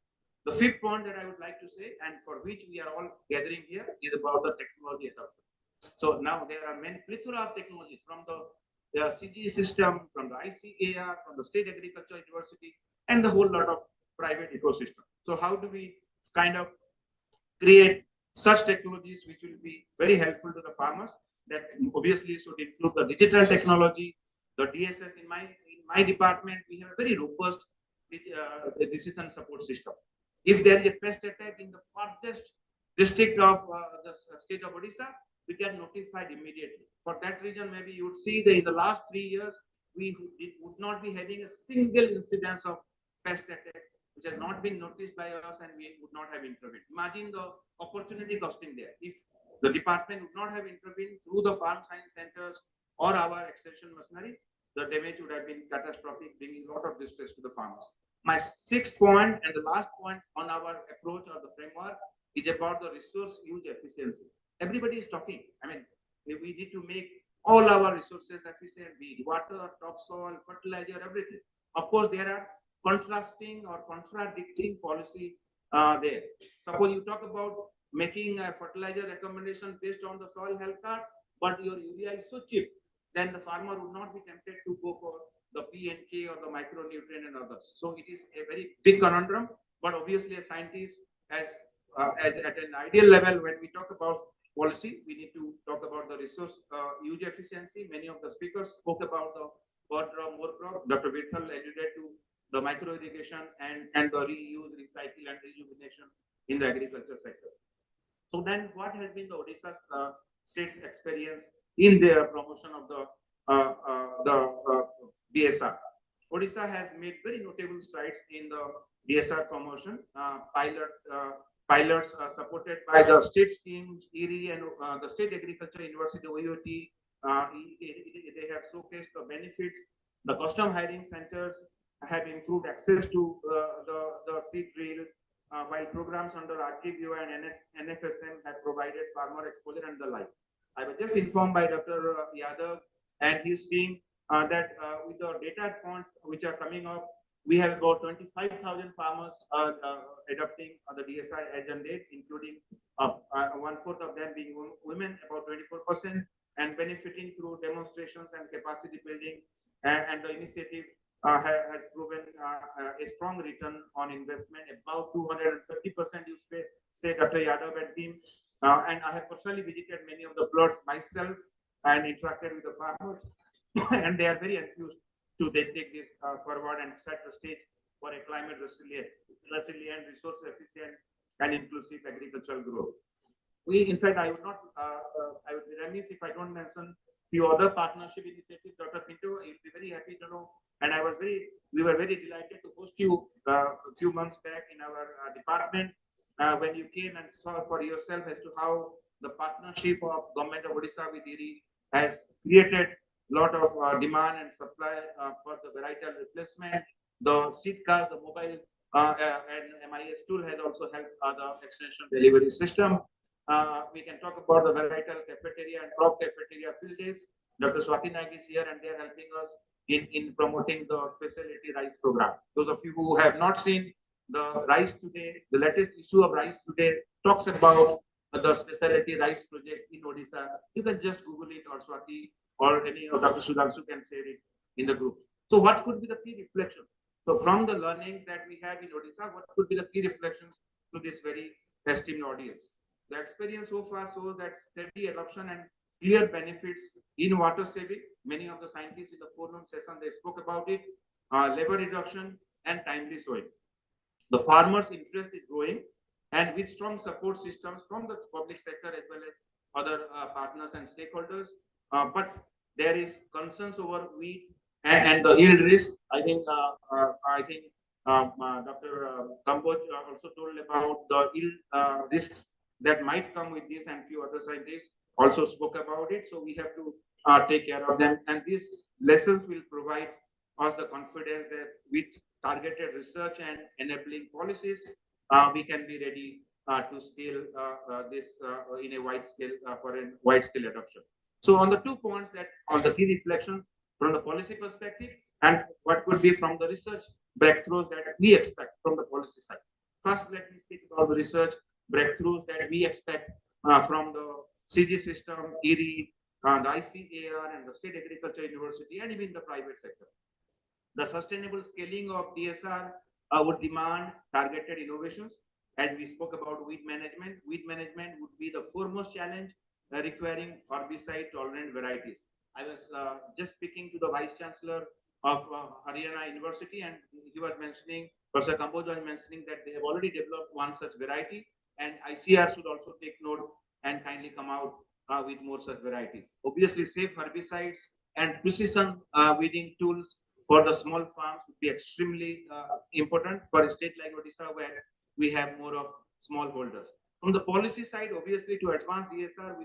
The fifth point that I would like to say, and for which we are all gathering here, is about the technology adoption. So now there are many plethora of technologies from the CG system, from the ICAR, from the State Agriculture University, and the whole lot of private ecosystem. So how do we kind of create such technologies which will be very helpful to the farmers? That obviously should include the digital technology, the DSS. In my department, we have a very robust decision support system. If there is a pest attack in the farthest district of the state of Odisha, we get notified immediately. For that reason, maybe you would see that in the last 3 years, we would not be having a single incidence of pest attack which has not been noticed by us, and we would not have intervened. Imagine the opportunity costing there. If the department would not have intervened through the farm science centers or our extension machinery, the damage would have been catastrophic, bringing a lot of distress to the farmers. My sixth point and the last point on our approach or the framework is about the resource use efficiency. Everybody is talking. I mean, we need to make all our resources efficient, be it water, topsoil, fertilizer, everything. Of course, there are contrasting or contradicting policy there. Suppose you talk about making a fertilizer recommendation based on the soil health card, but your urea is so cheap, then the farmer would not be tempted to go for the P&K or the micronutrient and others. So it is a very big conundrum, but obviously a scientist at an ideal level, when we talk about policy, we need to talk about the resource use efficiency. Many of the speakers spoke about the per drop, more crop. Dr. Vithal alluded to the micro irrigation and the reuse, recycle and rejuvenation in the agriculture sector. So then what has been the Odisha's state's experience in their promotion of the DSR? Odisha has made very notable strides in the DSR promotion. Pilots supported by the state schemes, ERI and the State Agriculture University, OUT, They have showcased the benefits. The custom hiring centers have improved access to the seed drills, while programs under RTVO and NFSM have provided farmer exposure and the like. I was just informed by Dr. Yadav and his team that with the data points which are coming up, we have about 25,000 farmers adopting the DSR as on date, including 1/4 of them being women, about 24%, and benefiting through demonstrations and capacity building. And the initiative has proven a strong return on investment, about 230%, you say, Dr. Yadav and team. And I have personally visited many of the plots myself and interacted with the farmers, and they are very enthused to take this forward and set the stage for a climate resilient, resource efficient, and inclusive agricultural growth. In fact, I would be remiss if I don't mention few other partnership initiatives. Dr. Pinto, you'll be very happy to know, and we were very delighted to host you a few months back in our department when you came and saw for yourself as to how the partnership of Government of Odisha with IRI has created lot of demand and supply for the varietal replacement. The seed cars, the mobile and MIS tool has also helped the extension delivery system. We can talk about the varietal cafeteria and crop cafeteria field days. Dr. Swati Nag is here and they are helping us in promoting the specialty rice program. Those of you who have not seen the Rice Today, the latest issue of Rice Today talks about the specialty rice project in Odisha. You can just Google it, or Swati or any of Dr. Sudhanshu can share it in the group. So what could be the key reflections? So from the learnings that we have in Odisha, what could be the key reflections to this very esteemed audience? The experience so far shows that steady adoption and clear benefits in water saving. Many of the scientists in the forenoon session, they spoke about it, labor reduction and timely sowing. The farmers' interest is growing, and with strong support systems from the public sector as well as other partners and stakeholders. But there is concerns over wheat and the yield risk. I think Dr. Kamboj also told about the yield risks that might come with this, and few other scientists also spoke about it. So we have to take care of them, and these lessons will provide us the confidence that with targeted research and enabling policies, we can be ready to scale this in a wide scale for a wide scale adoption. So on the 2 points that on the key reflections from the policy perspective and what could be from the research breakthroughs that we expect from the policy side. First, let me speak about the research breakthroughs that we expect from the CG system, IRI, the ICAR and the State Agriculture University and even the private sector. The sustainable scaling of DSR would demand targeted innovations. As we spoke about weed management would be the foremost challenge requiring herbicide-tolerant varieties. I was just speaking to the Vice Chancellor of Haryana University, and he was mentioning, Professor Kamboj was mentioning that they have already developed one such variety, and ICR should also take note and kindly come out with more such varieties. Obviously, safe herbicides and precision weeding tools for the small farms would be extremely important for a state like Odisha, where we have more of small holders. From the policy side, obviously, to advance DSR,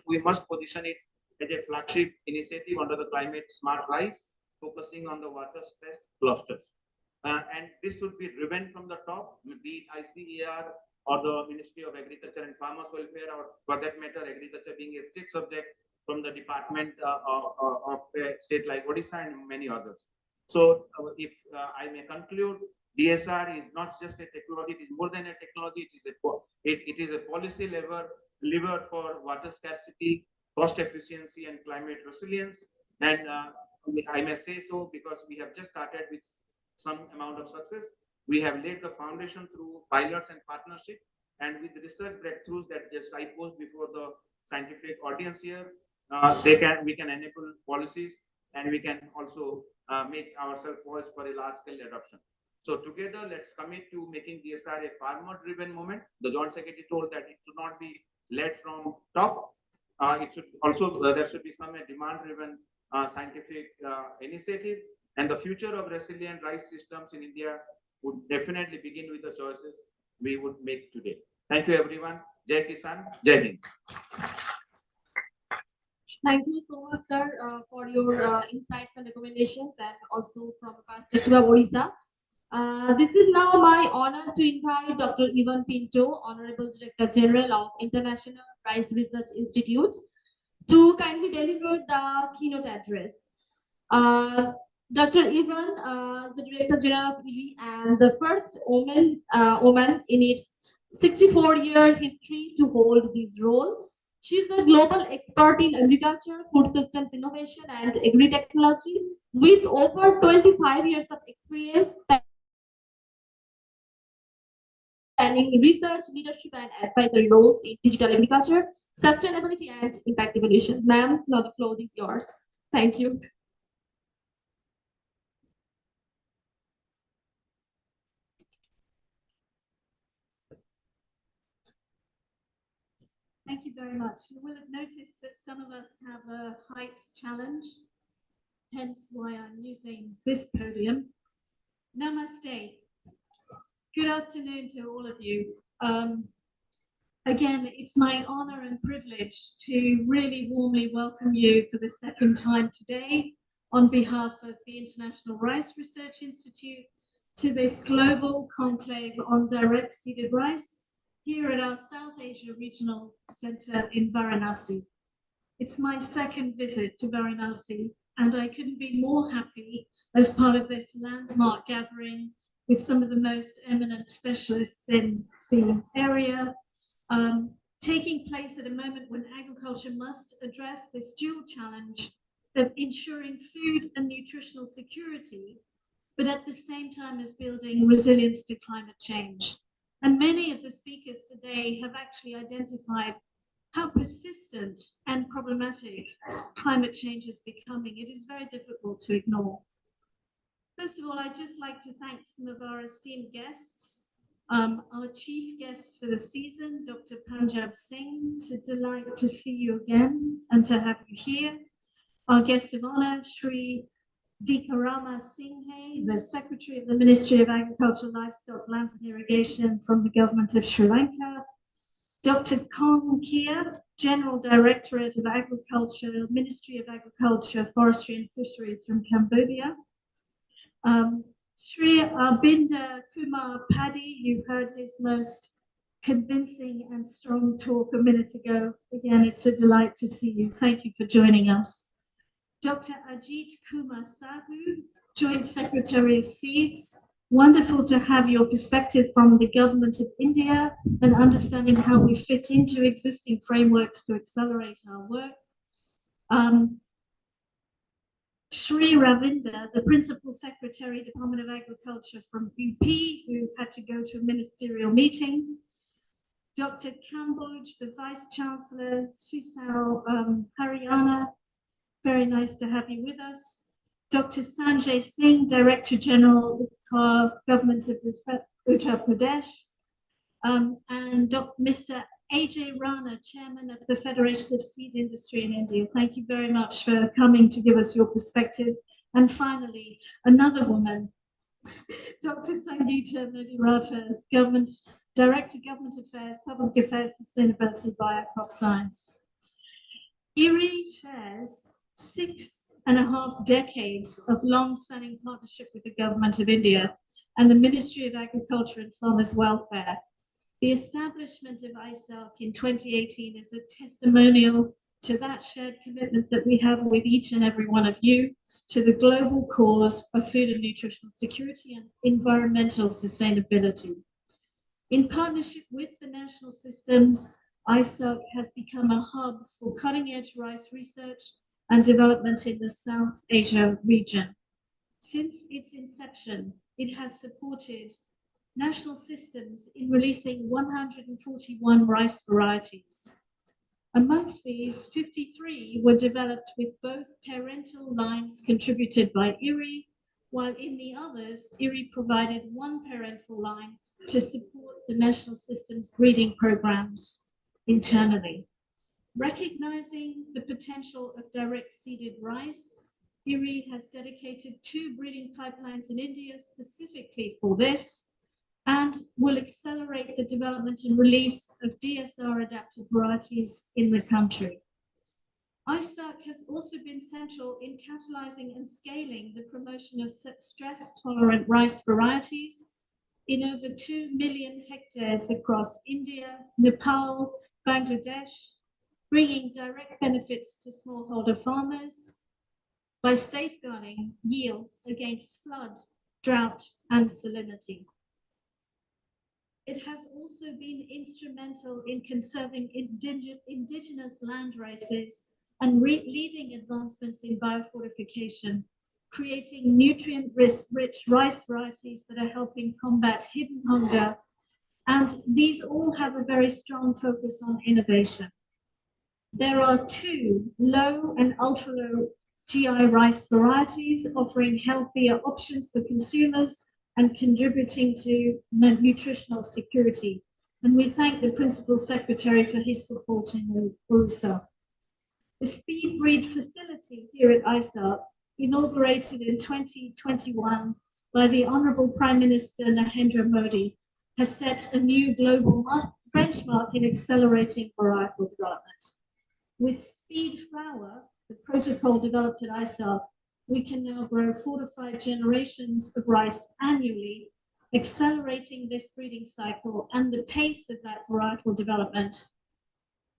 we must position it as a flagship initiative under the Climate Smart Rice, focusing on the water-stressed clusters. And this should be driven from the top, be it ICAR or the Ministry of Agriculture and Farmers Welfare, or for that matter, agriculture being a state subject from the department of a state like Odisha and many others. So if I may conclude, DSR is not just a technology, it is more than a technology, it is a policy lever for water scarcity, cost efficiency and climate resilience. And I may say so because we have just started with some amount of success. We have laid the foundation through pilots and partnership, and with research breakthroughs that just I posed before the scientific audience here, we can enable policies, and we can also make ourselves poised for a large scale adoption. So together, let's commit to making DSR a farmer-driven movement. The Joint Secretary told that it should not be led from top. It should also there should be some demand-driven scientific initiative. And the future of resilient rice systems in India would definitely begin with the choices we would make today. Thank you, everyone. Jai Kisan, Jai Hind. Thank you so much, sir, for your insights and recommendations, and also from the perspective of Odisha. This is now my honor to invite Dr. Ivan Pinto, Honorable Director General of International Rice Research Institute, to kindly deliver the keynote address. Dr. Ivan, the Director General of IRI and the first woman in its 64-year history to hold this role. She is a global expert in agriculture, food systems innovation, and agri-technology with over 25 years of experience spanning research, leadership, and advisory roles in digital agriculture, sustainability, and impact evolution. Ma'am, now the floor is yours. Thank you. Thank you very much. You will have noticed that some of us have a height challenge, hence why I'm using this podium. Namaste. Good afternoon to all of you. Again, it's my honor and privilege to really warmly welcome you for the second time today on behalf of the International Rice Research Institute to this global conclave on direct seeded rice here at our South Asia Regional Center in Varanasi. It's my second visit to Varanasi, and I couldn't be more happy as part of this landmark gathering with some of the most eminent specialists in the area, taking place at a moment when agriculture must address this dual challenge of ensuring food and nutritional security, but at the same time as building resilience to climate change. And many of the speakers today have actually identified how persistent and problematic climate change is becoming. It is very difficult to ignore. First of all, I'd just like to thank some of our esteemed guests. Our chief guest for the season, Dr. Panjab Singh. It's a delight to see you again and to have you here. Our guest of honor, Shri Vikarama Singhe, the Secretary of the Ministry of Agriculture, Livestock, Land and Irrigation from the Government of Sri Lanka. Dr. Conclave, General Directorate of Agriculture, Ministry of Agriculture, Forestry and Fisheries from Cambodia. Sri Arbinder Kumar Paddy, you heard his most convincing and strong talk a minute ago. Again, it's a delight to see you. Thank you for joining us. Dr. Ajit Kumar Sahu, Joint Secretary of Seeds. Wonderful to have your perspective from the Government of India and understanding how we fit into existing frameworks to accelerate our work. Shri Ravinder, the Principal Secretary, Department of Agriculture from UP, who had to go to a ministerial meeting. Dr. Kamboj, the Vice Chancellor, Susal Haryana, very nice to have you with us. Dr. Sanjay Singh, Director General of Government of Uttar Pradesh, and Mr. AJ Rana, Chairman of the Federation of Seed Industry in India. Thank you very much for coming to give us your perspective. And finally, another woman, Dr. Sangeeta Medirata, Director, Government Affairs, Public Affairs, Sustainability, Biocrop Science. IRI shares 6.5 decades of long-standing partnership with the Government of India and the Ministry of Agriculture and Farmers Welfare. The establishment of ISARC in 2018 is a testimonial to that shared commitment that we have with each and every one of you to the global cause of food and nutritional security and environmental sustainability. In partnership with the national systems, ISARC has become a hub for cutting-edge rice research and development in the South Asia region. Since its inception, it has supported national systems in releasing 141 rice varieties. Amongst these, 53 were developed with both parental lines contributed by IRI, while in the others, IRI provided one parental line to support the national systems breeding programs internally. Recognizing the potential of direct seeded rice, IRI has dedicated 2 breeding pipelines in India specifically for this, and will accelerate the development and release of DSR adapted varieties in the country. ISAC has also been central in catalyzing and scaling the promotion of stress-tolerant rice varieties in over 2 million hectares across India, Nepal, Bangladesh, bringing direct benefits to smallholder farmers by safeguarding yields against flood, drought, and salinity. It has also been instrumental in conserving indigenous land races and leading advancements in biofortification, creating nutrient-rich rice varieties that are helping combat hidden hunger. And these all have a very strong focus on innovation. There are 2 low and ultra-low GI rice varieties offering healthier options for consumers and contributing to nutritional security. And we thank the Principal Secretary for his support in Orissa. The Speed Breed facility here at ISARC, inaugurated in 2021 by the Honorable Prime Minister Narendra Modi, has set a new global benchmark in accelerating varietal development. With Speed Flour, the protocol developed at ISARC, we can now grow fortified generations of rice annually, accelerating this breeding cycle and the pace of that varietal development.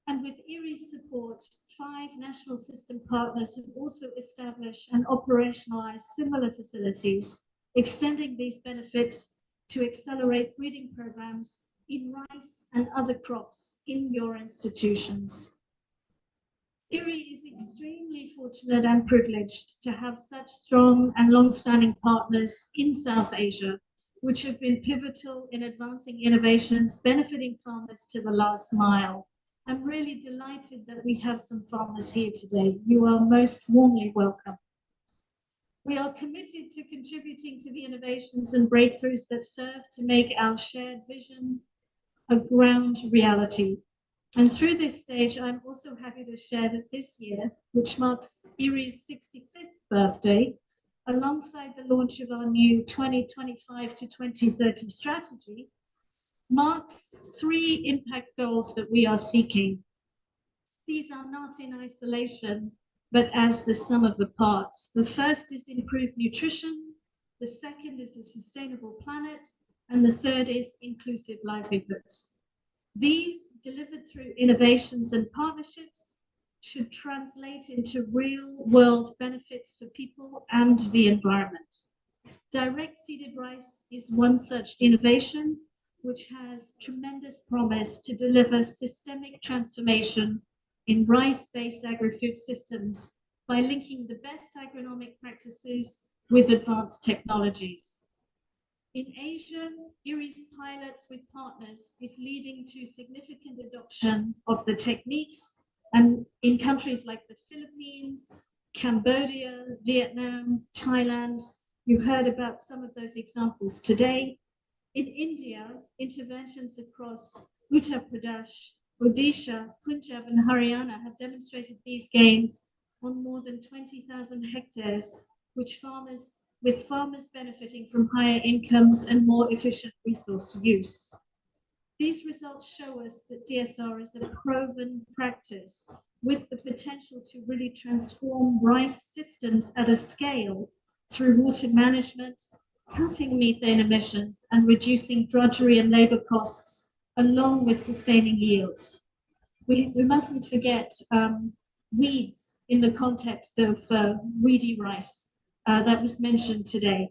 And with IRI's support, 5 national system partners have also established and operationalized similar facilities, extending these benefits to accelerate breeding programs in rice and other crops in your institutions. IRI is extremely fortunate and privileged to have such strong and long-standing partners in South Asia, which have been pivotal in advancing innovations benefiting farmers to the last mile. I'm really delighted that we have some farmers here today. You are most warmly welcome. We are committed to contributing to the innovations and breakthroughs that serve to make our shared vision a ground reality. And through this stage, I'm also happy to share that this year, which marks IRI's 65th birthday, alongside the launch of our new 2025 to 2030 strategy, marks 3 impact goals that we are seeking. These are not in isolation, but as the sum of the parts. The first is improved nutrition, the second is a sustainable planet, and the third is inclusive livelihoods. These, delivered through innovations and partnerships, should translate into real-world benefits for people and the environment. Direct seeded rice is one such innovation, which has tremendous promise to deliver systemic transformation in rice-based agri-food systems by linking the best agronomic practices with advanced technologies. In Asia, IRI's pilots with partners is leading to significant adoption of the techniques, and in countries like the Philippines, Cambodia, Vietnam, Thailand. You heard about some of those examples today. In India, interventions across Uttar Pradesh, Odisha, Punjab, and Haryana have demonstrated these gains on more than 20,000 hectares, with farmers benefiting from higher incomes and more efficient resource use. These results show us that DSR is a proven practice with the potential to really transform rice systems at a scale through water management, cutting methane emissions, and reducing drudgery and labor costs, along with sustaining yields. We mustn't forget weeds in the context of weedy rice that was mentioned today.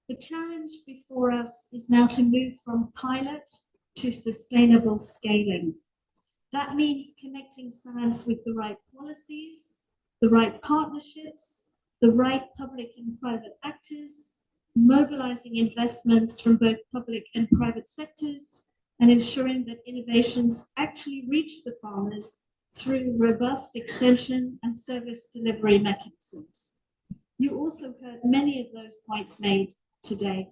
The challenge before us is now to move from pilot to sustainable scaling. That means connecting science with the right policies, the right partnerships, the right public and private actors, mobilizing investments from both public and private sectors, and ensuring that innovations actually reach the farmers through robust extension and service delivery mechanisms. You also heard many of those points made today.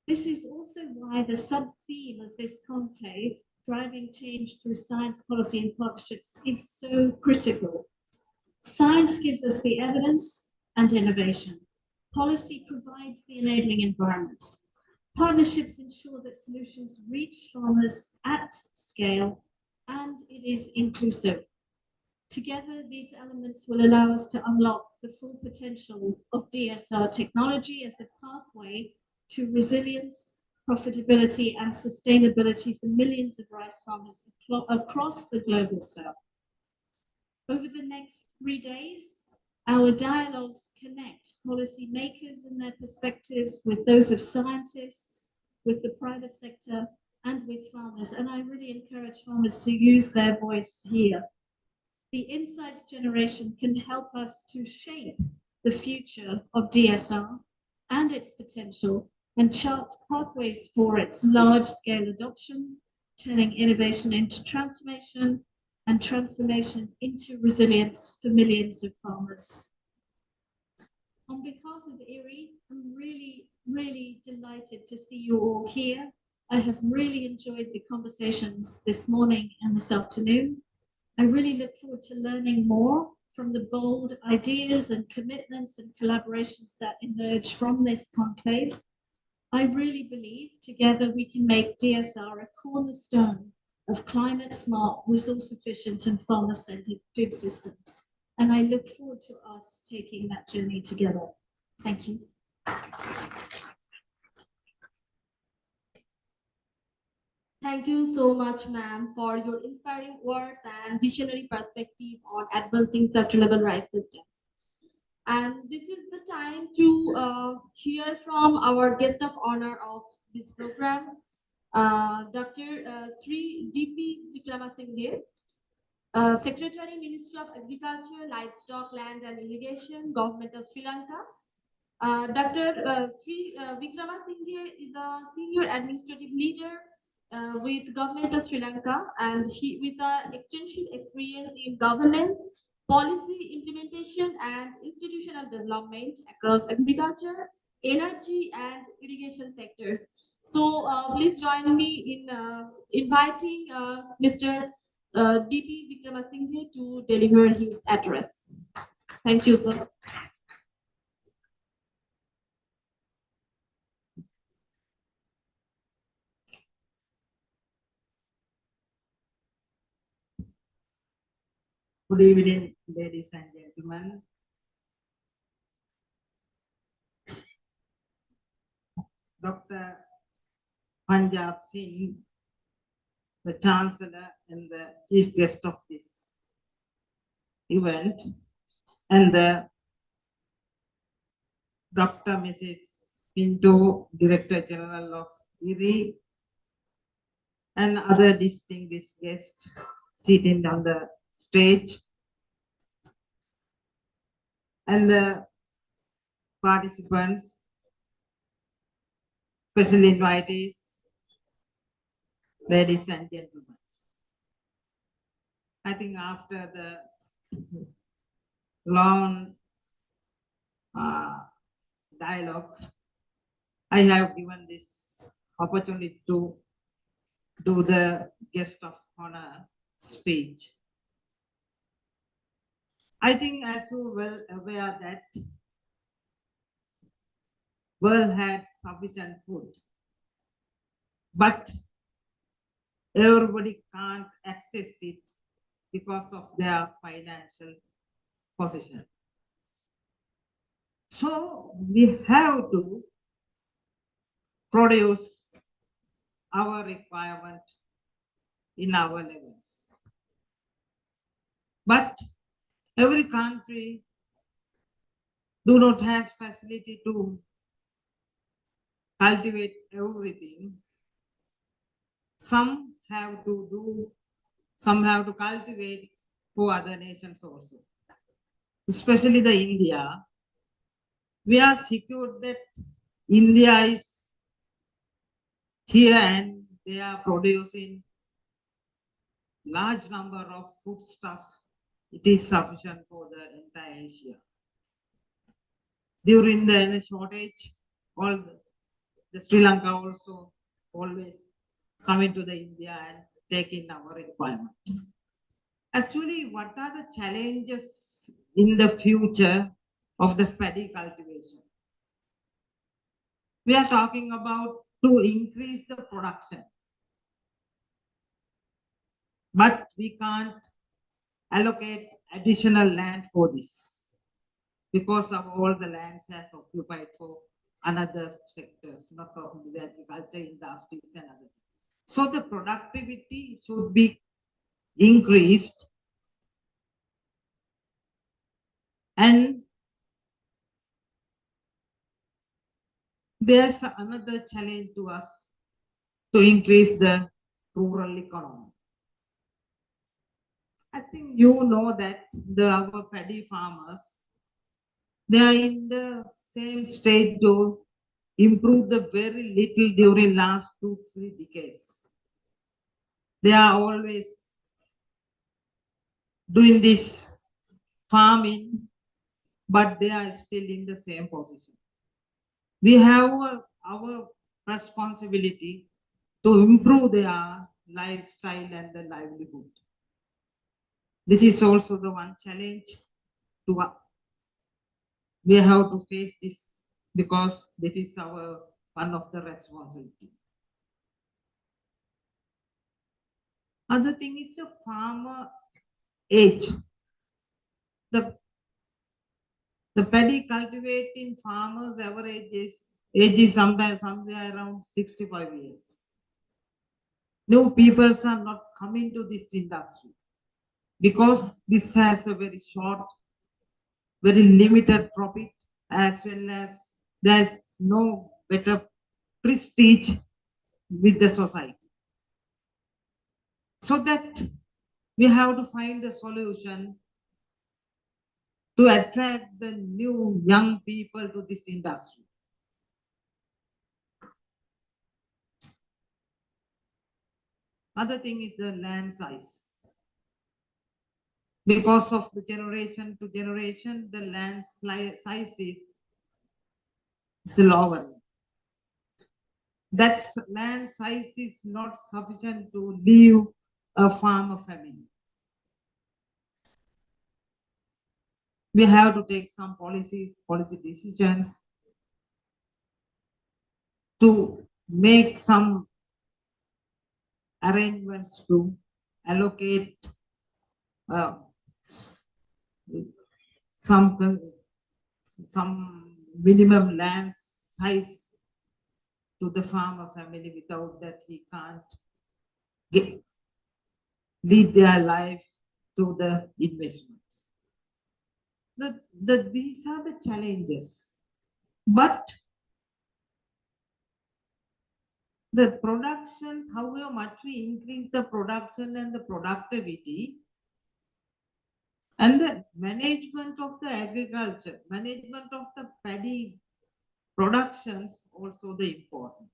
This is also why the sub-theme of this conclave, driving change through science, policy, and partnerships, is so critical. Science gives us the evidence and innovation. Policy provides the enabling environment. Partnerships ensure that solutions reach farmers at scale, and it is inclusive. Together, these elements will allow us to unlock the full potential of DSR technology as a pathway to resilience, profitability, and sustainability for millions of rice farmers across the global south. Over the next 3 days, our dialogues connect policymakers and their perspectives with those of scientists, with the private sector, and with farmers. And I really encourage farmers to use their voice here. The insights generation can help us to shape the future of DSR and its potential and chart pathways for its large-scale adoption, turning innovation into transformation and transformation into resilience for millions of farmers. On behalf of IRI, I'm really delighted to see you all here. I have really enjoyed the conversations this morning and this afternoon. I really look forward to learning more from the bold ideas and commitments and collaborations that emerge from this conclave. I really believe together we can make DSR a cornerstone of climate smart, resource efficient and farmer centered food systems. And I look forward to us taking that journey together. Thank you. Thank you so much, ma'am, for your inspiring words and visionary perspective on advancing sustainable rice systems. And this is the time to hear from our guest of honor of this program, Dr. Sri D.P. Vikramasinghe, Secretary, Ministry of Agriculture, Livestock, Land and Irrigation, Government of Sri Lanka. Dr. Sri Vikramasinghe is a senior administrative leader with Government of Sri Lanka, and she with extensive experience in governance, policy implementation, and institutional development across agriculture, energy, and irrigation sectors. So please join me in inviting Mr. D.P. Vikramasinghe to deliver his address. Thank you, sir. Good evening, ladies and gentlemen. Dr. Punjab Singh, the Chancellor and the Chief Guest of this event, and the Dr. Mrs. Pinto, Director General of IRI, and other distinguished guests sitting on the stage, and the participants, special invitees, ladies and gentlemen. I think after the long dialogue, I have given this opportunity to do the guest of honor speech. I think as you well aware that world had sufficient food, but everybody can't access it because of their financial position. So we have to produce our requirement in our levels. But every country do not have facility to cultivate everything. Some have to cultivate for other nations also. Especially the India. We are secure that India is here and they are producing large number of foodstuffs. It is sufficient for the entire Asia. During the energy shortage, all the Sri Lanka also always coming to the India and taking our requirement. Actually, what are the challenges in the future of the paddy cultivation? We are talking about to increase the production, but we can't allocate additional land for this because of all the lands has occupied for another sectors, not only the agriculture, industries and other things. So the productivity should be increased, and there's another challenge to us to increase the rural economy. I think you know that our paddy farmers, they are in the same state to improve the very little during last 2-3 decades. They are always doing this farming, but they are still in the same position. We have our responsibility to improve their lifestyle and the livelihood. This is also the one challenge to we have to face this, because this is our one of the responsibility. Other thing is the farmer age. The paddy cultivating farmers' average age is sometimes somewhere around 65 years. New people are not coming to this industry because this has a very short, very limited profit, as well as there's no better prestige with the society. So that we have to find the solution to attract the new young people to this industry. Other thing is the land size. Because of the generation to generation, the land size is lower. That land size is not sufficient to leave a farmer family. We have to take some policy decisions to make some arrangements to allocate some minimum land size to the farmer family. Without that, he can't lead their life to the investments. These are the challenges, but the production, however much we increase the production and the productivity, and the management of the agriculture, management of the paddy productions also the important.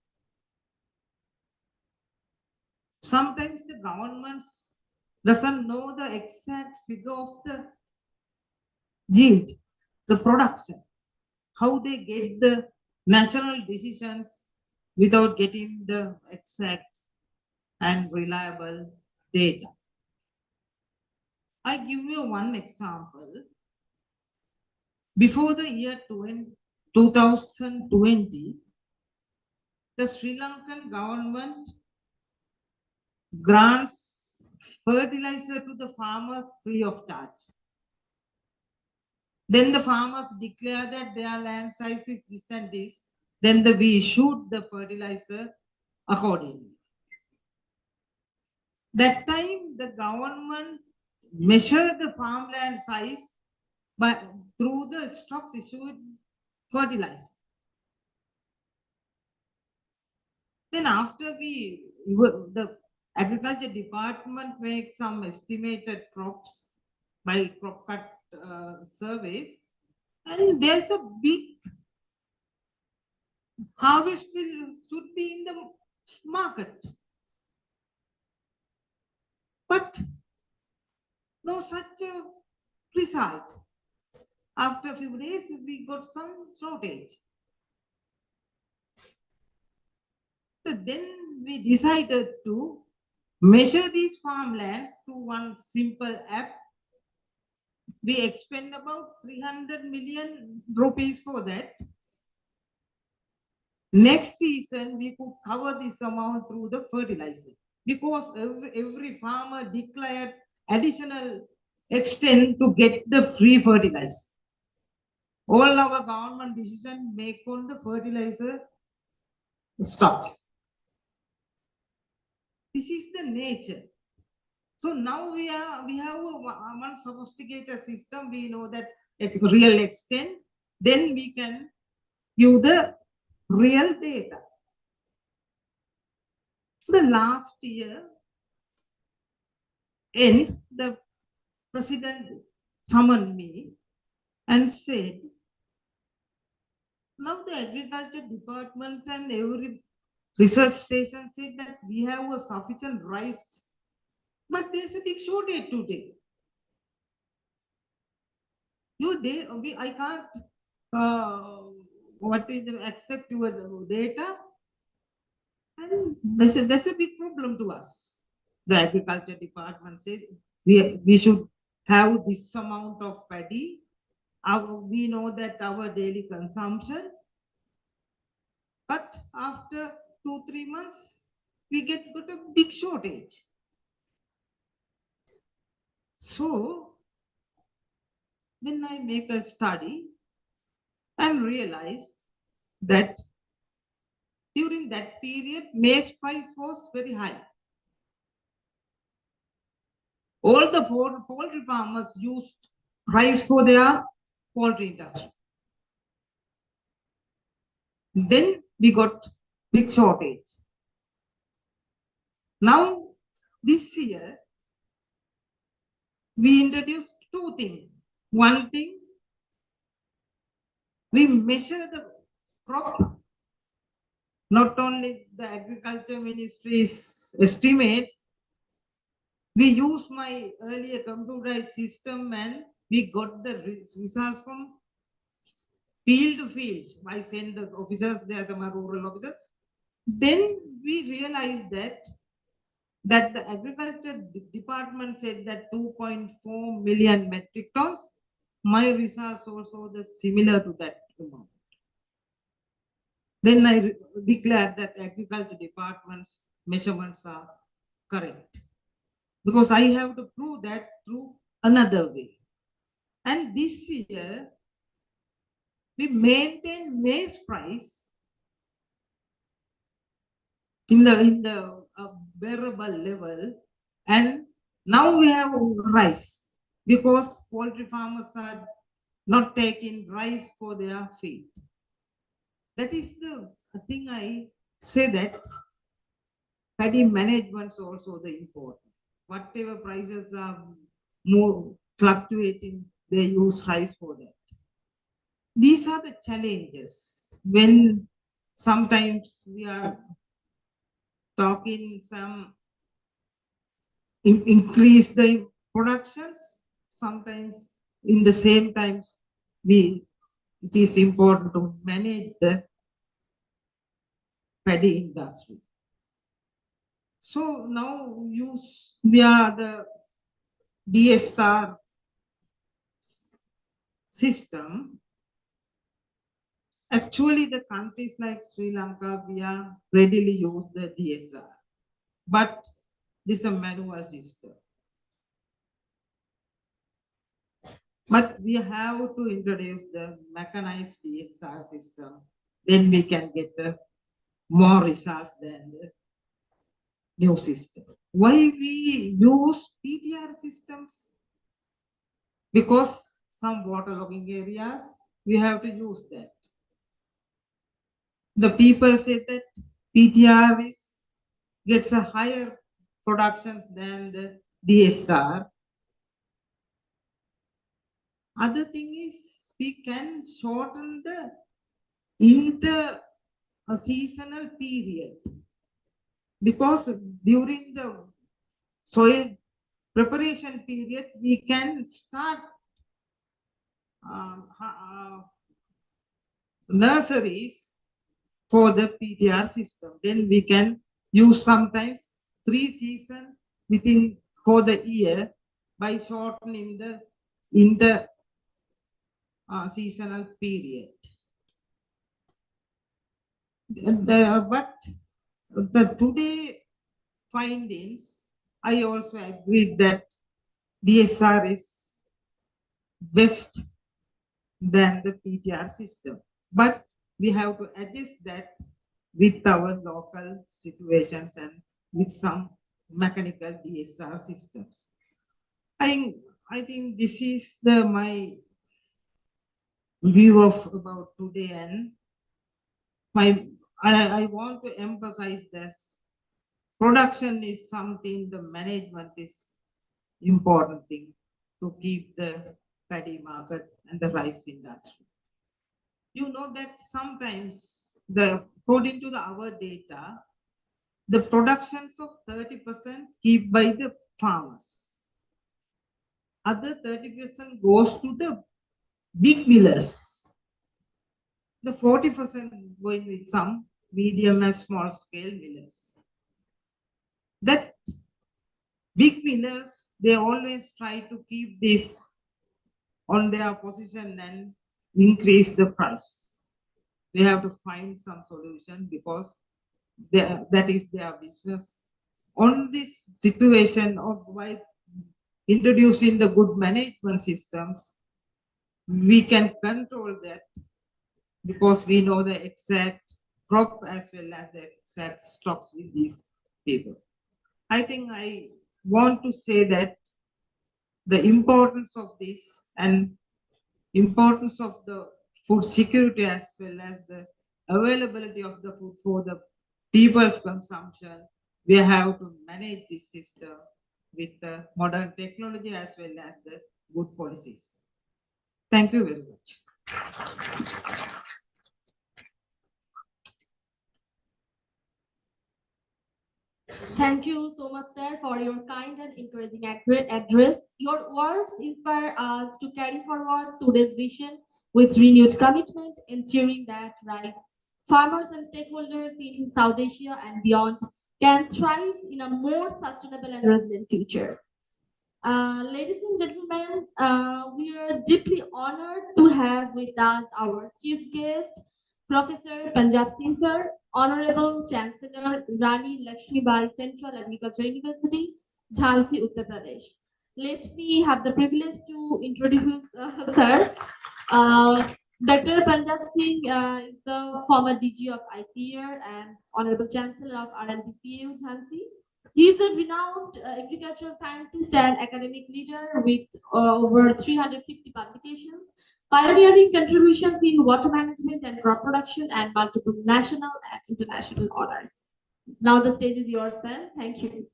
Sometimes the governments doesn't know the exact figure of the yield, the production, how they get the national decisions without getting the exact and reliable data. I give you one example. Before the year 2020, the Sri Lankan government grants fertilizer to the farmers free of charge. Then the farmers declare that their land size is this and this. Then we issued the fertilizer accordingly. That time the government measured the farmland size but through the stocks issued fertilizer. Then after the agriculture department make some estimated crops by crop cut surveys, and there's a big harvest should be in the market, but no such a result. After a few days, we got some shortage. So then we decided to measure these farmlands through one simple app. We expend about 300 million rupees for that. Next season, we could cover this amount through the fertilizer, because every farmer declared additional extent to get the free fertilizer. All our government decision make on the fertilizer stocks. This is the nature. So now we have one sophisticated system. We know that if real extent, then we can give the real data. The last year end, the president summoned me and said, now the agriculture department and every research station said that we have a sufficient rice, but there's a big shortage today. I can't accept your data, and that's a big problem to us. The agriculture department said we should have this amount of paddy. We know that our daily consumption, but after 2-3 months, we got a big shortage. So then I make a study and realize that during that period, maize price was very high. All the poultry farmers used rice for their poultry industry. Then we got big shortage. Now, this year, we introduced two things. One thing, we measure the crop, not only the agriculture ministry's estimates. We use my earlier computerized system and we got the results from field to field. I send the officers, there's a rural officer. Then we realized that the agriculture department said that 2.4 million metric tons. My results also the similar to that amount. Then I declared that agriculture department's measurements are correct, because I have to prove that through another way. And this year, we maintain maize price in the bearable level, and now we have rice because poultry farmers are not taking rice for their feed. That is the thing I say, that paddy management is also the important. Whatever prices are more fluctuating, they use rice for that. These are the challenges when sometimes we are talking some increase the productions, sometimes in the same times it is important to manage the paddy industry. So now we are the DSR system. Actually, the countries like Sri Lanka, we are readily use the DSR, but this is a manual system. But we have to introduce the mechanized DSR system, then we can get the more results than the new system. Why we use PTR systems? Because some waterlogging areas, we have to use that. The people say that PTR gets a higher productions than the DSR. Other thing is we can shorten the inter-seasonal period, because during the soil preparation period, we can start nurseries for the PTR system. Then we can use sometimes 3 seasons for the year by shortening the inter-seasonal period. But the today findings, I also agreed that DSR is best than the PTR system. But we have to adjust that with our local situations and with some mechanical DSR systems. I think this is my view of about today, and I want to emphasize this. Production is something, the management is important thing to keep the paddy market and the rice industry. You know that sometimes according to our data, the productions of 30% keep by the farmers. Other 30% goes to the big millers. The 40% going with some medium and small scale millers. That big millers, they always try to keep this on their position and increase the price. We have to find some solution because that is their business. On this situation of why introducing the good management systems, we can control that because we know the exact crop as well as the exact stocks with these people. I think I want to say that the importance of this and importance of the food security as well as the availability of the food for the people's consumption, we have to manage this system with the modern technology as well as the good policies. Thank you very much. Thank you so much, sir, for your kind and encouraging address. Your words inspire us to carry forward today's vision with renewed commitment, ensuring that rice farmers and stakeholders in South Asia and beyond can thrive in a more sustainable and resilient future. Ladies and gentlemen, we are deeply honored to have with us our chief guest, Professor Punjab Singh sir, Honorable Chancellor Rani Lakshmi Bai Central Agriculture University, Jhansi, Uttar Pradesh. Let me have the privilege to introduce sir. Dr. Punjab Singh is the former DG of ICAR and Honorable Chancellor of RNPCU, Jhansi. He is a renowned agricultural scientist and academic leader with over 350 publications, pioneering contributions in water management and crop production, and multiple national and international honors. Now the stage is yours, sir. Thank you.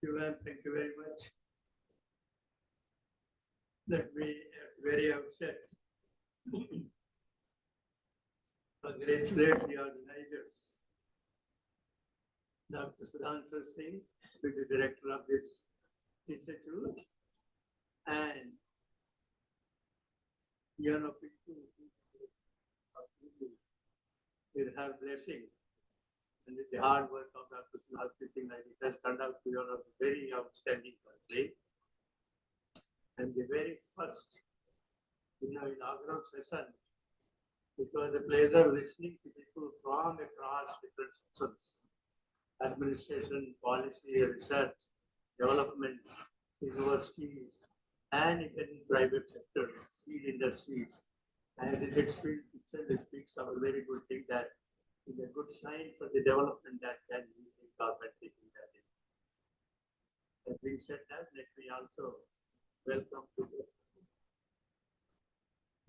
Thank you very much. Let me at the very outset congratulate the organizers. Dr. Sudhanshu Singh, who is the director of this institute, and Yana Pittu, with her blessing and with the hard work of Dr. Sudhanshu Singh, it has turned out to be a very outstanding conclave. And the very first inaugural session, it was a pleasure listening to people from across different sections. Administration, policy, research, development, universities, and even private sectors, seed industries. And it speaks of a very good thing that is a good sign for the development that can be in government taking that in. Having said that, let me also welcome to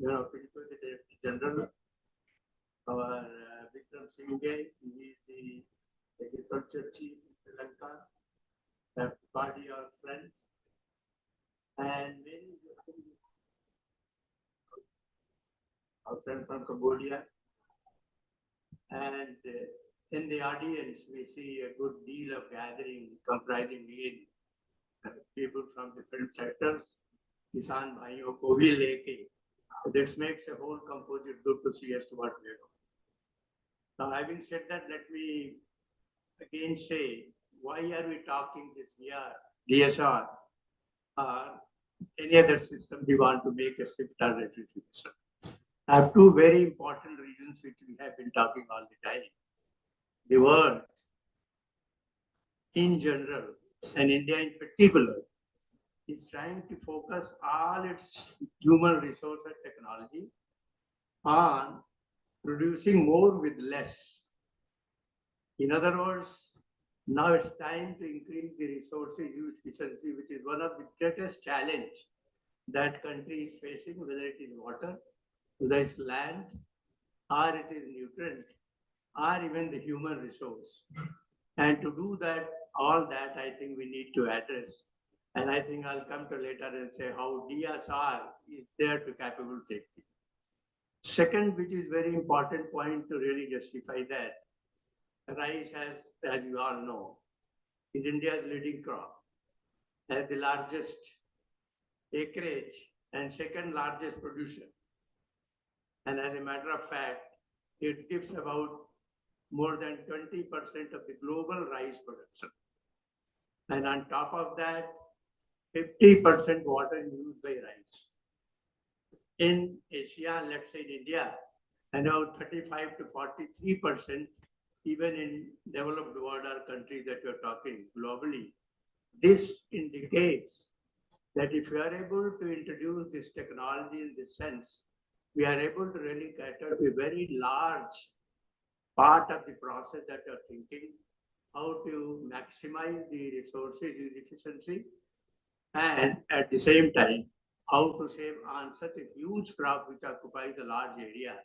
the Deputy General, our Vikram Singh. He is the Agriculture Chief in Sri Lanka, party our friend, and many our friend from Cambodia. And in the audience, we see a good deal of gathering comprising people from different sectors. Kisan Bhaiyo ko bhi leke. This makes a whole composite good to see as to what we are doing. Now, having said that, let me again say, why are we talking this DSR or any other system we want to make a shift-star system? I have two very important reasons which we have been talking all the time. The world in general and India in particular is trying to focus all its human resource and technology on producing more with less. In other words, now it's time to increase the resources use efficiency, which is one of the greatest challenge that country is facing, whether it is water, whether it's land, or it is nutrient, or even the human resource. And to do that, all that I think we need to address. And I think I'll come to later and say how DSR is there to capable take it. Second, which is very important point to really justify that, rice has, as you all know, is India's leading crop, has the largest acreage and second largest producer. And as a matter of fact, it gives about more than 20% of the global rice production. And on top of that, 50% water used by rice. In Asia, let's say in India, and about 35 to 43%, even in developed world or countries that you're talking globally. This indicates that if we are able to introduce this technology in this sense, we are able to really cater to a very large part of the process that you're thinking, how to maximize the resources use efficiency, and at the same time, how to save on such a huge crop which occupies a large area.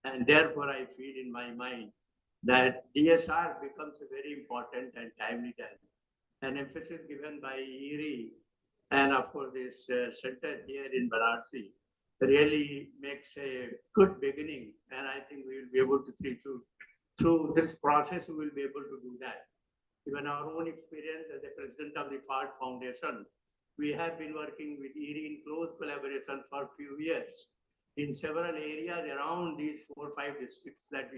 And therefore, I feel in my mind that DSR becomes a very important and timely time. An emphasis given by ERI and of course this center here in Varanasi really makes a good beginning. And I think we will be able to see through this process, we will be able to do that. Even our own experience as the president of the FART Foundation, we have been working with ERI in close collaboration for a few years. In several areas around these 4 or 5 districts that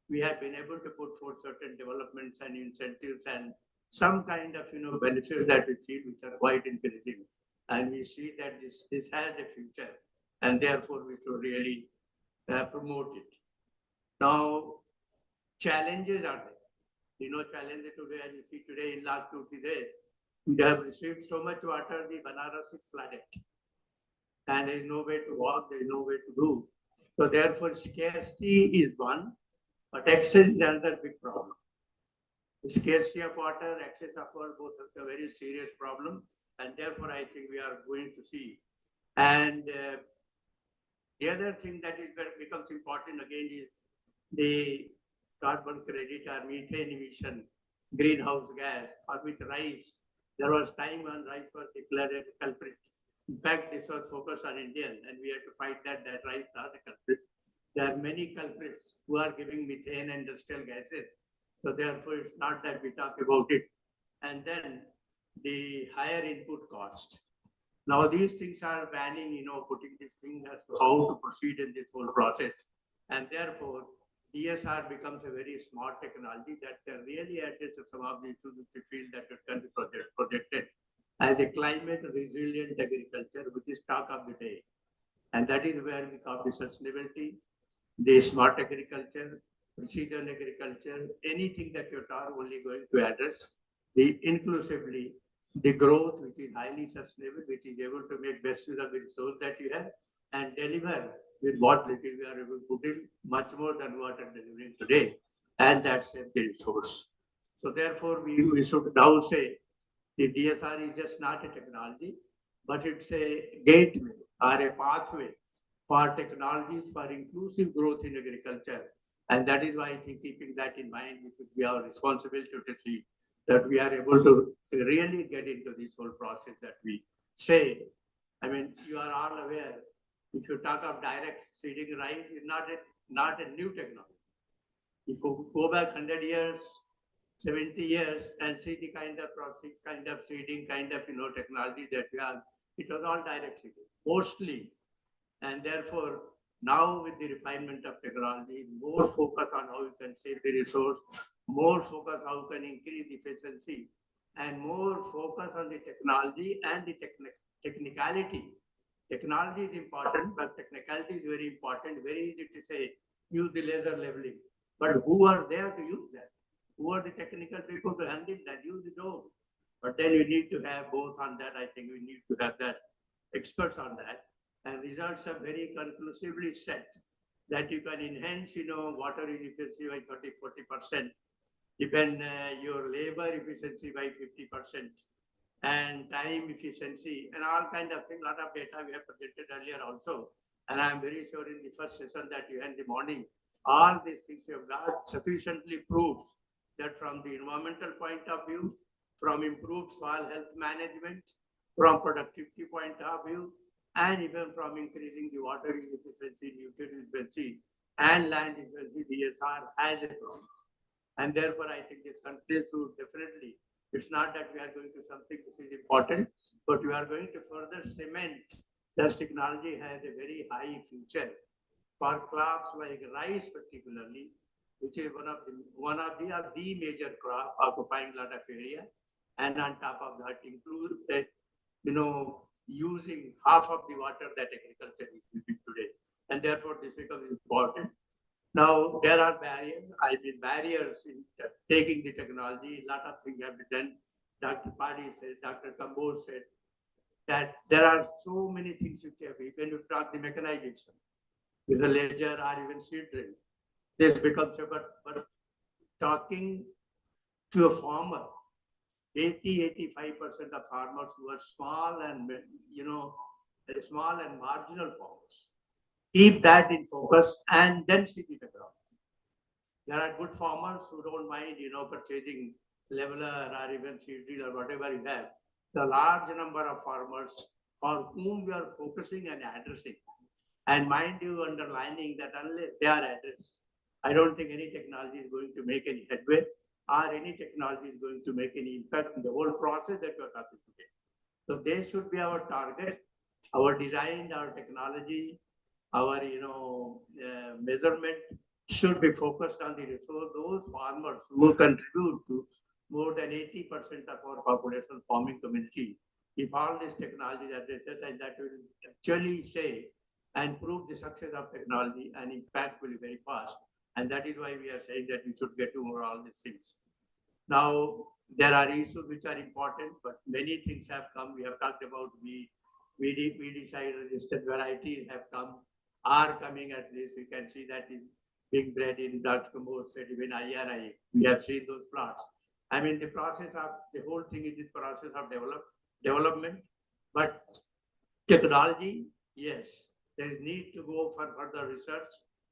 we have been able to put forth certain developments and incentives and some kind of benefits that we feel which are quite encouraging. And we see that this has a future, and therefore we should really promote it. Now, challenges are there. Challenges today, as you see today in last 2 days, we have received so much water, the Banaras is flooded. And there is no way to walk, there is no way to do. So therefore, scarcity is one, but access is another big problem. The scarcity of water, access of water, both are a very serious problem. And therefore, I think we are going to see. And the other thing that becomes important again is the carbon credit or methane emission, greenhouse gas, for which rice, there was time when rice was declared as a culprit. In fact, this was focused on Indian, and we had to fight that rice are the culprit. There are many culprits who are giving methane and industrial gases. So therefore, it's not that we talk about it. And then the higher input cost. Now these things are banning, putting this thing as to how to proceed in this whole process. And therefore, DSR becomes a very smart technology that can really address some of the issues which we feel that it can be projected as a climate resilient agriculture, which is talk of the day. And that is where we call the sustainability, the smart agriculture, precision agriculture, anything that you are only going to address, the inclusively, the growth which is highly sustainable, which is able to make best use of the resource that you have and deliver with what little we are able to put in much more than what are delivering today, and that's the resource. So therefore, we should now say the DSR is just not a technology, but it's a gateway or a pathway for technologies for inclusive growth in agriculture. And that is why I think keeping that in mind, it should be our responsibility to see that we are able to really get into this whole process that we say. I mean, you are all aware, if you talk of direct seeding rice, it's not a new technology. If you go back 100 years, 70 years and see the kind of process, kind of seeding, kind of technology that we have, it was all direct seeding, mostly. And therefore, now with the refinement of technology, more focus on how you can save the resource, more focus how you can increase efficiency, and more focus on the technology and the technicality. Technology is important, but technicality is very important. Very easy to say, use the laser leveling. But who are there to use that? Who are the technical people to handle that? Use the drone. But then you need to have both on that. I think we need to have that experts on that. And results are very conclusively set that you can enhance, water efficiency by 30–40%, even your labor efficiency by 50%, and time efficiency, and all kind of things. A lot of data we have presented earlier also. And I'm very sure in the first session that you had in the morning, all these things you have got sufficiently proves that from the environmental point of view, from improved soil health management, from productivity point of view, and even from increasing the water efficiency, nutrient efficiency, and land efficiency, DSR has a promise. And therefore, I think this country should definitely, it's not that we are going to something this is important, but we are going to further cement that technology has a very high future for crops like rice particularly, which is one of the major crop occupying a lot of area. And on top of that, include using half of the water that agriculture is using today. And therefore, this becomes important. Now, there are barriers in taking the technology. A lot of things have been done. Dr. Padi said, Dr. Kamboj said that there are so many things which have, when you talk the mechanization, with a ledger or even seed drill, this becomes, but talking to a farmer, 80–85% of farmers who are small and, small and marginal farmers, keep that in focus and then see the technology. There are good farmers who don't mind, purchasing leveler or even seed drill or whatever you have. The large number of farmers for whom we are focusing and addressing. And mind you, underlining that unless they are addressed, I don't think any technology is going to make any headway or any technology is going to make any impact in the whole process that we are talking today. So they should be our target, our design, our technology, our measurement should be focused on the resource, those farmers who contribute to more than 80% of our population farming community. If all this technology that they said, and that will actually say and prove the success of technology, and impact will be very fast. And that is why we are saying that we should get over all these things. Now, there are issues which are important, but many things have come. We have talked about weedicide resistant varieties have come, are coming at least. You can see that is being bred in Dr. Kamboj said, even IRI. We have seen those plots. I mean, the whole thing is this process of development, but technology, yes, there is need to go for further research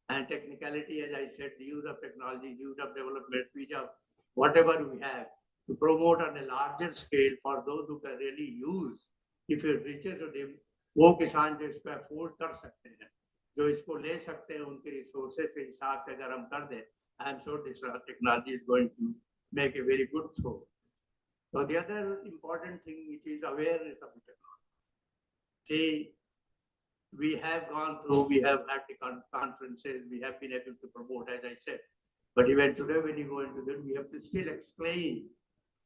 and technicality, as I said, the use of technology, use of development, use of whatever we have to promote on a larger scale for those who can really use. If it reaches to them, वो किसान जो इसको afford कर सकते हैं, जो इसको ले सकते हैं उनके resources के हिसाब से अगर हम कर दें, I am sure this technology is going to make a very good throw. So the other important thing which is awareness of the technology. See, we have gone through, we have had the conferences, we have been able to promote, as I said. But even today, when you go into them, we have to still explain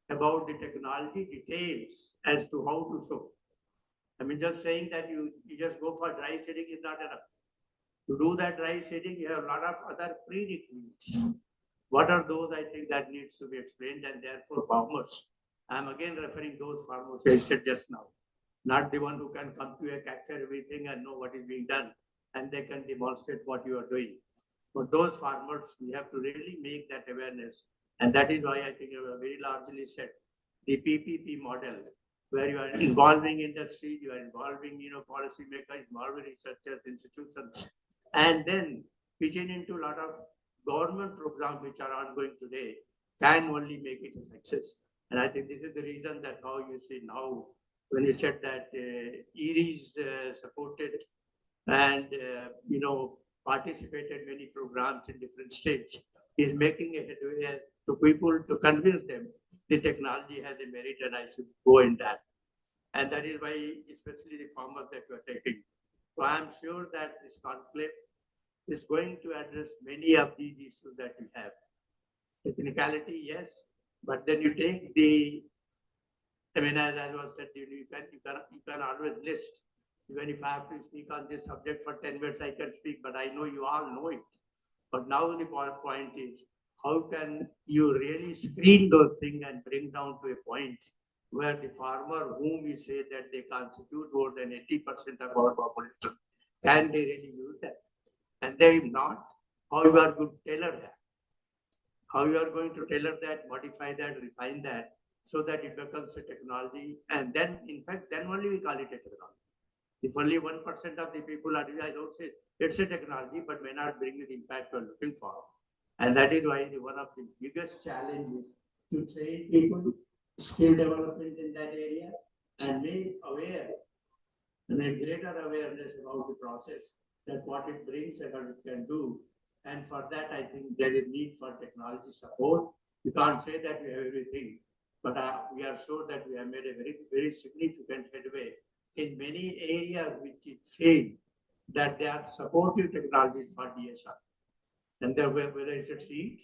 about the technology details as to how to show. I mean, just saying that you just go for dry seeding is not enough. To do that dry seeding, you have a lot of other prerequisites. What are those? I think that needs to be explained, and therefore farmers. I'm again referring those farmers I said just now. Not the one who can come to a capture everything and know what is being done, and they can demonstrate what you are doing. For those farmers, we have to really make that awareness. And that is why I think you have very largely set the PPP model, where you are involving industries, you are involving, policymakers, involving researchers, institutions, and then pitching into a lot of government programs which are ongoing today can only make it a success. And I think this is the reason that how you see now, when you said that ERIs supported and, participated many programs in different states, is making a headway to people to convince them the technology has a merit and I should go in that. And that is why, especially the farmers that we are taking. So I am sure that this conclave is going to address many of these issues that we have. Technicality, yes, but then you take the, as I was said, you can always list. Even if I have to speak on this subject for 10 minutes, I can speak, but I know you all know it. But now the point is, how can you really screen those things and bring down to a point where the farmer whom we say that they constitute more than 80% of our population, can they really use that? And they not, how you are going to tailor that? How you are going to tailor that, modify that, refine that, so that it becomes a technology, and then, in fact, then only we call it a technology. If only 1% of the people are, I don't say it's a technology, but may not bring the impact we're looking for. And that is why one of the biggest challenges to train people, skill development in that area, and make aware and a greater awareness about the process, that what it brings and what it can do. And for that, I think there is need for technology support. You can't say that we have everything, but we are sure that we have made a very, very significant headway in many areas which it seems that they are supportive technologies for DSR. And whether it's a seed,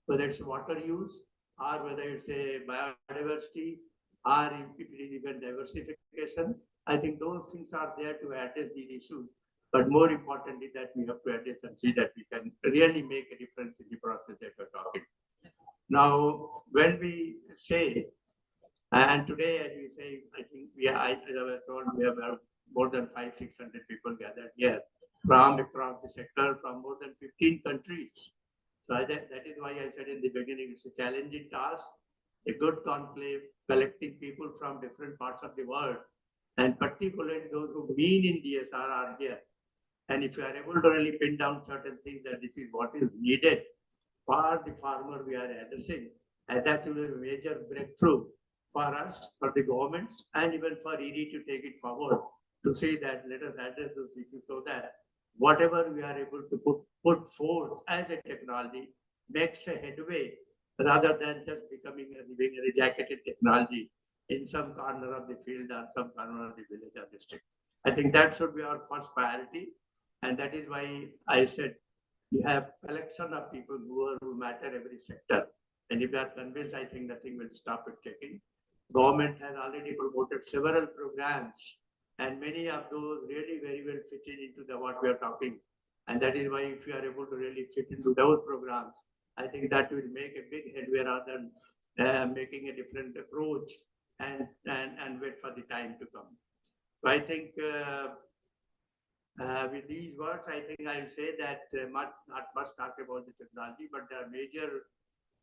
whether it's water use, or whether it's a biodiversity, or if it is even diversification, I think those things are there to address these issues. But more importantly, that we have to address and see that we can really make a difference in the process that we're talking. Now, when we say, and today, as we say, I think as I was told, we have more than 500-600 people gathered here from across the sector, from more than 15 countries. So that is why I said in the beginning, it's a challenging task, a good conclave, collecting people from different parts of the world, and particularly those who mean in DSR are here. And if you are able to really pin down certain things that this is what is needed for the farmer we are addressing, and that will be a major breakthrough for us, for the governments, and even for ED to take it forward to say that let us address those issues so that whatever we are able to put forth as a technology makes a headway rather than just becoming a jacketed technology in some corner of the field or some corner of the village or district. I think that should be our first priority. And that is why I said we have collection of people who matter every sector. And if they are convinced, I think nothing will stop it checking. Government has already promoted several programs, and many of those really very well fit into what we are talking. And that is why if you are able to really fit into those programs, I think that will make a big headway rather than making a different approach and wait for the time to come. So I think with these words, I think I'll say that not much talk about the technology, but there are major,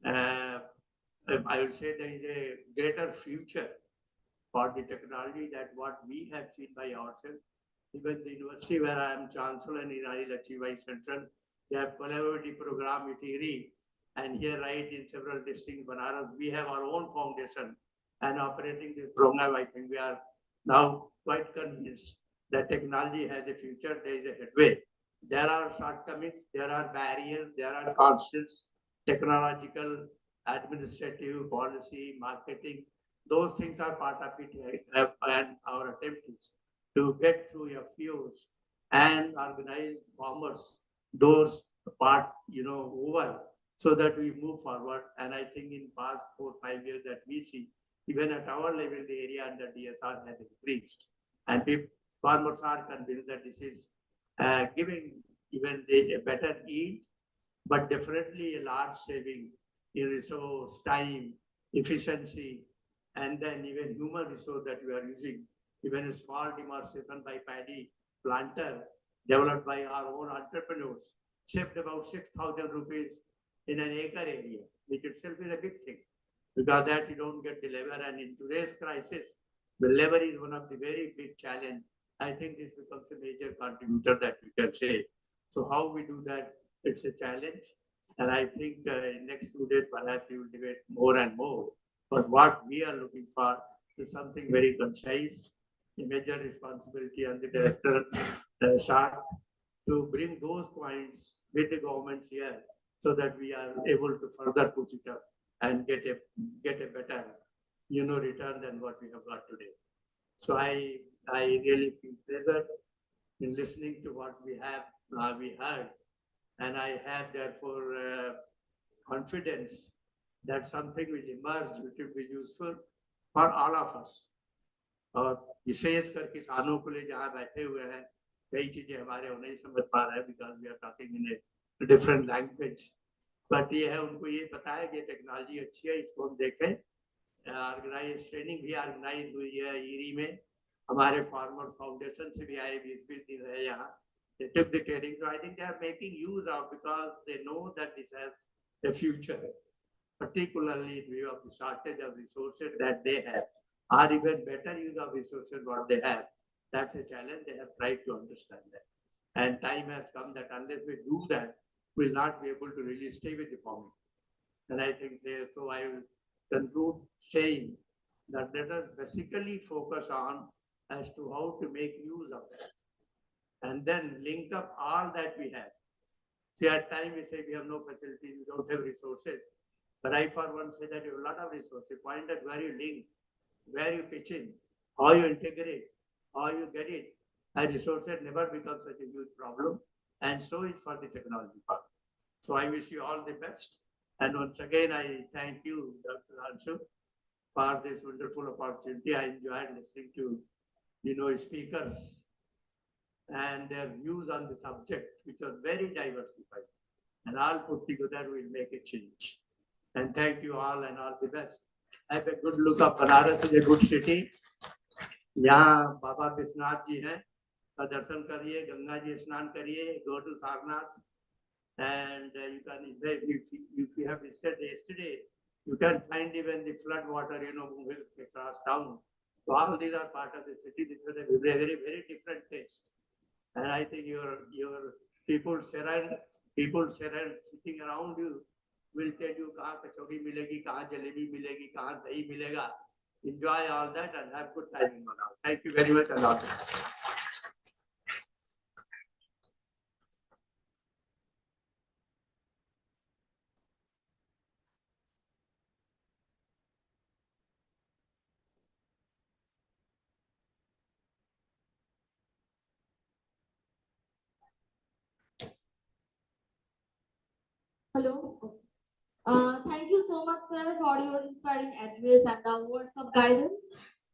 I will say there is a greater future for the technology that what we have seen by ourselves. Even the university where I am chancellor in Lachibai Central, they have collaborative program with ERI, and here right in several districts, Banaras, we have our own foundation and operating this program. I think we are now quite convinced that technology has a future, there is a headway. There are shortcomings, there are barriers, there are constants, technological, administrative, policy, marketing. Those things are part of it, and our attempt is to get through FPOs and organized farmers, those part, over, so that we move forward. And I think in past 4 or 5 years that we see, even at our level, the area under DSR has increased. And farmers are convinced that this is giving even a better yield, but definitely a large saving in resource, time, efficiency, and then even human resource that we are using. Even a small demonstration by paddy planter developed by our own entrepreneurs saved about 6,000 rupees in an acre area, which itself is a big thing. Because that you don't get the labor, and in today's crisis, the labor is one of the very big challenge. I think this becomes a major contributor that we can say. So how we do that, it's a challenge. And I think in next 2 days, perhaps we will debate more and more. But what we are looking for is something very concise, a major responsibility on the director, Shah, to bring those points with the governments here so that we are able to further push it up and get a better, return than what we have got today. So I really feel pleasure in listening to what we heard, and I have therefore confidence that something will emerge which will be useful for all of us. और विशेष कर किसानों को लिए जहाँ बैठे हुए हैं, कई चीजें हमारे नहीं समझ पा रहे हैं because we are talking in a different language. But ये है, उनको ये पता है कि टेक्नोलॉजी अच्छी है, इसको हम देखें ऑर्गेनाइज ट्रेनिंग भी ऑर्गेनाइज हुई है ईरी में. हमारे फार्मर फाउंडेशन से भी आए 20-20 दिन रहे यहाँ. They took the training, so I think they are making use of, because they know that this has a future, particularly in view of the shortage of resources that they have, or even better use of resources what they have. That's a challenge. They have tried to understand that, and time has come that unless we do that, we'll not be able to really stay with the farming. And I think so. I will conclude saying that let us basically focus on as to how to make use of that, and then link up all that we have. See, at times we say we have no facilities, we don't have resources. But I for one say that you have a lot of resources. Point at where you link, where you pitch in, how you integrate, how you get it. And resources never become such a huge problem. And so is for the technology part. So I wish you all the best. And once again, I thank you, Dr. Anshu, for this wonderful opportunity. I enjoyed listening to, speakers and their views on the subject, which are very diversified. And all put together will make a change. And thank you all and all the best. Have a good look of Banaras is a good city. यहाँ बाबा विश्वनाथ जी हैं, तो दर्शन करिए, गंगा जी स्नान करिए, go to Sarnath. And you can, if you have visited yesterday, you can find even the flood water, moving across town. So all these are part of the city. This is a very, very different taste. And I think your people sitting around you will tell you कहाँ कचौड़ी मिलेगी, कहाँ जलेबी मिलेगी, कहाँ दही मिलेगा. Enjoy all that and have good time in Manaus. Thank you very much. Allah. Hello. Thank you so much, sir, for your inspiring address and the words of guidance.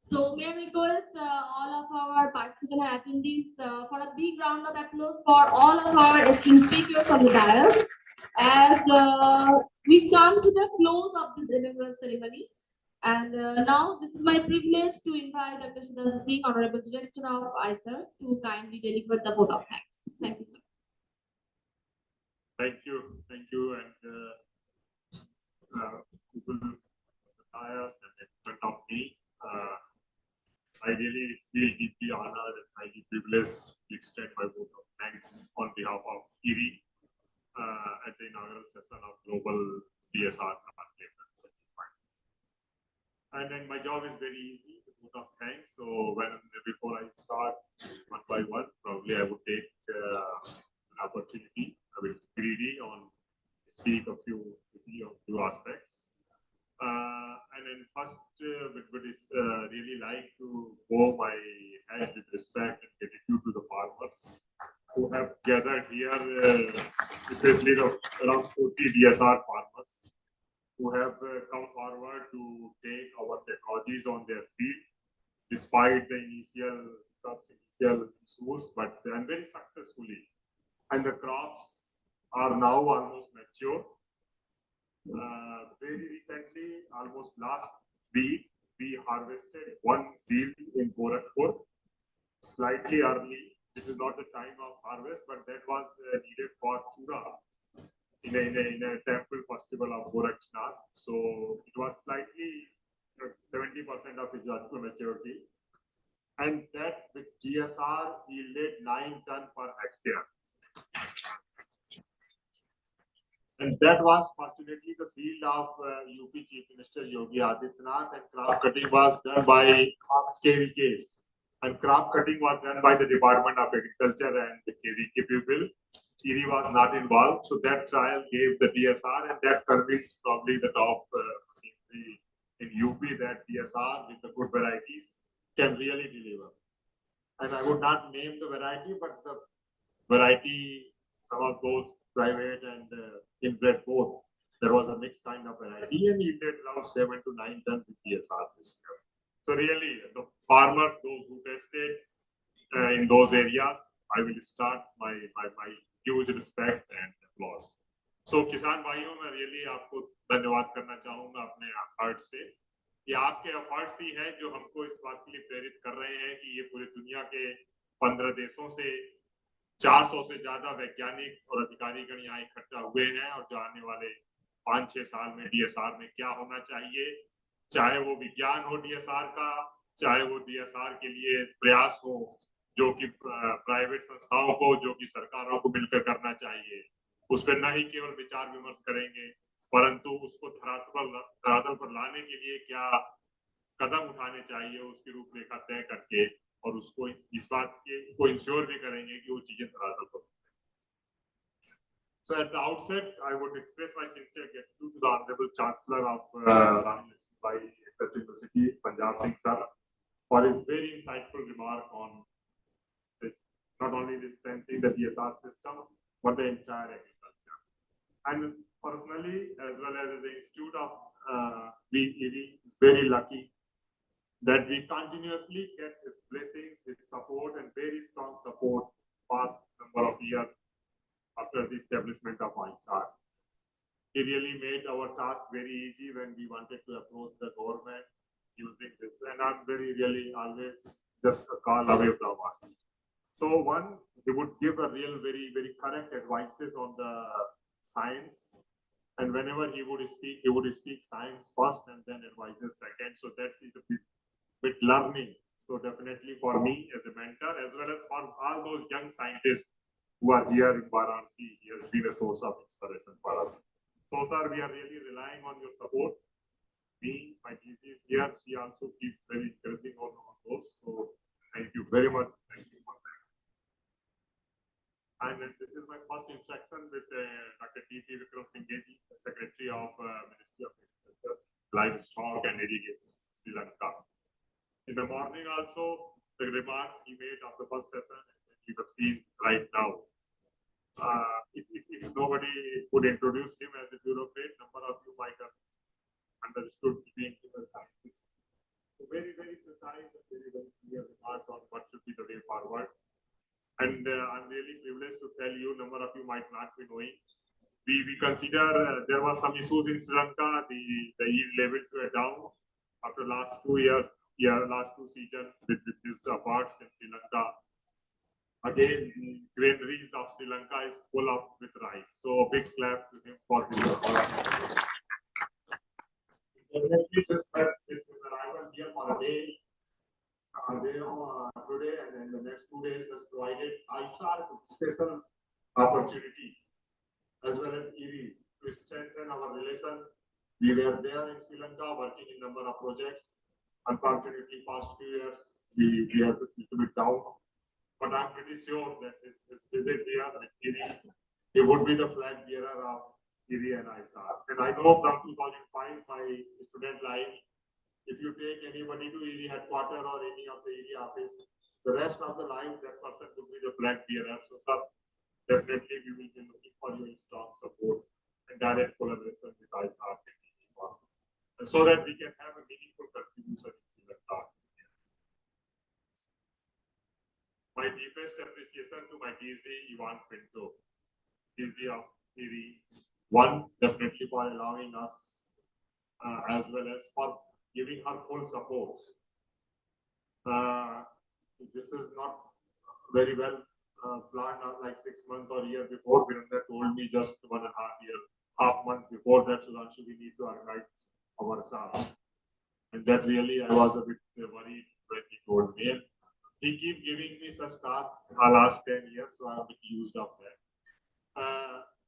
So may I request all of our participants and attendees for a big round of applause for all of our esteemed speakers on the dais, as we come to the close of this inaugural ceremony. And now this is my privilege to invite Dr. Sudhanshu Singh, Honorable Director of ICER, to kindly deliver the vote of thanks. Thank you, sir. Thank you, and people and in front of me. I really feel deeply honored and highly privileged to extend my vote of thanks on behalf of IRI at the inaugural session of Global DSR Conclave. And then my job is very easy, the vote of thanks. So before I start one by one, probably I would take an opportunity. I will be greedy on speak a few aspects. And then first, would really like to bow my head with respect and gratitude to the farmers who have gathered here, especially around 40 DSR farmers who have come forward to take our technologies on their field, despite the initial issues, but and very successfully. And the crops are now almost mature. Very recently, almost last week, we harvested one field in Gorakhpur, slightly early. This is not the time of harvest, but that was needed for Chura in a temple festival of Gorakhnath. So it was slightly 70% of its maturity, and that with GSR yielded 9 tons per hectare. And that was fortunately the field of UP Chief Minister Yogi Adityanath, and crop cutting was done by KVKs. And crop cutting was done by the Department of Agriculture and the KVK people. IRI was not involved. So that trial gave the DSR, and that convinced probably the top in UP that DSR with the good varieties can really deliver. And I would not name the variety, but the variety, some of those private and inbred both, there was a mixed kind of variety, and yielded around 7 to 9 tons with DSR this year. So really, the farmers, those who tested in those areas, I will start my huge respect and applause. So किसान भाइयों, मैं really आपको धन्यवाद करना चाहूँगा अपने heart से ये आपके एफर्ट्स ही है जो हमको इस बात के लिए प्रेरित कर रहे हैं कि ये पूरी दुनिया के 15 देशों से 400 से ज्यादा वैज्ञानिक और अधिकारीगण यहाँ इकट्ठा हुए हैं और जो आने वाले 5-6 साल में डीएसआर में क्या होना चाहिए, चाहे वो विज्ञान हो डीएसआर का, चाहे वो डीएसआर के लिए प्रयास हो जो कि प्राइवेट संस्थाओं को, जो कि सरकारों को मिलकर करना चाहिए, उस पर न ही केवल विचार विमर्श करेंगे परंतु उसको धरातल पर लाने के लिए क्या कदम उठाने चाहिए उसकी रूपरेखा तय करके और उसको इस बात के को इंश्योर भी करेंगे कि वो चीजें धरातल पर। So at the outset, I would express my sincere gratitude to the Honorable Chancellor of Rani University, Punjab Singh Sir, for his very insightful remark on this, not only the strengthening the DSR system, but the entire agriculture. And personally, as well as the Institute of VED, is very lucky that we continuously get his blessings, his support, and very strong support past number of years after the establishment of ISAR. He really made our task very easy when we wanted to approach the government using this. And I'm really always just a call away from us. So one, he would give a real, very correct advices on the science. And whenever he would speak science first and then advices second. So that's a bit learning. So definitely for me as a mentor, as well as for all those young scientists who are here in Varanasi, he has been a source of inspiration for us. So sir, we are really relying on your support. Me, my DG is here, she also keeps very encouraging on those. So thank you very much. Thank you for that. And this is my first interaction with Dr. T.P. Vikram Singh, Secretary of Ministry of Agriculture, Livestock and Irrigation, Sri Lanka. In the morning also, the remarks he made of the first session, you have seen right now. If nobody would introduce him as a bureaucrat, number of you might have understood being a scientist. So very precise and very clear remarks on what should be the way forward. And I'm really privileged to tell you, number of you might not be knowing, we consider there were some issues in Sri Lanka. The yield levels were down after last 2 years, last 2 seasons with these parts in Sri Lanka. Again, the granaries of Sri Lanka is full up with rice. So a big clap to him for this. This arrival here for a day. Today and then the next 2 days has provided ISAR special opportunity as well as ERI to strengthen our relation. We were there in Sri Lanka working in number of projects. Unfortunately, past few years we have a little bit down. But I'm pretty sure that this visit here with ERI, he would be the flag bearer of ERI and ISAR. And I know from 2005, my student life, if you take anybody to ERI headquarters or any of the ERI office, the rest of the life, that person would be the flag bearer. So, sir, definitely we will be looking for your strong support and direct collaboration with ISAR, so that we can have a meaningful contribution in the talk. My deepest appreciation to my DZ, Ivan Pinto, DZ of ERI, one, definitely for allowing us, as well as for giving her full support. This is not very well planned, like 6 months or a year before. Virendra told me just 1.5 years, half month before that, Sudhanshu, we need to organize our SAR. And that really, I was a bit worried when he told me. And he keep giving me such tasks the last 10 years, so I'm a bit used up there.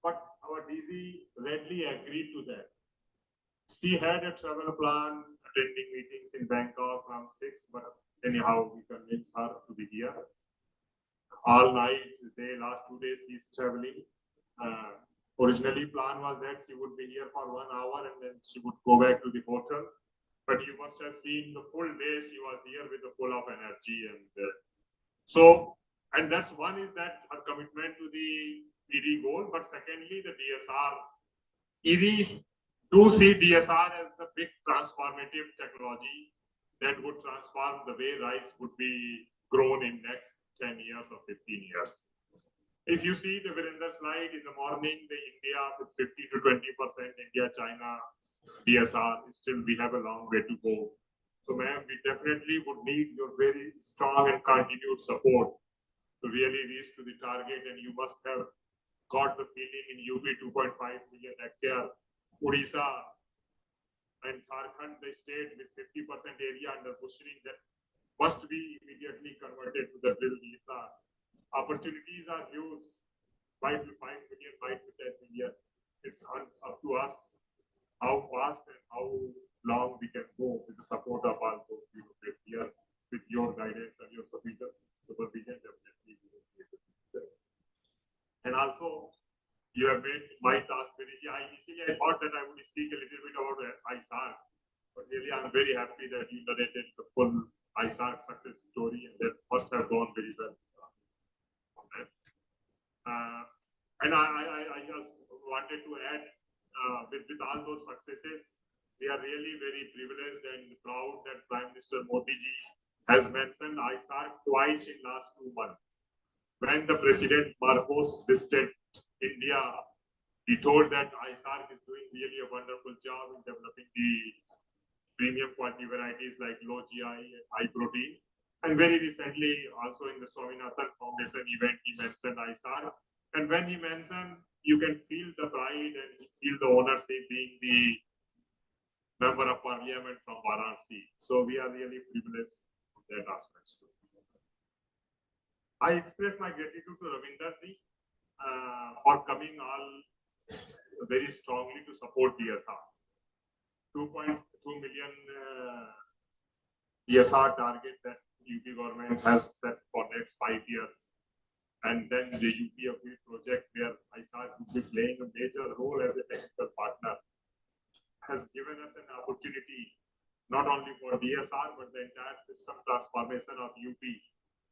But our DZ readily agreed to that. She had a travel plan, attending meetings in Bangkok from 6, but anyhow, we convinced her to be here. All night, last 2 days, she's traveling. Originally, plan was that she would be here for 1 hour and then she would go back to the hotel. But you must have seen the full day she was here with the full of energy. And that's one is that her commitment to the ERI goal, but secondly, the DSR. ERI do see DSR as the big transformative technology that would transform the way rice would be grown in next 10 years or 15 years. If you see the Virendra slide in the morning, the India with 50 to 20%, India, China, DSR, still we have a long way to go. So ma'am, we definitely would need your very strong and continued support to really reach to the target, and you must have got the feeling in UP 2.5 million hectare, Odisha and Jharkhand, they stayed with 50% area under bushing that must be immediately converted to the drill. Opportunities are huge, 5 to 5 million, 5 to 10 million. It's up to us how fast and how long we can go with the support of all those people here, with your guidance and your supervision, definitely we will be able to do that. And also, you have made my task very easy. I thought that I would speak a little bit about ISAR, but really I'm very happy that you narrated the full ISAR success story, and that must have gone very well. And I just wanted to add, with all those successes, we are really very privileged and proud that Prime Minister Modi ji has mentioned ISAR twice in last 2 months. When the President Marcos visited India, he told that ISAR is doing really a wonderful job in developing the premium quality varieties like low GI and high protein. And very recently, also in the Swaminathan Foundation event, he mentioned ISAR. And when he mentioned, you can feel the pride and feel the ownership being the member of parliament from Varanasi. So we are really privileged in that aspect too. I express my gratitude to Ravinder ji for coming all very strongly to support DSR. 2.2 million DSR target that UP government has set for next 5 years. And then the UP Upgrade project where ISAR will be playing a major role as a technical partner has given us an opportunity not only for DSR but the entire system transformation of UP,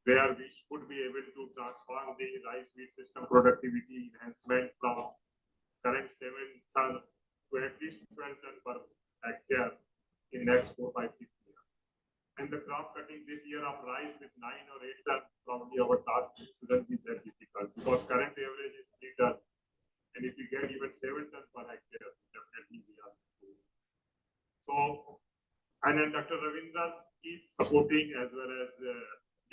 where we should be able to transform the rice wheat system productivity enhancement from current 7 ton to at least 12 ton per hectare in next 4, 5, 6 years. And the crop cutting this year of rice with 9 or 8 ton, probably our task shouldn't be that difficult because current average is 3 ton. And if you get even 7 ton per hectare, definitely we are. So, and then Dr. Ravinder keep supporting as well as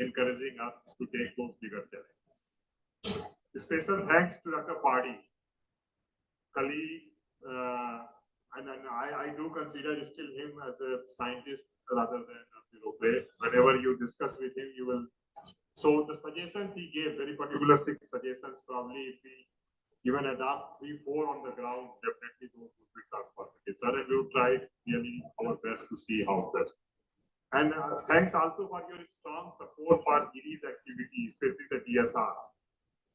encouraging us to take those bigger challenges. Special thanks to Dr. Padi, colleague, and I do consider still him as a scientist rather than a bureaucrat. Whenever you discuss with him, you will. So the suggestions he gave, very particular 6 suggestions, probably if we even adopt 3, 4 on the ground, definitely those would be transformative. Sir, and we will try really our best to see how best. And thanks also for your strong support for Giri's activity, especially the DSR.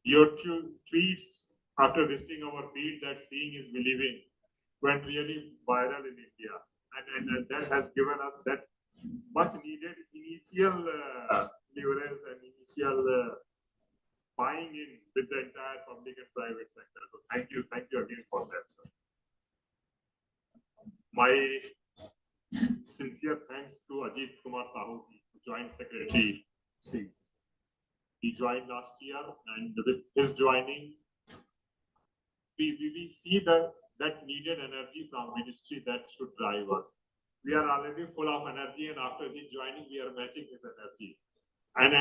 Your 2 tweets after visiting our field that seeing is believing went really viral in India. And that has given us that much needed initial leverage and initial buying in with the entire public and private sector. So thank you again for that, sir. My sincere thanks to Ajit Kumar Sahu, Joint Secretary. See, he joined last year, and with his joining, we see that needed energy from ministry that should drive us. We are already full of energy, and after his joining, we are matching his energy. And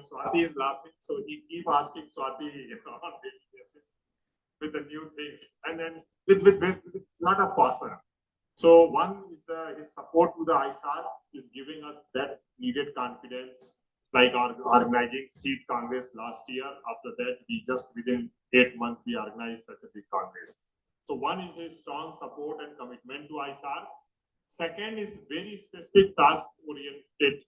Swati is laughing, so he keep asking Swati on daily basis with the new things, and then with lot of passion. So one is his support to the ISAR is giving us that needed confidence, like organizing Seed Congress last year. After that, we just within 8 months we organized such a big Congress. So one is his strong support and commitment to ISAR. Second is very specific task-oriented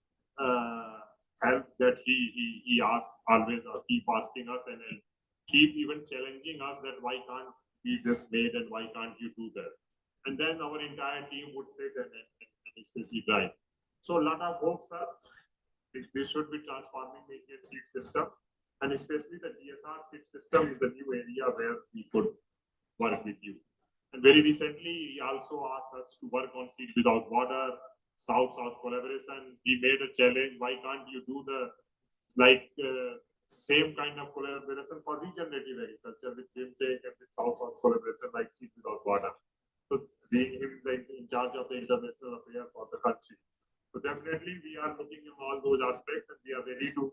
help that he asks always, or keep asking us and keep even challenging us that why can't be this made and why can't you do this? And then our entire team would sit and especially drive. So a lot of hopes are we should be transforming the Indian seed system, and especially the DSR seed system is the new area where we could work with you. And very recently, he also asked us to work on seed without border, South-South collaboration. We made a challenge. Why can't you do the same kind of collaboration for regenerative agriculture with Vimtech and with South-South collaboration like seed without border? So being him in charge of the international affairs for the country. So definitely we are looking at all those aspects and we are ready to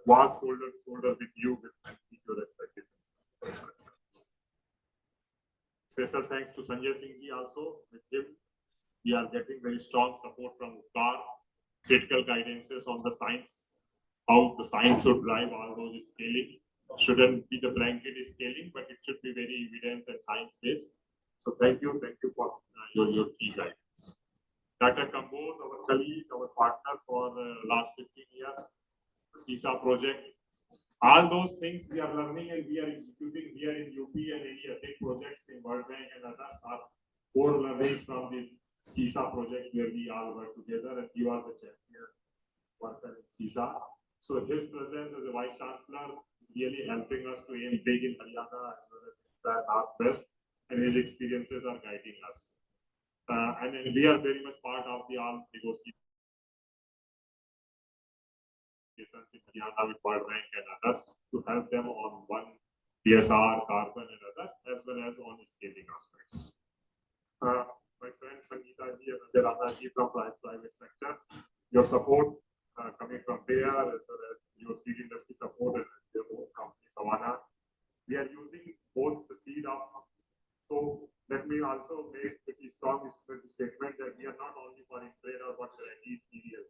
walk shoulder to shoulder with you and keep your expectations. Special thanks to Sanjay Singh ji also. With him, we are getting very strong support from UPCAR, critical guidances on the science, how the science should drive all those scaling. Shouldn't be the blanket scaling, but it should be very evidence and science based. So thank you for your key guidance. Dr. Kamboj, our colleague, our partner for the last 15 years, the CISA project. All those things we are learning and we are executing here in UP and any other projects in World Bank and others are core learnings from the CISA project where we all work together and you are the champion worker in CISA. So his presence as a Vice Chancellor is really helping us to aim big in Haryana as well as the Northwest, and his experiences are guiding us. And we are very much part of the all negotiations in Haryana with World Bank and others to help them on one DSR, carbon and others, as well as on scaling aspects. My friend Sangeeta ji and Ajay Rana ji from private sector, your support coming from there, as well as your seed industry support and your own company, Savannah. We are using both the seed of. So let me also make a strong statement that we are not only for trade or what varieties cereals.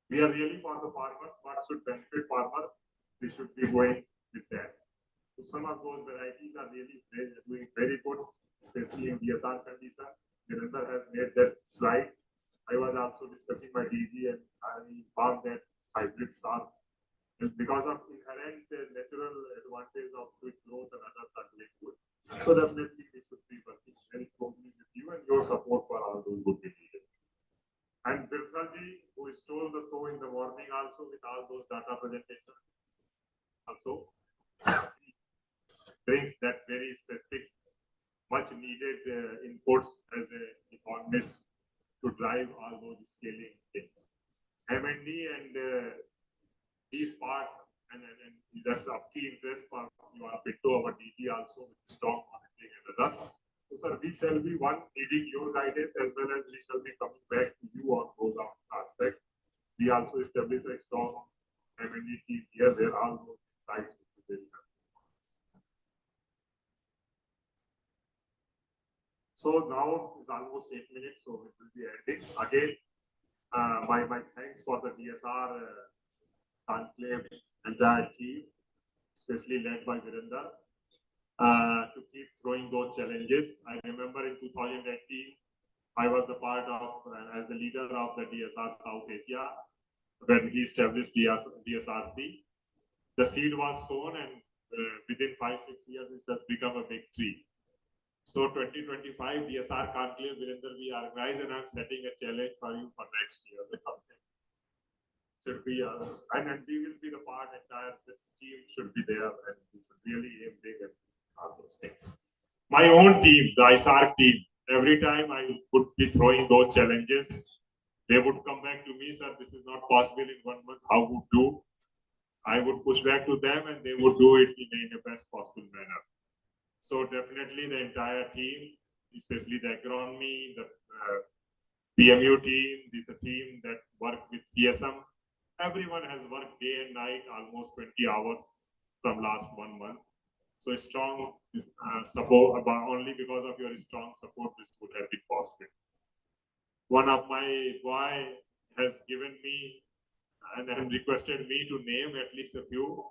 We are really for the farmers. What should benefit farmers? We should be going with that. So some of those varieties are really doing very good, especially in DSR condition. Virender has made that slide. I was also discussing my DG and I found that hybrids are, because of inherent natural advantage of quick growth and others are doing good. So definitely we should be working very closely with you and your support for all those would be needed. And Bilkhalji, who stole the show in the morning also with all those data presentations, also brings that very specific, much needed inputs as an economist to drive all those scaling things. M&D and these parts, and that's of key interest for you are Pitto, our DG also with strong monitoring and others. So sir, we shall be one needing your guidance as well as we shall be coming back to you on those aspects. We also establish a strong M&D team here where all those insights will be very helpful. So now it's almost 8 minutes, so it will be ending. Again, my thanks for the DSR Conclave entire team, especially led by Virender, to keep throwing those challenges. I remember in 2018, I was the part of, as the leader of the DSR South Asia, when he established DSRC. The seed was sown and within 5-6 years, it has become a big tree. So 2025 DSR Conclave, Virender, we organize and I'm setting a challenge for you for next year. Should be, and we will be the part, entire this team should be there and we should really aim big at all those things. My own team, the ISARC team, every time I would be throwing those challenges, they would come back to me, sir, this is not possible in 1 month, how would do? I would push back to them and they would do it in the best possible manner. So definitely the entire team, especially the agronomy, the PMU team, the team that work with CSM, everyone has worked day and night, almost 20 hours from last 1 month. So strong support, only because of your strong support, this would have been possible. One of my boy has given me and requested me to name at least a few.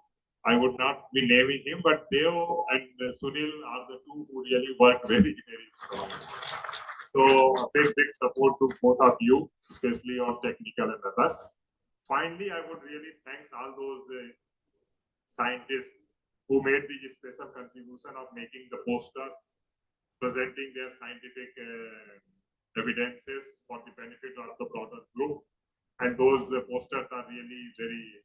I would not be naming him, but Deo and Sunil are the two who really work very, very strong. So a big support to both of you, especially on technical and others. Finally, I would really thank all those scientists who made the special contribution of making the posters, presenting their scientific evidences for the benefit of the broader group. And those posters are really very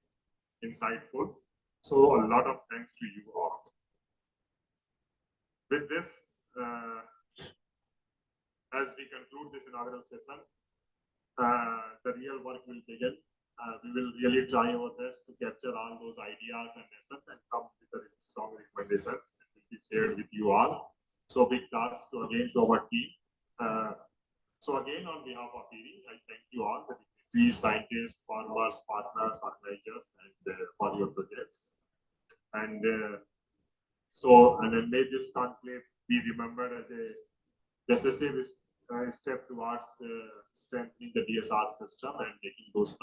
insightful. So a lot of thanks to you all. With this, as we conclude this inaugural session, the real work will begin. We will really try our best to capture all those ideas and lessons and come with the strong recommendations that will be shared with you all. So big thanks to again to our team. So again, on behalf of IRI, I thank you all, the dignitaries, scientists, farmers, partners, organizers, and for your projects. And then may this conclave be remembered as a decisive step towards strengthening the DSR system and making those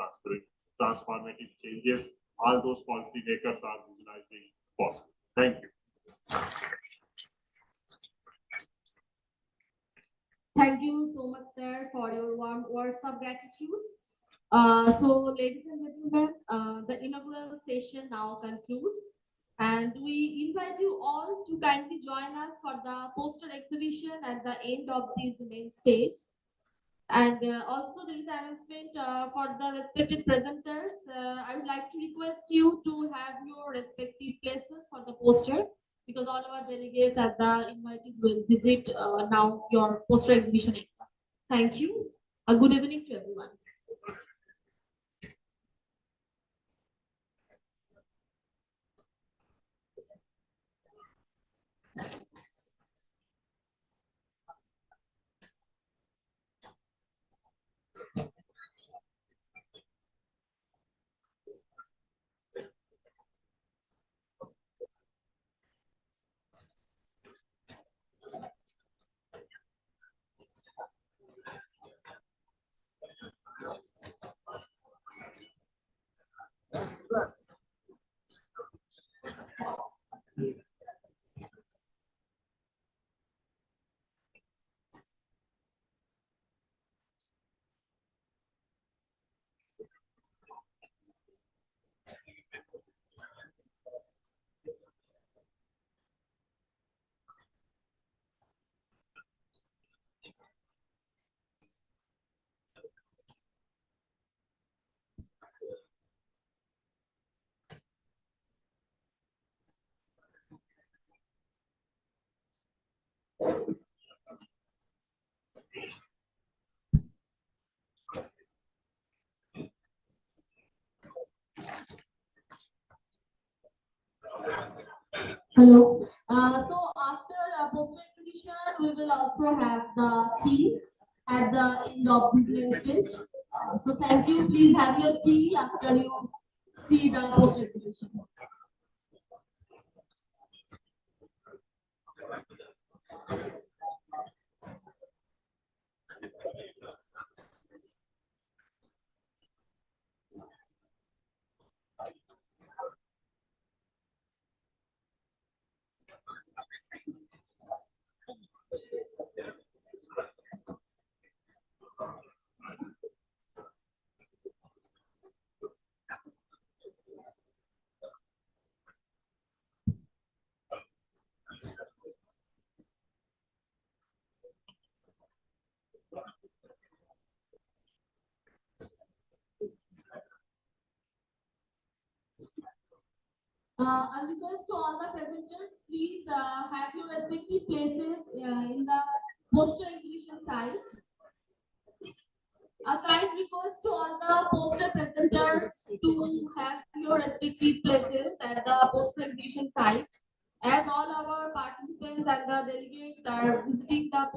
transformative changes all those policymakers are visualizing possible. Thank you. Thank you so much, sir, for your warm words of gratitude. So, ladies and gentlemen, the inaugural session now concludes, and we invite you all to kindly join us for the poster exhibition at the end of this main stage. And also, there is an announcement for the respected presenters. I would like to request you to have your respective places for the poster, because all our delegates and the invitees will visit now your poster exhibition area. Thank you. A good evening to everyone. Hello. So after poster exhibition, we will also have the tea at the end of this main stage. So thank you. Please have your tea after you see the poster exhibition. I request to all the presenters, please have your respective places in the poster exhibition site. A kind request to all the poster presenters to have your respective places at the poster exhibition site, as all our participants and the delegates are visiting the